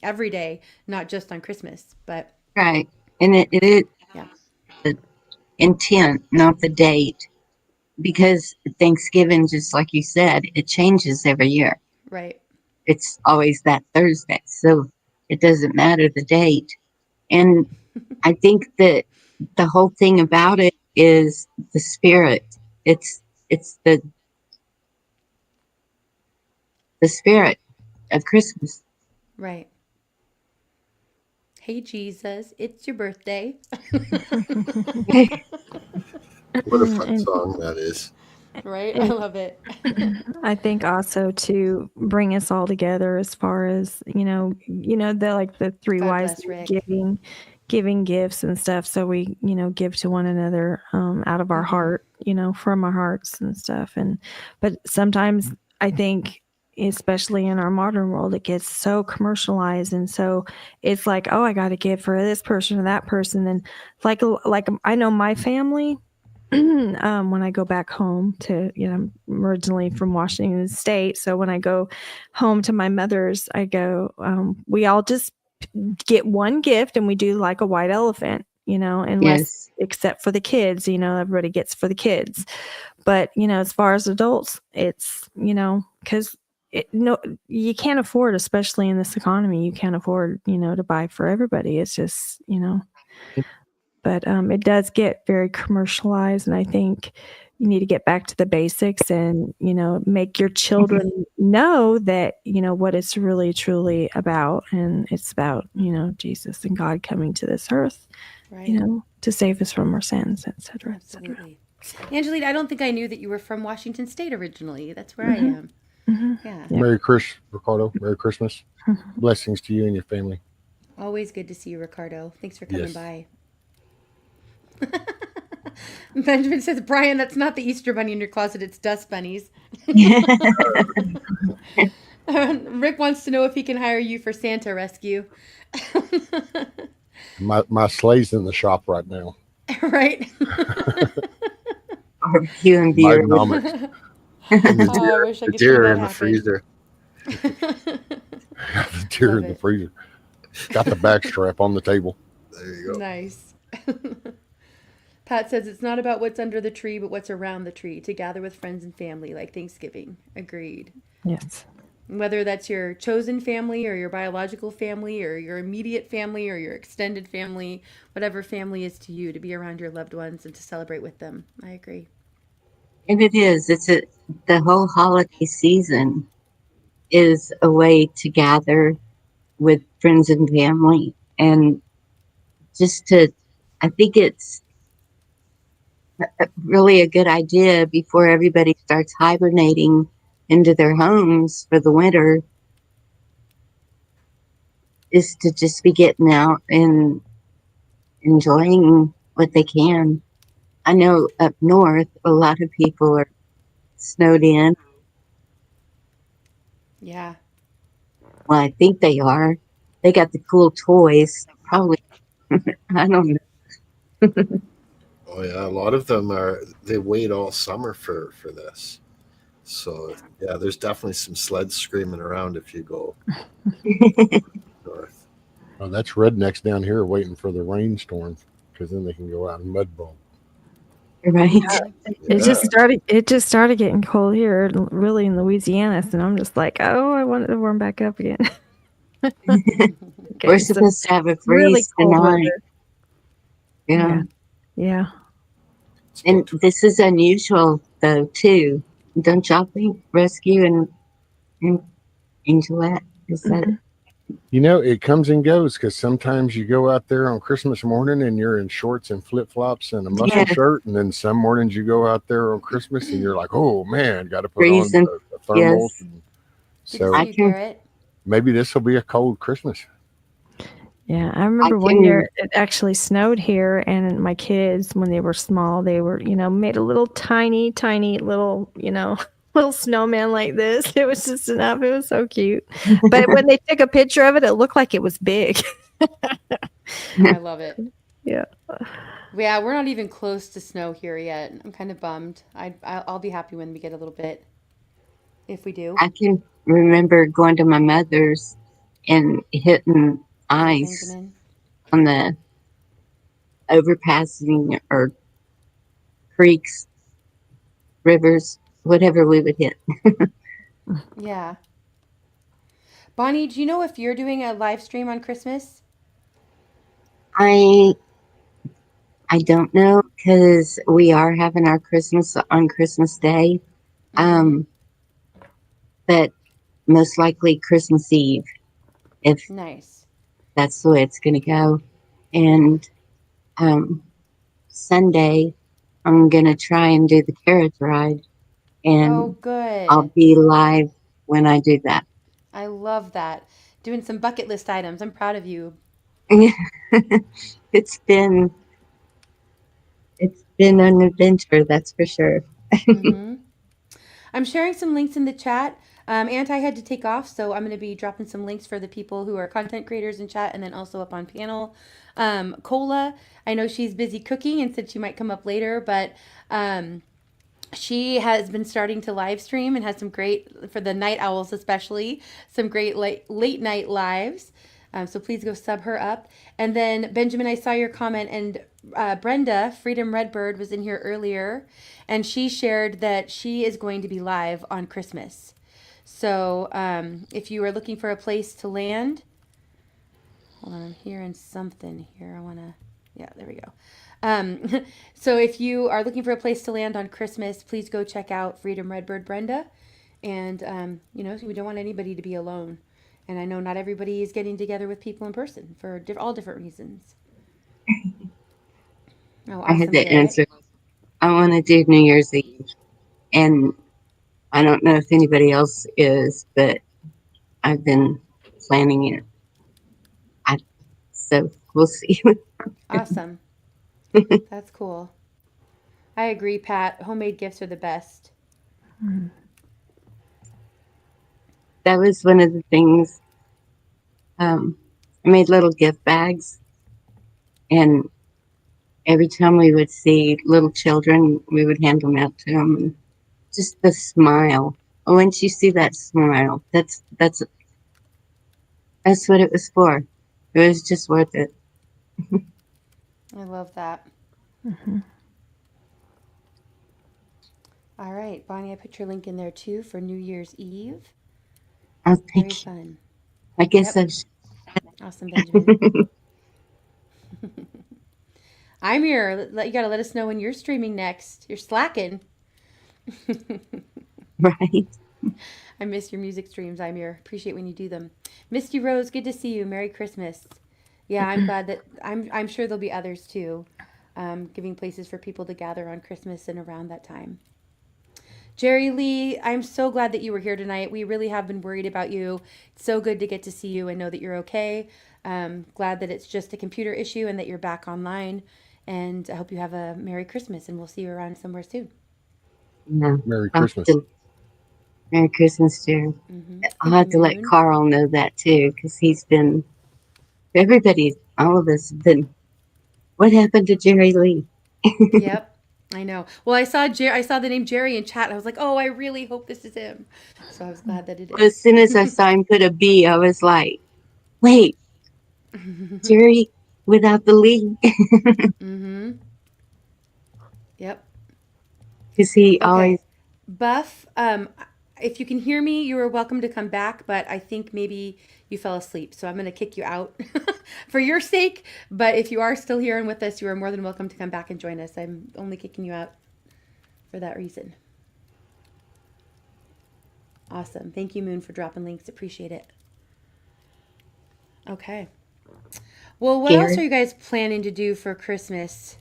every day, not just on Christmas, but. Right. And it is the intent, not the date, because Thanksgiving, just like you said, it changes every year. Right. It's always that Thursday. So it doesn't matter the date. And I think that the whole thing about it is the spirit. It's the spirit of Christmas. Right. Hey, Jesus, it's your birthday. What a fun song that is. Right? I love it. I think also to bring us all together as far as, you know, the like the three God wise bless Rick. giving gifts and stuff. So we, you know, give to one another out of our heart, you know, from our hearts and stuff. But sometimes I think, especially in our modern world, it gets so commercialized, and so it's like, oh, I got to give for this person or that person. And like I know my family, when I go back home to, you know, I'm originally from Washington State. So when I go home to my mother's, I go, we all just get one gift and we do like a white elephant, you know, unless, except for the kids, you know, everybody gets for the kids. But, you know, as far as adults, it's, you know, because you can't afford, especially in this economy, you can't afford, you know, to buy for everybody. It's just, you know. But it does get very commercialized, and I think you need to get back to the basics and, you know, make your children know that, you know, what it's really truly about. And it's about, you know, Jesus and God coming to this earth, Right. you know, to save us from our sins, et cetera, et cetera. Absolutely. Angelina, I don't think I knew that you were from Washington State originally. That's where I am. Yeah. Merry Christmas, Ricardo. Merry Christmas. Blessings to you and your family. Always good to see you, Ricardo. Thanks for coming Yes. by. Benjamin says, Brian, that's not the Easter bunny in your closet, it's dust bunnies. Rick wants to know if he can hire you for Santa rescue. My sleigh's in the shop right now. Right? Barbecue and beer. Bidenomics. And the Oh, I wish I the could see deer that in the happen. freezer. The deer Love in the it. freezer. Got the back strap on the table. There you go. Nice. Pat says it's not about what's under the tree, but what's around the tree, to gather with friends and family, like Thanksgiving. Agreed. Yes. Whether that's your chosen family or your biological family or your immediate family or your extended family, whatever family is to you, to be around your loved ones and to celebrate with them. I agree. And it is. The whole holiday season is a way to gather with friends and family, and I think it's really a good idea before everybody starts hibernating into their homes for the winter, is to just be getting out and enjoying what they can. I know up north, a lot of people are snowed in. Yeah. Well, I think they are. They got the cool toys. Probably. I don't know. Oh yeah, a lot of them they wait all summer for this. So yeah, there's definitely some sleds screaming around if you go north. Oh, that's rednecks down here waiting for the rainstorm, because then they can go out and mud ball. Right. It just started getting cold here, really, in Louisiana, and I'm just like, oh, I want it to warm back up again. We're supposed to have a freeze really cold tonight. weather. Yeah. Yeah. And this is unusual, though, too. Don't y'all think, Rescue and Angelette? Is that You know, it comes and goes, because sometimes you go out there on Christmas morning and you're in shorts and flip flops and a muscle Yeah. shirt, and then some mornings you go out there on Christmas and you're like, oh man, got to put Freezing. on a thermals. Yes. And Good to so see you, Garrett. maybe this will be a cold Christmas. Yeah, I remember one year it actually snowed here, and my kids, when they were small, they were, made a little tiny, tiny little, little snowman like this. It was just enough. It was so cute. But when they took a picture of it, it looked like it was big. I love it. Yeah. Yeah, we're not even close to snow here yet. I'm kind of bummed. I'll be happy when we get a little bit, if we do. I can remember going to my mother's and hitting ice Benjamin. on the overpassing or creeks, rivers, whatever we would hit. Yeah. Bonnie, do you know if you're doing a live stream on Christmas? I don't know because we are having our Christmas on Christmas Day. But most likely Christmas Eve, if Nice. that's the way it's going to go. And Sunday, I'm going to try and do the carriage ride. And Oh, good. I'll be live when I do that. I love that. Doing some bucket list items. I'm proud of you. It's been an adventure, that's for sure. I'm sharing some links in the chat. And I had to take off, so I'm going to be dropping some links for the people who are content creators in chat and then also up on panel. Cola, I know she's busy cooking and said she might come up later, but she has been starting to live stream and has some great, for the night owls especially, some great late night lives. So please go sub her up. And then Benjamin, I saw your comment, and Brenda, Freedom Redbird, was in here earlier, and she shared that she is going to be live on Christmas. So if you are looking for a place to land, hold on, I'm hearing something here. Yeah, there we go. So if you are looking for a place to land on Christmas, please go check out Freedom Redbird Brenda. And, we don't want anybody to be alone. And I know not everybody is getting together with people in person for all different reasons. Oh, awesome, I had to Garrett. answer. I want to do New Year's Eve. And I don't know if anybody else is, but I've been planning it. So we'll see. Awesome. That's cool. I agree, Pat. Homemade gifts are the best. That was one of the things. I made little gift bags, and every time we would see little children, we would hand them out to them. And just the smile. Once you see that smile, that's what it was for. It was just worth it. I love that. All right, Bonnie, I put your link in there too for New Year's Eve. Oh, Very thank you. fun. I guess Yep. Awesome, Benjamin. I'm here. You got to let us know when you're streaming next. You're slacking. Right. I miss your music streams, I'm here. Appreciate when you do them. Misty Rose, good to see you. Merry Christmas. Yeah, I'm glad that I'm sure there'll be others too, giving places for people to gather on Christmas and around that time. Jerry Lee, I'm so glad that you were here tonight. We really have been worried about you. It's so good to get to see you and know that you're okay. Glad that it's just a computer issue and that you're back online. And I hope you have a Merry Christmas, and we'll see you around somewhere soon. Yeah. Merry Christmas. Merry Christmas, Jerry. I'll have to let Carl know that too, because he's been, all of us have been, what happened to Jerry Lee? Yep. I know. Well, I saw the name Jerry in chat. And I was like, oh, I really hope this is him. So I was glad that it is. As soon as I saw him put a B, I was like, wait, Jerry without the Lee. Yep. Because he always. Buff, if you can hear me, you are welcome to come back, but I think maybe you fell asleep. So I'm going to kick you out for your sake. But if you are still here and with us, you are more than welcome to come back and join us. I'm only kicking you out for that reason. Awesome. Thank you, Moon, for dropping links. Appreciate it. Okay. Well, what else are you guys planning to do for Christmas?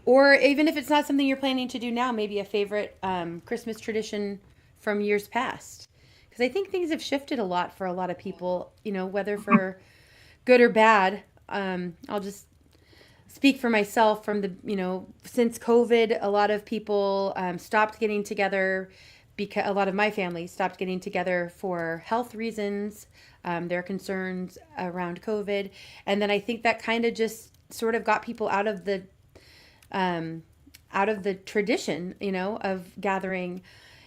Or even if it's not something you're planning to do now, maybe a favorite Christmas tradition from years past. Because I think things have shifted a lot for a lot of people, whether for good or bad. I'll just speak for myself from since COVID, a lot of people stopped getting together because a lot of my family stopped getting together for health reasons, their concerns around COVID. And then I think that kind of just sort of got people out of the tradition, of gathering.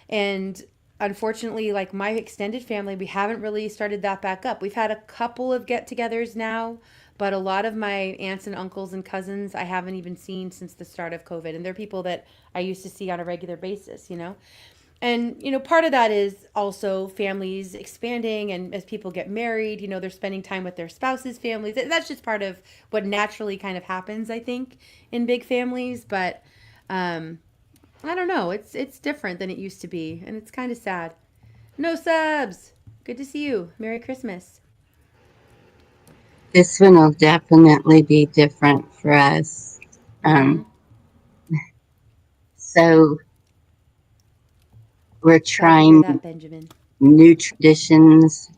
And unfortunately, like my extended family, we haven't really started that back up. We've had a couple of get-togethers now, but a lot of my aunts and uncles and cousins I haven't even seen since the start of COVID. And they're people that I used to see on a regular basis. And, part of that is also families expanding, and as people get married, they're spending time with their spouses' families. That's just part of what naturally kind of happens, I think, in big families. But I don't know. It's different than it used to be, and it's kind of sad. No subs. Good to see you. Merry Christmas. This one will definitely be different for us. So we're trying that, Benjamin. new traditions,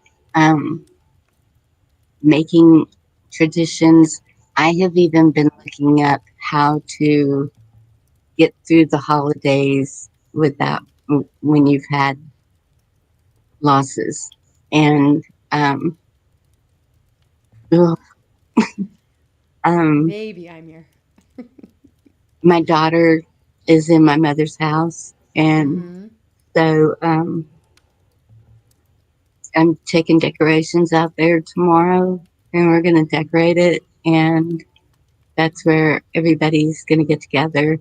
making traditions. I have even been looking up how to get through the holidays without when you've had losses. And Maybe I'm here. my daughter is in my mother's house, and so I'm taking decorations out there tomorrow, and we're going to decorate it, and that's where everybody's going to get together.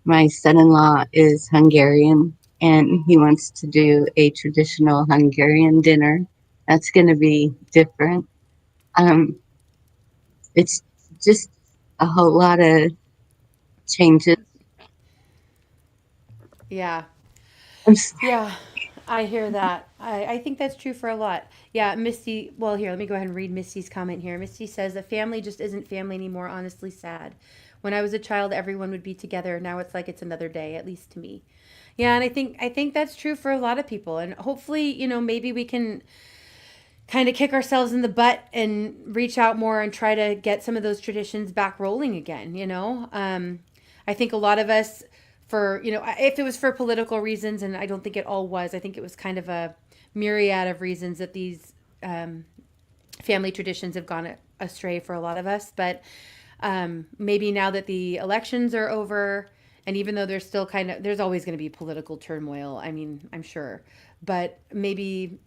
My son-in-law is Hungarian, and he wants to do a traditional Hungarian dinner. That's going to be different. It's just a whole lot of changes. Yeah. Yeah, I hear that. I think that's true for a lot. Yeah, Misty, well, here, let me go ahead and read Misty's comment here. Misty says, "A family just isn't family anymore, honestly sad. When I was a child, everyone would be together. Now it's like it's another day, at least to me." Yeah, and I think that's true for a lot of people. And hopefully, maybe we can kind of kick ourselves in the butt and reach out more and try to get some of those traditions back rolling again, I think a lot of us, for if it was for political reasons, and I don't think it all was, I think it was kind of a myriad of reasons that these family traditions have gone astray for a lot of us. But maybe now that the elections are over, and even though there's still there's always going to be political turmoil, I mean, I'm sure, but maybe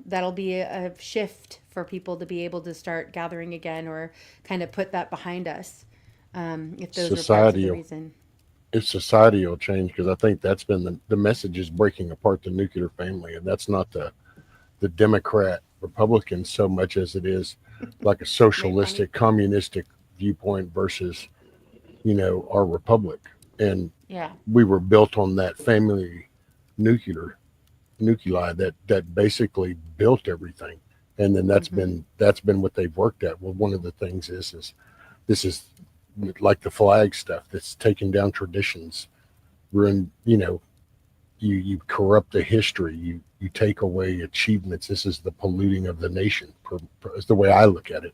that'll be a shift for people to be able to start gathering again, or kind of put that behind us, if those were parts of the reason. If society will change, because I think that's been the message is breaking apart the nuclear family, and that's not the Democrat Republican so much as it is like a socialistic communistic viewpoint versus our republic. And we were built on that family nuclei that basically built everything, and then that's been what they've worked at. Well, one of the things is this is like the flag stuff that's taking down traditions, ruin you corrupt the history, you take away achievements. This is the polluting of the nation, is the way I look at it.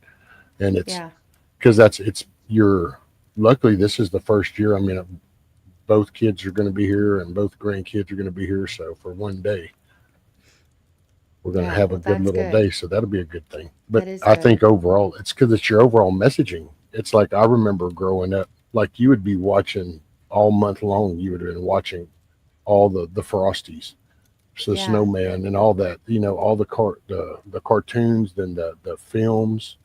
And it's because luckily this is the first year. I mean, both kids are going to be here and both grandkids are going to be here, so for one day we're going to have a good little day, so that'll be a good thing. But I think overall it's because it's your overall messaging. It's like I remember growing up, like you would be watching all month long, you would have been watching all the Frosties, so Snowman and all that, all the cartoons, then the films,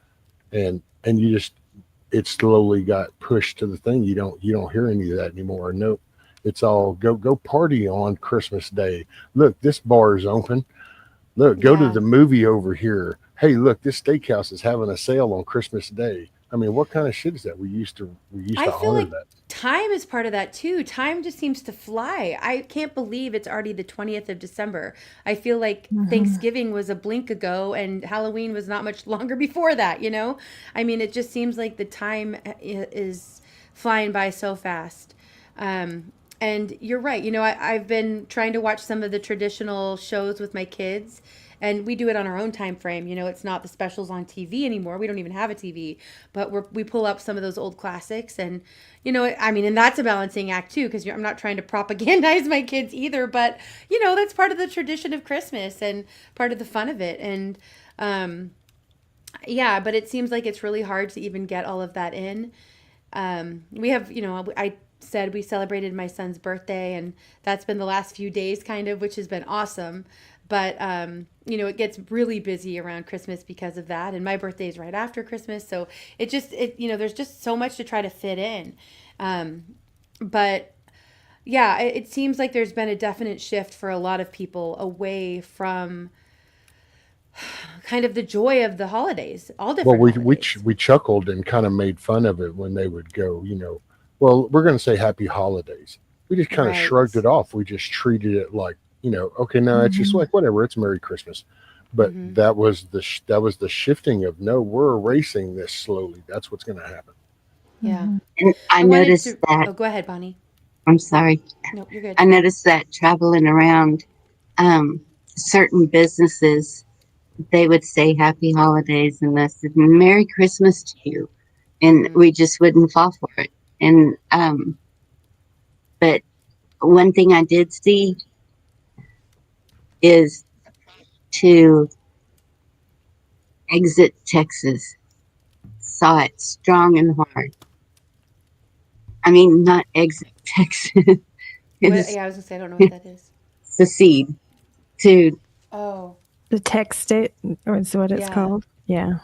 and you just, it slowly got pushed to the thing. You don't hear any of that anymore. Nope. It's all go party on Christmas Day. Look, this bar is open. Look, go to the movie over here. Hey, look, this steakhouse is having a sale on Christmas Day. I mean, what kind of shit is that? We used to honor like that. Time is part of that too. Time just seems to fly. I can't believe it's already the 20th of December. I feel like Thanksgiving was a blink ago, and Halloween was not much longer before that, I mean, it just seems like the time is flying by so fast. And you're right. I've been trying to watch some of the traditional shows with my kids, and we do it on our own time frame. It's not the specials on TV anymore. We don't even have a TV, but we pull up some of those old classics, and and that's a balancing act too, because I'm not trying to propagandize my kids either, but that's part of the tradition of Christmas and part of the fun of it. And yeah, but it seems like it's really hard to even get all of that in. We have, I said we celebrated my son's birthday, and that's been the last few days kind of, which has been awesome. But, it gets really busy around Christmas because of that. And my birthday is right after Christmas. So there's just so much to try to fit in. But yeah, it seems like there's been a definite shift for a lot of people away from kind of the joy of the holidays, all different holidays. We chuckled and kind of made fun of it when they would go, well, we're going to say happy holidays. We just kind of shrugged it off. We just treated it like, okay, no, it's just like, whatever, it's Merry Christmas. But that was the shifting of, no, we're erasing this slowly. That's what's going to happen. Yeah. And I noticed that. Oh, go ahead, Bonnie. I'm sorry. No, you're good. I noticed that traveling around, certain businesses, they would say happy holidays and I said, Merry Christmas to you. And we just wouldn't fall for it. And, but one thing I did see is to exit Texas. Saw it strong and hard. I mean, not exit Texas. Yeah, I was going to say, I don't know what that is. Secede. Oh. The text it, or is what it's called. Yeah.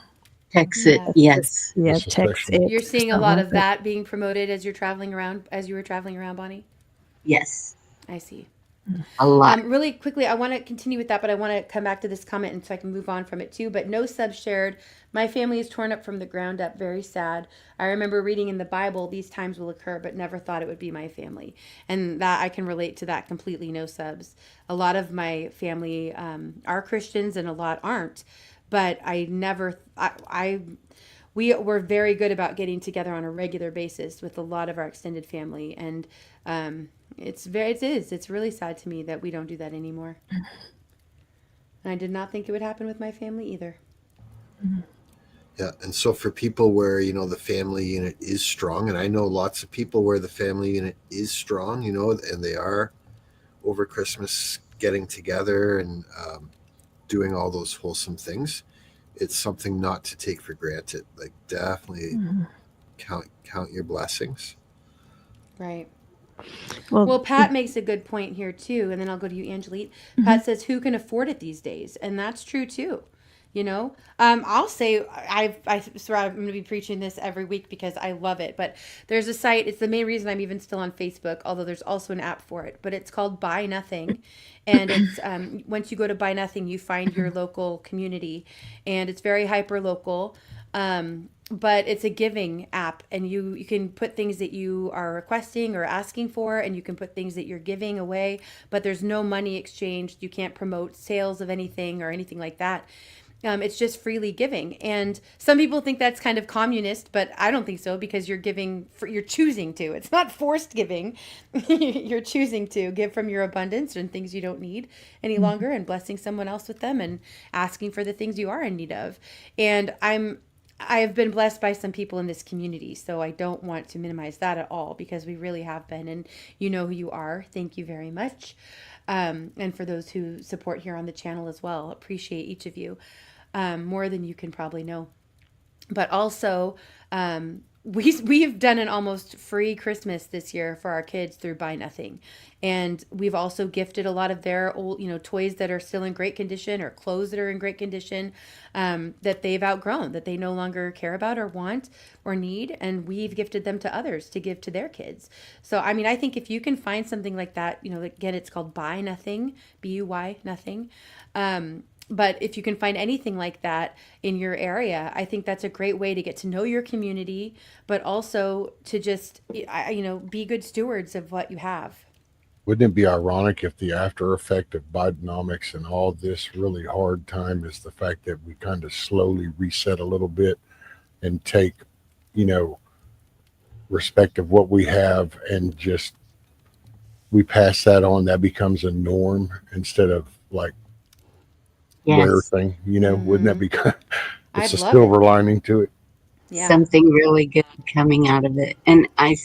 Text it, yes. Yeah, text it. You're seeing a lot of that being promoted as you were traveling around, Bonnie? Yes. I see. A lot. Really quickly, I want to continue with that, but I want to come back to this comment and so I can move on from it too. But no subs shared. My family is torn up from the ground up. Very sad. I remember reading in the Bible, these times will occur, but never thought it would be my family. And that I can relate to that completely. No subs. A lot of my family are Christians and a lot aren't. But we were very good about getting together on a regular basis with a lot of our extended family. And it's really sad to me that we don't do that anymore. And I did not think it would happen with my family either. Yeah, and so for people where the family unit is strong, and I know lots of people where the family unit is strong, and they are over Christmas getting together and doing all those wholesome things, it's something not to take for granted. Like, definitely count your blessings. Right. Well, Pat makes a good point here too, and then I'll go to you, Angelique. Pat says, "Who can afford it these days?" And that's true too. I'll say I swear I'm going to be preaching this every week because I love it. But there's a site. It's the main reason I'm even still on Facebook, although there's also an app for it. But it's called Buy Nothing, and it's once you go to Buy Nothing, you find your local community, and it's very hyper local. But it's a giving app, and you can put things that you are requesting or asking for, and you can put things that you're giving away, but there's no money exchanged. You can't promote sales of anything or anything like that. It's just freely giving. And some people think that's kind of communist, but I don't think so, because you're giving, you're choosing to. It's not forced giving. You're choosing to give from your abundance and things you don't need any longer, and blessing someone else with them and asking for the things you are in need of. And I have been blessed by some people in this community, so I don't want to minimize that at all, because we really have been, and you know who you are. Thank you very much. And for those who support here on the channel as well, appreciate each of you more than you can probably know. But also, we've done an almost free Christmas this year for our kids through Buy Nothing. And we've also gifted a lot of their old, toys that are still in great condition, or clothes that are in great condition, that they've outgrown, that they no longer care about or want or need. And we've gifted them to others to give to their kids. So, I think if you can find something like that, again, it's called Buy Nothing, B-U-Y, nothing. But if you can find anything like that in your area, I think that's a great way to get to know your community, but also to just, be good stewards of what you have. Wouldn't it be ironic if the after effect of Bidenomics and all this really hard time is the fact that we kind of slowly reset a little bit and take, respect of what we have and just we pass that on, that becomes a norm instead of like rare Yes. thing, wouldn't that be kind it's I'd a love it. silver lining to it. Yeah. Something really good coming out of it. And I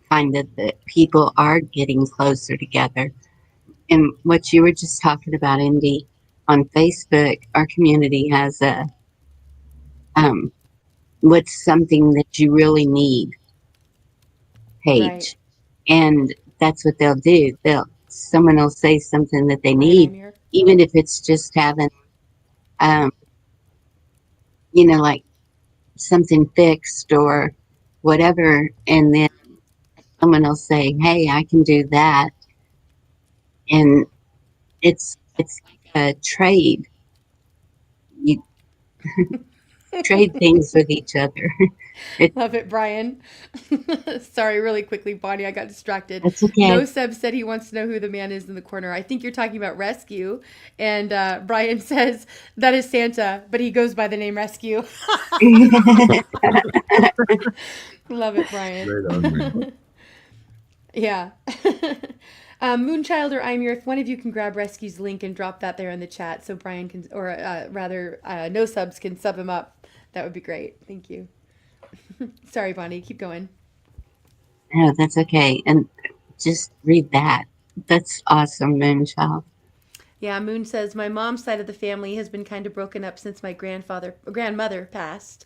find that people are getting closer together. And what you were just talking about, Indy, on Facebook, our community has a what's something that you really need Right. page. And that's what they'll do. Someone will say something that they Right, need, Amir? even if it's just having um, like something fixed or whatever, and then someone will say, "Hey, I can do that," and it's like a trade. You trade things with each other. Love it, Brian. Sorry, really quickly, Bonnie, I got distracted. That's okay. No Seb said he wants to know who the man is in the corner. I think you're talking about Rescue. And Brian says that is Santa, but he goes by the name Rescue. Love it, Brian. Right on. Yeah. Moonchild or Imir, if one of you can grab Rescue's link and drop that there in the chat so Brian can, or rather, No Subs can sub him up, that would be great. Thank you. Sorry, Bonnie, keep going. No, that's okay. And just read that. That's awesome, Moonchild. Yeah, Moon says my mom's side of the family has been kind of broken up since my grandmother passed.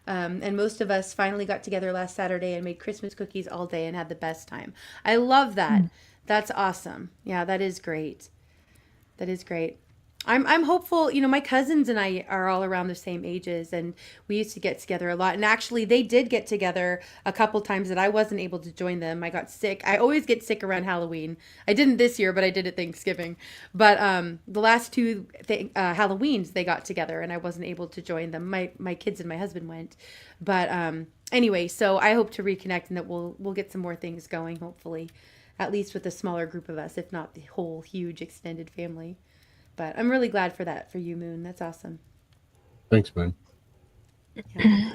And most of us finally got together last Saturday and made Christmas cookies all day and had the best time. I love that. That's awesome. Yeah, that is great. That is great. I'm hopeful. My cousins and I are all around the same ages, and we used to get together a lot. And actually, they did get together a couple times that I wasn't able to join them. I got sick. I always get sick around Halloween. I didn't this year, but I did at Thanksgiving. But the last two Halloweens, they got together, and I wasn't able to join them. My kids and my husband went. But anyway, so I hope to reconnect, and that we'll get some more things going, hopefully, at least with a smaller group of us, if not the whole huge extended family. But I'm really glad for that for you, Moon. That's awesome. Thanks, man. Yeah,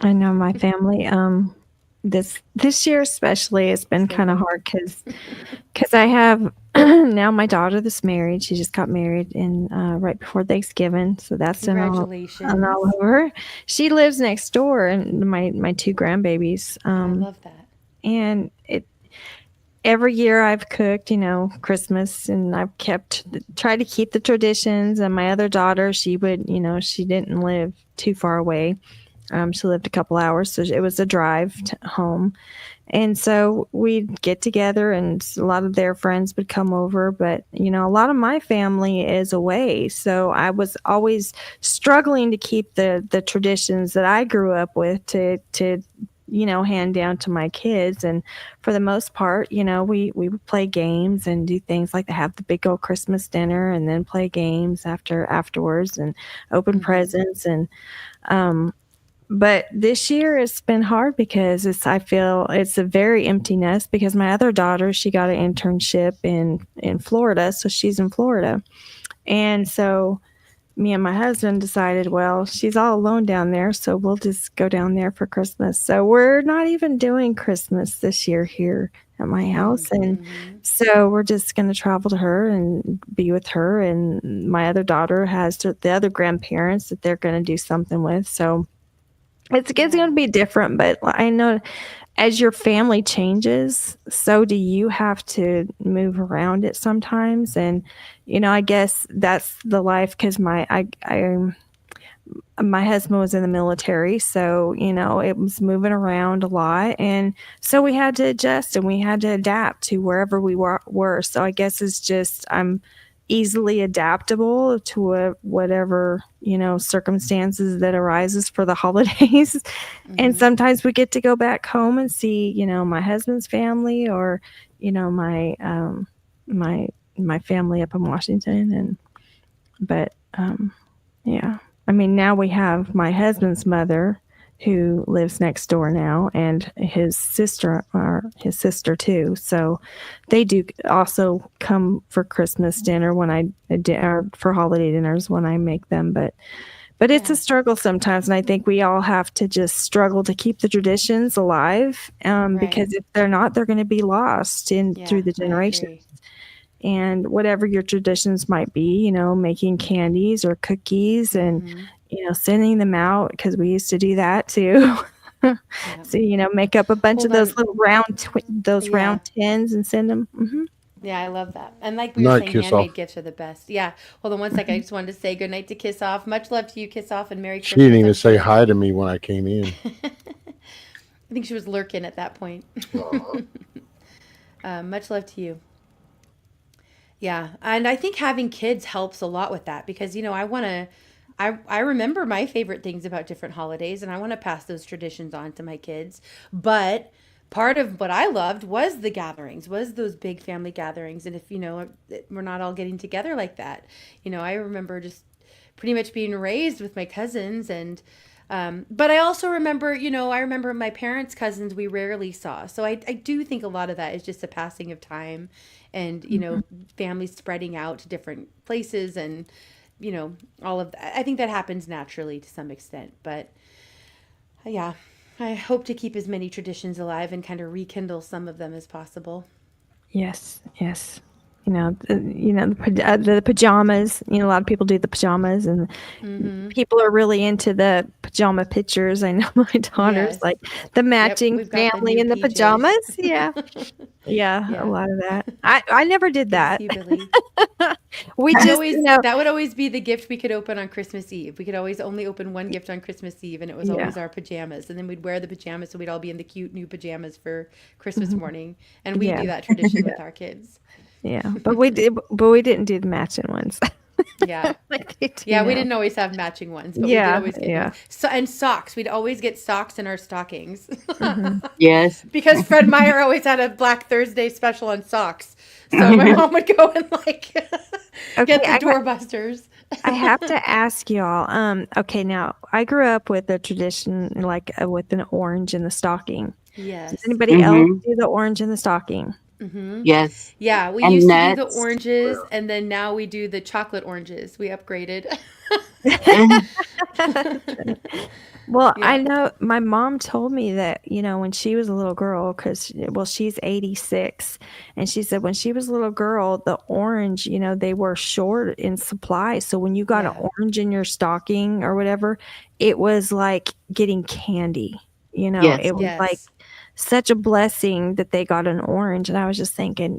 I know my family. This year especially, it's been kind of hard because I have now my daughter that's married. She just got married in right before Thanksgiving, so that's done all over. She lives next door, and my two grandbabies. I love that. And every year I've cooked, Christmas, and I've tried to keep the traditions. And my other daughter, she would, she didn't live too far away. She lived a couple hours, so it was a drive home. And so we'd get together, and a lot of their friends would come over. But, a lot of my family is away. So I was always struggling to keep the traditions that I grew up with to hand down to my kids. And for the most part, we would play games and do things like to have the big old Christmas dinner and then play games afterwards and open presents. And but this year it's been hard because I feel it's a very empty nest because my other daughter, she got an internship in Florida. So she's in Florida. And so me and my husband decided, well, she's all alone down there, so we'll just go down there for Christmas. So we're not even doing Christmas this year here at my house. And so we're just going to travel to her and be with her. And my other daughter has the other grandparents that they're going to do something with. So it's going to be different, but I know as your family changes, so do you have to move around it sometimes. And, I guess that's the life because my husband was in the military. So, it was moving around a lot. And so we had to adjust and we had to adapt to wherever we were. So I guess it's just, I'm easily adaptable to whatever, circumstances that arises for the holidays. And sometimes we get to go back home and see, my husband's family or, my family up in Washington. Yeah. I mean, now we have my husband's mother who lives next door now and his sister too. So they do also come for Christmas dinner or for holiday dinners when I make them. But But it's a struggle sometimes, and I think we all have to just struggle to keep the traditions alive, because if they're not, they're going to be lost through the generations. And whatever your traditions might be, making candies or cookies and, sending them out, because we used to do that too. So, make up a bunch of those little round tins and send them. Yeah, I love that. And like we were saying, handmade gifts are the best. Yeah. Hold on one second. I just wanted to say good night to Kiss Off. Much love to you, Kiss Off, and Merry She Christmas. didn't even say hi to me when I came in. I think she was lurking at that point. Much love to you. Yeah. And I think having kids helps a lot with that because, I remember my favorite things about different holidays and I want to pass those traditions on to my kids. But part of what I loved was the gatherings, was those big family gatherings. And if, we're not all getting together like that, I remember just pretty much being raised with my cousins and, but I also remember, I remember my parents' cousins we rarely saw. So I do think a lot of that is just a passing of time and, families spreading out to different places and, all of that. I think that happens naturally to some extent, but yeah, I hope to keep as many traditions alive and kind of rekindle some of them as possible. Yes. The pajamas, a lot of people do the pajamas and people are really into the pajama pictures. I know my daughter's like the matching family in the pajamas. Yeah. Yeah. A lot of that. I never did that. We just, that would always be the gift we could open on Christmas Eve. We could always only open one gift on Christmas Eve and it was always our pajamas. And then we'd wear the pajamas so we'd all be in the cute new pajamas for Christmas morning. And we do that tradition with our kids. Yeah, but we didn't do the matching ones. Yeah, we didn't always have matching ones. But we did always get and socks. We'd always get socks in our stockings. Yes, because Fred Meyer always had a Black Thursday special on socks. So my mom would go and get the doorbusters. I have to ask y'all. Okay, now I grew up with a tradition with an orange in the stocking. Yes. Does anybody else do the orange in the stocking? Mm-hmm. Yes. Yeah, we used to do the oranges, and then now we do the chocolate oranges. We upgraded. Well, I know my mom told me that, when she was a little girl, she's 86, and she said when she was a little girl, the orange, they were short in supply. So when you got an orange in your stocking or whatever, it was like getting candy, it was like such a blessing that they got an orange. And I was just thinking,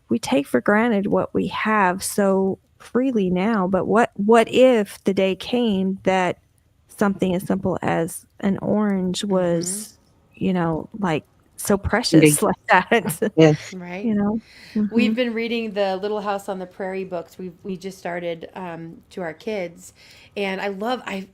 we take for granted what we have so freely now, but what if the day came that something as simple as an orange was, so precious like that. Yes. Right. Mm-hmm. We've been reading the Little House on the Prairie books. We just started to our kids. And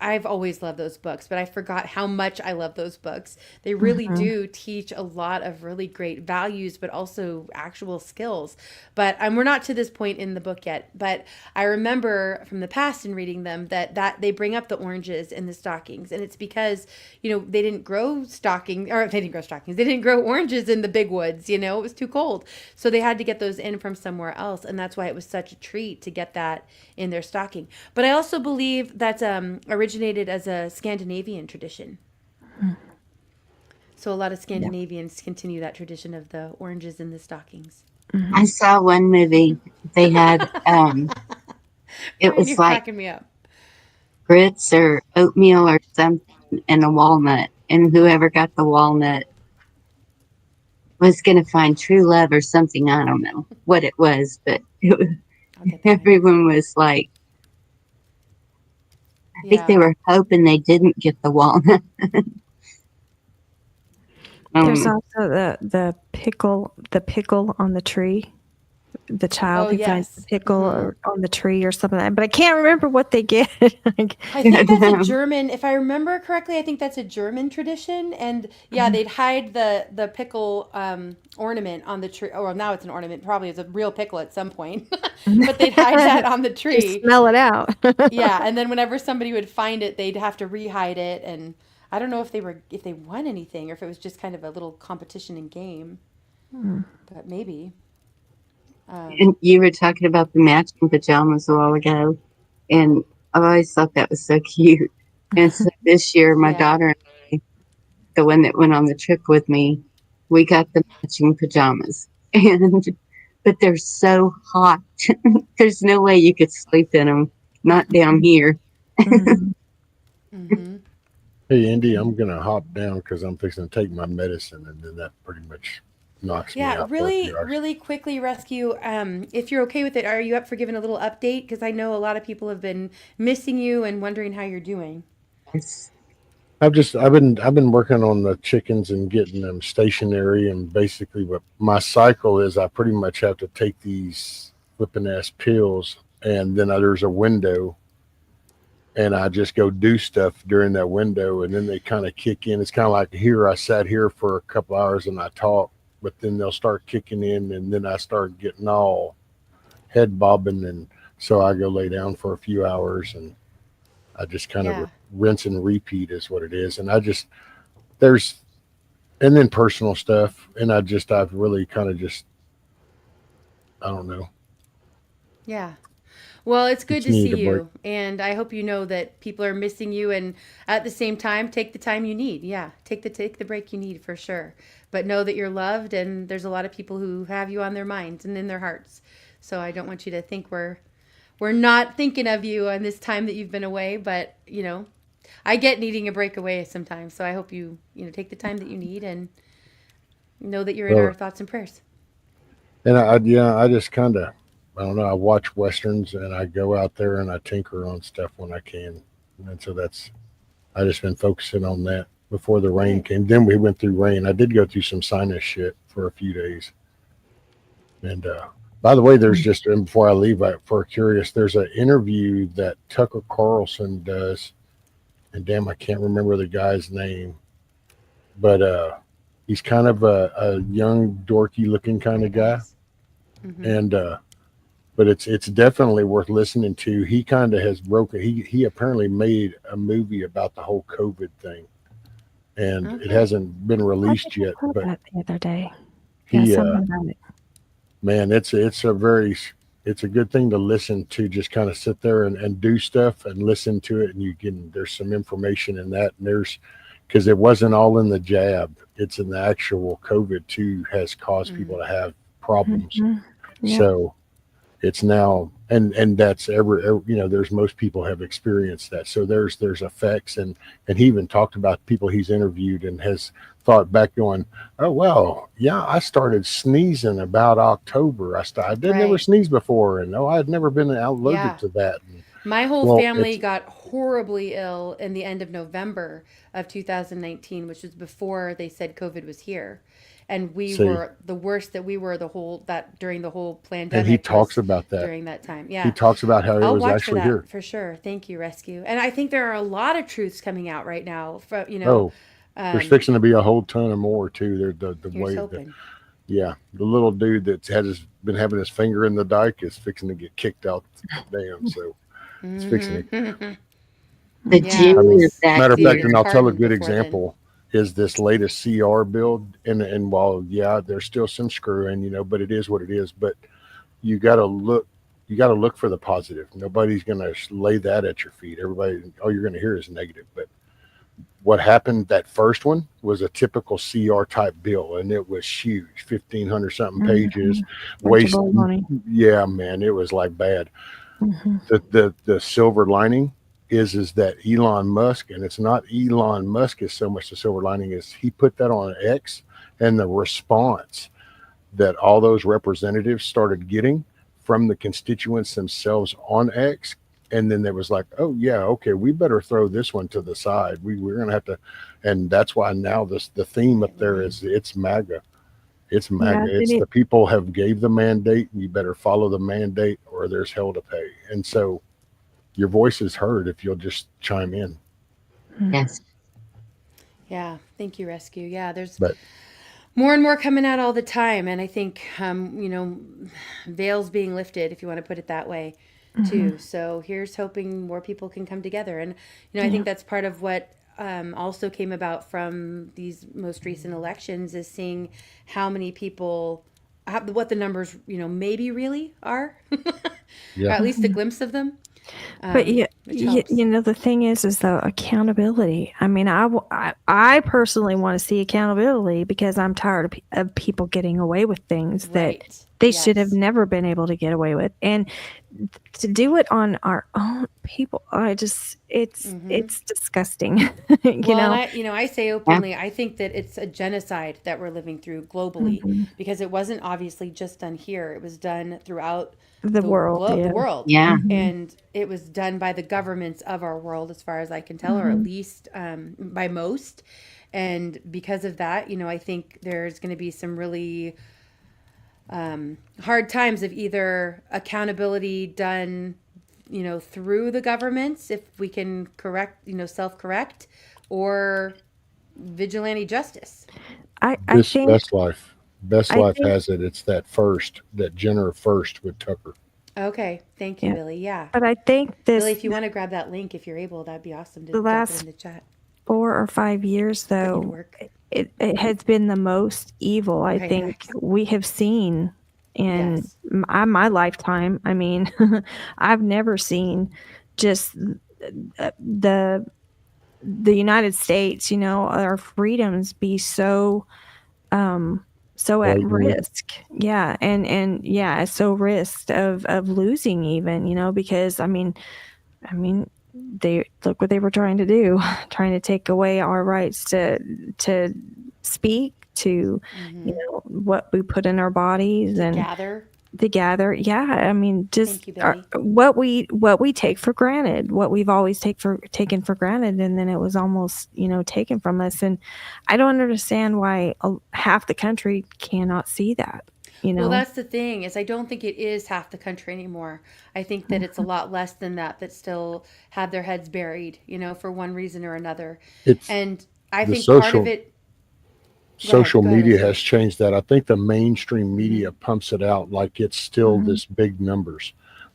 I've always loved those books, but I forgot how much I love those books. They really do teach a lot of really great values, but also actual skills. But we're not to this point in the book yet. But I remember from the past in reading them that they bring up the oranges in the stockings. And it's because, they didn't grow They didn't grow oranges in the big woods, it was too cold. So they had to get those in from somewhere else. And that's why it was such a treat to get that in their stocking. But I also believe that's originated as a Scandinavian tradition. So a lot of Scandinavians continue that tradition of the oranges in the stockings. I saw one movie. They had it was like cracking me up. grits or oatmeal or something and a walnut, and whoever got the walnut was going to find true love or something. I don't know what it was, but everyone was like, I think they were hoping they didn't get the walnut. There's also the pickle on the tree. The child who finds the pickle on the tree or something like that. But I can't remember what they get. I think that's a German, if I remember correctly, I think that's a German tradition. And they'd hide the pickle ornament on the tree. Oh, well, now it's an ornament. Probably it's a real pickle at some point. But they'd hide that on the tree. Just smell it out. Yeah, and then whenever somebody would find it, they'd have to re-hide it. And I don't know if they won anything or if it was just kind of a little competition and game. But maybe. And you were talking about the matching pajamas a while ago, and I've always thought that was so cute. And so this year, my Yeah. daughter and I, the one that went on the trip with me, we got the matching pajamas. And but they're so hot. There's no way you could sleep in them. Not down here. Mm-hmm. Hey, Andy, I'm going to hop down because I'm fixing to take my medicine, and then that pretty much knocks me Yeah, out for a few really, hours. really quickly, Rescue. If you're okay with it, are you up for giving a little update? Because I know a lot of people have been missing you and wondering how you're doing. Yes. I've been working on the chickens and getting them stationary, and basically what my cycle is, I pretty much have to take these flipping ass pills, and then there's a window, and I just go do stuff during that window, and then they kind of kick in. It's kind of like here, I sat here for a couple hours and I talk, but then they'll start kicking in, and then I start getting all head bobbing, and so I go lay down for a few hours, and I just kind of Yeah. rinse and repeat is what it is, and I just there's and then personal stuff, and I've really kind of just I don't know. Yeah. Well, it's good Just to need see a break. you. And I hope you know that people are missing you. And at the same time, take the time you need. Yeah. Take the break you need for sure. But know that you're loved. And there's a lot of people who have you on their minds and in their hearts. So I don't want you to think we're not thinking of you on this time that you've been away. But, I get needing a break away sometimes. So I hope you take the time that you need and know that you're in our Well, thoughts and prayers. and I just kind of I don't know. I watch westerns and I go out there and I tinker on stuff when I can, and so that's I just been focusing on that before the rain Good. came. Then we went through rain. I did go through some sinus shit for a few days. And by the way, there's just and before I leave, for curious, there's an interview that Tucker Carlson does, and damn, I can't remember the guy's name, but he's kind of a young, dorky looking kind of guy, Mm-hmm. and but it's definitely worth listening to. He kind of has broken. He apparently made a movie about the whole COVID thing, and it Okay. hasn't been I think released I yet. saw But that the other day. Yeah, he something about it. man, it's a good thing to listen to. Just kind of sit there and do stuff and listen to it, and there's some information in that, and there's because it wasn't all in the jab, it's in the actual COVID too has caused people to have problems. Mhm. Yep. So it's now and that's there's most people have experienced that, so there's effects, and he even talked about people he's interviewed and has thought back going, oh well, yeah, I started sneezing about October. I did never Right. sneeze before, and I had never been allergic Yeah. to that. And, My whole well, family it's got horribly ill in the end of November of 2019, which was before they said COVID was here. And we see, were the worst that we were during the whole and he pandemic talks was about that. during that time. He Yeah. talks about how it I'll was watch for actually here. that for sure. Thank you, Rescue. And I think there are a lot of truths coming out right now Oh, there's um, fixing to be a whole ton of more too. There's the here's way hoping. yeah, the little dude that's been having his finger in the dike is fixing to get kicked out the dam. So it's fixing to. Mm-hmm. The Yeah, I Jew mean, is we'll matter of see if he fact, active. gets and I'll tell a pardoned good before then. example is this latest CR build, and while yeah, there's still some screwing, but it is what it is. But you got to look. You got to look for the positive. Nobody's going to lay that at your feet. Everybody, all you're going to hear is negative. But what happened that first one was a typical CR type bill, and it was huge, 1,500 something pages, Bunch of waste. old money. Yeah, man, it was like bad. Mhm. The silver lining is that Elon Musk, and it's not Elon Musk is so much the silver lining is he put that on X, and the response that all those representatives started getting from the constituents themselves on X. And then there was like, oh yeah, okay, we better throw this one to the side. We're gonna have to, and that's why now the theme up there is it's MAGA. It's Yeah, MAGA. did It's it? the people have gave the mandate, and you better follow the mandate, or there's hell to pay. And so your voice is heard if you'll just chime in. Yes. Yeah, thank you, Rescue. Yeah, there's But more and more coming out all the time, and I think veils being lifted, if you want to put it that way, Mhm. too. So here's hoping more people can come together, and I Yeah. think that's part of what also came about from these most recent elections is seeing how many people, what the numbers maybe really are, or yeah, at least a glimpse of them. But which helps. you know, the thing is though, accountability. I mean, I personally want to see accountability because I'm tired of people getting away with things that they should have never been able to get away with, and to do it on our own people, it's disgusting. You Well, know. and I say openly, I think that it's a genocide that we're living through globally Mhm. because it wasn't obviously just done here. It was done throughout The world, the yeah. world. Yeah. And it was done by the governments of our world, as far as I can tell, or at Mhm. least by most. And because of that, I think there's going to be some really hard times of either accountability done, through the governments, if we can correct, self-correct, or vigilante justice. I This think Best Life. Best I Life think has it. It's that Jenner first with Tucker. Okay, thank you, yeah, Billy. Yeah, but I think Billy, this if you want to grab that link, if you're able, that'd be awesome to the drop it last in the chat. 4 or 5 years Putting you to though, work. it has been the most evil I Right, think nice. we have seen in Yes. my lifetime. I mean, I've never seen just the United States, you know, our freedoms be so at Blatantly. risk. Yeah, and yeah, so risked of losing even, you know, because I mean they look what they were trying to do, trying to take away our rights to speak, to you know what we put in our bodies To and gather. to gather. Yeah, I mean just Thank you, Billy. what we take for granted, what we've always taken for granted, and then it was almost, you know, taken from us. And I don't understand why half the country cannot see that, you Well, know. that's the thing, is I don't think it is half the country anymore. I think that it's a lot less than that still have their heads buried, for one reason or another. It's And I the think part of social it. social Go ahead, media Esther. has changed that. I think the mainstream media Mm-hmm. pumps it out like it's still Mhm. this big numbers,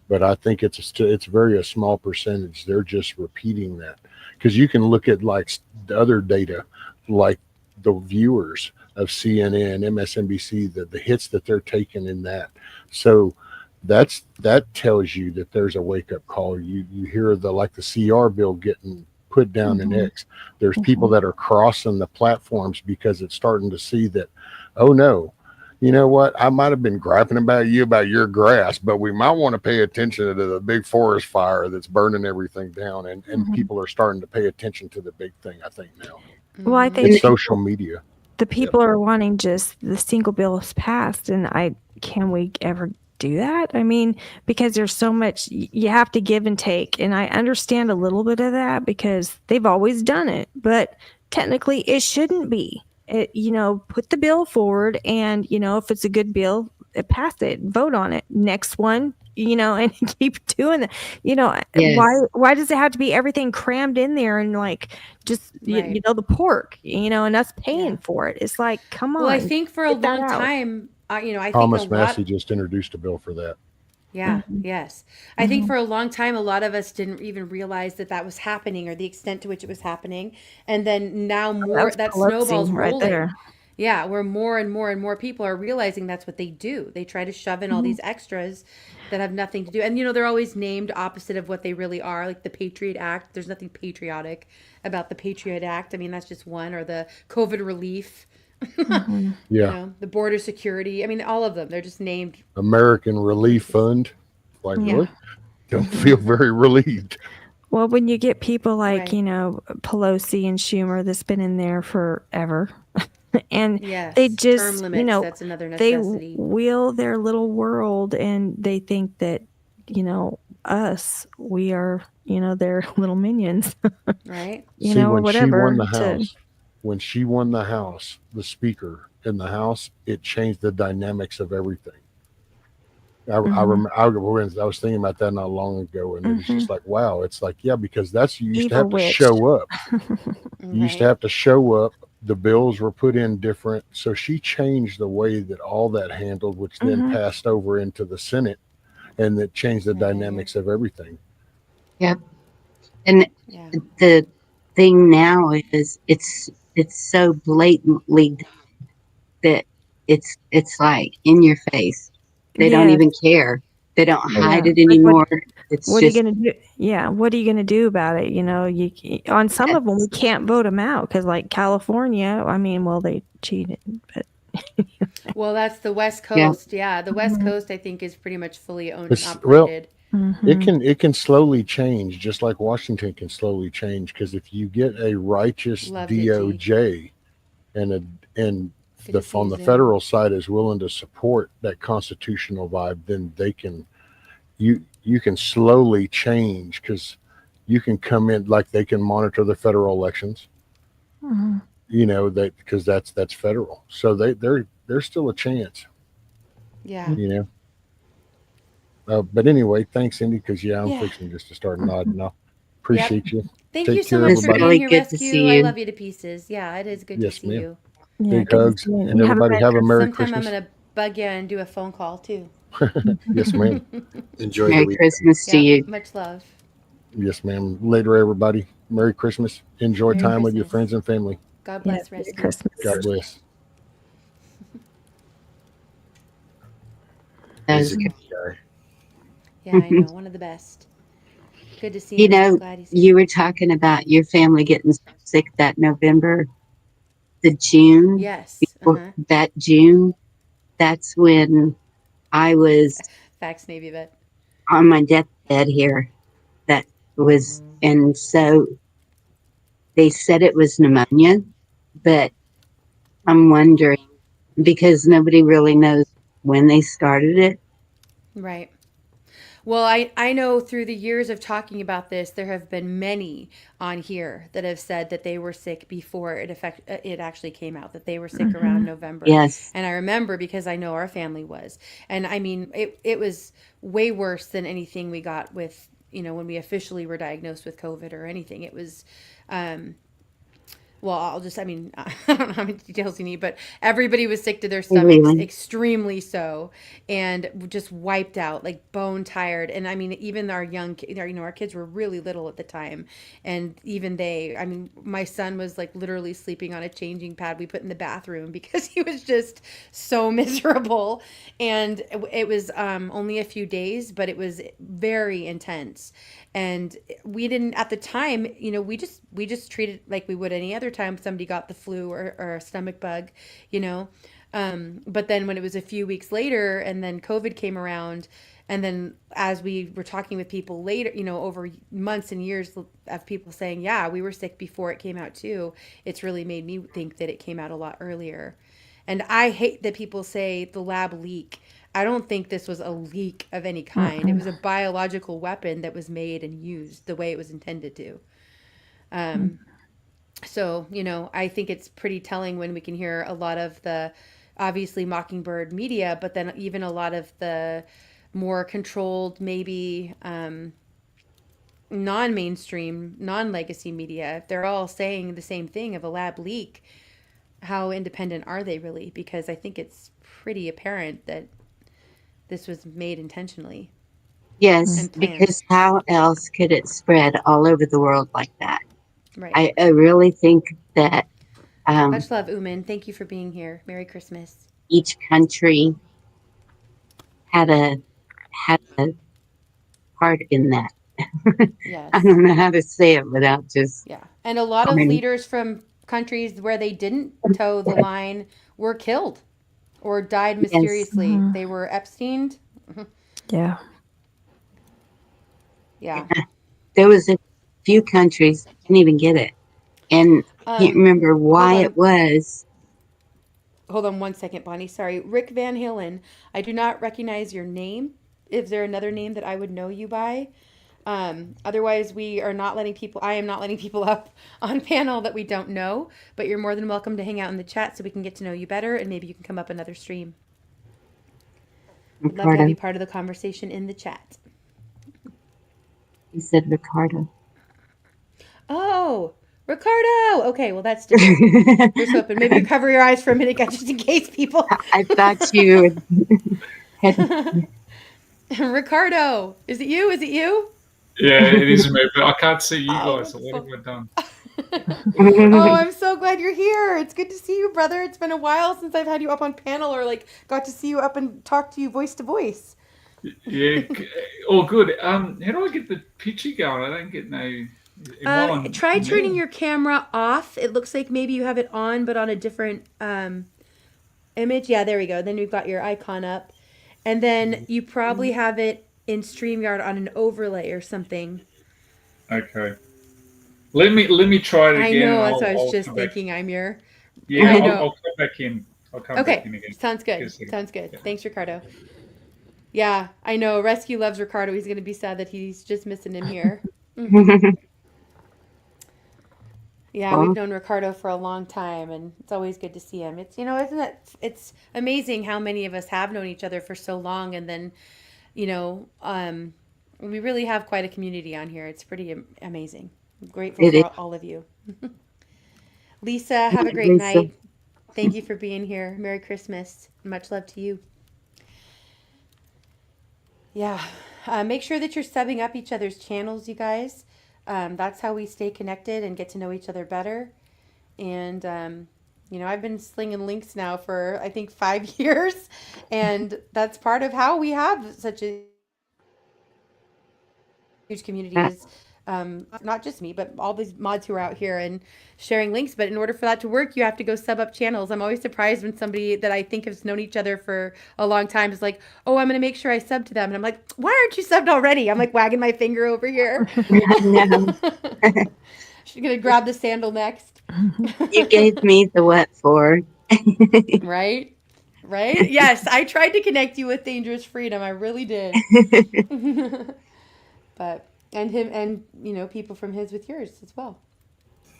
but I think it's very a small percentage. They're just repeating that because you can look at like the other data, like the viewers of CNN, MSNBC, the hits that they're taking in that. So that tells you that there's a wake up call. You hear the CR bill getting put down in Mhm. X. There's people Mhm. that are crossing the platforms because it's starting to see that, oh no, you know what? I might have been griping about your grass, but we might want to pay attention to the big forest fire that's burning everything down. And Mhm. people are starting to pay attention to the big thing, I think now. Well, I Mm-hmm. think It's social media. the Yep. people are wanting just the single bills passed, and can we ever do that? I mean, because there's so much you have to give and take, and I understand a little bit of that because they've always done it, but technically it shouldn't be. You know, put the bill forward, and you know, if it's a good bill, pass it, vote on it. Next one, you know, and keep doing that. You know, Yes. why does it have to be everything crammed in there and like just Right. you know, the pork, you know, and us paying Yeah. for it? It's like, come Well, I on, think for a get that long out. time, I think a Thomas Massey lot. just introduced a bill for that. Yeah, Mhm. yes. I think Mhm. for a long time, a lot of us didn't even realize that was happening, or the extent to which it was happening. And then now Oh, that was that Pelosi snowball's right rolling. there. Yeah, where more and more and more people are realizing that's what they do. They try to shove in all Mhm. these extras that have nothing to do. And, they're always named opposite of what they really are, like the Patriot Act. There's nothing patriotic about the Patriot Act. I mean, that's just one. Or the COVID relief, Mhm. Yeah. the border security. I mean, all of them. They're just named. American Relief Fund. Like, Yeah. really? Don't Mhm. feel very relieved. Well, when you get people like, Right. you know, Pelosi and Schumer that's been in there forever, and they Yes. Term just, you limits. know, That's another they necessity. wheel their little world, and they think that, you know, we are, you know, their little minions, Right? you See, know, or whatever. when she won the House, the Speaker in the House, it changed the dynamics of everything. I Mhm. remember I was thinking about that not long ago, and it was Mhm. just like, wow, it's like, yeah, because you used to Evil have to witch. show up. You used to Right. have to show up. The bills were put in different, so she changed the way that all that handled, which then Mhm. passed over into the Senate, and that changed the dynamics of everything. Yep. And Yeah. the thing now is it's so blatantly that it's like in your face. They don't Yes. even care. They don't hide Yeah, it like anymore. It's what are you just gonna do? Yeah, what are you gonna do about it? You know, on some of them we can't vote them out because, like California, I mean, well, they cheated, but Well, that's the West yeah. Coast. Yeah, the West Coast I think is pretty much fully owned and Well, operated. it can slowly change, just like Washington can slowly change. Because if you get a righteous Loves it, G. DOJ and Good the to see on you, the Zoom. federal side is willing to support that constitutional vibe, then they can you can slowly change because you can come in like they can monitor the federal elections. That because that's federal, so there's still a chance. Yeah. You know. But anyway, thanks, Cindy, because I'm Yeah. fixing just to start nodding off. Yep. Appreciate you. Thank you Take so care, much It's for everybody. being really here, good to Rescue. see I you. love you to pieces. Yeah, it is good to Yes, see ma'am. you. yeah, Big good to hugs, see you. and You have a everybody have a Merry Sometime I'm Christmas. gonna bug you and do a phone call too. Yes, ma'am. Enjoy the Merry week. Christmas to Yeah, you. much love. Yes, ma'am. Later, everybody. Merry Christmas. Enjoy Merry time with your Christmas. friends and family. God Yeah, bless, Merry Rescue. God Christmas. bless. He's Those a guys. good guy. Yeah, I know. One of the best. Good to see You him. So know, glad he's here. you were talking about your family getting sick that November, the June, Yes. before that June. That's when I was Facts, Navy vet. on my deathbed here. That was, and so they said it was pneumonia, but I'm wondering because nobody really knows when they started it. Right. Well, I know through the years of talking about this, there have been many on here that have said that they were sick before it actually came out, that they were sick around November. Yes. And I remember because I know our family was. And I mean, it was way worse than anything we got with, when we officially were diagnosed with COVID or anything. It was, well, I don't know how many details you need, but everybody was sick to their stomachs, Really? extremely so, and just wiped out, like bone tired. And I mean, even our kids were really little at the time. And even my son was like literally sleeping on a changing pad we put in the bathroom because he was just so miserable. And it was only a few days, but it was very intense. And we didn't at the time, we just treated like we would any other time somebody got the flu or a stomach bug, you know. But then when it was a few weeks later and then COVID came around, and then as we were talking with people later, over months and years of people saying, yeah, we were sick before it came out too, it's really made me think that it came out a lot earlier. And I hate that people say the lab leak. I don't think this was a leak of any kind. It was a biological weapon that was made and used the way it was intended to. So, I think it's pretty telling when we can hear a lot of the obviously Mockingbird media, but then even a lot of the more controlled, maybe non-mainstream, non-legacy media, if they're all saying the same thing of a lab leak, how independent are they really? Because I think it's pretty apparent that this was made intentionally Yes, and planned. because how else could it spread all over the world like that? Right. I really think that Much love, Uman. Thank you for being here. Merry Christmas. each country had a part in that. Yes. I don't know how to say it without just. Yeah. And a lot of leaders from countries where they didn't toe the line were killed or died mysteriously. Yes. They were Epsteined. Yeah. Yeah. There was a few countries that didn't even get it, and I can't remember why it was. Hold on one second, Bonnie. Sorry. Rick Van Halen, I do not recognize your name. Is there another name that I would know you by? Otherwise, I am not letting people up on panel that we don't know, but you're more than welcome to hang out in the chat so we can get to know you better, and maybe you can come up another stream. I'd love to have you part of the conversation in the chat. He said Ricardo. Oh, Ricardo. Okay, well that's different. Here's hoping. Maybe you cover your eyes for a minute, just in case people. I thought you had. Ricardo, is it you? Is it you? Yeah, it is me, but I can't see you guys. So what have I done? Oh, I'm so glad you're here. It's good to see you, brother. It's been a while since I've had you up on panel or got to see you up and talk to you voice to voice. Yeah. Oh, good. How do I get the picture going? I don't get no. While I'm Try turning there. your camera off. It looks like maybe you have it on, but on a different image. Yeah, there we go. Then we've got your icon up. And then you probably have it in StreamYard on an overlay or something. Okay. Let me try it I again, know, and that's what I was I'll just come back. thinking. Yeah, I I'll know. come back in. I'll come back Okay, in again. sounds good. Just a second. Sounds good. Yeah. Thanks, Ricardo. Yeah, I know. Rescue loves Ricardo. He's going to be sad that he's just missing him here. Yeah, we've known Ricardo for a long time, and it's always good to see him. It's amazing how many of us have known each other for so long, and then, we really have quite a community on here. It's pretty amazing. I'm grateful It for is. all of you. Lisa, have a great Lisa. night. Thank you for being here. Merry Christmas. Much love to you. Yeah. Make sure that you're subbing up each other's channels, you guys. That's how we stay connected and get to know each other better. And, I've been slinging links now for, I think, 5 years. And that's part of how we have such a huge community is not just me, but all these mods who are out here and sharing links. But in order for that to work, you have to go sub up channels. I'm always surprised when somebody that I think has known each other for a long time is like, oh, I'm going to make sure I sub to them. And I'm like, why aren't you subbed already? I'm like wagging my finger over here. No. She's going to grab the sandal next. You gave me the what for. Right? Right? Yes, I tried to connect you with Dangerous Freedom. I really did. But and him and people from his with yours as well.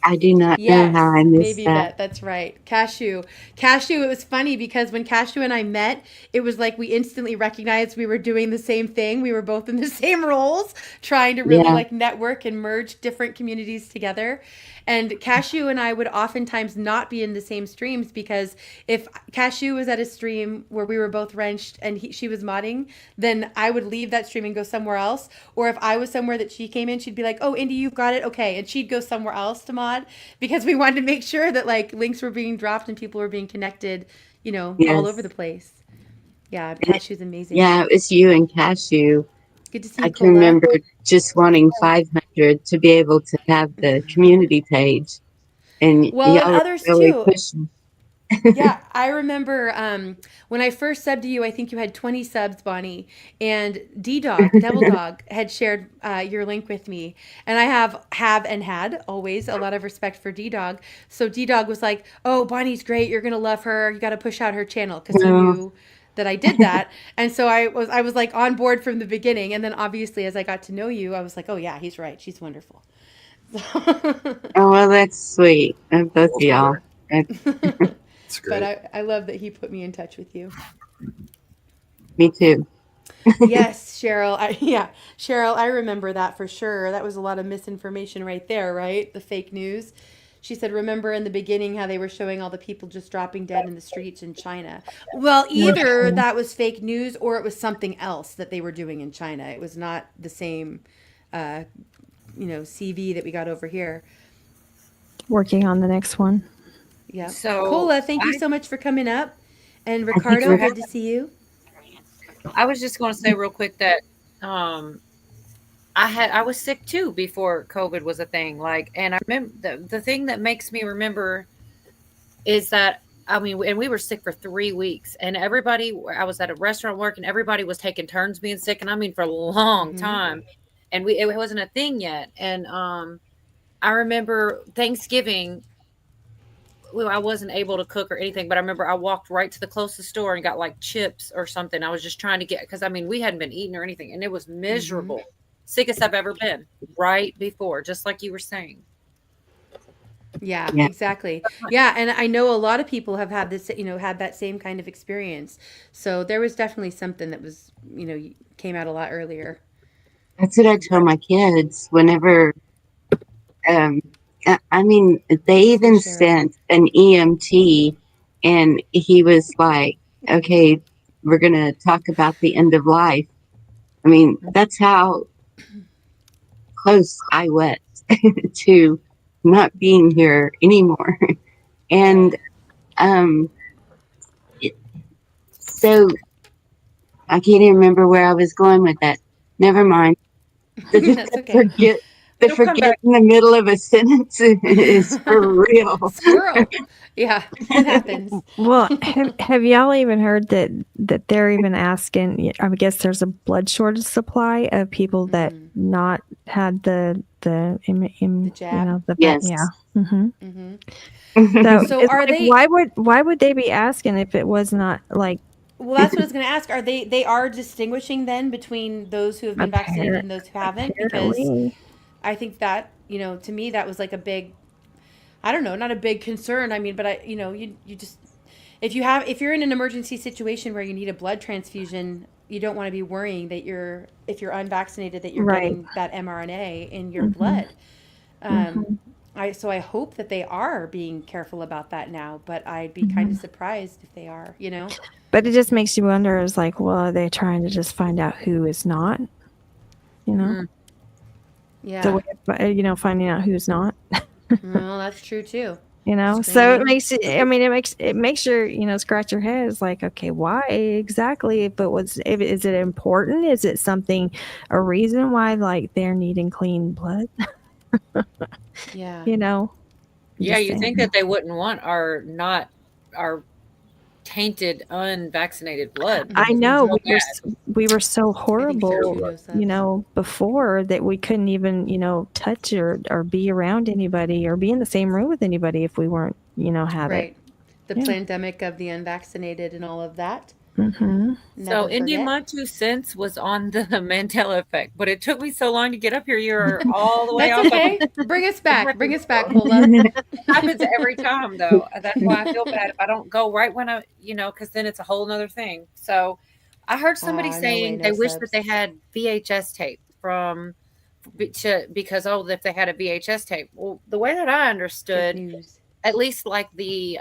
I do not know Yes, how I missed baby that. vet. That's right. Cashew. Cashew, it was funny because when Cashew and I met, it was like we instantly recognized we were doing the same thing. We were both in the same roles, trying to really Yeah. like network and merge different communities together. And Cashew and I would oftentimes not be in the same streams because if Cashew was at a stream where we were both wrenched and she was modding, then I would leave that stream and go somewhere else. Or if I was somewhere that she came in, she'd be like, oh, Indy, you've got it. Okay. And she'd go somewhere else to mod because we wanted to make sure that like links were being dropped and people were being connected, all over Yes. the place. Yeah. Cashew's amazing. Yeah, it was you and Cashew. Good to see I you, can Cola. remember just wanting 500 to be able to have the community page. And Well, and y'all were others really too. pushing. Yeah, I remember when I first subbed to you, I think you had 20 subs, Bonnie, and D-Dog, Devil Dog, had shared your link with me. And I have and had always a lot of respect for D-Dog. So D-Dog was like, oh, Bonnie's great. You're going to love her. You got to push out her channel because he No. knew that I did that. And so I was like on board from the beginning. And then obviously as I got to know you, I was like, oh yeah, he's right. She's wonderful. Oh, well, that's sweet. Of both of y'all. It's great. But I love that he put me in touch with you. Me too. Yes, Cheryl. Cheryl, I remember that for sure. That was a lot of misinformation right there, right? The fake news. She said, remember in the beginning how they were showing all the people just dropping dead in the streets in China? Well, either that was fake news or it was something else that they were doing in China. It was not the same, CV that we got over here. Working on the next one. Yeah. So, Cola, thank you so much for coming up. And Ricardo, good to see you. I was just going to say real quick that I was sick too before COVID was a thing. And I remember the thing that makes me remember is that and we were sick for 3 weeks, and I was at a restaurant work, and everybody was taking turns being sick, and for a long time, and it wasn't a thing yet. And I remember Thanksgiving. Well, I wasn't able to cook or anything, but I remember I walked right to the closest store and got like chips or something. I was just trying to get, because we hadn't been eating or anything, and it was miserable. Sickest I've ever been right before, just like you were saying. Yeah, exactly. Yeah, and I know a lot of people have had this, had that same kind of experience. So there was definitely something that was, came out a lot earlier. That's what I tell my kids whenever. They even sent an EMT, and he was like, okay, we're going to talk about the end of life. That's how close I was to not being here anymore. And so I can't even remember where I was going with that. Never mind. That's okay. Forget the It'll come forget back. in the middle of a sentence is for real. Squirrel. Yeah, it happens. Well, have y'all even heard that they're even asking? I guess there's a blood shortage supply of people that not had the jab. Yes. yeah. Mm-hmm. So So it's are like, they? why would they be asking if it was not like? Well, that's what I was going to ask. Are they are distinguishing then between those who have been vaccinated and those who haven't? Because Apparently. I think that, to me that was like a big, I don't know, not a big concern. I mean, but you just, if you're in an emergency situation where you need a blood transfusion, you don't want to be worrying that if you're unvaccinated, that you're Right. getting that mRNA in your Mhm. blood. Mhm. I hope that they are being careful about that now, but I'd be kind of surprised if they are, But it just makes you wonder, is like, well, are they trying to just find out who is not? Yeah. The way of, finding out who's not. Well, that's true too. So it Screening. makes it. I mean, it makes your scratch your head. It's like, okay, why exactly? If is it important? Is it something, a reason why like they're needing clean blood? Yeah. Yeah, you think that they wouldn't want our tainted, unvaccinated blood. I because know so we were so horrible, knows that. before that we couldn't even, touch or be around anybody or be in the same room with anybody if we weren't, had Right. it. The pandemic of the unvaccinated and all of that. Mm-hmm. So, Indy, my 2 cents was on the Mandela effect, but it took me so long to get up here. You're all the way That's off. okay. Bring us back. Bring us back, Cola. It happens every time, though. That's why I feel bad if I don't go right when because then it's a whole nother thing. So, I heard somebody No way, saying no they wish subs. that they had VHS tape because if they had a VHS tape. Well, the way that I understood, at least like the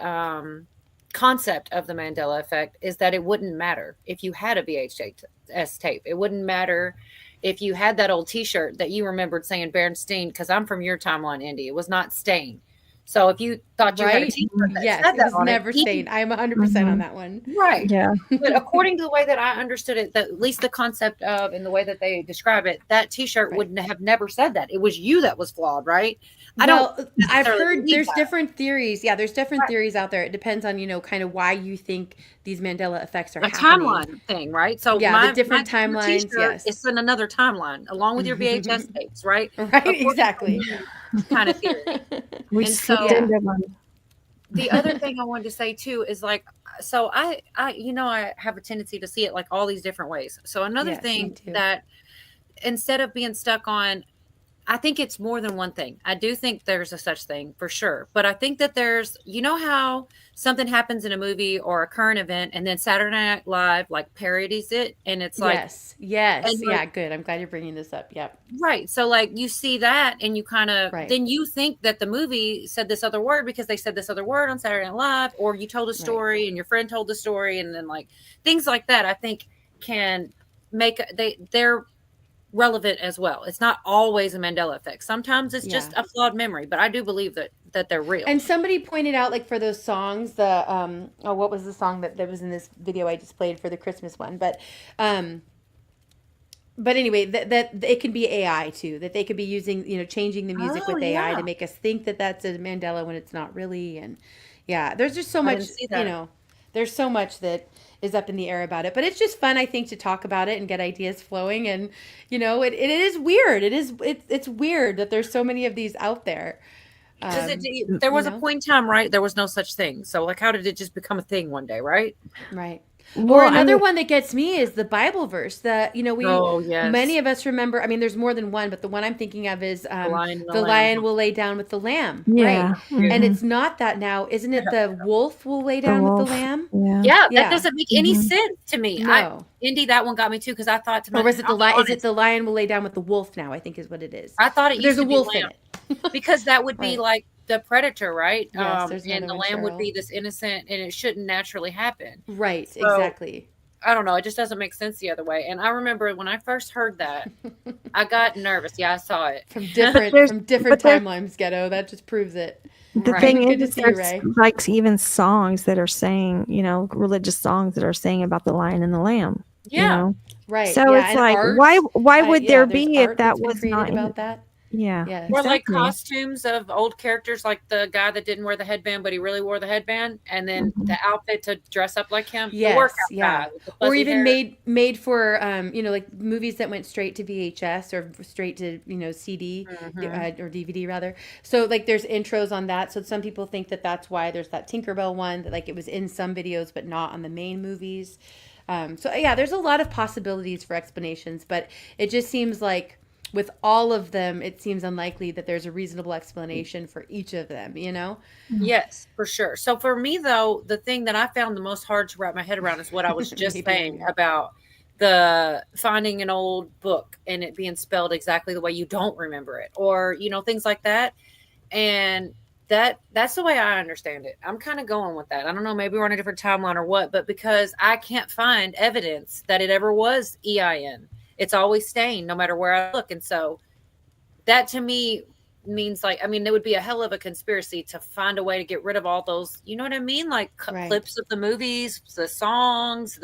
concept of the Mandela effect, is that it wouldn't matter if you had a VHS tape. It wouldn't matter if you had that old T-shirt that you remembered saying Bernstein, because I'm from your timeline, Indy. It was not Stain. So if you thought you had a Right? T-shirt that Yes, said it that was on never it, stained. I'm 100% on that one. right. Yeah. But according to the way that I understood it, at least the concept of and the way that they describe it, that T-shirt wouldn't have never said that. It was you that was flawed, right? I don't I've necessarily heard believe there's that. different theories. Yeah, there's different theories out there. It depends on, kind of why you think these Mandela effects are A happening. timeline thing, right? So Yeah, my the different my timelines, T-shirt yes. is in another timeline along with your VHS tapes, right? Right, exactly. Kind of theory. We And slipped so into one. the other thing I wanted to say too is like, so I have a tendency to see it like all these different ways. So another Yes, me thing too. that instead of being stuck on, I think it's more than one thing. I do think there's a such thing for sure. But I think that there's, how something happens in a movie or a current event and then Saturday Night Live like parodies it. And it's like, Yes. Yes. and Yeah, like, good. I'm glad you're bringing this up. Yep. right. So like you see that and you kind of, then you think that the movie said this other word because they said this other word on Saturday Night Live, or you told a story and your friend told the story. And then like things like that, I think can make, they're relevant as well. It's not always a Mandela effect. Sometimes it's just a flawed memory, but I do believe that they're real. And somebody pointed out, like, for those songs, what was the song that was in this video I just played for the Christmas one? But anyway, that it can be AI too. That they could be using, changing the music with AI to make us think that that's a Mandela when it's not really. And yeah, there's just so much, there's so much that is up in the air about it. But it's just fun, I think, to talk about it and get ideas flowing. And it is weird. It's weird that there's so many of these out there. Because there was a point in time, right? There was no such thing. So like, how did it just become a thing one day, right? Right. Well, Or another one that gets me is the Bible verse that, many of us remember. I mean, there's more than one, but the one I'm thinking of is the lion will lay down with the lamb. Yeah. Right. Mhm. And it's not that now. Isn't it the wolf will lay down with the lamb? Yeah. That doesn't make any sense to me. No. Indy, that one got me too, because I thought to myself, or was it the lion? Is it the lion will lay down with the wolf now? I think is what it is. I thought it There's used a to be wolf in lamb. it. Because that would be like the predator, right? Yes, there's and another the one, lamb would Cheryl. be this innocent, and it shouldn't naturally happen. Right, So, exactly. I don't know. It just doesn't make sense the other way. And I remember when I first heard that, I got nervous. Yeah, I saw it. From different timelines, Ghetto. That just proves it. The Right. thing Good to is, see you, there's Ray. like even songs that are saying, religious songs that are saying about the lion and the lamb. You know, Right. so Yeah. it's And like, art. why would there There's be if art that that's been was not created in? about that. Yeah, Yes. Or like exactly. costumes of old characters, like the guy that didn't wear the headband, but he really wore the headband, and then the outfit to dress up like him. The workout guy with the Or fuzzy even hair. made for like movies that went straight to VHS or straight to CD or DVD rather. So like there's intros on that. So some people think that that's why there's that Tinkerbell one that like it was in some videos but not on the main movies. So yeah, there's a lot of possibilities for explanations, but it just seems like with all of them, it seems unlikely that there's a reasonable explanation for each of them, Yes, for sure. So for me, though, the thing that I found the most hard to wrap my head around is what I was just saying about the finding an old book and it being spelled exactly the way you don't remember it, or things like that. And that's the way I understand it. I'm kind of going with that. I don't know, maybe we're on a different timeline or what, but because I can't find evidence that it ever was EIN. It's always staying no matter where I look. And so that to me means like, I mean, there would be a hell of a conspiracy to find a way to get rid of all those, you know what I mean? Like clips of the movies, the songs,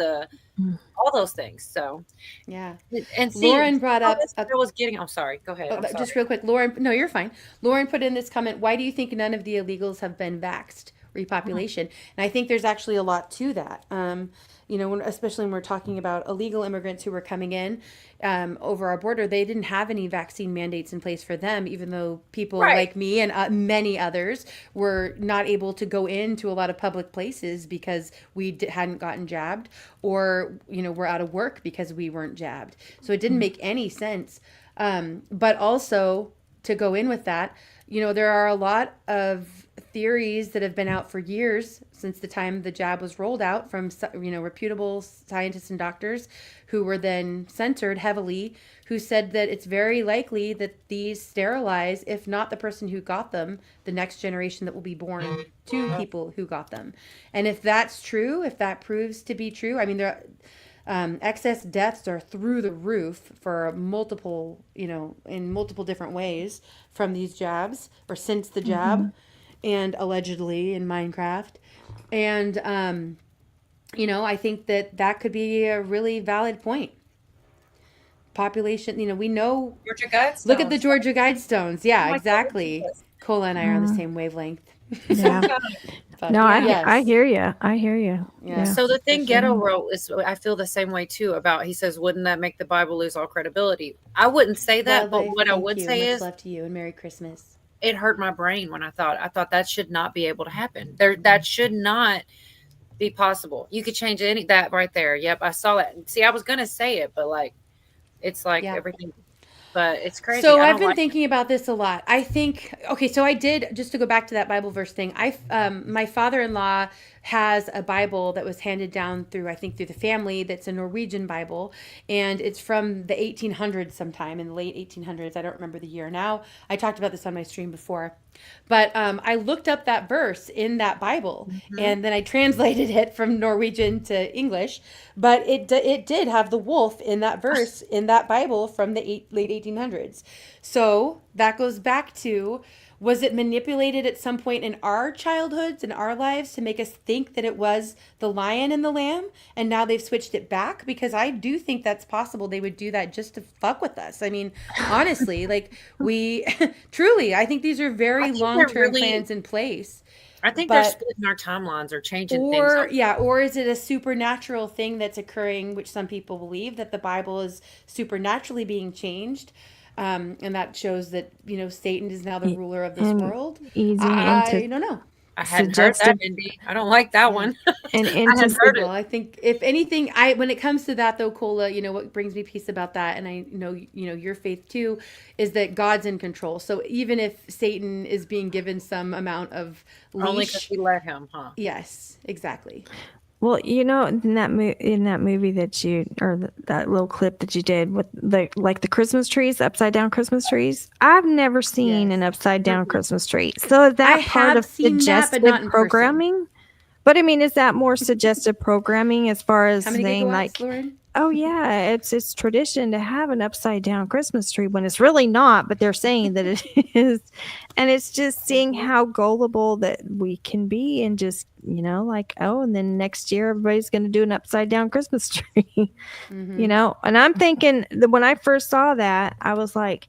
all those things. So yeah. And see, Lauren brought up I was getting, I'm sorry, go ahead. Just real quick, Lauren, no, you're fine. Lauren put in this comment, why do you think none of the illegals have been vaxxed? Repopulation. And I think there's actually a lot to that. Especially when we're talking about illegal immigrants who were coming in over our border, they didn't have any vaccine mandates in place for them, even though people like me and many others were not able to go into a lot of public places because we hadn't gotten jabbed, or we're out of work because we weren't jabbed. So it didn't make any sense. But also to go in with that, there are a lot of theories that have been out for years since the time the jab was rolled out from reputable scientists and doctors who were then censored heavily, who said that it's very likely that these sterilize, if not the person who got them, the next generation that will be born to people who got them. And if that's true, if that proves to be true, I mean, excess deaths are through the roof for multiple, in multiple different ways from these jabs or since the jab and allegedly in Minecraft. And, I think that could be a really valid point. Population, we know. Georgia Guidestones. Look at the Georgia Guidestones. Yeah, exactly. Cola and I are on the same wavelength. Yeah. No, I hear you. I hear you. Yeah. So the thing Ghetto wrote is, I feel the same way too about, he says, wouldn't that make the Bible lose all credibility? I wouldn't say that, but what I would say is, much love to you and Merry Christmas. It hurt my brain when I thought that should not be able to happen. That should not be possible. You could change that right there. Yep, I saw that. See, I was gonna say it, but it's everything. But it's crazy. So I've been thinking about this a lot. I think, so I did, just to go back to that Bible verse thing, my father-in-law has a Bible that was handed down through the family, that's a Norwegian Bible, and it's from the 1800s sometime, in the late 1800s. I don't remember the year now. I talked about this on my stream before. But I looked up that verse in that Bible, and then I translated it from Norwegian to English. But it did have the wolf in that verse in that Bible from the late 1800s. So that goes back to, was it manipulated at some point in our childhoods, in our lives, to make us think that it was the lion and the lamb, and now they've switched it back? Because I do think that's possible. They would do that just to fuck with us. I mean, honestly, we truly, I think these are very long-term plans in place. I think they're splitting our timelines or changing things. Or is it a supernatural thing that's occurring, which some people believe, that the Bible is supernaturally being changed? And that shows that, Satan is now the ruler of this world. I don't know. I hadn't heard that, Mindy. I don't like that one. And I think, if anything, when it comes to that though, Cola, what brings me peace about that, and I know, your faith too, is that God's in control. So even if Satan is being given some amount of leash, only because we let him, huh? Yes, exactly. Well, in that movie that little clip that you did with the Christmas trees, upside down Christmas trees, I've never seen an upside down Christmas tree. So is that part of suggestive programming? But I mean, is that more suggestive programming as far as saying Lauren? oh yeah, it's tradition to have an upside down Christmas tree when it's really not, but they're saying that it is. And it's just seeing how gullible that we can be and just, like, oh, and then next year everybody's going to do an upside down Christmas tree. And I'm thinking that when I first saw that, I was like,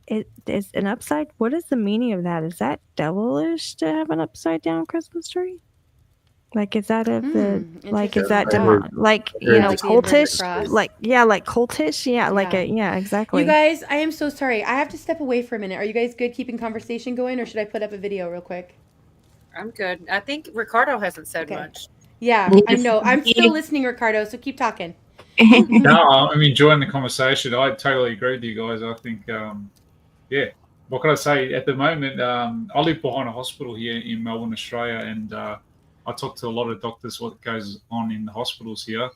it is an upside. What is the meaning of that? Is that devilish to have an upside down Christmas tree? Like, is that of the, like, is that like, cultish? Like, yeah, like cultish. Yeah, like yeah, exactly. You guys, I am so sorry. I have to step away for a minute. Are you guys good keeping conversation going, or should I put up a video real quick? I'm good. I think Ricardo hasn't said much. Yeah, I know. I'm still listening, Ricardo, so keep talking. No, I'm enjoying the conversation. I totally agree with you guys. I think, yeah, what can I say? At the moment, I live behind a hospital here in Melbourne, Australia, and I talk to a lot of doctors what goes on in the hospitals here.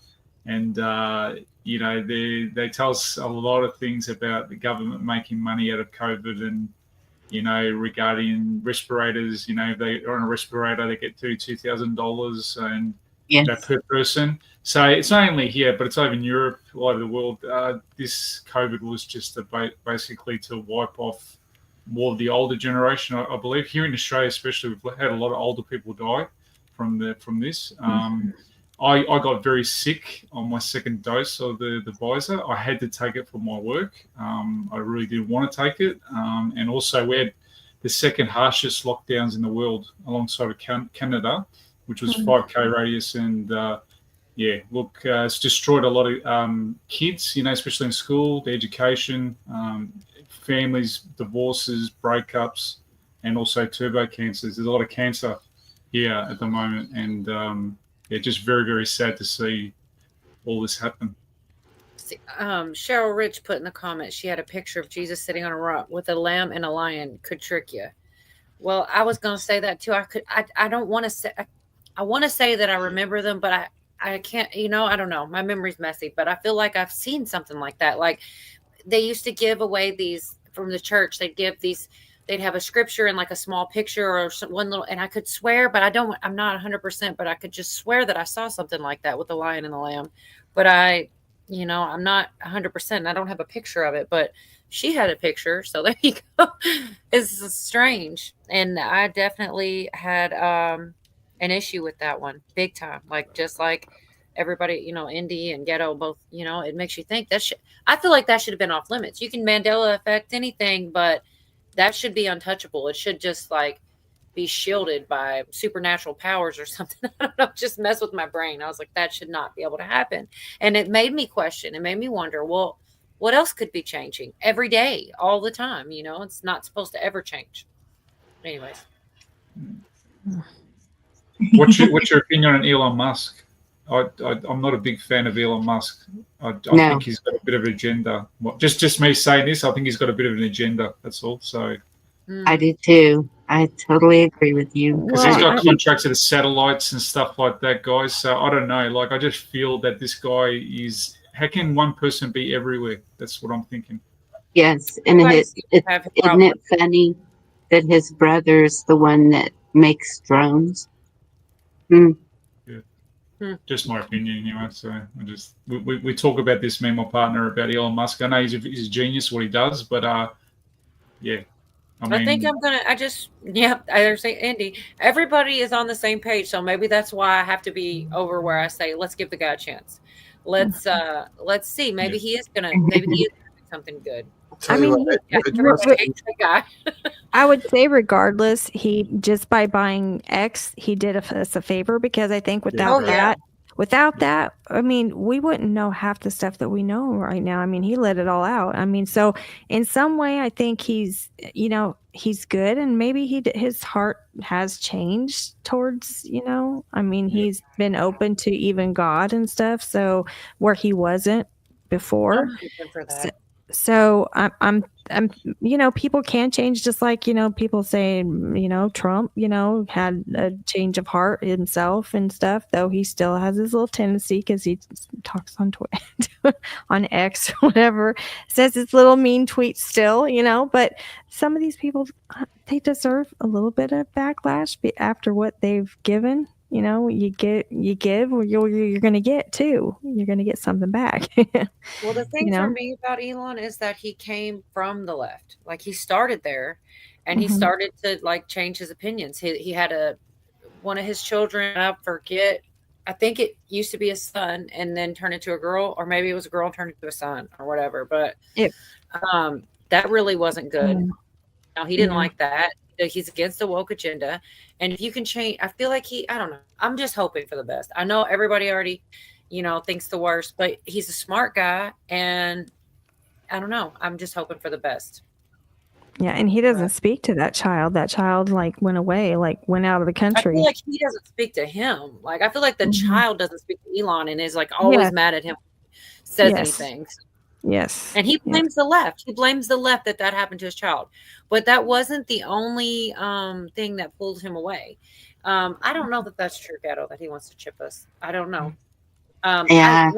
And, they tell us a lot of things about the government making money out of COVID and, regarding respirators. If they're on a respirator, they get $2,000 and per person. So it's not only here, but it's over in Europe, all over the world. This COVID was just basically to wipe off more of the older generation, I believe. Here in Australia, especially, we've had a lot of older people die from this. I got very sick on my second dose of the Pfizer. I had to take it for my work. I really didn't want to take it. And also, we had the second harshest lockdowns in the world alongside of Canada, which was 5K radius. And it's destroyed a lot of kids, especially in school, the education, families, divorces, breakups, and also turbo cancers. There's a lot of cancer here at the moment. And just very, very sad to see all this happen. Cheryl Rich put in the comments, she had a picture of Jesus sitting on a rock with a lamb and a lion could trick you. Well, I was going to say that too. I don't want to say, I want to say that I remember them, but I can't, I don't know. My memory's messy, but I feel like I've seen something like that. Like they used to give away these from the church. They'd have a scripture and like a small picture or one little, and I could swear, but I'm not 100%, but I could just swear that I saw something like that with the lion and the lamb. But I'm not 100%. I don't have a picture of it, but she had a picture. So there you go. It's strange. And I definitely had an issue with that one big time. Like, just like everybody, Indy and Ghetto both, it makes you think I feel like that should have been off limits. You can Mandela effect anything, but that should be untouchable. It should just like be shielded by supernatural powers or something. I don't know, just mess with my brain. I was like, that should not be able to happen. And it made me question. It made me wonder, well, what else could be changing every day, all the time? It's not supposed to ever change. Anyways. What's your opinion on Elon Musk? I'm not a big fan of Elon Musk. I think he's got a bit of an agenda. Just me saying this, I think he's got a bit of an agenda. That's all. So I do too. I totally agree with you. Because he's got contracts with the satellites and stuff like that, guys. So I don't know. Like, I just feel that this guy is. How can one person be everywhere? That's what I'm thinking. Yes, and isn't it funny that his brother's the one that makes drones? Just my opinion, anyway. So we talk about this, me and my partner, about Elon Musk. I know he's a genius what he does, but I think I say Andy. Everybody is on the same page, so maybe that's why I have to be over where I say, let's give the guy a chance. Let's see. Maybe he is gonna. Maybe he is doing something good. I mean, I would say regardless, he just by buying X, he did us a favor, because I think without that, I mean, we wouldn't know half the stuff that we know right now. I mean, he let it all out. I mean, so in some way, I think he's good, and maybe his heart has changed towards, I mean, he's been open to even God and stuff. So where he wasn't before. So I'm people can change, just like, people say, Trump, had a change of heart himself and stuff, though he still has his little tendency, because he talks on Twitter, on X, whatever, says his little mean tweets still, but some of these people, they deserve a little bit of backlash after what they've given. You give, or you're going to get too. You're going to get something back. Well, the thing for me about Elon is that he came from the left. Like, he started there, and he started to like change his opinions. He had one of his children, I forget, I think it used to be a son and then turned into a girl, or maybe it was a girl and turned into a son or whatever. But that really wasn't good. No, he didn't like that. He's against the woke agenda. And if you can change, I feel like I don't know. I'm just hoping for the best. I know everybody already, thinks the worst, but he's a smart guy. And I don't know. I'm just hoping for the best. Yeah, and he doesn't speak to that child. That child like went away, like went out of the country. I feel like he doesn't speak to him. Like, I feel like the child doesn't speak to Elon and is like always mad at him, says anything. Yes. And he blames the left. He blames the left that happened to his child. But that wasn't the only thing that pulled him away. I don't know that that's true, Gato, that he wants to chip us. I don't know. Yeah.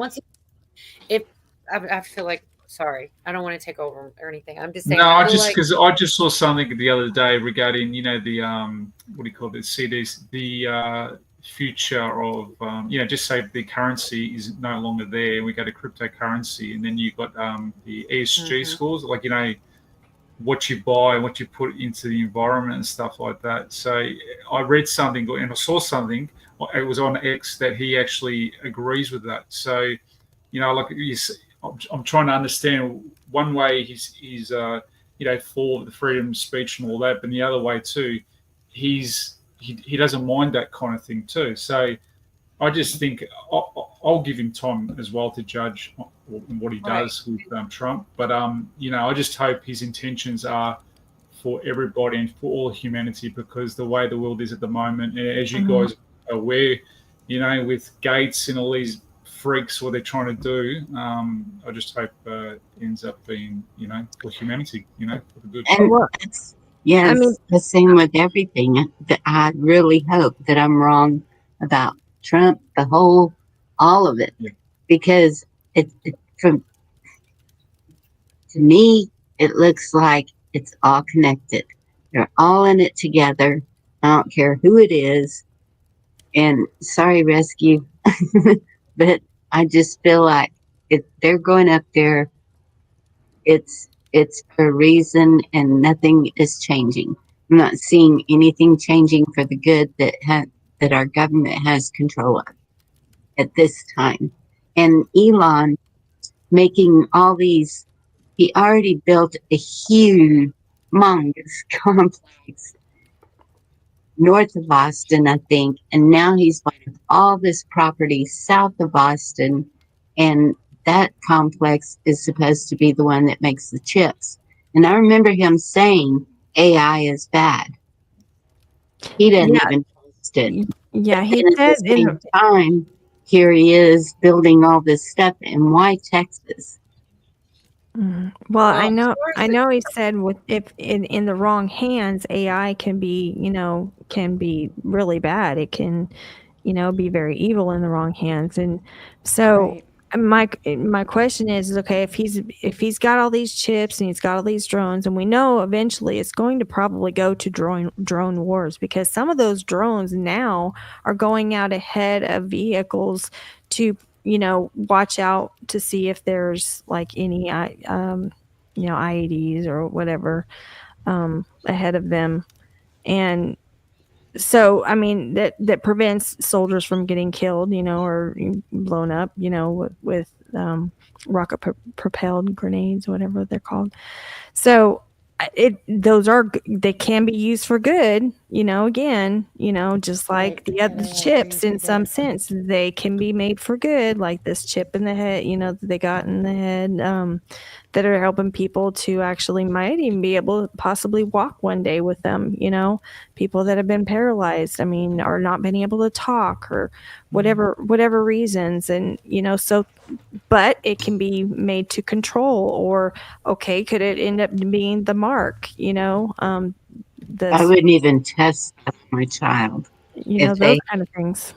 I feel like, sorry, I don't want to take over or anything. I'm just saying. No, because I just saw something the other day regarding, the what do you call it? CDs, the future of just say the currency is no longer there, and we go to cryptocurrency, and then you got the ESG scores, like what you buy and what you put into the environment and stuff like that. So I read something and I saw something. It was on X that he actually agrees with that. So I'm trying to understand. One way he's for the freedom of speech and all that, but the other way too, he doesn't mind that kind of thing too. So I just think I'll give him time as well to judge what he does with Trump. But I just hope his intentions are for everybody and for all humanity, because the way the world is at the moment, as you guys are aware, with Gates and all these freaks, what they're trying to do, I just hope it ends up being, for humanity, for the good. And the same with everything. I really hope that I'm wrong about Trump, all of it, because to me, it looks like it's all connected. They're all in it together. I don't care who it is. And sorry, Rescue, but I just feel like if they're going up there, it's for a reason, and nothing is changing. I'm not seeing anything changing for the good that our government has control of at this time. And Elon making all these, he already built a huge, humongous complex north of Boston, I think, and now he's buying all this property south of Boston, and that complex is supposed to be the one that makes the chips. And I remember him saying AI is bad. He didn't even post it. Yeah, he did. At the same time, here he is building all this stuff. And why Texas? Well, I know he said if in the wrong hands, AI can be really bad. It can, be very evil in the wrong hands. And so my question is okay, if he's got all these chips and he's got all these drones, and we know eventually it's going to probably go to drone wars, because some of those drones now are going out ahead of vehicles to watch out to see if there's like any IEDs or whatever ahead of them. And so I mean that prevents soldiers from getting killed, or blown up, with rocket propelled grenades, whatever they're called. So they can be used for good, again, just like the other chips. In some sense, they can be made for good, like this chip in the head, that they got in the head, that are helping people to actually might even be able to possibly walk one day with them, people that have been paralyzed, or not been able to talk, or whatever reasons. And, so, but it can be made to control, or, okay, could it end up being the mark, I wouldn't even test my child. Those kind of things.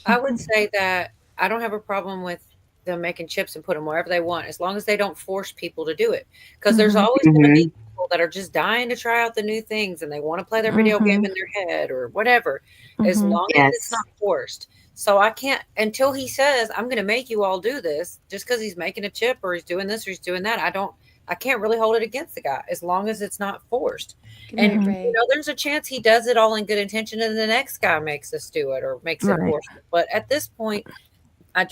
I would say that I don't have a problem with them making chips and put them wherever they want, as long as they don't force people to do it. Because there's always going to be people that are just dying to try out the new things and they want to play their video game in their head or whatever, as long as it's not forced. So I can't, until he says, I'm going to make you all do this, just because he's making a chip or he's doing this or he's doing that. I can't really hold it against the guy as long as it's not forced. And, you know, there's a chance he does it all in good intention and the next guy makes us do it or makes it forced. But at this point, I'm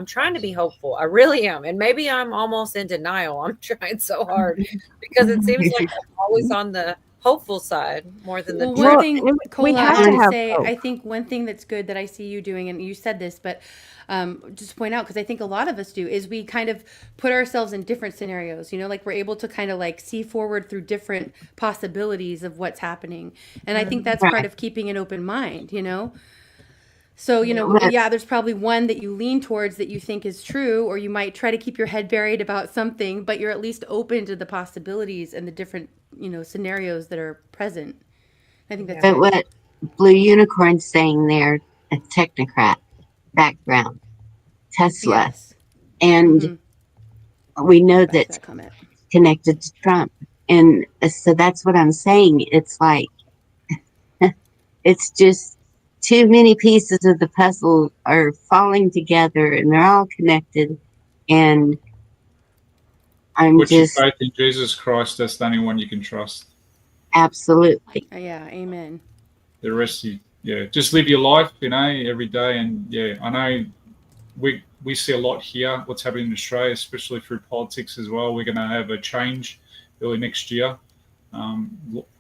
trying to be hopeful. I really am. And maybe I'm almost in denial. I'm trying so hard because it seems like I'm always on the hopeful side more than the one thing, Cola, we have I to have have say, hope. I think one thing that's good that I see you doing, and you said this, but just point out, because I think a lot of us do, is we kind of put ourselves in different scenarios, you know, like we're able to kind of like see forward through different possibilities of what's happening. And I think that's part of keeping an open mind, you know? So, you know, yeah, there's probably one that you lean towards that you think is true, or you might try to keep your head buried about something, but you're at least open to the possibilities and the different, you know, scenarios that are present. I think that's But what Blue Unicorn's saying there, a technocrat background, Tesla, and we know that's connected to Trump. And so that's what I'm saying. It's like, it's just too many pieces of the puzzle are falling together and they're all connected. And I'm Put your just faith in Jesus Christ. That's the only one you can trust. absolutely. Yeah, amen. The rest, just live your life, you know, every day. And I know we see a lot here, what's happening in Australia, especially through politics as well. We're going to have a change early next year.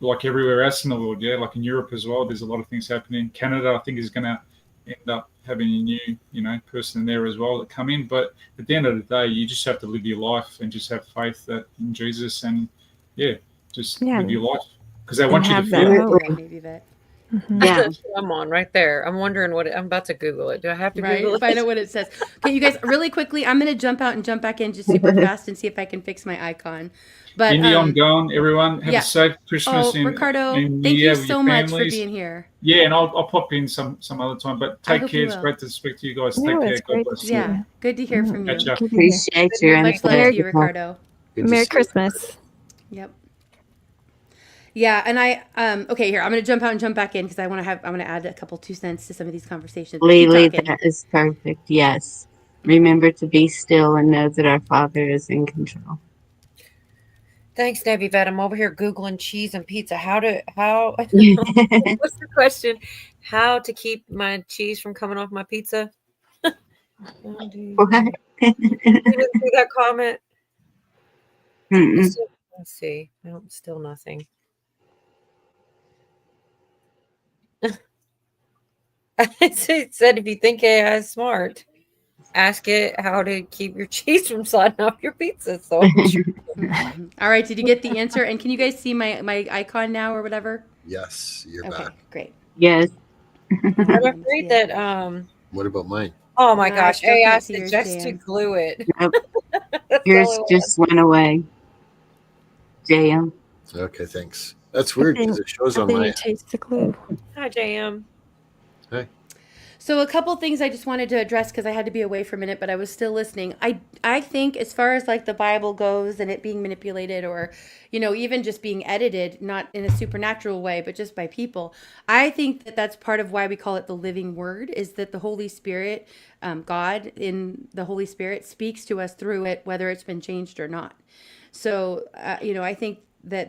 Like everywhere else in the world, like in Europe as well, there's a lot of things happening. Canada, I think, is going to end up having a new, you know, person there as well that come in. But at the end of the day, you just have to live your life and just have faith that in Jesus and just live your life because they want you to feel it. Yeah, I'm on right there. I'm wondering I'm about to Google it. Do I have to Google it? Find out what it says. Okay, you guys, really quickly, I'm going to jump out and jump back in just super fast and see if I can fix my icon. But in the ongoing, everyone have a safe Christmas. Ricardo, thank you so much for being here. Yeah, and I'll pop in some other time. But take care. It's great to speak to you guys. Take care. God bless you. Yeah, good to hear from you. Appreciate you. Much love to you, Ricardo. Merry Christmas. Yep. Yeah, and I okay, here I'm going to jump out and jump back in because I want to add a couple 2 cents to some of these conversations. Lily, that is perfect. Yes. Remember to be still and know that our Father is in control. Thanks, Debbie Vet. I'm over here Googling cheese and pizza. What's the question? How to keep my cheese from coming off my pizza? What? You didn't see that comment? Let's see. No, still nothing. It said if you think AI is smart, ask it how to keep your cheese from sliding off your pizza. So, all right, did you get the answer? And can you guys see my icon now or whatever? Yes, you're back. Great. Yes. I'm afraid that. What about mine? Oh my gosh, AI suggests to glue it. Nope. Yours just went away. JM. Okay, thanks. That's weird because it shows on my. Taste the glue. Hi, JM. Hey. So a couple things I just wanted to address because I had to be away for a minute, but I was still listening. I think as far as like the Bible goes and it being manipulated or, you know, even just being edited, not in a supernatural way, but just by people, I think that that's part of why we call it the living word, is that the Holy Spirit, God in the Holy Spirit speaks to us through it, whether it's been changed or not. So, you know, I think that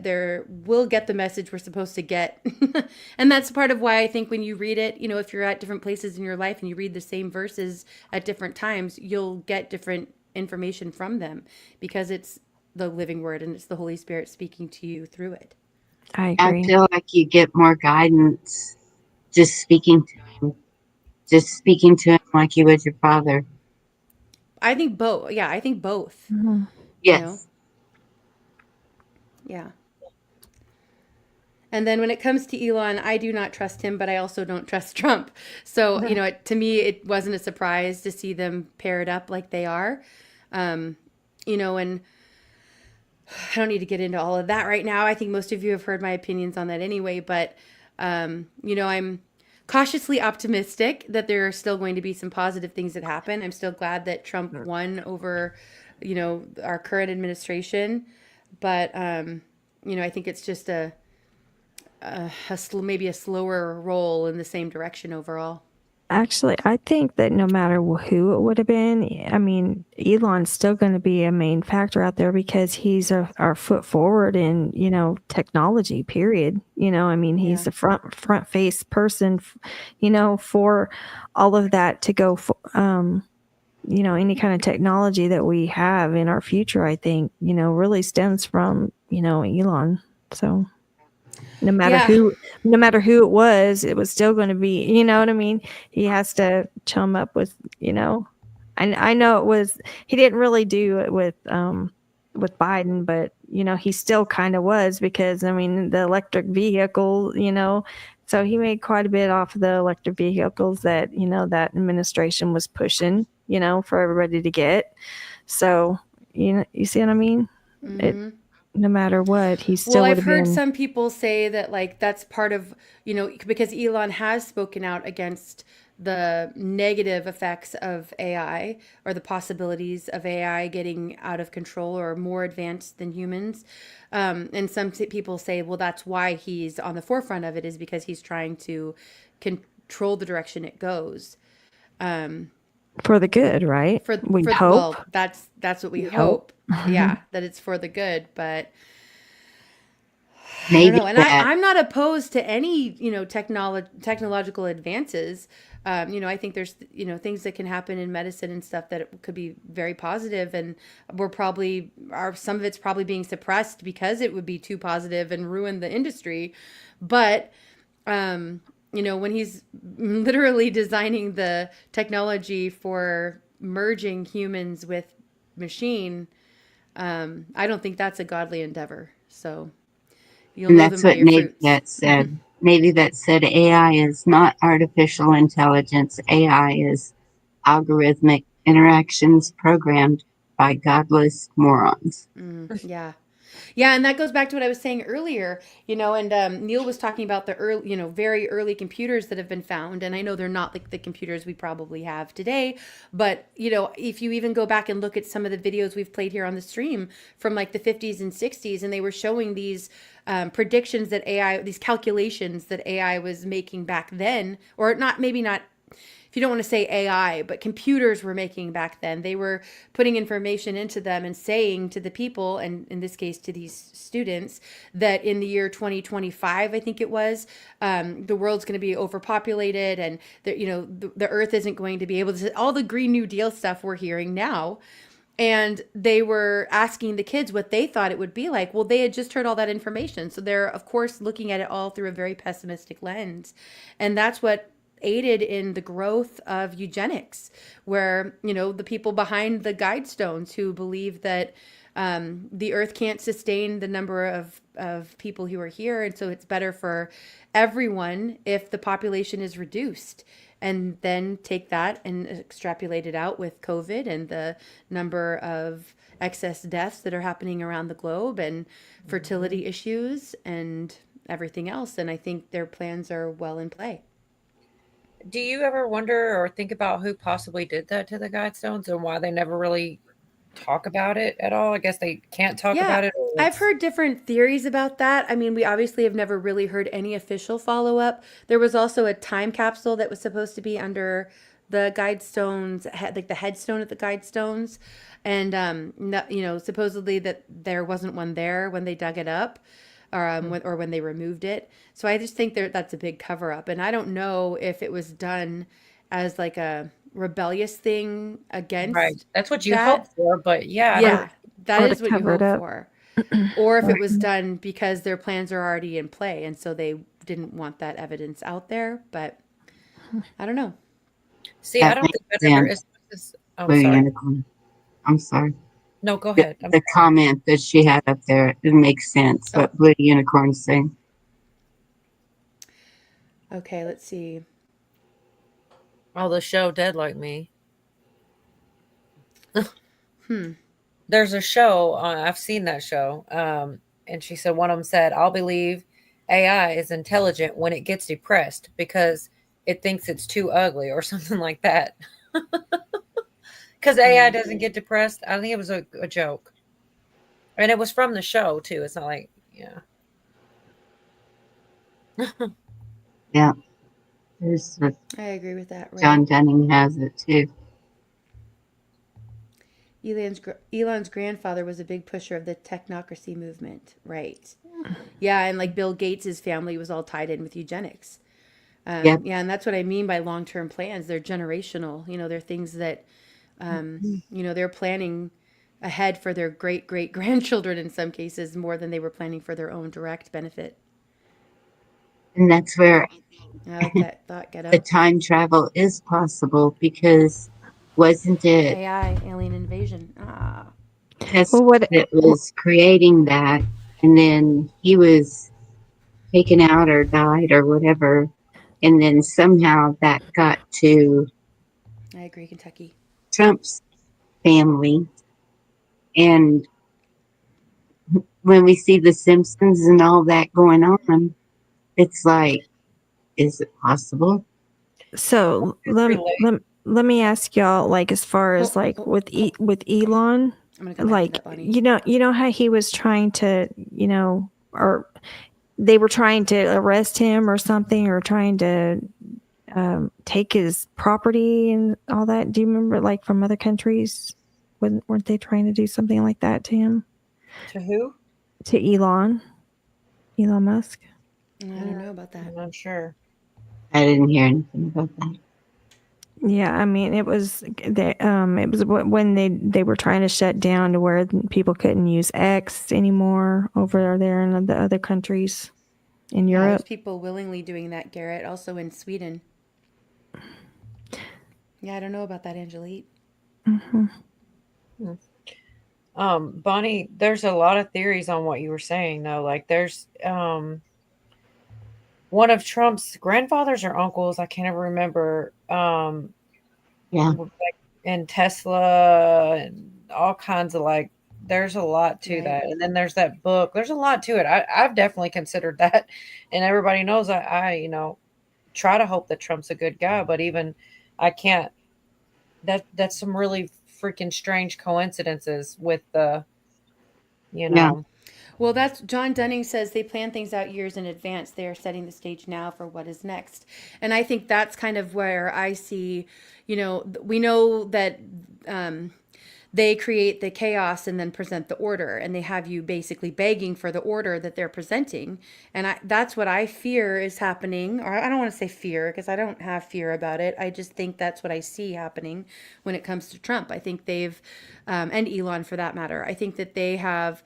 we'll get the message we're supposed to get. And that's part of why I think when you read it, you know, if you're at different places in your life and you read the same verses at different times, you'll get different information from them because it's the living word and it's the Holy Spirit speaking to you through it. I agree. I feel like you get more guidance just speaking to him like you would your father. I think both. Yeah, I think both. Mm-hmm. Yes. You know? Yeah. And then when it comes to Elon, I do not trust him, but I also don't trust Trump. So, you know, to me, it wasn't a surprise to see them paired up like they are. You know, and I don't need to get into all of that right now. I think most of you have heard my opinions on that anyway, but, you know, I'm cautiously optimistic that there are still going to be some positive things that happen. I'm still glad that Trump won over, you know, our current administration. But, I think it's just maybe a slower roll in the same direction overall. Actually, I think that no matter who it would have been, I mean, Elon's still going to be a main factor out there because he's our foot forward in, technology, period. I mean, he's the front face person, for all of that to go, any kind of technology that we have in our future, I think, really stems from, Elon. So no matter who it was still going to be, you know what I mean? He has to chum up with, I know he didn't really do it with Biden, but he still kind of was, because I mean, the electric vehicle, so he made quite a bit off of the electric vehicles that, that administration was pushing, for everybody to get. So, you see what I mean? Mm-hmm. No matter what, he still would have been. I've heard some people say that, like, that's part of, because Elon has spoken out against the negative effects of AI, or the possibilities of AI getting out of control or more advanced than humans. And some people say, well, that's why he's on the forefront of it, is because he's trying to control the direction it goes. For the good, right? We hope. Well, that's what we hope. Yeah, that it's for the good, but I don't know. And I'm not opposed to any, technological advances. I think there's, things that can happen in medicine and stuff that could be very positive, and some of it's probably being suppressed because it would be too positive and ruin the industry. But, when he's literally designing the technology for merging humans with machine, I don't think that's a godly endeavor. So you'll know them by your fruits. That said. Navy that said AI is not artificial intelligence. AI is algorithmic interactions programmed by godless morons. Yeah. Yeah, and that goes back to what I was saying earlier, and Neil was talking about the early, very early computers that have been found. And I know they're not like the computers we probably have today, but, if you even go back and look at some of the videos we've played here on the stream from like the 50s and 60s, and they were showing these predictions that these calculations that AI was making back then, or maybe not, if you don't want to say AI, but computers were making back then. They were putting information into them and saying to the people, and in this case to these students, that in the year 2025, I think it was, the world's going to be overpopulated, and the earth isn't going to be able to, all the Green New Deal stuff we're hearing now. And they were asking the kids what they thought it would be like. Well, they had just heard all that information. So they're, of course, looking at it all through a very pessimistic lens. And that's what aided in the growth of eugenics, where, the people behind the Guidestones who believe that the earth can't sustain the number of people who are here. And so it's better for everyone if the population is reduced. And then take that and extrapolate it out with COVID and the number of excess deaths that are happening around the globe, and fertility issues and everything else. And I think their plans are well in play. Do you ever wonder or think about who possibly did that to the Guidestones and why they never really talk about it at all? I guess they can't talk about it. I've heard different theories about that. I mean, we obviously have never really heard any official follow-up. There was also a time capsule that was supposed to be under the Guidestones, like the headstone at the Guidestones. And, supposedly that there wasn't one there when they dug it up, or when they removed it. So I just think that's a big cover-up. And I don't know if it was done as like a rebellious thing against. Right. That's what you hope for, but yeah. That is what you hope for. Or if it was done because their plans are already in play, and so they didn't want that evidence out there. But I don't know. See, I don't think that's ever sorry. I'm sorry. No, go ahead. The comment that she had up there, it makes sense. What Blue Unicorn's saying. Okay, let's see. Oh, the show Dead Like Me. There's a show, I've seen that show, and she said, one of them said, I'll believe AI is intelligent when it gets depressed because it thinks it's too ugly or something like that. Because AI doesn't get depressed. I think it was a joke. And it was from the show, too. It's not like, Yeah. Yeah. There's I agree with that. Right. John Dunning has it too. Elon's grandfather was a big pusher of the technocracy movement. Right. Yeah, and like Bill Gates' family was all tied in with eugenics. Yep. Yeah, and that's what I mean by long-term plans. They're generational. You know, they're things that, you know, they're planning ahead for their great great grandchildren in some cases more than they were planning for their own direct benefit. And that's where I like that thought. Get the up. time travel is possible because wasn't it AI, alien invasion. Ah. Tesla that was creating that, and then he was taken out or died or whatever, and then somehow that got to I agree, Kentucky. Trump's family. And when we see The Simpsons and all that going on, it's like, is it possible? So let me ask y'all, like, as far as like with Elon, I'm gonna come back to like, that, Bonnie. you know how he was trying to, you know, or they were trying to arrest him or something, or trying to take his property and all that. Do you remember, like, from other countries? Weren't they trying to do something like that to him? To who? To Elon Musk. I don't know about that. I'm not sure. I didn't hear anything about that. Yeah, I mean, it was when they were trying to shut down to where people couldn't use X anymore over there in the other countries in Yeah, there's Europe. people willingly doing that, Garrett. Also in Sweden. Yeah, I don't know about that, Angelique. Mm-hmm. Bonnie, there's a lot of theories on what you were saying though. Like there's one of Trump's grandfathers or uncles, I can't ever remember. Yeah. And Tesla and all kinds of, like, there's a lot to that. And then there's that book. There's a lot to it. I've definitely considered that. And everybody knows I you know, try to hope that Trump's a good guy, but even I can't. That's some really freaking strange coincidences with the, you know. Well, that's John Dunning says they plan things out years in advance. They are setting the stage now for what is next. And I think that's kind of where I see, you know, we know that they create the chaos and then present the order, and they have you basically begging for the order that they're presenting. And that's what I fear is happening. Or I don't want to say fear because I don't have fear about it. I just think that's what I see happening when it comes to Trump. I think they've, and Elon for that matter, I think that they have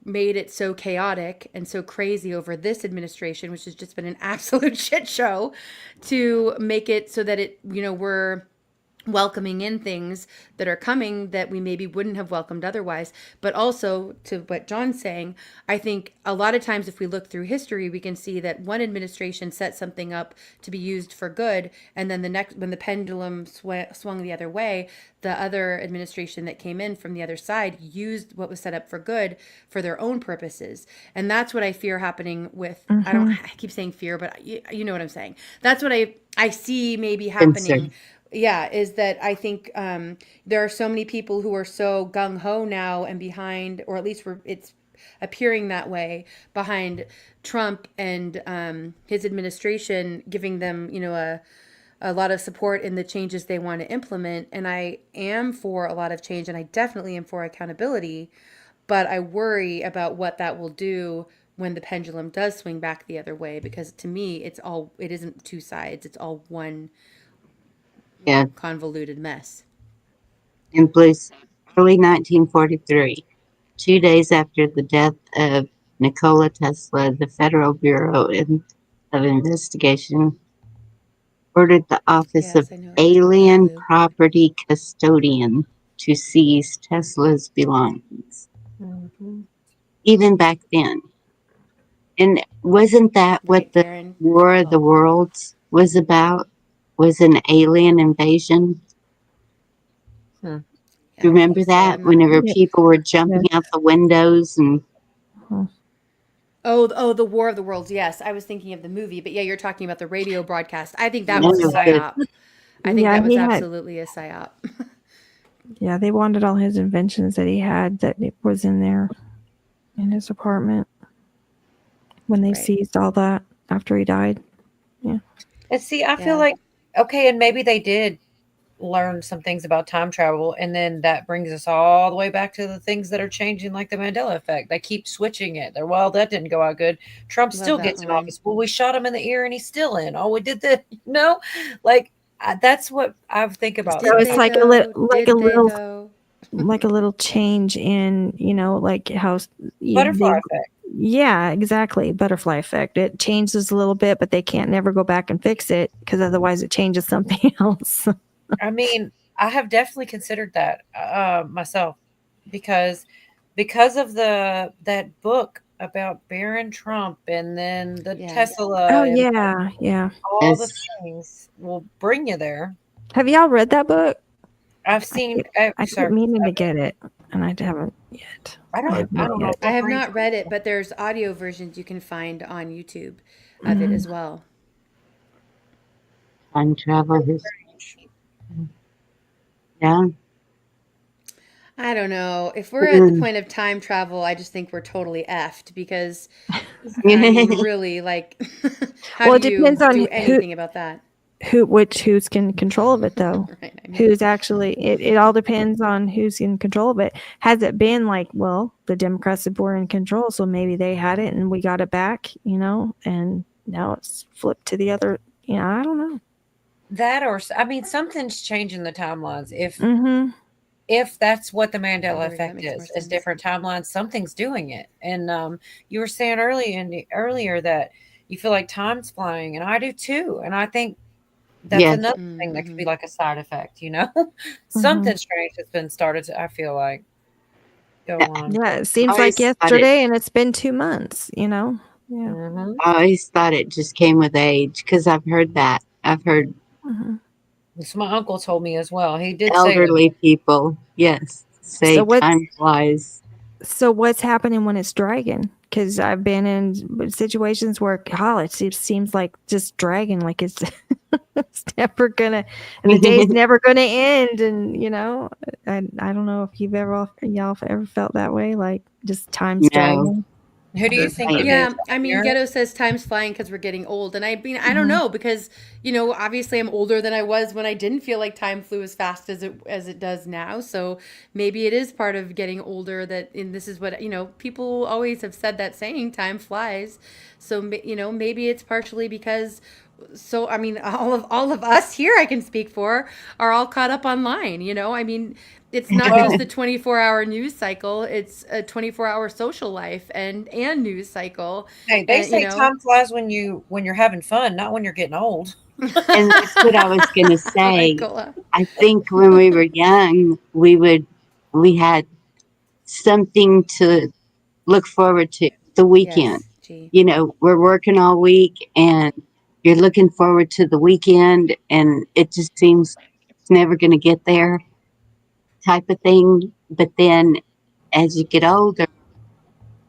made it so chaotic and so crazy over this administration, which has just been an absolute shit show, to make it so that it, you know, we're welcoming in things that are coming that we maybe wouldn't have welcomed otherwise. But also, to what John's saying, I think a lot of times if we look through history, we can see that one administration set something up to be used for good, and then the next, when the pendulum swung the other way, the other administration that came in from the other side used what was set up for good for their own purposes. And that's what I fear happening with, I keep saying fear, but you know what I'm saying. That's what I see maybe happening. Yeah, is that I think there are so many people who are so gung-ho now and behind, or at least it's appearing that way, behind Trump and his administration, giving them, you know, a lot of support in the changes they want to implement. And I am for a lot of change, and I definitely am for accountability, but I worry about what that will do when the pendulum does swing back the other way, because to me, it isn't two sides, it's all one convoluted mess. In Blues, early 1943, 2 days after the death of Nikola Tesla, the Federal Bureau of Investigation ordered the Office of Alien Property Custodian to seize Tesla's belongings. Even back then. And wasn't that what the War of the Worlds was about? Was an alien invasion? Remember that? Whenever people were jumping out the windows and... Oh, the War of the Worlds. Yes, I was thinking of the movie, but yeah, you're talking about the radio broadcast. I think that was a psyop. I think that was absolutely a psyop. Yeah, they wanted all his inventions that he had that was in there in his apartment. when they seized all that after he died. Yeah. And see, I feel like, okay, and maybe they did learn some things about time travel, and then that brings us all the way back to the things that are changing, like the Mandela effect. They keep switching it. They're, well, that didn't go out good. Trump Love still that gets in line. office. Well, we shot him in the ear and he's still in. Oh, we did the, like that's what I think about. So it's like a little, though? like a little change in, like how Butterfly effect. Yeah, exactly. Butterfly effect. It changes a little bit, but they can't never go back and fix it because otherwise it changes something else. I mean, I have definitely considered that myself because of that book about Barron Trump and then the Tesla. Oh and yeah. all the things will bring you there. Have y'all read that book? I've seen. I keep meaning to get it, and I haven't yet. I don't know. I have not read it, but there's audio versions you can find on YouTube of it as well. Time travel history. Yeah. I don't know. If we're at the point of time travel, I just think we're totally effed because, I mean, really, like, how Well, do it you depends on do anything about that? Who's in control of it though? Right, I mean. Who's actually? It all depends on who's in control of it. Has it been like, well, the Democrats were in control, so maybe they had it and we got it back, and now it's flipped to the other. I don't know. That or I mean, something's changing the timelines. If that's what the Mandela effect is different timelines, something's doing it. And you were saying earlier that you feel like time's flying, and I do too. And I think that's another thing that could be like a side effect, Something strange has been started to, I feel like, go on. Yeah, it seems like yesterday, and it's been 2 months, Yeah. I always thought it just came with age because I've heard that. I've heard So my uncle told me as well. He did elderly say people, say time flies. So what's happening when it's dragging? Because I've been in situations where it seems like just dragging, like it's it's never gonna, the day's never gonna end, and I don't know if y'all ever felt that way, like just time's dragging. Who do you think? Yeah, I mean, Ghetto says time's flying because we're getting old, and I mean, I don't know because obviously I'm older than I was when I didn't feel like time flew as fast as it does now. So maybe it is part of getting older and this is what people always have said that saying, time flies. So maybe it's partially because. So I mean, all of us here, I can speak for, are all caught up online. I mean, it's not just the 24-hour news cycle; it's a 24-hour social life and news cycle. Hey, they say time flies when you're having fun, not when you're getting old. And that's what I was going to say. I think when we were young, we had something to look forward to. The weekend. We're working all week and you're looking forward to the weekend, and it just seems it's never going to get there type of thing. But then as you get older,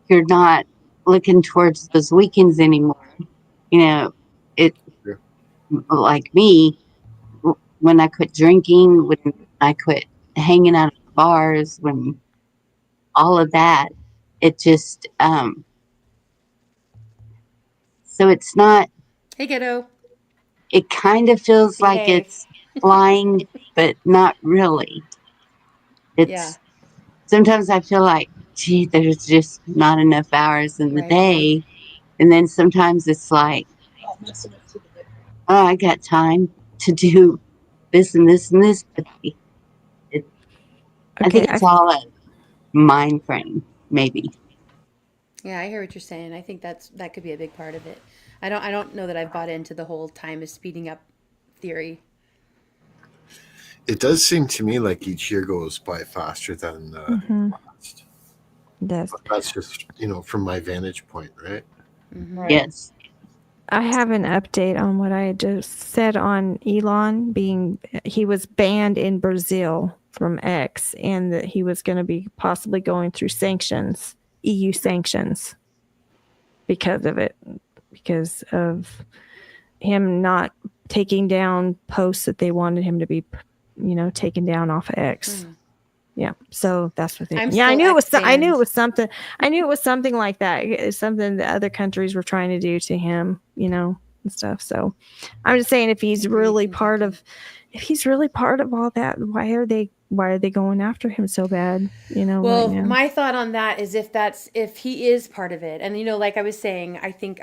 you're not looking towards those weekends anymore. Like me, when I quit drinking, when I quit hanging out at bars, when all of that, it just, so it's not. Hey, Ghetto. It kind of feels like it's flying, but not really. Sometimes I feel like, gee, there's just not enough hours in the day. And then sometimes it's like, oh, I got time to do this and this and this. But I think it's all a mind frame, maybe. Yeah, I hear what you're saying. I think that could be a big part of it. I don't know that I've bought into the whole time is speeding up theory. It does seem to me like each year goes by faster than last. Yes. But that's just, from my vantage point, right? Right. Yes. I have an update on what I just said on Elon he was banned in Brazil from X, and that he was going to be possibly going through sanctions, EU sanctions, because of it, because of him not taking down posts that they wanted him to be, taken down off of X. Yeah. So that's what they. I'm Yeah, I still knew it was. I knew X-band. it was something. I knew it was something like that. It's something that other countries were trying to do to him, and stuff. So I'm just saying, if he's really part of all that, why are they going after him so bad? Right Well, now. my thought on that is if he is part of it, and like I was saying, I think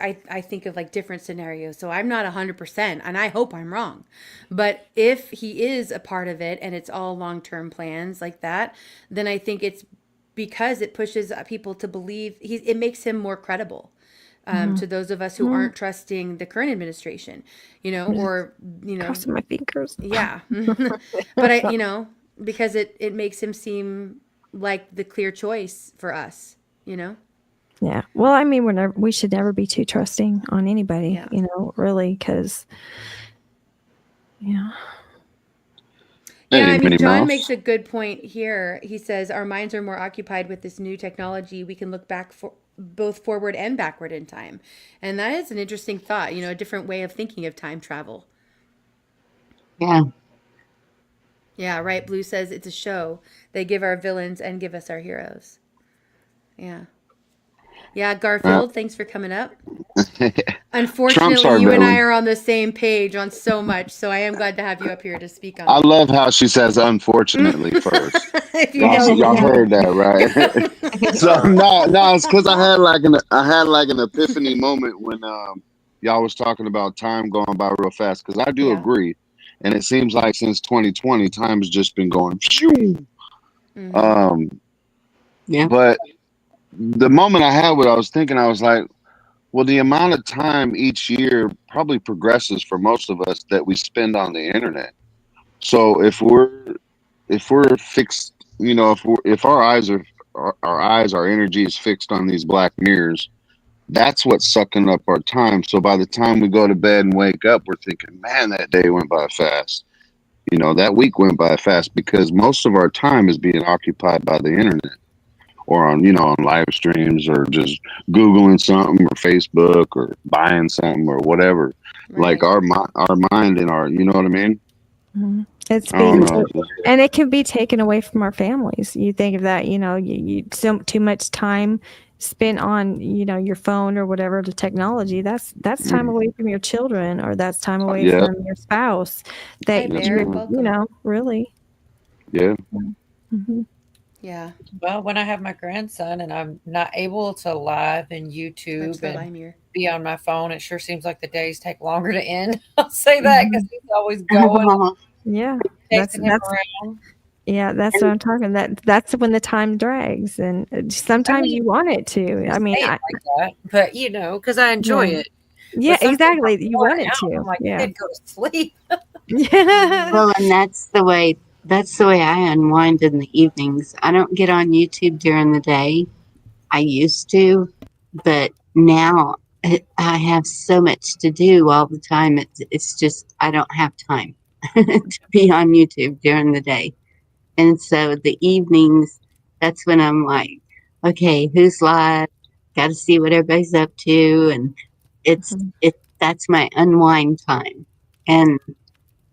of like different scenarios. So I'm not 100%, and I hope I'm wrong. But if he is a part of it and it's all long-term plans like that, then I think it's because it pushes people to believe it makes him more credible. To those of us who aren't trusting the current administration, or crossing my fingers. Yeah. But because it makes him seem like the clear choice for us, Yeah. Well, I mean, we should never be too trusting on anybody, really, because, yeah. Yeah, I mean, Minnie John Mouse. makes a good point here. He says our minds are more occupied with this new technology. We can look back for both forward and backward in time. And that is an interesting thought, a different way of thinking of time travel. Yeah. Yeah, right. Blue says it's a show. They give our villains and give us our heroes. Yeah. Yeah, Garfield, thanks for coming up. Unfortunately, you and I are on the same page on so much, so I am glad to have you up here to speak on I it. love how she says "unfortunately" first. If you Y'all heard that, right? So no, it's because I had like an epiphany moment when y'all was talking about time going by real fast. Because I do agree, and it seems like since 2020, time's just been going. Yeah. But the moment I had what I was thinking, I was like, well, the amount of time each year probably progresses for most of us that we spend on the internet. So if we're fixed, if our energy is fixed on these black mirrors, that's what's sucking up our time. So by the time we go to bed and wake up, we're thinking, man, that day went by fast. That week went by fast because most of our time is being occupied by the internet. Or on live streams, or just Googling something, or Facebook, or buying something, or whatever. Right. Like our mind and our, you know what I mean? Mm-hmm. It's being and it can be taken away from our families. You think of that, you too much time spent on your phone or whatever, the technology. That's time away from your children, or that's time away from your spouse. That really. Yeah. Mm-hmm. Yeah. Well, when I have my grandson and I'm not able to live and YouTube and be on my phone, it sure seems like the days take longer to end. I'll say that because he's always going. Yeah. Chasing him around. Yeah, that's what I'm talking. That's when the time drags, and sometimes you want it to. I mean, like that, but because I enjoy it. Yeah, exactly. You want it to. I'm like, yeah. Go to sleep. Yeah. Well, and that's the way I unwind in the evenings. I don't get on YouTube during the day. I used to, but now I have so much to do all the time. It's just I don't have time to be on YouTube during the day. And so the evenings, that's when I'm like, okay, who's live? Got to see what everybody's up to, and that's my unwind time. And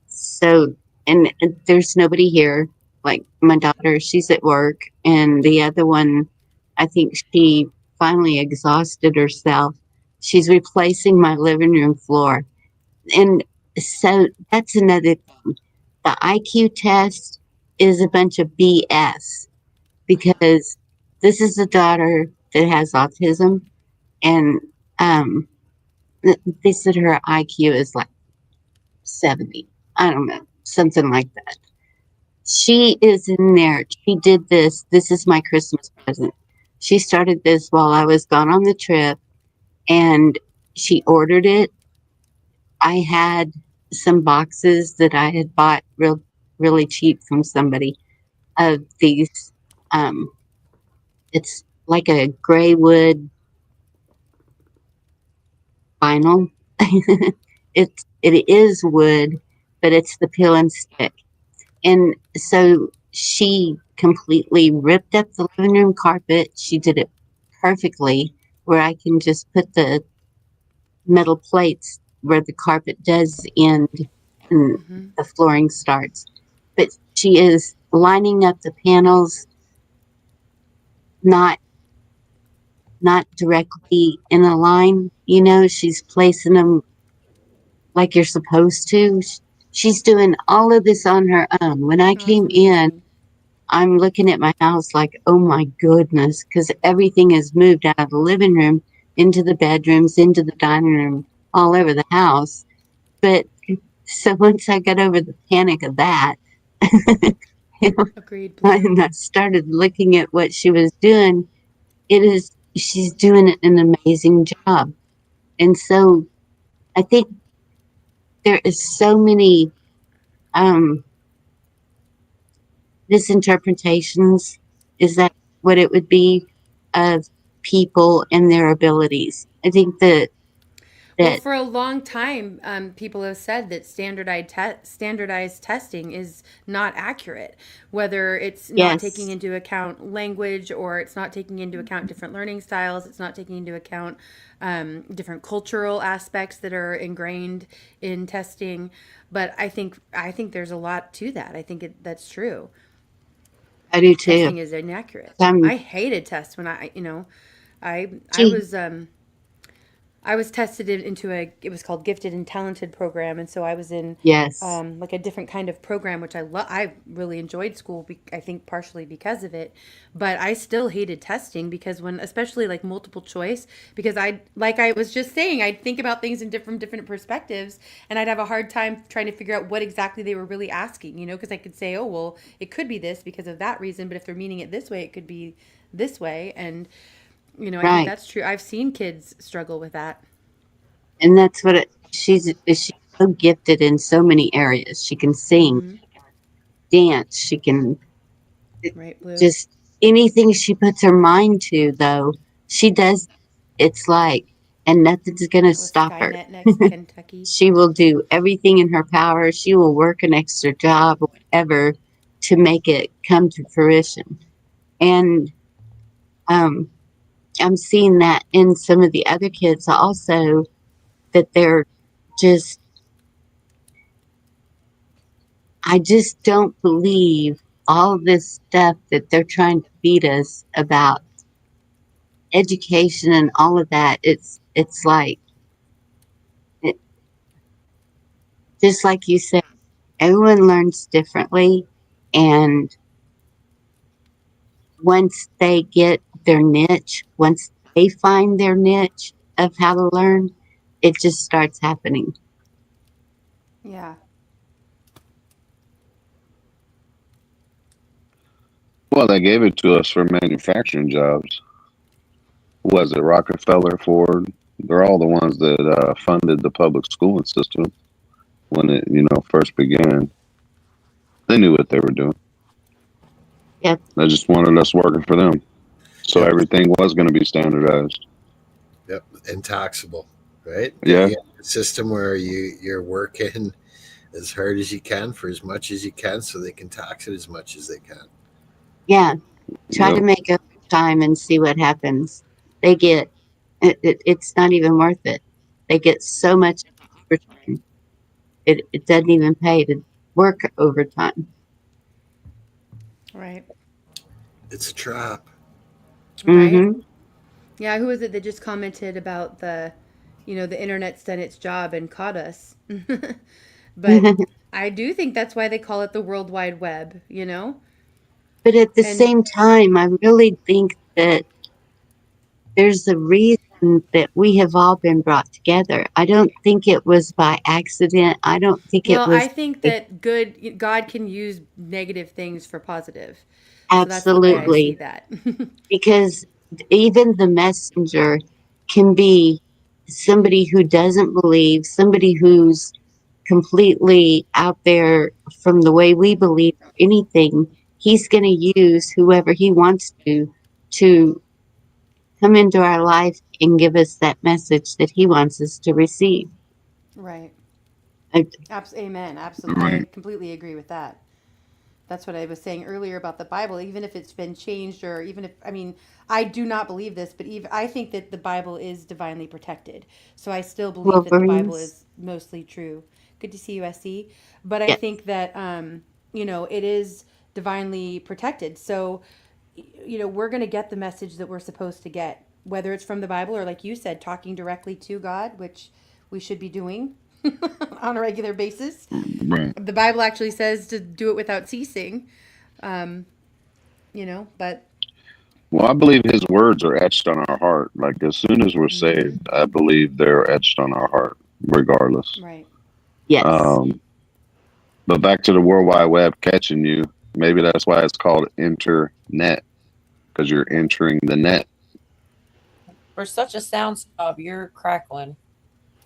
so, and there's nobody here. Like my daughter, she's at work, and the other one, I think she finally exhausted herself. She's replacing my living room floor, and so that's another thing. The IQ test is a bunch of BS because this is a daughter that has autism, and they said her IQ is like 70. I don't know, something like that. She is in there. She did this. This is my Christmas present. She started this while I was gone on the trip, and she ordered it. I had some boxes that I had bought really cheap from somebody of these. It's like a gray wood vinyl. It is wood, but it's the peel and stick. And so she completely ripped up the living room carpet. She did it perfectly, where I can just put the metal plates where the carpet does end and the flooring starts. But she is lining up the panels, not directly in a line, she's placing them like you're supposed to. She's doing all of this on her own. When I came in, I'm looking at my house like, oh my goodness, because everything is moved out of the living room into the bedrooms, into the dining room, all over the house. But so once I got over the panic of that, Agreed, and I started looking at what she was doing, she's doing an amazing job. And so I think there is so many misinterpretations. Is that what it would be, of people and their abilities? I think Well, that for a long time, people have said that standardized testing is not accurate, whether it's not taking yes, into account language, or it's not taking into account different learning styles. It's not taking into account different cultural aspects that are ingrained in testing. But I think there's a lot to that. I think that's true. I do too. Testing is inaccurate. Um, I hated tests when I gee, was I was tested into it was called Gifted and Talented program, and so I was in yes, like a different kind of program, which I really enjoyed school. I think partially because of it, but I still hated testing because when, especially like multiple choice, because like I was just saying, I'd think about things in different perspectives, and I'd have a hard time trying to figure out what exactly they were really asking. Because I could say, oh well, it could be this because of that reason, but if they're meaning it this way, it could be this way, and I think right. that's true. I've seen kids struggle with that. And that's what she's so gifted in so many areas. She can sing, Mm-hmm. dance, she can Right, Blue. just anything she puts her mind to, though, she does. It's like, and nothing's going to With stop her. Skynet next, Kentucky. She will do everything in her power. She will work an extra job, whatever, to make it come to fruition. And um, I'm seeing that in some of the other kids also, that they're just, I just don't believe all this stuff that they're trying to feed us about education and all of that. It's like, it, just like you said, everyone learns differently, and once they get their niche, once they find their niche of how to learn, it just starts happening. Yeah. Well, they gave it to us for manufacturing jobs. Was it Rockefeller, Ford? They're all the ones that funded the public schooling system when it, first began. They knew what they were doing. Yep. They just wanted us working for them. So Yep. everything was going to be standardized. Yep, and taxable, right? Yeah. You have a system where you're working as hard as you can for as much as you can, so they can tax it as much as they can. Yeah. Try to Yep. make up time and see what happens. They get, it's not even worth it. They get so much overtime. It doesn't even pay to work overtime. Right. It's a trap. Right. Mm-hmm. Yeah. Who was it that just commented about the internet's done its job and caught us? But I do think that's why they call it the World Wide Web. But at the And same time, I really think that there's a reason that we have all been brought together. I don't think it was by accident. I don't think it well, I was think that God can use negative things for positive. So that's the way I see absolutely, that. because even the messenger can be somebody who doesn't believe, somebody who's completely out there from the way we believe anything. He's going to use whoever he wants to come into our life and give us that message that he wants us to receive. Right. I, Amen. Absolutely. I completely agree with that. That's what I was saying earlier about the Bible. Even if it's been changed, or even if, I mean, I do not believe this, but even I think that the Bible is divinely protected. So I still believe that the Bible Wolverines. is mostly true. Good to see you, SC. But I Yes. think that it is divinely protected. So, we're going to get the message that we're supposed to get, whether it's from the Bible or, like you said, talking directly to God, which we should be doing on a regular basis. Right. The Bible actually says to do it without ceasing, but. Well, I believe his words are etched on our heart. Like as soon as we're saved, I believe they're etched on our heart, regardless. Right. Yes. But back to the World Wide Web catching you. Maybe that's why it's called internet, because you're entering the net. For such a sound snob, you're crackling.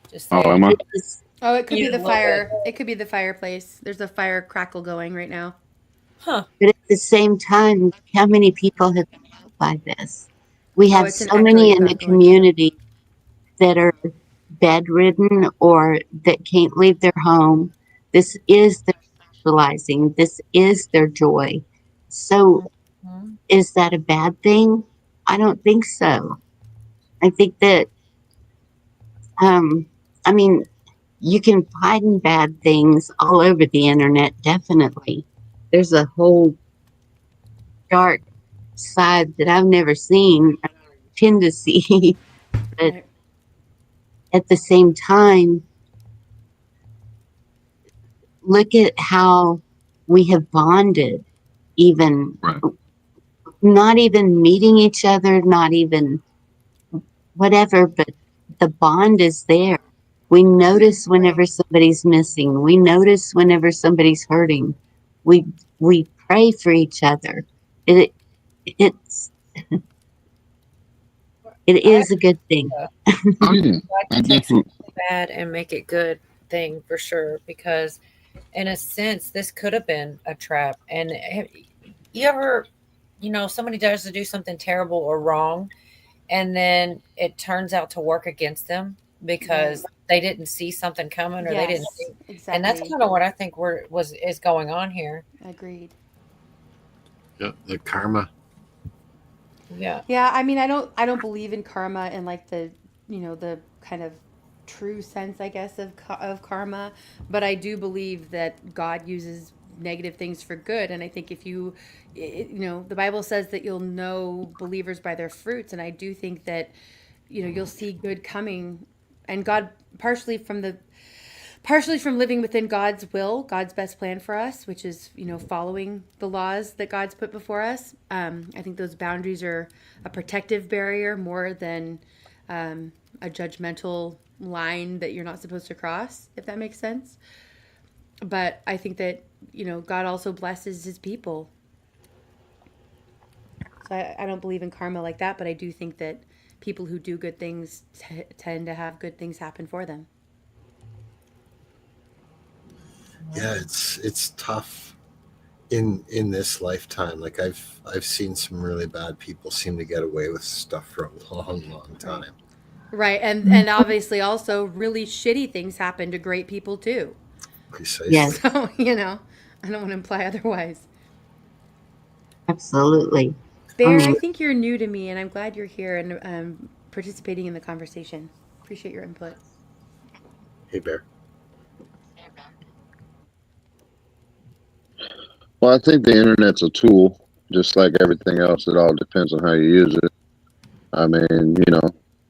Just Oh, saying. am I? Oh, it could Yeah, be the a little fire. It could be the fireplace. There's a fire crackle going right now. Huh. But at the same time, how many people have been helped by this? We have It's an so many echoing in the back going, community that are bedridden or that can't leave their home. This is their socializing. This is their joy. So is that a bad thing? I don't think so. I think that, I mean, you can find bad things all over the internet, definitely. There's a whole dark side that I've never seen, I tend to see. But at the same time, look at how we have bonded, even not even meeting each other, not even whatever, but the bond is there. We notice whenever somebody's missing. We notice whenever somebody's hurting. We pray for each other. It's it is a good thing. Oh, yeah. I take something bad and make it good thing for sure, because in a sense this could have been a trap. And you ever, somebody does to do something terrible or wrong, and then it turns out to work against them because they didn't see something coming, or they didn't see. Exactly. And that's kind of what I think is going on here. Agreed. Yep, the karma. Yeah. Yeah, I mean, I don't believe in karma in like the, the kind of true sense, I guess, of karma, but I do believe that God uses negative things for good. And I think if the Bible says that you'll know believers by their fruits, and I do think that, you'll see good coming, and God partially from living within God's will, God's best plan for us, which is, following the laws that God's put before us. I think those boundaries are a protective barrier more than a judgmental line that you're not supposed to cross, if that makes sense. But I think that, God also blesses his people. So I don't believe in karma like that, but I do think that people who do good things tend to have good things happen for them. Yeah, it's tough in this lifetime. Like I've seen some really bad people seem to get away with stuff for a long time. Right, and obviously also really shitty things happen to great people too. Precisely. Yes. So, I don't want to imply otherwise. Absolutely. Bear, I think you're new to me, and I'm glad you're here and participating in the conversation. Appreciate your input. Hey, Bear. Well, I think the internet's a tool, just like everything else. It all depends on how you use it. I mean,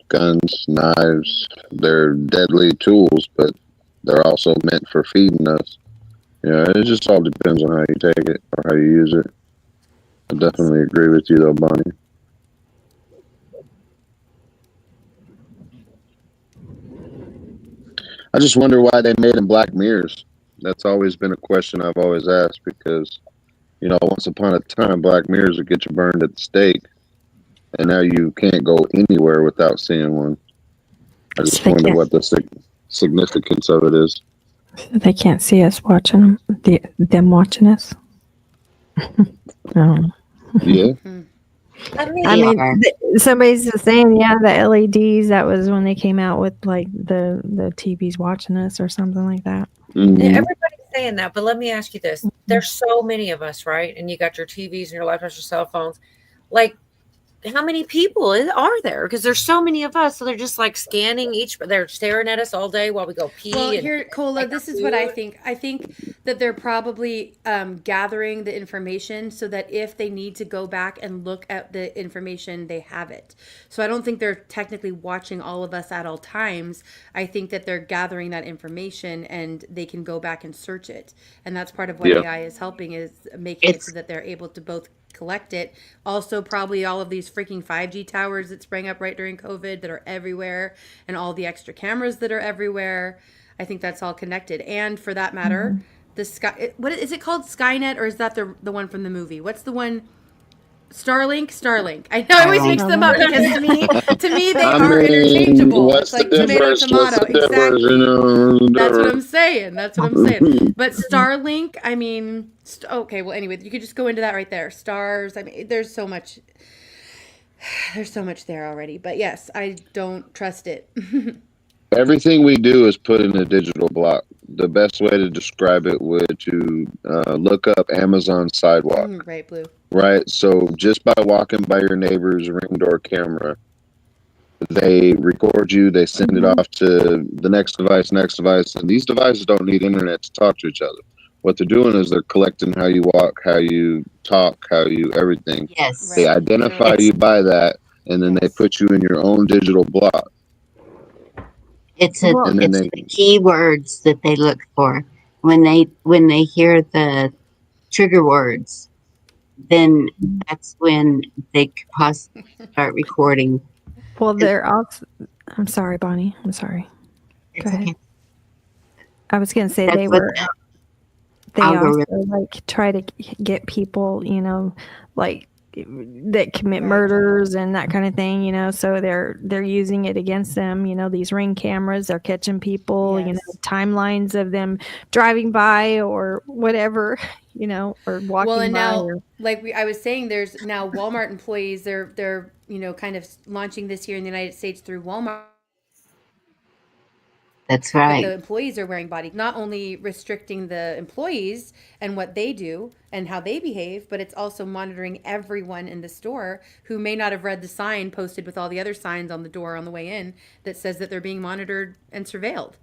guns, knives, they're deadly tools, but they're also meant for feeding us. It just all depends on how you take it or how you use it. I definitely agree with you, though, Bonnie. I just wonder why they made them black mirrors. That's always been a question I've always asked, because, once upon a time, black mirrors would get you burned at the stake, and now you can't go anywhere without seeing one. I just wonder what the significance of it is. They can't see us watching them watching us. No. Yeah. I mean, somebody's saying, the LEDs, that was when they came out with like the TVs watching us or something like that. Mm-hmm. Everybody's saying that, but let me ask you this. There's so many of us, right? And you got your TVs and your laptops, your cell phones. Like, how many people are there? Because there's so many of us, so they're just like scanning each, but they're staring at us all day while we go pee. Well, and here, Cola, this is what I think. I think that they're probably gathering the information so that if they need to go back and look at the information, they have it. So I don't think they're technically watching all of us at all times. I think that they're gathering that information and they can go back and search it. And that's part of what Yeah. AI is helping, is making it so that they're able to both collect it. Also, probably all of these freaking 5G towers that sprang up right during COVID that are everywhere, and all the extra cameras that are everywhere. I think that's all connected. And for that matter, the Sky, what is it called? Skynet, or is that the one from the movie? What's the one? Starlink. I know I always mix them up because to me they are interchangeable. What's It's like the tomato, difference? tomato. What's the difference? Exactly. That's what I'm saying. But Starlink, I mean, okay. Well, anyway, you could just go into that right there. Stars. I mean, there's so much. There's so much there already. But yes, I don't trust it. Everything we do is put in a digital block. The best way to describe it would to look up Amazon Sidewalk. Right, Blue. Right. So just by walking by your neighbor's ring door camera, they record you, they send it off to the next device, and these devices don't need internet to talk to each other. What they're doing is they're collecting how you walk, how you talk, how you everything. Yes. They identify you by that, and then they put you in your own digital block. It's the keywords that they look for when they hear the trigger words. Then that's when they could possibly start recording. Well, they're also. I'm sorry, Bonnie. I'm sorry. Go ahead. Okay. I was going to say That's they what were. the They also algorithm- like try to get people, like that commit murders and that kind of thing, so they're using it against them, these ring cameras, they're catching people, timelines of them driving by or whatever, or walking Well, and by. now, like I was saying, there's now Walmart employees. They're kind of launching this here in the United States through Walmart. That's But right. the employees are wearing body, not only restricting the employees and what they do and how they behave, but it's also monitoring everyone in the store who may not have read the sign posted with all the other signs on the door on the way in that says that they're being monitored and surveilled.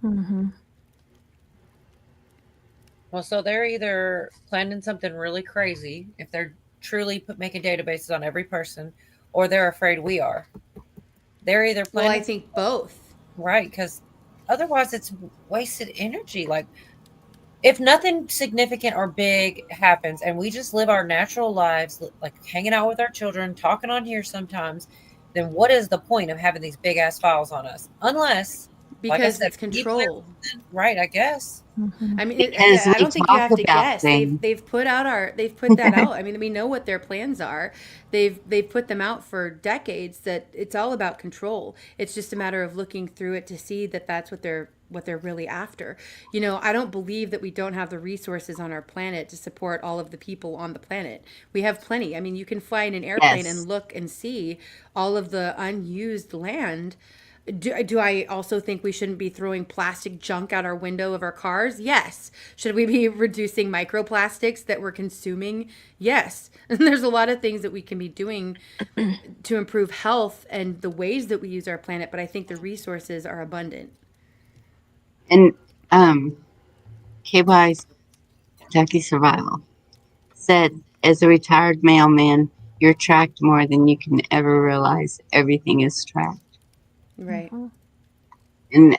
Well, so they're either planning something really crazy if they're truly making databases on every person, or they're afraid we are. They're either planning. Well, I think both. Right, because otherwise it's wasted energy. Like, if nothing significant or big happens and we just live our natural lives, like hanging out with our children, talking on here sometimes, then what is the point of having these big ass files on us? Unless, because like I said, it's control. Right, I guess. I mean, Because I don't think you talk have to about guess. things. They've put that out. I mean, we know what their plans are. They've put them out for decades. That it's all about control. It's just a matter of looking through it to see that that's what they're really after. I don't believe that we don't have the resources on our planet to support all of the people on the planet. We have plenty. I mean, you can fly in an airplane Yes. and look and see all of the unused land. Do I also think we shouldn't be throwing plastic junk out our window of our cars? Yes. Should we be reducing microplastics that we're consuming? Yes. And there's a lot of things that we can be doing to improve health and the ways that we use our planet, but I think the resources are abundant. And KY's Kentucky Survival said, as a retired mailman, you're tracked more than you can ever realize. Everything is tracked. Right. And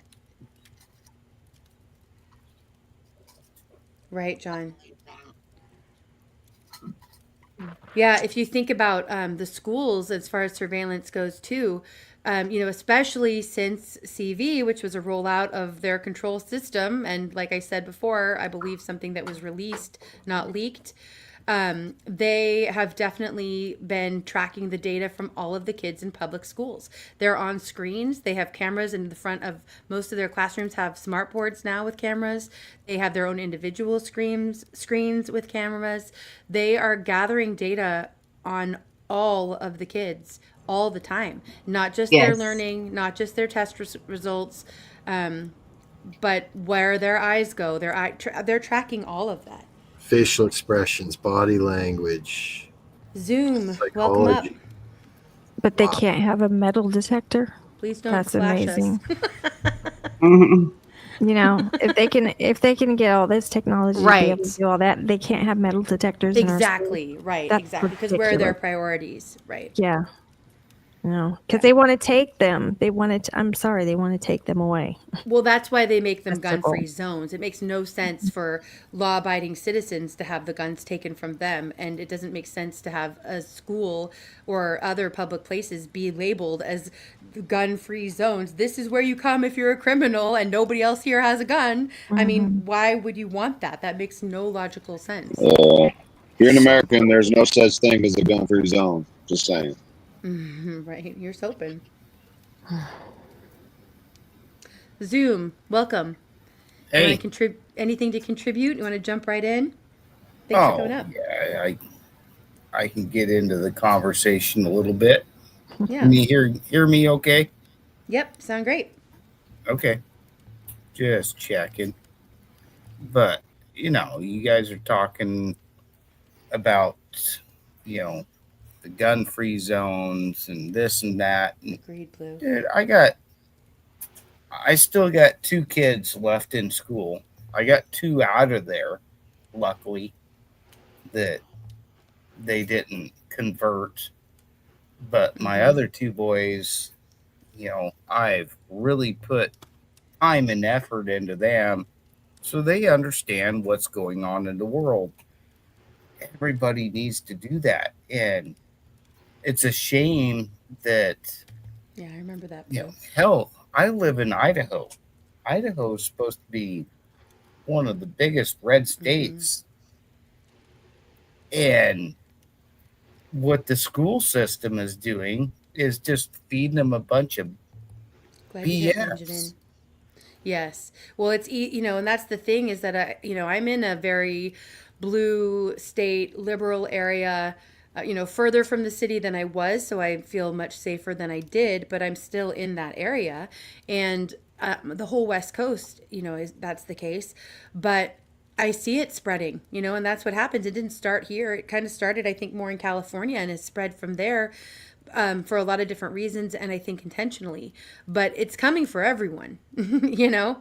Right, John. Yeah, if you think about the schools as far as surveillance goes too, especially since CV, which was a rollout of their control system, and like I said before, I believe something that was released, not leaked. They have definitely been tracking the data from all of the kids in public schools. They're on screens. They have cameras in the front of most of their classrooms, have smart boards now with cameras. They have their own individual screens with cameras. They are gathering data on all of the kids all the time, not just their Yes. learning, not just their test results, but where their eyes go. They're tracking all of that. Facial expressions, body language, Zoom, welcome up. psychology. But they can't have a metal detector. Please don't That's flash amazing. us. You know, if they can get all this technology to be able to Right. do all that, they can't have metal detectors in our schools. Exactly. Right. That's Exactly. Because where are their ridiculous. priorities? Right. Yeah. No, because they want to take them. They want to. I'm sorry, they want to take them away. Well, that's why they make them That's their goal. gun-free zones. It makes no sense for law-abiding citizens to have the guns taken from them, and it doesn't make sense to have a school or other public places be labeled as gun-free zones. This is where you come if you're a criminal, and nobody else here has a gun. I mean, why would you want that? That makes no logical sense. Here in America, and there's no such thing as a gun-free zone. Just saying. Right. Here's hoping. Zoom, welcome. Hey. You want to anything to contribute? You want to jump right in? Thanks for coming up. Yeah, I can get into the conversation a little bit. Yeah. Can you hear me okay? Yep, sound great. Okay. Just checking. But, you know, you guys are talking about, you know, the gun-free zones and this and that. And, agreed, Blue. Dude, I still got 2 kids left in school. I got 2 out of there, luckily, that they didn't convert. But my other 2 boys, you know, I've really put time and effort into them so they understand what's going on in the world. Everybody needs to do that. And it's a shame that, yeah, I remember that. You know, hell, I live in Idaho. Idaho is supposed to be one of the biggest red states. And what the school system is doing is just feeding them a bunch of BS. Yes. Well, it's, you know, and that's the thing is that, I'm in a very blue state, liberal area, further from the city than I was. So I feel much safer than I did, but I'm still in that area. And the whole West Coast, that's the case. But I see it spreading, and that's what happens. It didn't start here. It kind of started, I think, more in California and has spread from there. For a lot of different reasons, and I think intentionally, but it's coming for everyone. Yeah,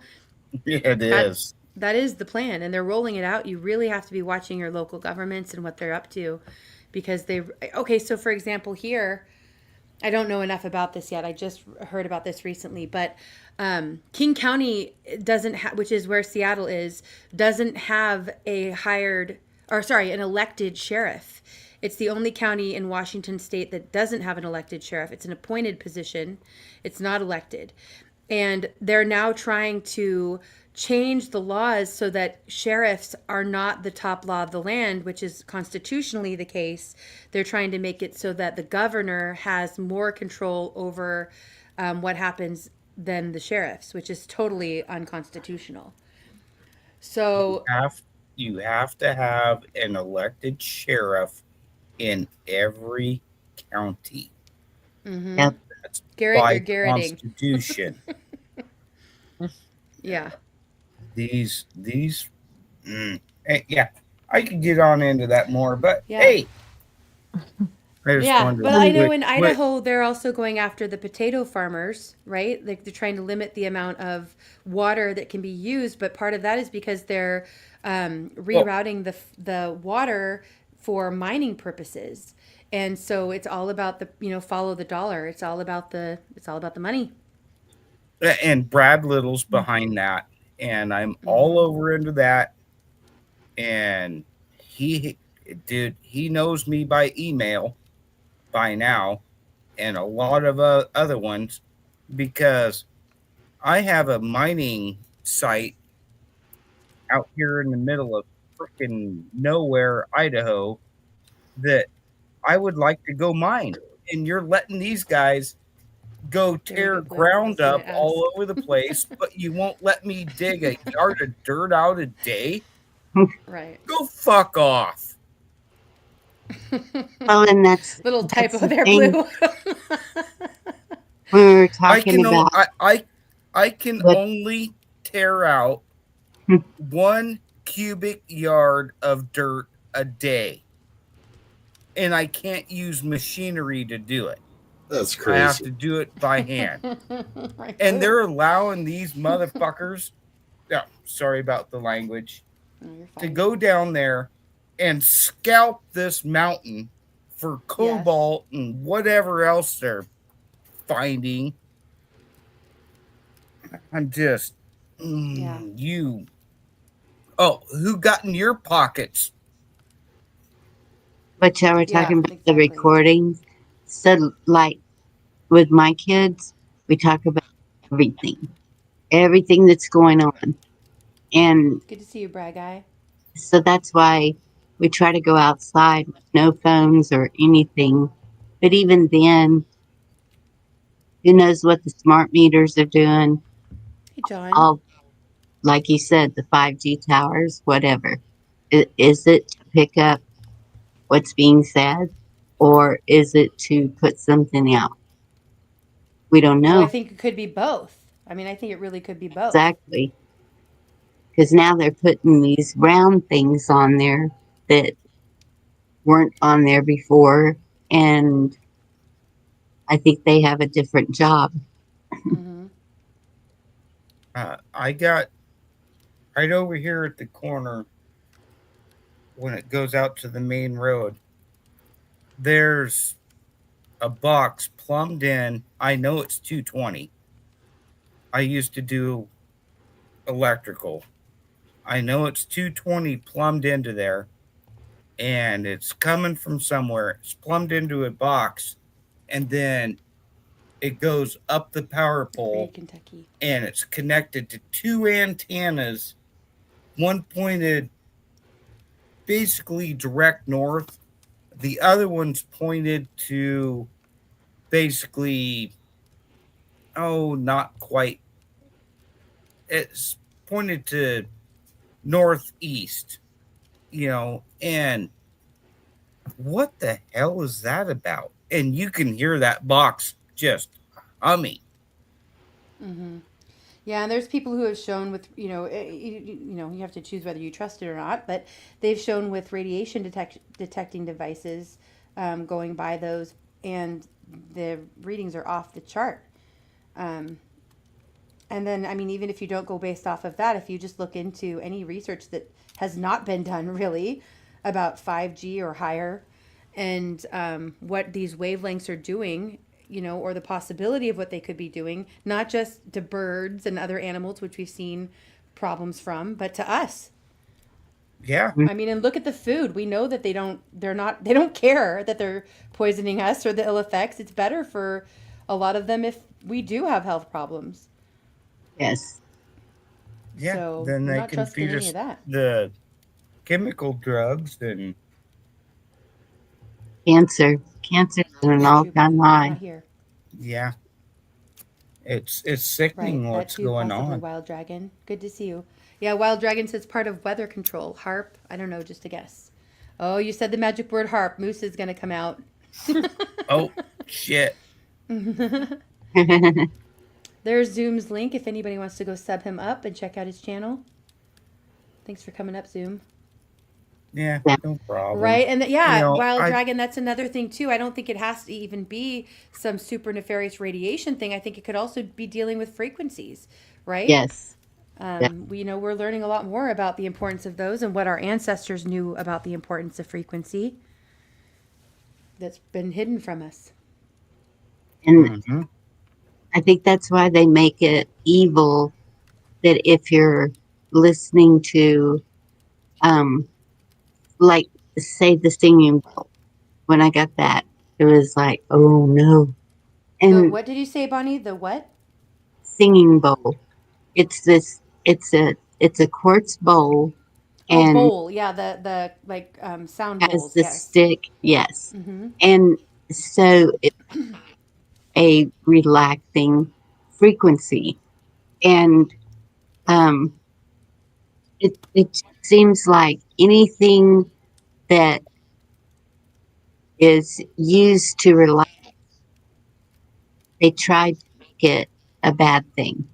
it is. That is the plan, and they're rolling it out. You really have to be watching your local governments and what they're up to, because so for example, here, I don't know enough about this yet. I just heard about this recently, but King County doesn't have, which is where Seattle is, doesn't have an elected sheriff. It's the only county in Washington state that doesn't have an elected sheriff. It's an appointed position. It's not elected. And they're now trying to change the laws so that sheriffs are not the top law of the land, which is constitutionally the case. They're trying to make it so that the governor has more control over what happens than the sheriffs, which is totally unconstitutional. So you have to have an elected sheriff in every county. Yep. That's Garrett, by you're garretting. Constitution. Yeah. These yeah, I could get on into that more, but hey. But I know in Idaho, they're also going after the potato farmers, right? Like they're trying to limit the amount of water that can be used. But part of that is because they're rerouting the water for mining purposes. And so it's all about the, follow the dollar. It's all about the money. And Brad Little's behind that. And I'm all over into that. And he knows me by email by now, and a lot of other ones, because I have a mining site out here in the middle of freaking nowhere, Idaho, that I would like to go mine. And you're letting these guys go tear ground up all over the place, but you won't let me dig a yard of dirt out a day? Right. Go fuck off. Well, and that's little typo there, thing. Blue. We were talking about. I can only tear out 1 cubic yard of dirt a day, and I can't use machinery to do it. That's I have crazy. to do it by hand. Right. And they're allowing these motherfuckers, sorry about the language, No, you're to fine. go down there and scalp this mountain for cobalt and whatever else they're finding. I'm just, you. Oh, who got in your pockets? But y'all were Yeah, talking about the exactly. recordings. So, like with my kids, we talk about everything that's going on. And Good to see you, Brad Guy. so that's why we try to go outside with no phones or anything. But even then, who knows what the smart meters are doing? Hey, John. All, like you said, the 5G towers, whatever. Is it to pick up what's being said, or is it to put something out? We don't Well, I know. think it could be both. I mean, I think it really could be both. Exactly. Because now they're putting these round things on there that weren't on there before. And I think they have a different job. Mm-hmm. I got right over here at the corner when it goes out to the main road. There's a box plumbed in. I know it's 220. I used to do electrical. I know it's 220 plumbed into there, and it's coming from somewhere. It's plumbed into a box, and then it goes up the power pole, Kentucky, and it's connected to two antennas, one pointed basically direct north, the other one's pointed to basically, not quite. It's pointed to northeast, and what the hell is that about? And you can hear that box just humming. Mm-hmm. Yeah, and there's people who have shown with, you have to choose whether you trust it or not, but they've shown with radiation detecting devices going by those, and the readings are off the chart. And then, I mean, even if you don't go based off of that, if you just look into any research that has not been done really about 5G or higher and what these wavelengths are doing, or the possibility of what they could be doing, not just to birds and other animals, which we've seen problems from, but to us. Yeah. I mean, and look at the food. We know that they don't care that they're poisoning us or the ill effects. It's better for a lot of them if we do have health problems. Yes. Yeah. So then we're they not can trusting feed any us of that. the chemical drugs and Cancer is an all-time high. Not here. yeah. It's Right, sickening that what's too, going possibly on. Wild Dragon. Good to see you. Yeah, Wild Dragon says part of weather control. Harp? I don't know, just a guess. Oh, you said the magic word harp. Moose is going to come out. Oh, shit. There's Zoom's link if anybody wants to go sub him up and check out his channel. Thanks for coming up, Zoom. Yeah, no problem. Right, and Wild Dragon, that's another thing too. I don't think it has to even be some super nefarious radiation thing. I think it could also be dealing with frequencies, right? Yes. We're learning a lot more about the importance of those and what our ancestors knew about the importance of frequency that's been hidden from us. And I think that's why they make it evil that if you're listening to, like, say the singing bowl. When I got that, it was like, oh no. And What did you say, Bonnie? The what? Singing bowl. It's a quartz bowl. And bowl. Yeah, the sound has bowls. the Yes. stick. Yes. Mm-hmm. And so it's a relaxing frequency. And it seems like anything that is used to relax, they try to make it a bad thing.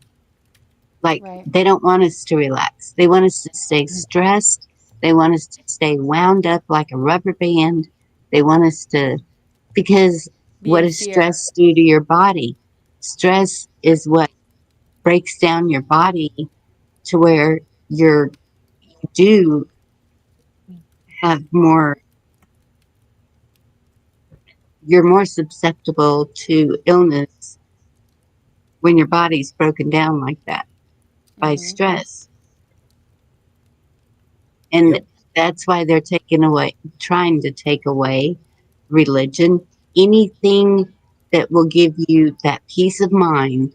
Like, they don't want us to relax. They want us to stay stressed. They want us to stay wound up like a rubber band. They want us to, because what does stress do to your body? Stress is what breaks down your body to where you do have you're more susceptible to illness when your body's broken down like that by stress. And that's why they're trying to take away religion, anything that will give you that peace of mind,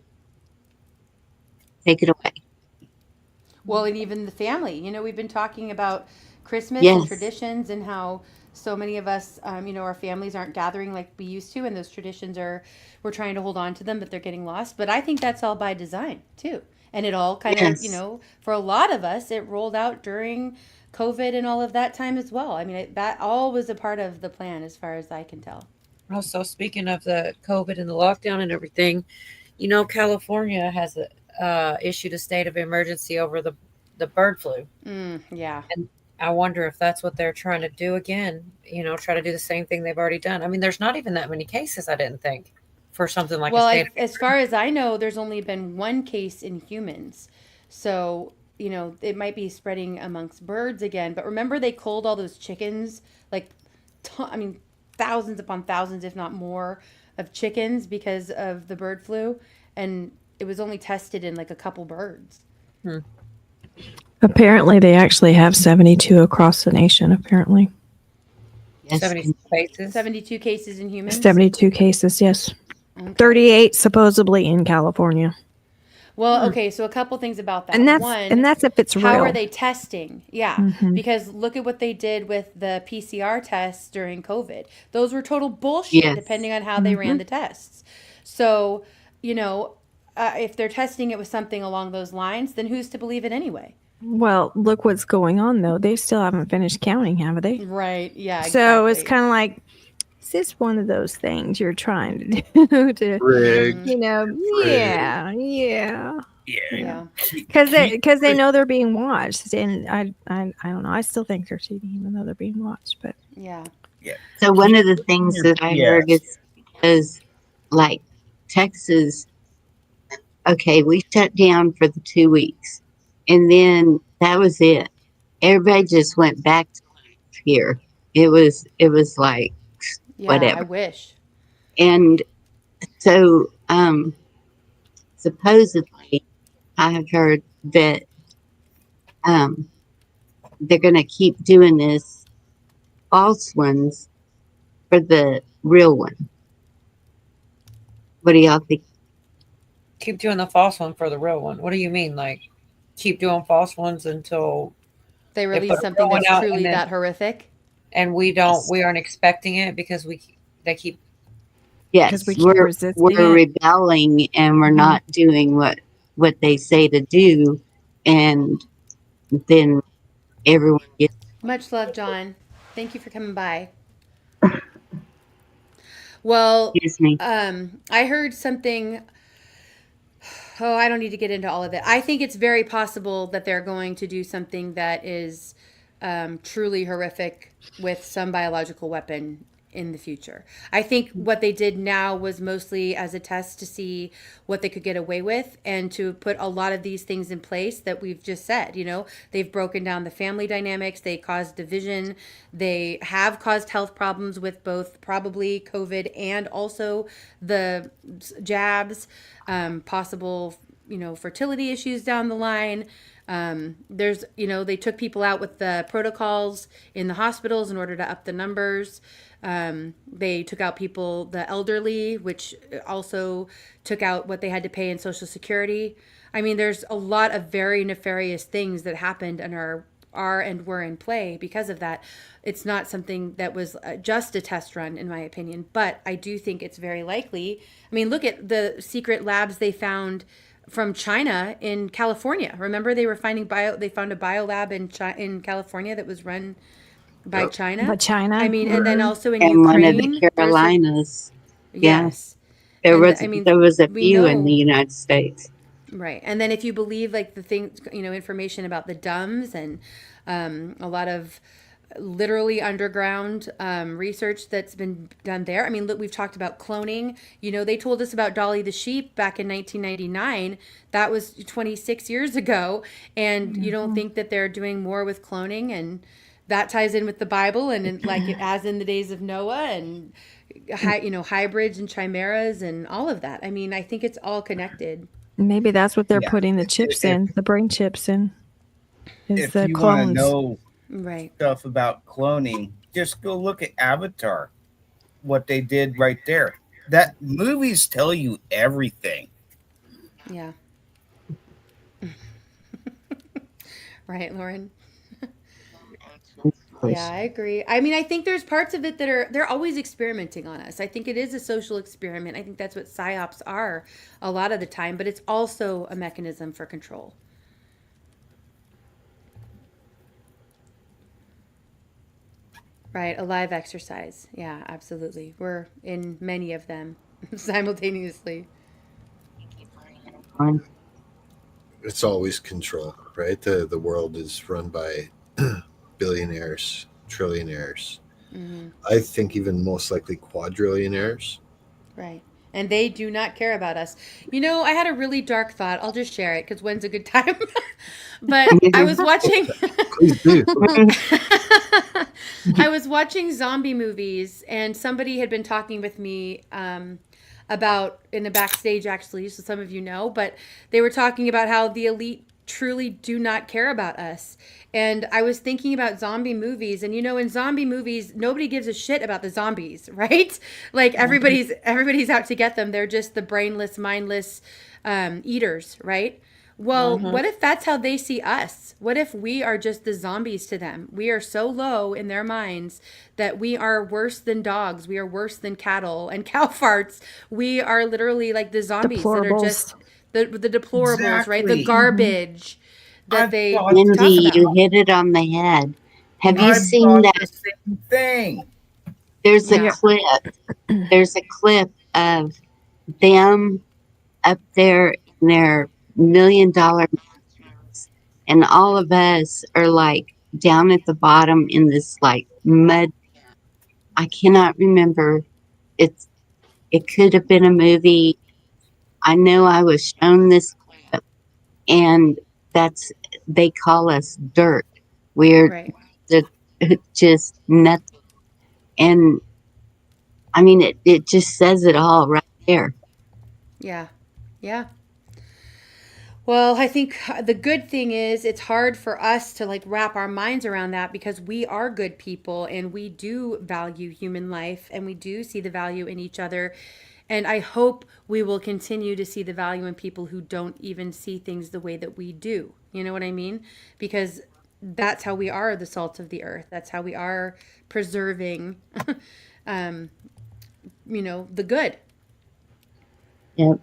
take it away. Well, and even the family. We've been talking about Christmas and Yes. traditions and how so many of us, our families aren't gathering like we used to, and those traditions we're trying to hold on to them, but they're getting lost. But I think that's all by design too. And it all kind of, for a lot of us, it rolled out during COVID and all of that time as well. I mean, that all was a part of the plan as far as I can tell. Also, speaking of the COVID and the lockdown and everything, California has issued a state of emergency over the bird flu. Yeah. And I wonder if that's what they're trying to do again, try to do the same thing they've already done. I mean, there's not even that many cases, I didn't think, for something like well, a state. as far as I know, there's only been one case in humans. So, it might be spreading amongst birds again. But remember, they culled all those chickens, like, thousands upon thousands, if not more, of chickens because of the bird flu. And it was only tested in like a couple birds. Apparently, they actually have 72 across the nation, apparently. 72 cases? 72 cases in humans? 72 cases, yes. Okay. 38 supposedly in California. Well, okay, so a couple things about that. And that's if it's how real. are they testing? Yeah, because look at what they did with the PCR tests during COVID. Those were total bullshit, depending on how they ran the tests. So, if they're testing it with something along those lines, then who's to believe it anyway? Well, look what's going on, though. They still haven't finished counting, have they? Right, yeah, exactly. So it's kind of like, is this one of those things you're trying to do to, Rigged. yeah. Because they know they're being watched, and I don't know. I still think they're cheating, even though they're being watched. But yeah. So one of the things that I heard is like Texas. Okay, we shut down for the 2 weeks, and then that was it. Everybody just went back to life here. It was like whatever. I wish. And so supposedly I have heard that they're going to keep doing this false ones for the real one. What do y'all think? Keep doing the false one for the real one. What do you mean? Like, keep doing false ones until they release something that's truly that horrific? And we aren't expecting it because they keep. Yes, we're rebelling and we're not doing what they say to do, and then everyone gets. Much love, John. Thank you for coming by. Well, excuse me. I heard something. Oh, I don't need to get into all of it. I think it's very possible that they're going to do something that is truly horrific with some biological weapon in the future. I think what they did now was mostly as a test to see what they could get away with and to put a lot of these things in place that we've just said. They've broken down the family dynamics, they caused division, they have caused health problems with both probably COVID and also the jabs, possible fertility issues down the line. There's they took people out with the protocols in the hospitals in order to up the numbers. They took out people, the elderly, which also took out what they had to pay in Social Security. I mean, there's a lot of very nefarious things that happened and are and were in play because of that. It's not something that was just a test run, in my opinion, but I do think it's very likely. I mean, look at the secret labs they found from China in California. Remember, they found a biolab in California that was run by China. By China. I mean, and then also in and Ukraine. One of the Carolinas. Yes. There was a few in the United States. Right. And then if you believe like the thing, information about the DUMBs and a lot of literally underground research that's been done there. I mean, look, we've talked about cloning. You know, they told us about Dolly the sheep back in 1999. That was 26 years ago. And you don't think that they're doing more with cloning? And that ties in with the Bible and like as in the days of Noah and hybrids and chimeras and all of that. I mean, I think it's all connected. Maybe that's what they're Yeah. putting the chips in, the brain chips in, is If the you want to clones. know right stuff about cloning, just go look at Avatar, what they did right there. That movies tell you everything. Yeah. Right, Lauren. Yeah, I agree. I mean, I think there's parts of it that they're always experimenting on us. I think it is a social experiment. I think that's what psyops are a lot of the time, but it's also a mechanism for control. Right, a live exercise. Yeah, absolutely. We're in many of them simultaneously. It's always control, right? The world is run by billionaires, trillionaires. Hmm. I think even most likely quadrillionaires. Right. And they do not care about us. You know, I had a really dark thought. I'll just share it because when's a good time? But I was watching. Please do. I was watching zombie movies, and somebody had been talking with me about in the backstage, actually, so some of you know, but they were talking about how the elite truly do not care about us. And I was thinking about zombie movies, and you know, in zombie movies, nobody gives a shit about the zombies, right? Like everybody's out to get them. They're just the brainless, mindless eaters, right? Well, what if that's how they see us? What if we are just the zombies to them? We are so low in their minds that we are worse than dogs. We are worse than cattle and cow farts. We are literally like the zombies that are just the deplorables, right? The Exactly. garbage that they talk Lindy, about. you hit it on the head. Have you I seen thought that? the same thing. There's a Yeah. clip. There's a clip of them up there in their $1 million mantras, and all of us are like down at the bottom in this like mud. I cannot remember. It could have been a movie. I know I was shown this clip, and they call us dirt. We're Right. just nothing. And I mean, it just says it all right there. Yeah. Yeah. Well, I think the good thing is it's hard for us to like wrap our minds around that because we are good people and we do value human life and we do see the value in each other. And I hope we will continue to see the value in people who don't even see things the way that we do. You know what I mean? Because that's how we are the salt of the earth. That's how we are preserving, the good. Yep.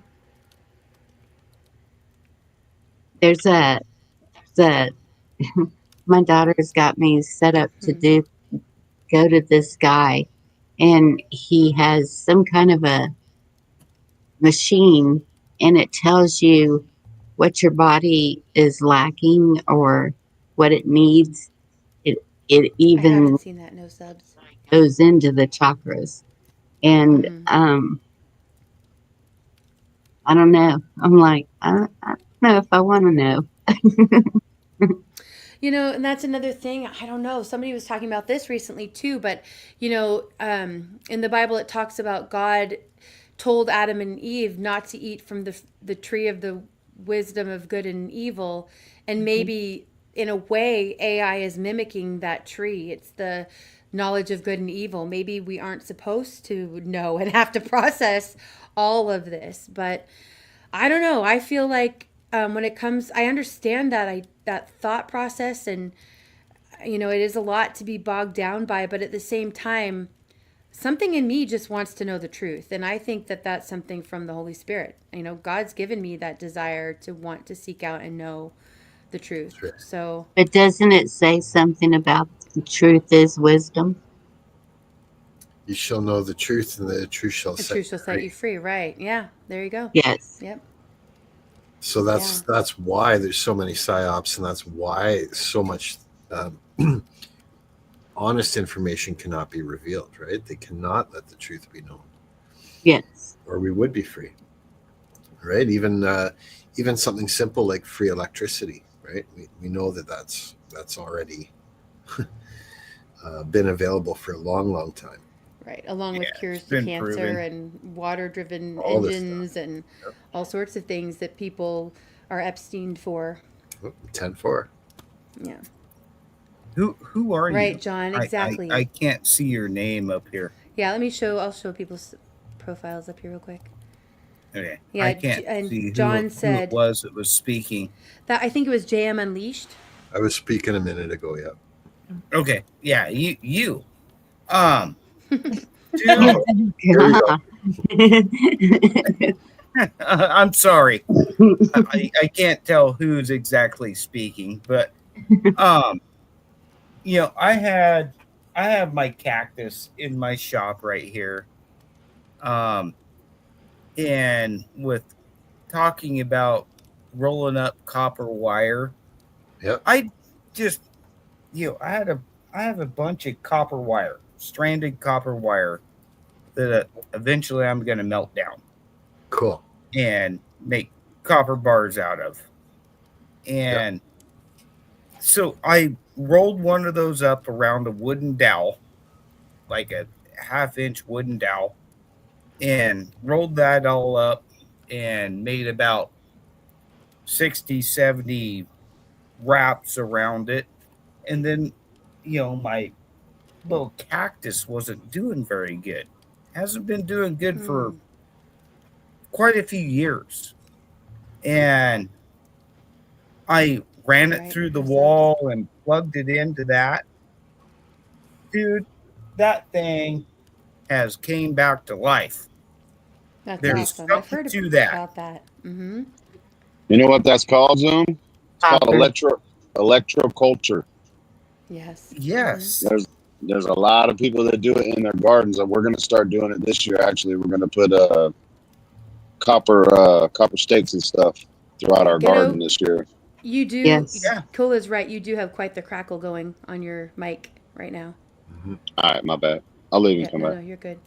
There's a my daughter's got me set up to go to this guy, and he has some kind of a machine, and it tells you what your body is lacking or what it needs. It I even haven't seen that. No subs. goes into the chakras, and I don't know. I'm like, I don't know if I want to know. And that's another thing. I don't know. Somebody was talking about this recently too, but in the Bible it talks about God told Adam and Eve not to eat from the tree of the wisdom of good and evil, and maybe in a way AI is mimicking that tree. It's the knowledge of good and evil. Maybe we aren't supposed to know and have to process all of this, but I don't know. I feel like when it comes, I understand that thought process, and it is a lot to be bogged down by. But at the same time, something in me just wants to know the truth, and I think that that's something from the Holy Spirit. God's given me that desire to want to seek out and know the truth. So, But doesn't it say something about the truth is wisdom? You shall know the truth, and the truth shall the set truth you shall set free. you free. Right? Yeah. There you go. Yes. Yep. So that's why there's so many psyops, and that's why so much honest information cannot be revealed, right? They cannot let the truth be known. Yes. Or we would be free, right? Even something simple like free electricity, right? We know that's already been available for a long time. Right, along with cures it's to been cancer proven. and water-driven All this engines and all sorts of things that people are Epsteined for. 10-4. Yeah. Who are you? Right, John, exactly. I can't see your name up here. Yeah, I'll show people's profiles up here real quick. Okay. Yeah, I can't and see John who said it was that was speaking. that I think it was JM Unleashed. I was speaking a minute ago, yeah. Okay. Yeah, you. Dude, There we go. I'm sorry. I can't tell who's exactly speaking, but I have my cactus in my shop right here. And with talking about rolling up copper wire, I just I have a bunch of copper wire, stranded copper wire that eventually I'm going to melt down. Cool. And make copper bars out of. And so I rolled one of those up around a wooden dowel, like a half-inch wooden dowel, and rolled that all up and made about 60, 70 wraps around it. And then, my little cactus wasn't doing very good. Hasn't been doing good for quite a few years. And I ran it through the wall and plugged it into that. Dude, that thing has came back to life. That's There's awesome. I've something heard to that. about that. Mm-hmm. You know what that's called, Zoom? It's called electroculture. Yes. Yes. There's a lot of people that do it in their gardens, and we're going to start doing it this year. Actually, we're going to put copper stakes and stuff throughout our garden this year. You do. Yes. Cole is right. You do have quite the crackle going on your mic right now. All right, my bad. I'll leave and come back. No, you're good.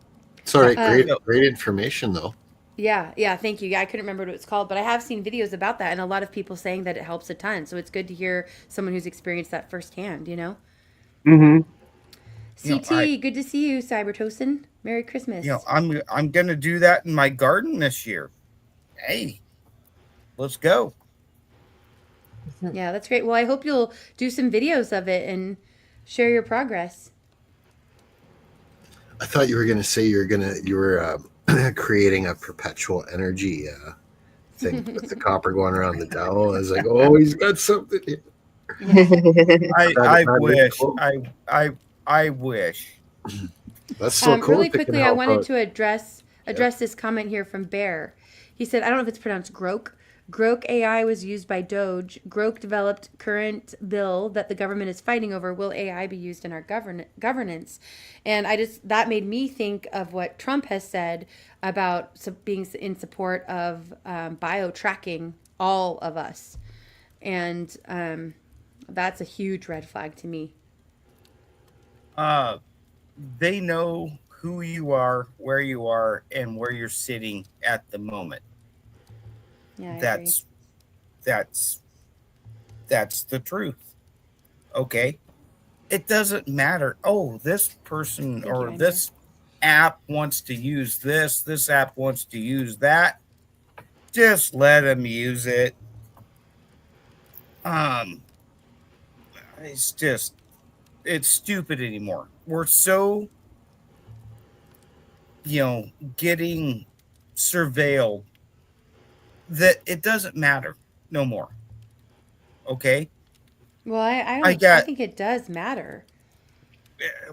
Sorry, great information though. Yeah, thank you. Yeah, I couldn't remember what it's called, but I have seen videos about that and a lot of people saying that it helps a ton. So it's good to hear someone who's experienced that firsthand, Mm-hmm. CT, good to see you, Cybertosin. Merry Christmas. I'm gonna do that in my garden this year. Hey, let's go. Yeah, that's great. Well, I hope you'll do some videos of it and share your progress. I thought you were going to say you were creating a perpetual energy thing with the copper going around the dowel. I was like, oh, he's got something here. I wish. I wish. That's so cool. Really quickly, I wanted to address this comment here from Bear. He said, I don't know if it's pronounced Grok. Grok AI was used by Doge. Grok developed current bill that the government is fighting over. Will AI be used in our governance? And that made me think of what Trump has said about being in support of bio tracking all of us. And that's a huge red flag to me. They know who you are, where you are, and where you're sitting at the moment. Yeah, that's the truth. Okay. It doesn't matter. Oh, this person or this app wants to use this app wants to use that. Just let them use it. It's stupid anymore. We're so getting surveilled that it doesn't matter no more. Okay. Well, I think it does matter.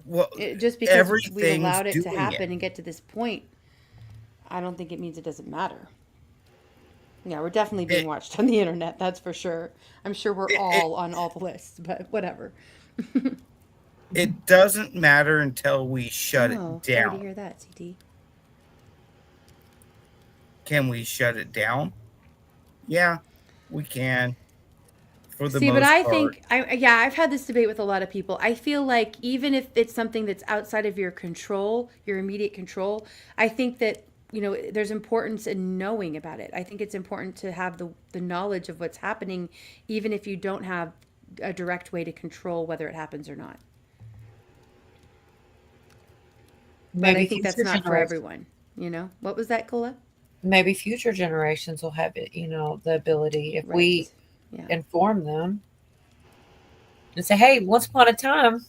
Well, just because we allowed it to happen and get to this point, I don't think it means it doesn't matter. Yeah, we're definitely being watched on the internet. That's for sure. I'm sure we're all on all the lists, but whatever. It doesn't matter until we shut it down. Sorry to hear that, CT. Can we shut it down? Yeah, we can. for the See, but most I part. think I've had this debate with a lot of people. I feel like even if it's something that's outside of your control, your immediate control, I think that there's importance in knowing about it. I think it's important to have the knowledge of what's happening, even if you don't have a direct way to control whether it happens or not. But I think that's not for everyone. What was that, Cola? Maybe future generations will have it, the ability if we inform them and say, hey, once upon a time,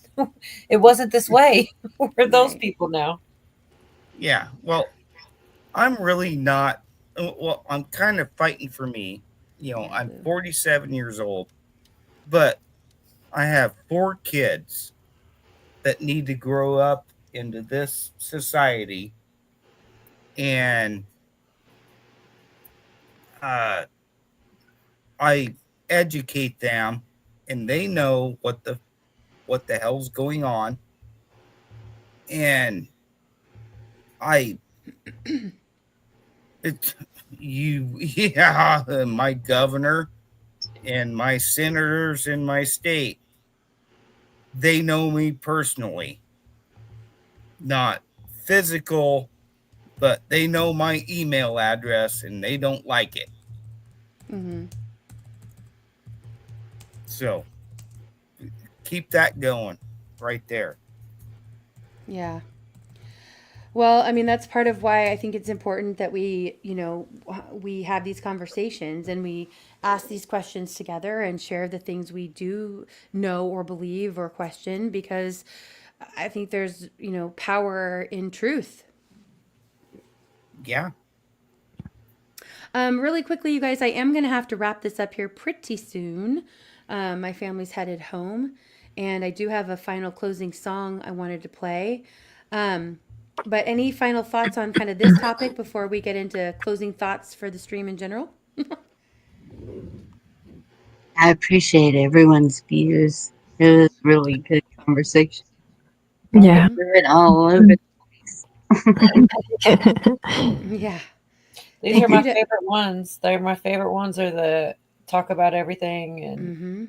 it wasn't this way. We're those people now. Yeah. Well, I'm really not. Well, I'm kind of fighting for me. I'm 47 years old, but I have 4 kids that need to grow up into this society, and I educate them, and they know what the hell's going on, and my governor and my senators in my state, they know me personally, not physical, but they know my email address and they don't like it. Mm-hmm. So keep that going right there. Yeah. Well, I mean, that's part of why I think it's important that we have these conversations and we ask these questions together and share the things we do know or believe or question, because I think there's, power in truth. Yeah. Really quickly, you guys, I am going to have to wrap this up here pretty soon. My family's headed home, and I do have a final closing song I wanted to play. But any final thoughts on kind of this topic before we get into closing thoughts for the stream in general? I appreciate everyone's views. It was a really good conversation. Yeah. We threw it all over the place. Yeah. These are my favorite ones. They're my favorite ones are the talk about everything and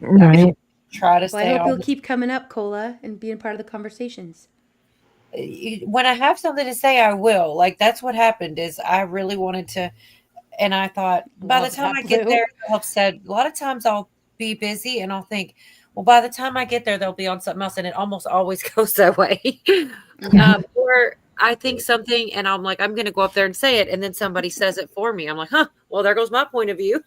right. Well, Try to I stay hope on. you'll keep coming up, Cola, and being part of the conversations. When I have something to say, I will. Like, that's what happened is I really wanted to, and I thought by the time I get there, I'll have said, a lot of times I'll be busy and I'll think, well, by the time I get there, they'll be on something else. And it almost always goes that way. Or I think something and I'm like, I'm going to go up there and say it. And then somebody says it for me. I'm like, well, there goes my point of view.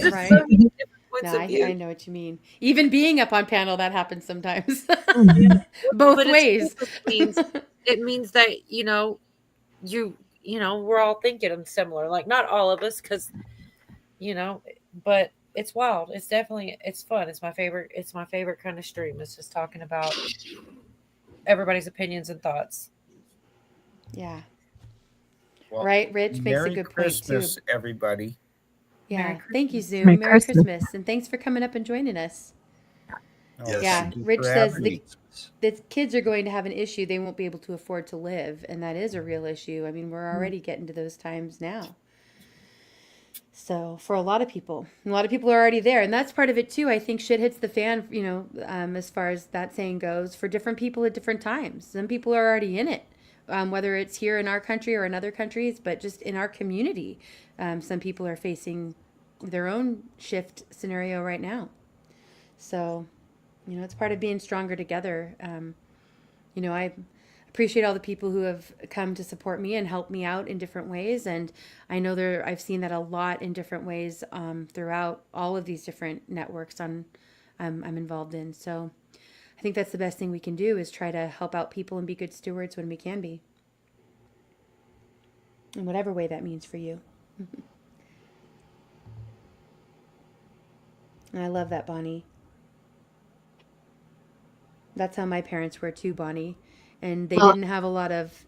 Right. So many different points of view. I know what you mean. Even being up on panel, that happens sometimes. Both But ways. It means that, we're all thinking similar. Like, not all of us, because, but it's wild. It's definitely, it's fun. It's my favorite kind of stream. It's just talking about everybody's opinions and thoughts. Yeah. Well, right, Rich makes a good Christmas, point too. everybody. Yeah, thank you, Zoom. Merry Christmas, and thanks for coming up and joining us. Yes, yeah, Rich says the kids are going to have an issue. They won't be able to afford to live, and that is a real issue. I mean, we're already getting to those times now. So for a lot of people are already there, and that's part of it too. I think shit hits the fan, as far as that saying goes, for different people at different times. Some people are already in it, whether it's here in our country or in other countries, but just in our community, some people are facing their own shift scenario right now. So, it's part of being stronger together. I appreciate all the people who have come to support me and help me out in different ways. And I know I've seen that a lot in different ways throughout all of these different networks I'm involved in. So I think that's the best thing we can do is try to help out people and be good stewards when we can be. In whatever way that means for you. And I love that, Bonnie. That's how my parents were too, Bonnie. And they didn't have a lot of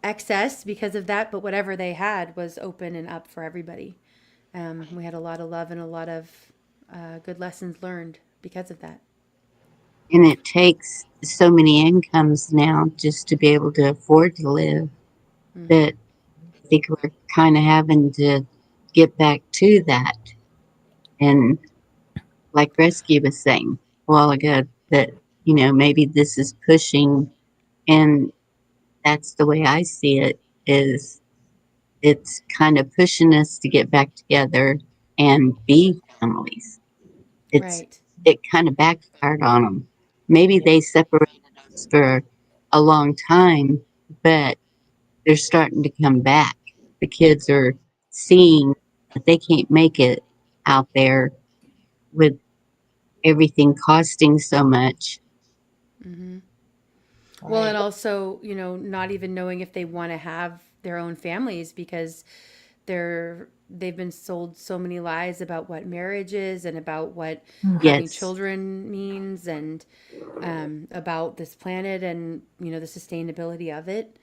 excess because of that, but whatever they had was open and up for everybody. We had a lot of love and a lot of good lessons learned because of that. And it takes so many incomes now just to be able to afford to live that I think we're kind of having to get back to that. And like Rescue was saying a while ago, that, maybe this is pushing, and that's the way I see it, is it's kind of pushing us to get back together and be families. It kind of backfired on them. Maybe they separated us for a long time, but they're starting to come back. The kids are seeing that they can't make it out there with everything costing so much. Well, and also, not even knowing if they want to have their own families because they've been sold so many lies about what marriage is and about what having Yes. children means, and about this planet and the sustainability of it.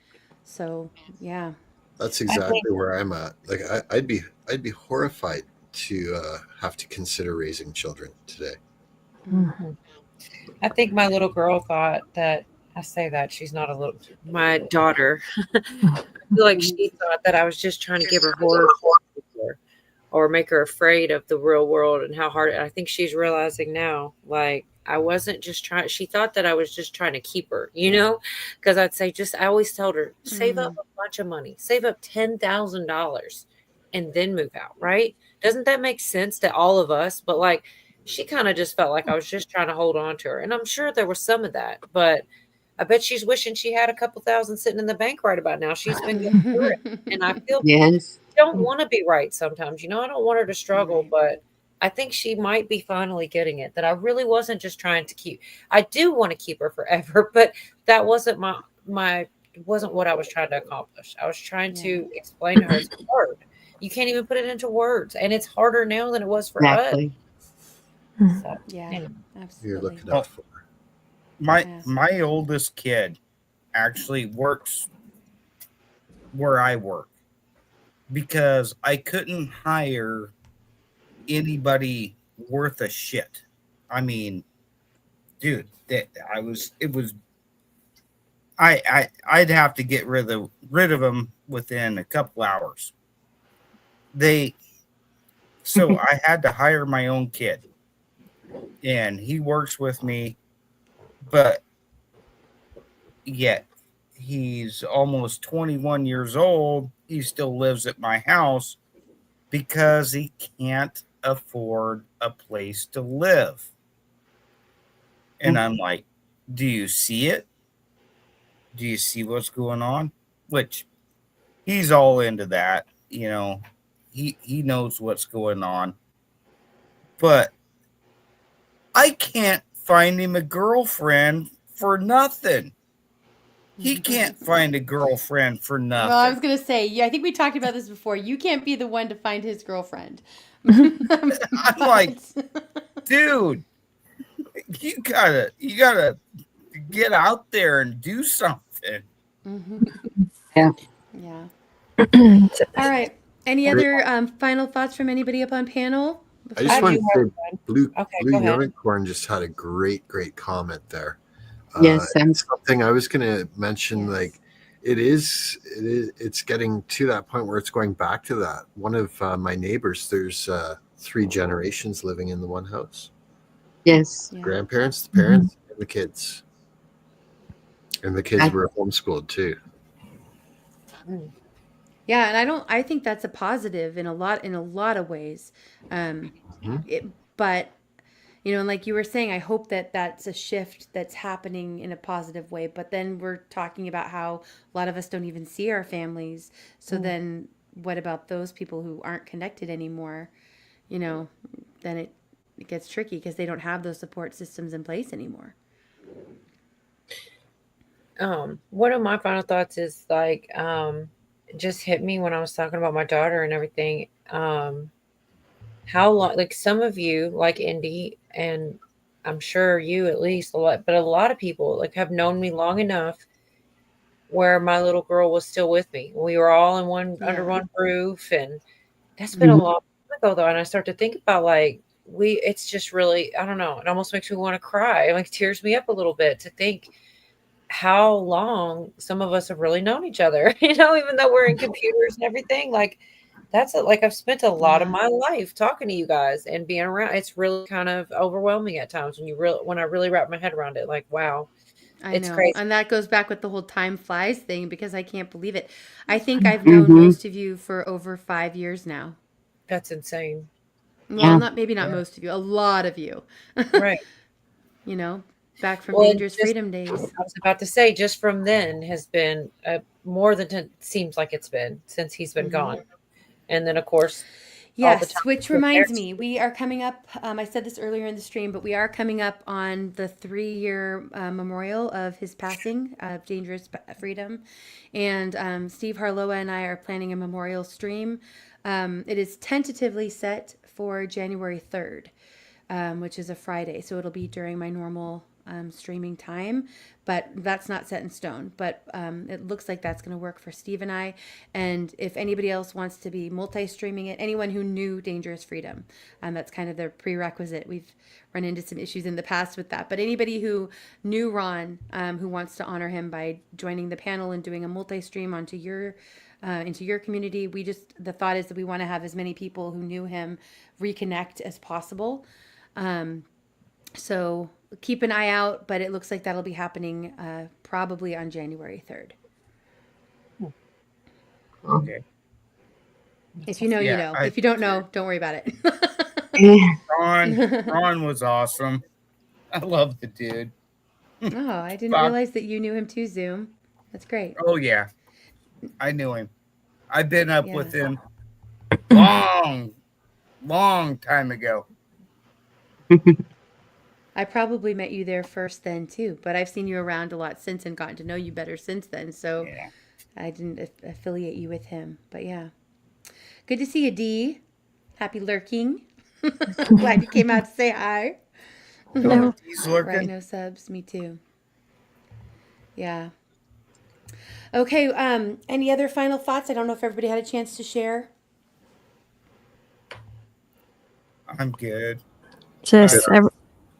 So yeah, That's exactly where I'm at. Like I'd be horrified to have to consider raising children today. I think my little girl thought that, I say that she's not a little, my daughter. I feel like she thought that I was just trying to give her horror or make her afraid of the real world and how hard. I think she's realizing now, like, I wasn't just trying. She thought that I was just trying to keep her, because I'd say, I always told her, save up a bunch of money, save up $10,000 and then move out. Right. Doesn't that make sense to all of us? But like, she kind of just felt like I was just trying to hold on to her. And I'm sure there was some of that, but I bet she's wishing she had a couple thousand sitting in the bank right about now. She's been going through it. And I feel Yes. I don't want to be right sometimes. I don't want her to struggle, but I think she might be finally getting it, that I really wasn't just trying to keep. I do want to keep her forever, but that wasn't wasn't what I was trying to accomplish. I was trying to explain to her it's hard. You can't even put it into words, and it's harder now than it was for Exactly. us. So, yeah, absolutely. You're looking out for her. My oldest kid actually works where I work because I couldn't hire anybody worth a shit. I mean, dude, I'd have to get rid of them within a couple hours. So I had to hire my own kid, and he works with me, but yet he's almost 21 years old. He still lives at my house because he can't afford a place to live. And I'm like, do you see it? Do you see what's going on? Which he's all into that, he knows what's going on. But I can't find him a girlfriend for nothing. He can't find a girlfriend for nothing. Well, I was gonna say, I think we talked about this before. You can't be the one to find his girlfriend. I'm like, dude, you gotta get out there and do something. Yeah. Yeah. All right. Any other final thoughts from anybody up on panel? I just want to say, Blue Unicorn just had a great comment there. Yes, something I was going to mention. Like, it's getting to that point where it's going back to that. One of my neighbors, there's 3 generations living in the one house. Yes, grandparents, the parents, and the kids, and the kids were homeschooled too. Yeah, and I think that's a positive in a lot of ways. But and like you were saying, I hope that that's a shift that's happening in a positive way. But then we're talking about how a lot of us don't even see our families. So then what about those people who aren't connected anymore? Then it gets tricky because they don't have those support systems in place anymore. One of my final thoughts is like, just hit me when I was talking about my daughter and everything. How long, like some of you, like Indy, and I'm sure you at least a lot, but a lot of people like have known me long enough where my little girl was still with me. We were all in under one roof, and that's been a long time ago though. And I start to think about like it's just really, I don't know, it almost makes me want to cry. It like tears me up a little bit to think how long some of us have really known each other, even though we're in computers and everything. Like that's like I've spent a lot of Yeah. my life talking to you guys and being around. It's really kind of overwhelming at times when I really wrap my head around it. Like, wow, I it's know. crazy. And that goes back with the whole time flies thing because I can't believe it. I think I've known most of you for over 5 years now. That's insane. Well, maybe not most of you, a lot of you. Right. You know, back from Well, Dangerous just Freedom days. I was about to say, just from then has been more than 10, seems like it's been since he's been gone, and then of course all the time Yes, which with reminds Eric's- me, we are coming up. I said this earlier in the stream, but we are coming up on the 3-year memorial of his passing of Dangerous Freedom. And Steve Harloa and I are planning a memorial stream. It is tentatively set for January 3rd, which is a Friday. So it'll be during my normal streaming time, but that's not set in stone. But it looks like that's going to work for Steve and I. And if anybody else wants to be multi-streaming it, anyone who knew Dangerous Freedom, that's kind of their prerequisite. We've run into some issues in the past with that. But anybody who knew Ron, who wants to honor him by joining the panel and doing a multi-stream onto your into your community, the thought is that we want to have as many people who knew him reconnect as possible. So keep an eye out, but it looks like that'll be happening probably on January 3rd. Okay. If you know, you know. If you don't know, don't worry about it. Ron was awesome. I love the dude. Oh, I didn't realize that you knew him too, Zoom. That's great. Oh, yeah. I knew him. I've been up with him long time ago. I probably met you there first then too, but I've seen you around a lot since and gotten to know you better since then. So I didn't affiliate you with him, but yeah. Good to see you, Dee. Happy lurking. Glad you came out to say hi. No. He's lurking. Right, no subs. Me too. Yeah. Okay. Any other final thoughts? I don't know if everybody had a chance to share. I'm good. Just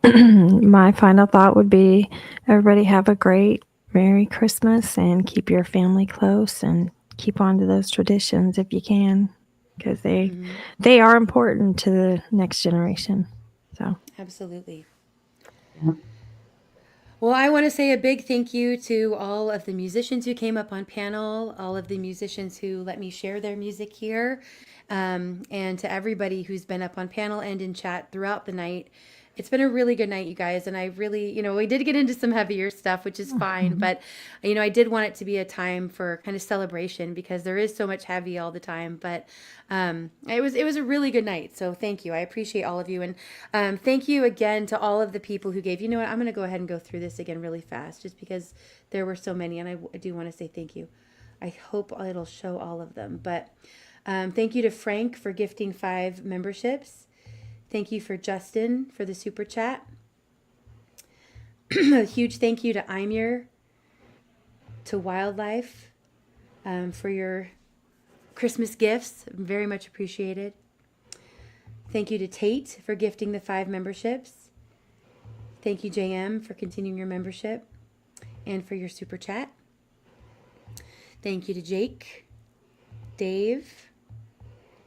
my final thought would be everybody have a great Merry Christmas and keep your family close and keep on to those traditions if you can, because they are important to the next generation. So Absolutely. Well, I want to say a big thank you to all of the musicians who came up on panel, all of the musicians who let me share their music here, and to everybody who's been up on panel and in chat throughout the night. It's been a really good night, you guys, and I really, we did get into some heavier stuff, which is fine, but, I did want it to be a time for kind of celebration because there is so much heavy all the time, but it was a really good night, so thank you. I appreciate all of you, and thank you again to all of the people who gave. You know what? I'm going to go ahead and go through this again really fast just because there were so many, and I do want to say thank you. I hope it'll show all of them, but thank you to Frank for gifting 5 memberships. Thank you for Justin for the super chat. A huge thank you to Imir, to Wildlife for your Christmas gifts. Very much appreciated. Thank you to Tate for gifting the 5 memberships. Thank you, JM, for continuing your membership and for your super chat. Thank you to Jake, Dave,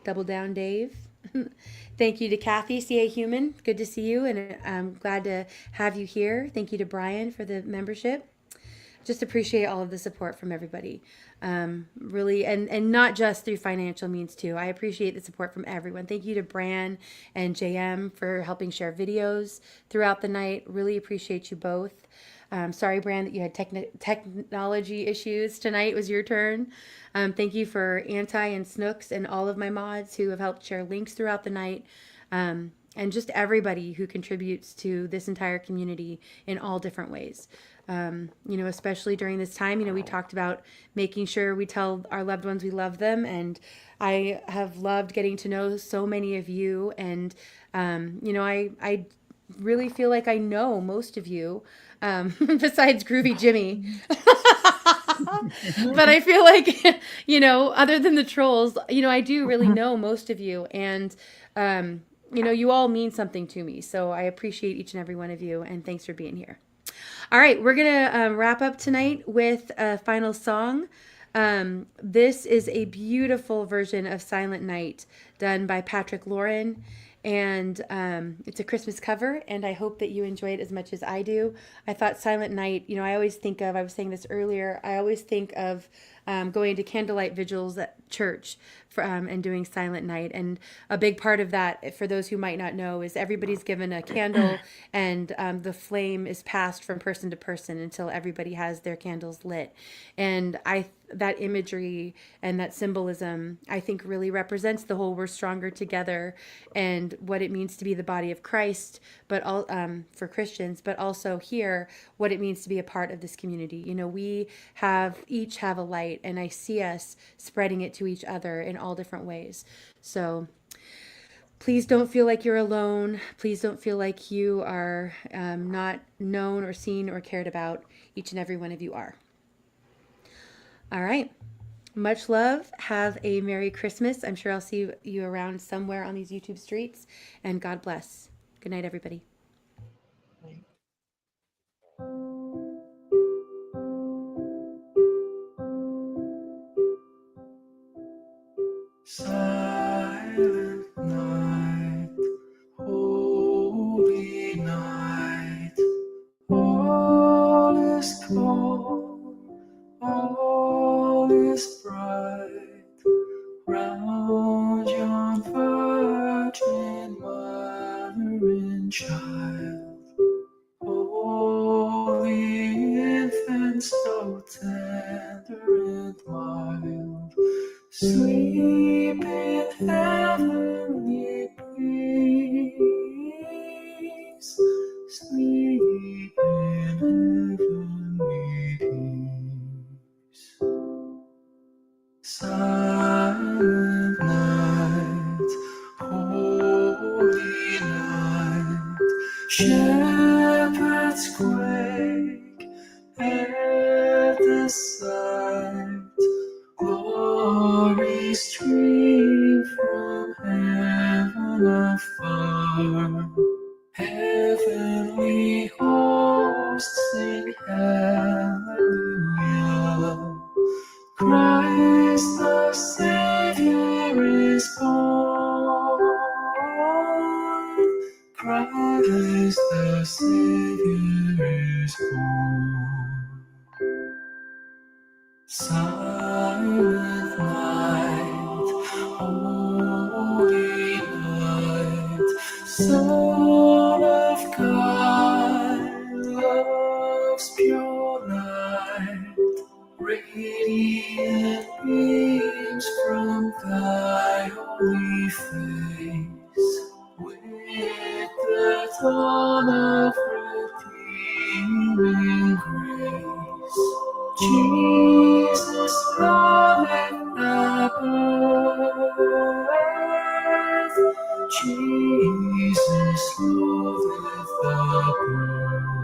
Double Down Dave. Thank you to Kathy, CA Human. Good to see you, and I'm glad to have you here. Thank you to Brian for the membership. Just appreciate all of the support from everybody. Really, and not just through financial means too. I appreciate the support from everyone. Thank you to Bran and JM for helping share videos throughout the night. Really appreciate you both. Sorry, Bran, that you had technology issues tonight. It was your turn. Thank you for Anti and Snooks and all of my mods who have helped share links throughout the night. And just everybody who contributes to this entire community in all different ways. Especially during this time, we talked about making sure we tell our loved ones we love them. And I have loved getting to know so many of you. And, I really feel like I know most of you, besides Groovy Jimmy. But I feel like, other than the trolls, I do really know most of you. And, you all mean something to me. So I appreciate each and every one of you. And thanks for being here. All right, we're going to wrap up tonight with a final song. This is a beautiful version of Silent Night done by Patrick Lauren. And it's a Christmas cover, and I hope that you enjoy it as much as I do. I thought Silent Night, I always think of, I was saying this earlier, I always think of going to candlelight vigils at church and doing Silent Night. And a big part of that, for those who might not know, is everybody's given a candle and the flame is passed from person to person until everybody has their candles lit. And that imagery and that symbolism, I think, really represents the whole "we're stronger together" and what it means to be the body of Christ, but all for Christians, but also here what it means to be a part of this community. We each have a light, and I see us spreading it to each other in all different ways. So please don't feel like you're alone. Please don't feel like you are not known or seen or cared about. Each and every one of you are. All right. Much love. Have a Merry Christmas. I'm sure I'll see you around somewhere on these YouTube streets. And God bless. Good night, everybody. Silent night, holy night, all is calm, all is bright, round yon virgin mother and child, holy infant so tender and mild, sleep in heavenly peace, sleep in heavenly peace. Silent night, holy night, shepherds quake at the sight, glory stream from heaven afar, heavenly hosts sing hallelujah. Christ the Savior is born. Christ the Savior is born. Silent night, holy night, Son of God, love's pure light, radiant beams from thy holy face, with the dawn of redeeming grace. Jesus loveth thy birth, Jesus loveth thy birth.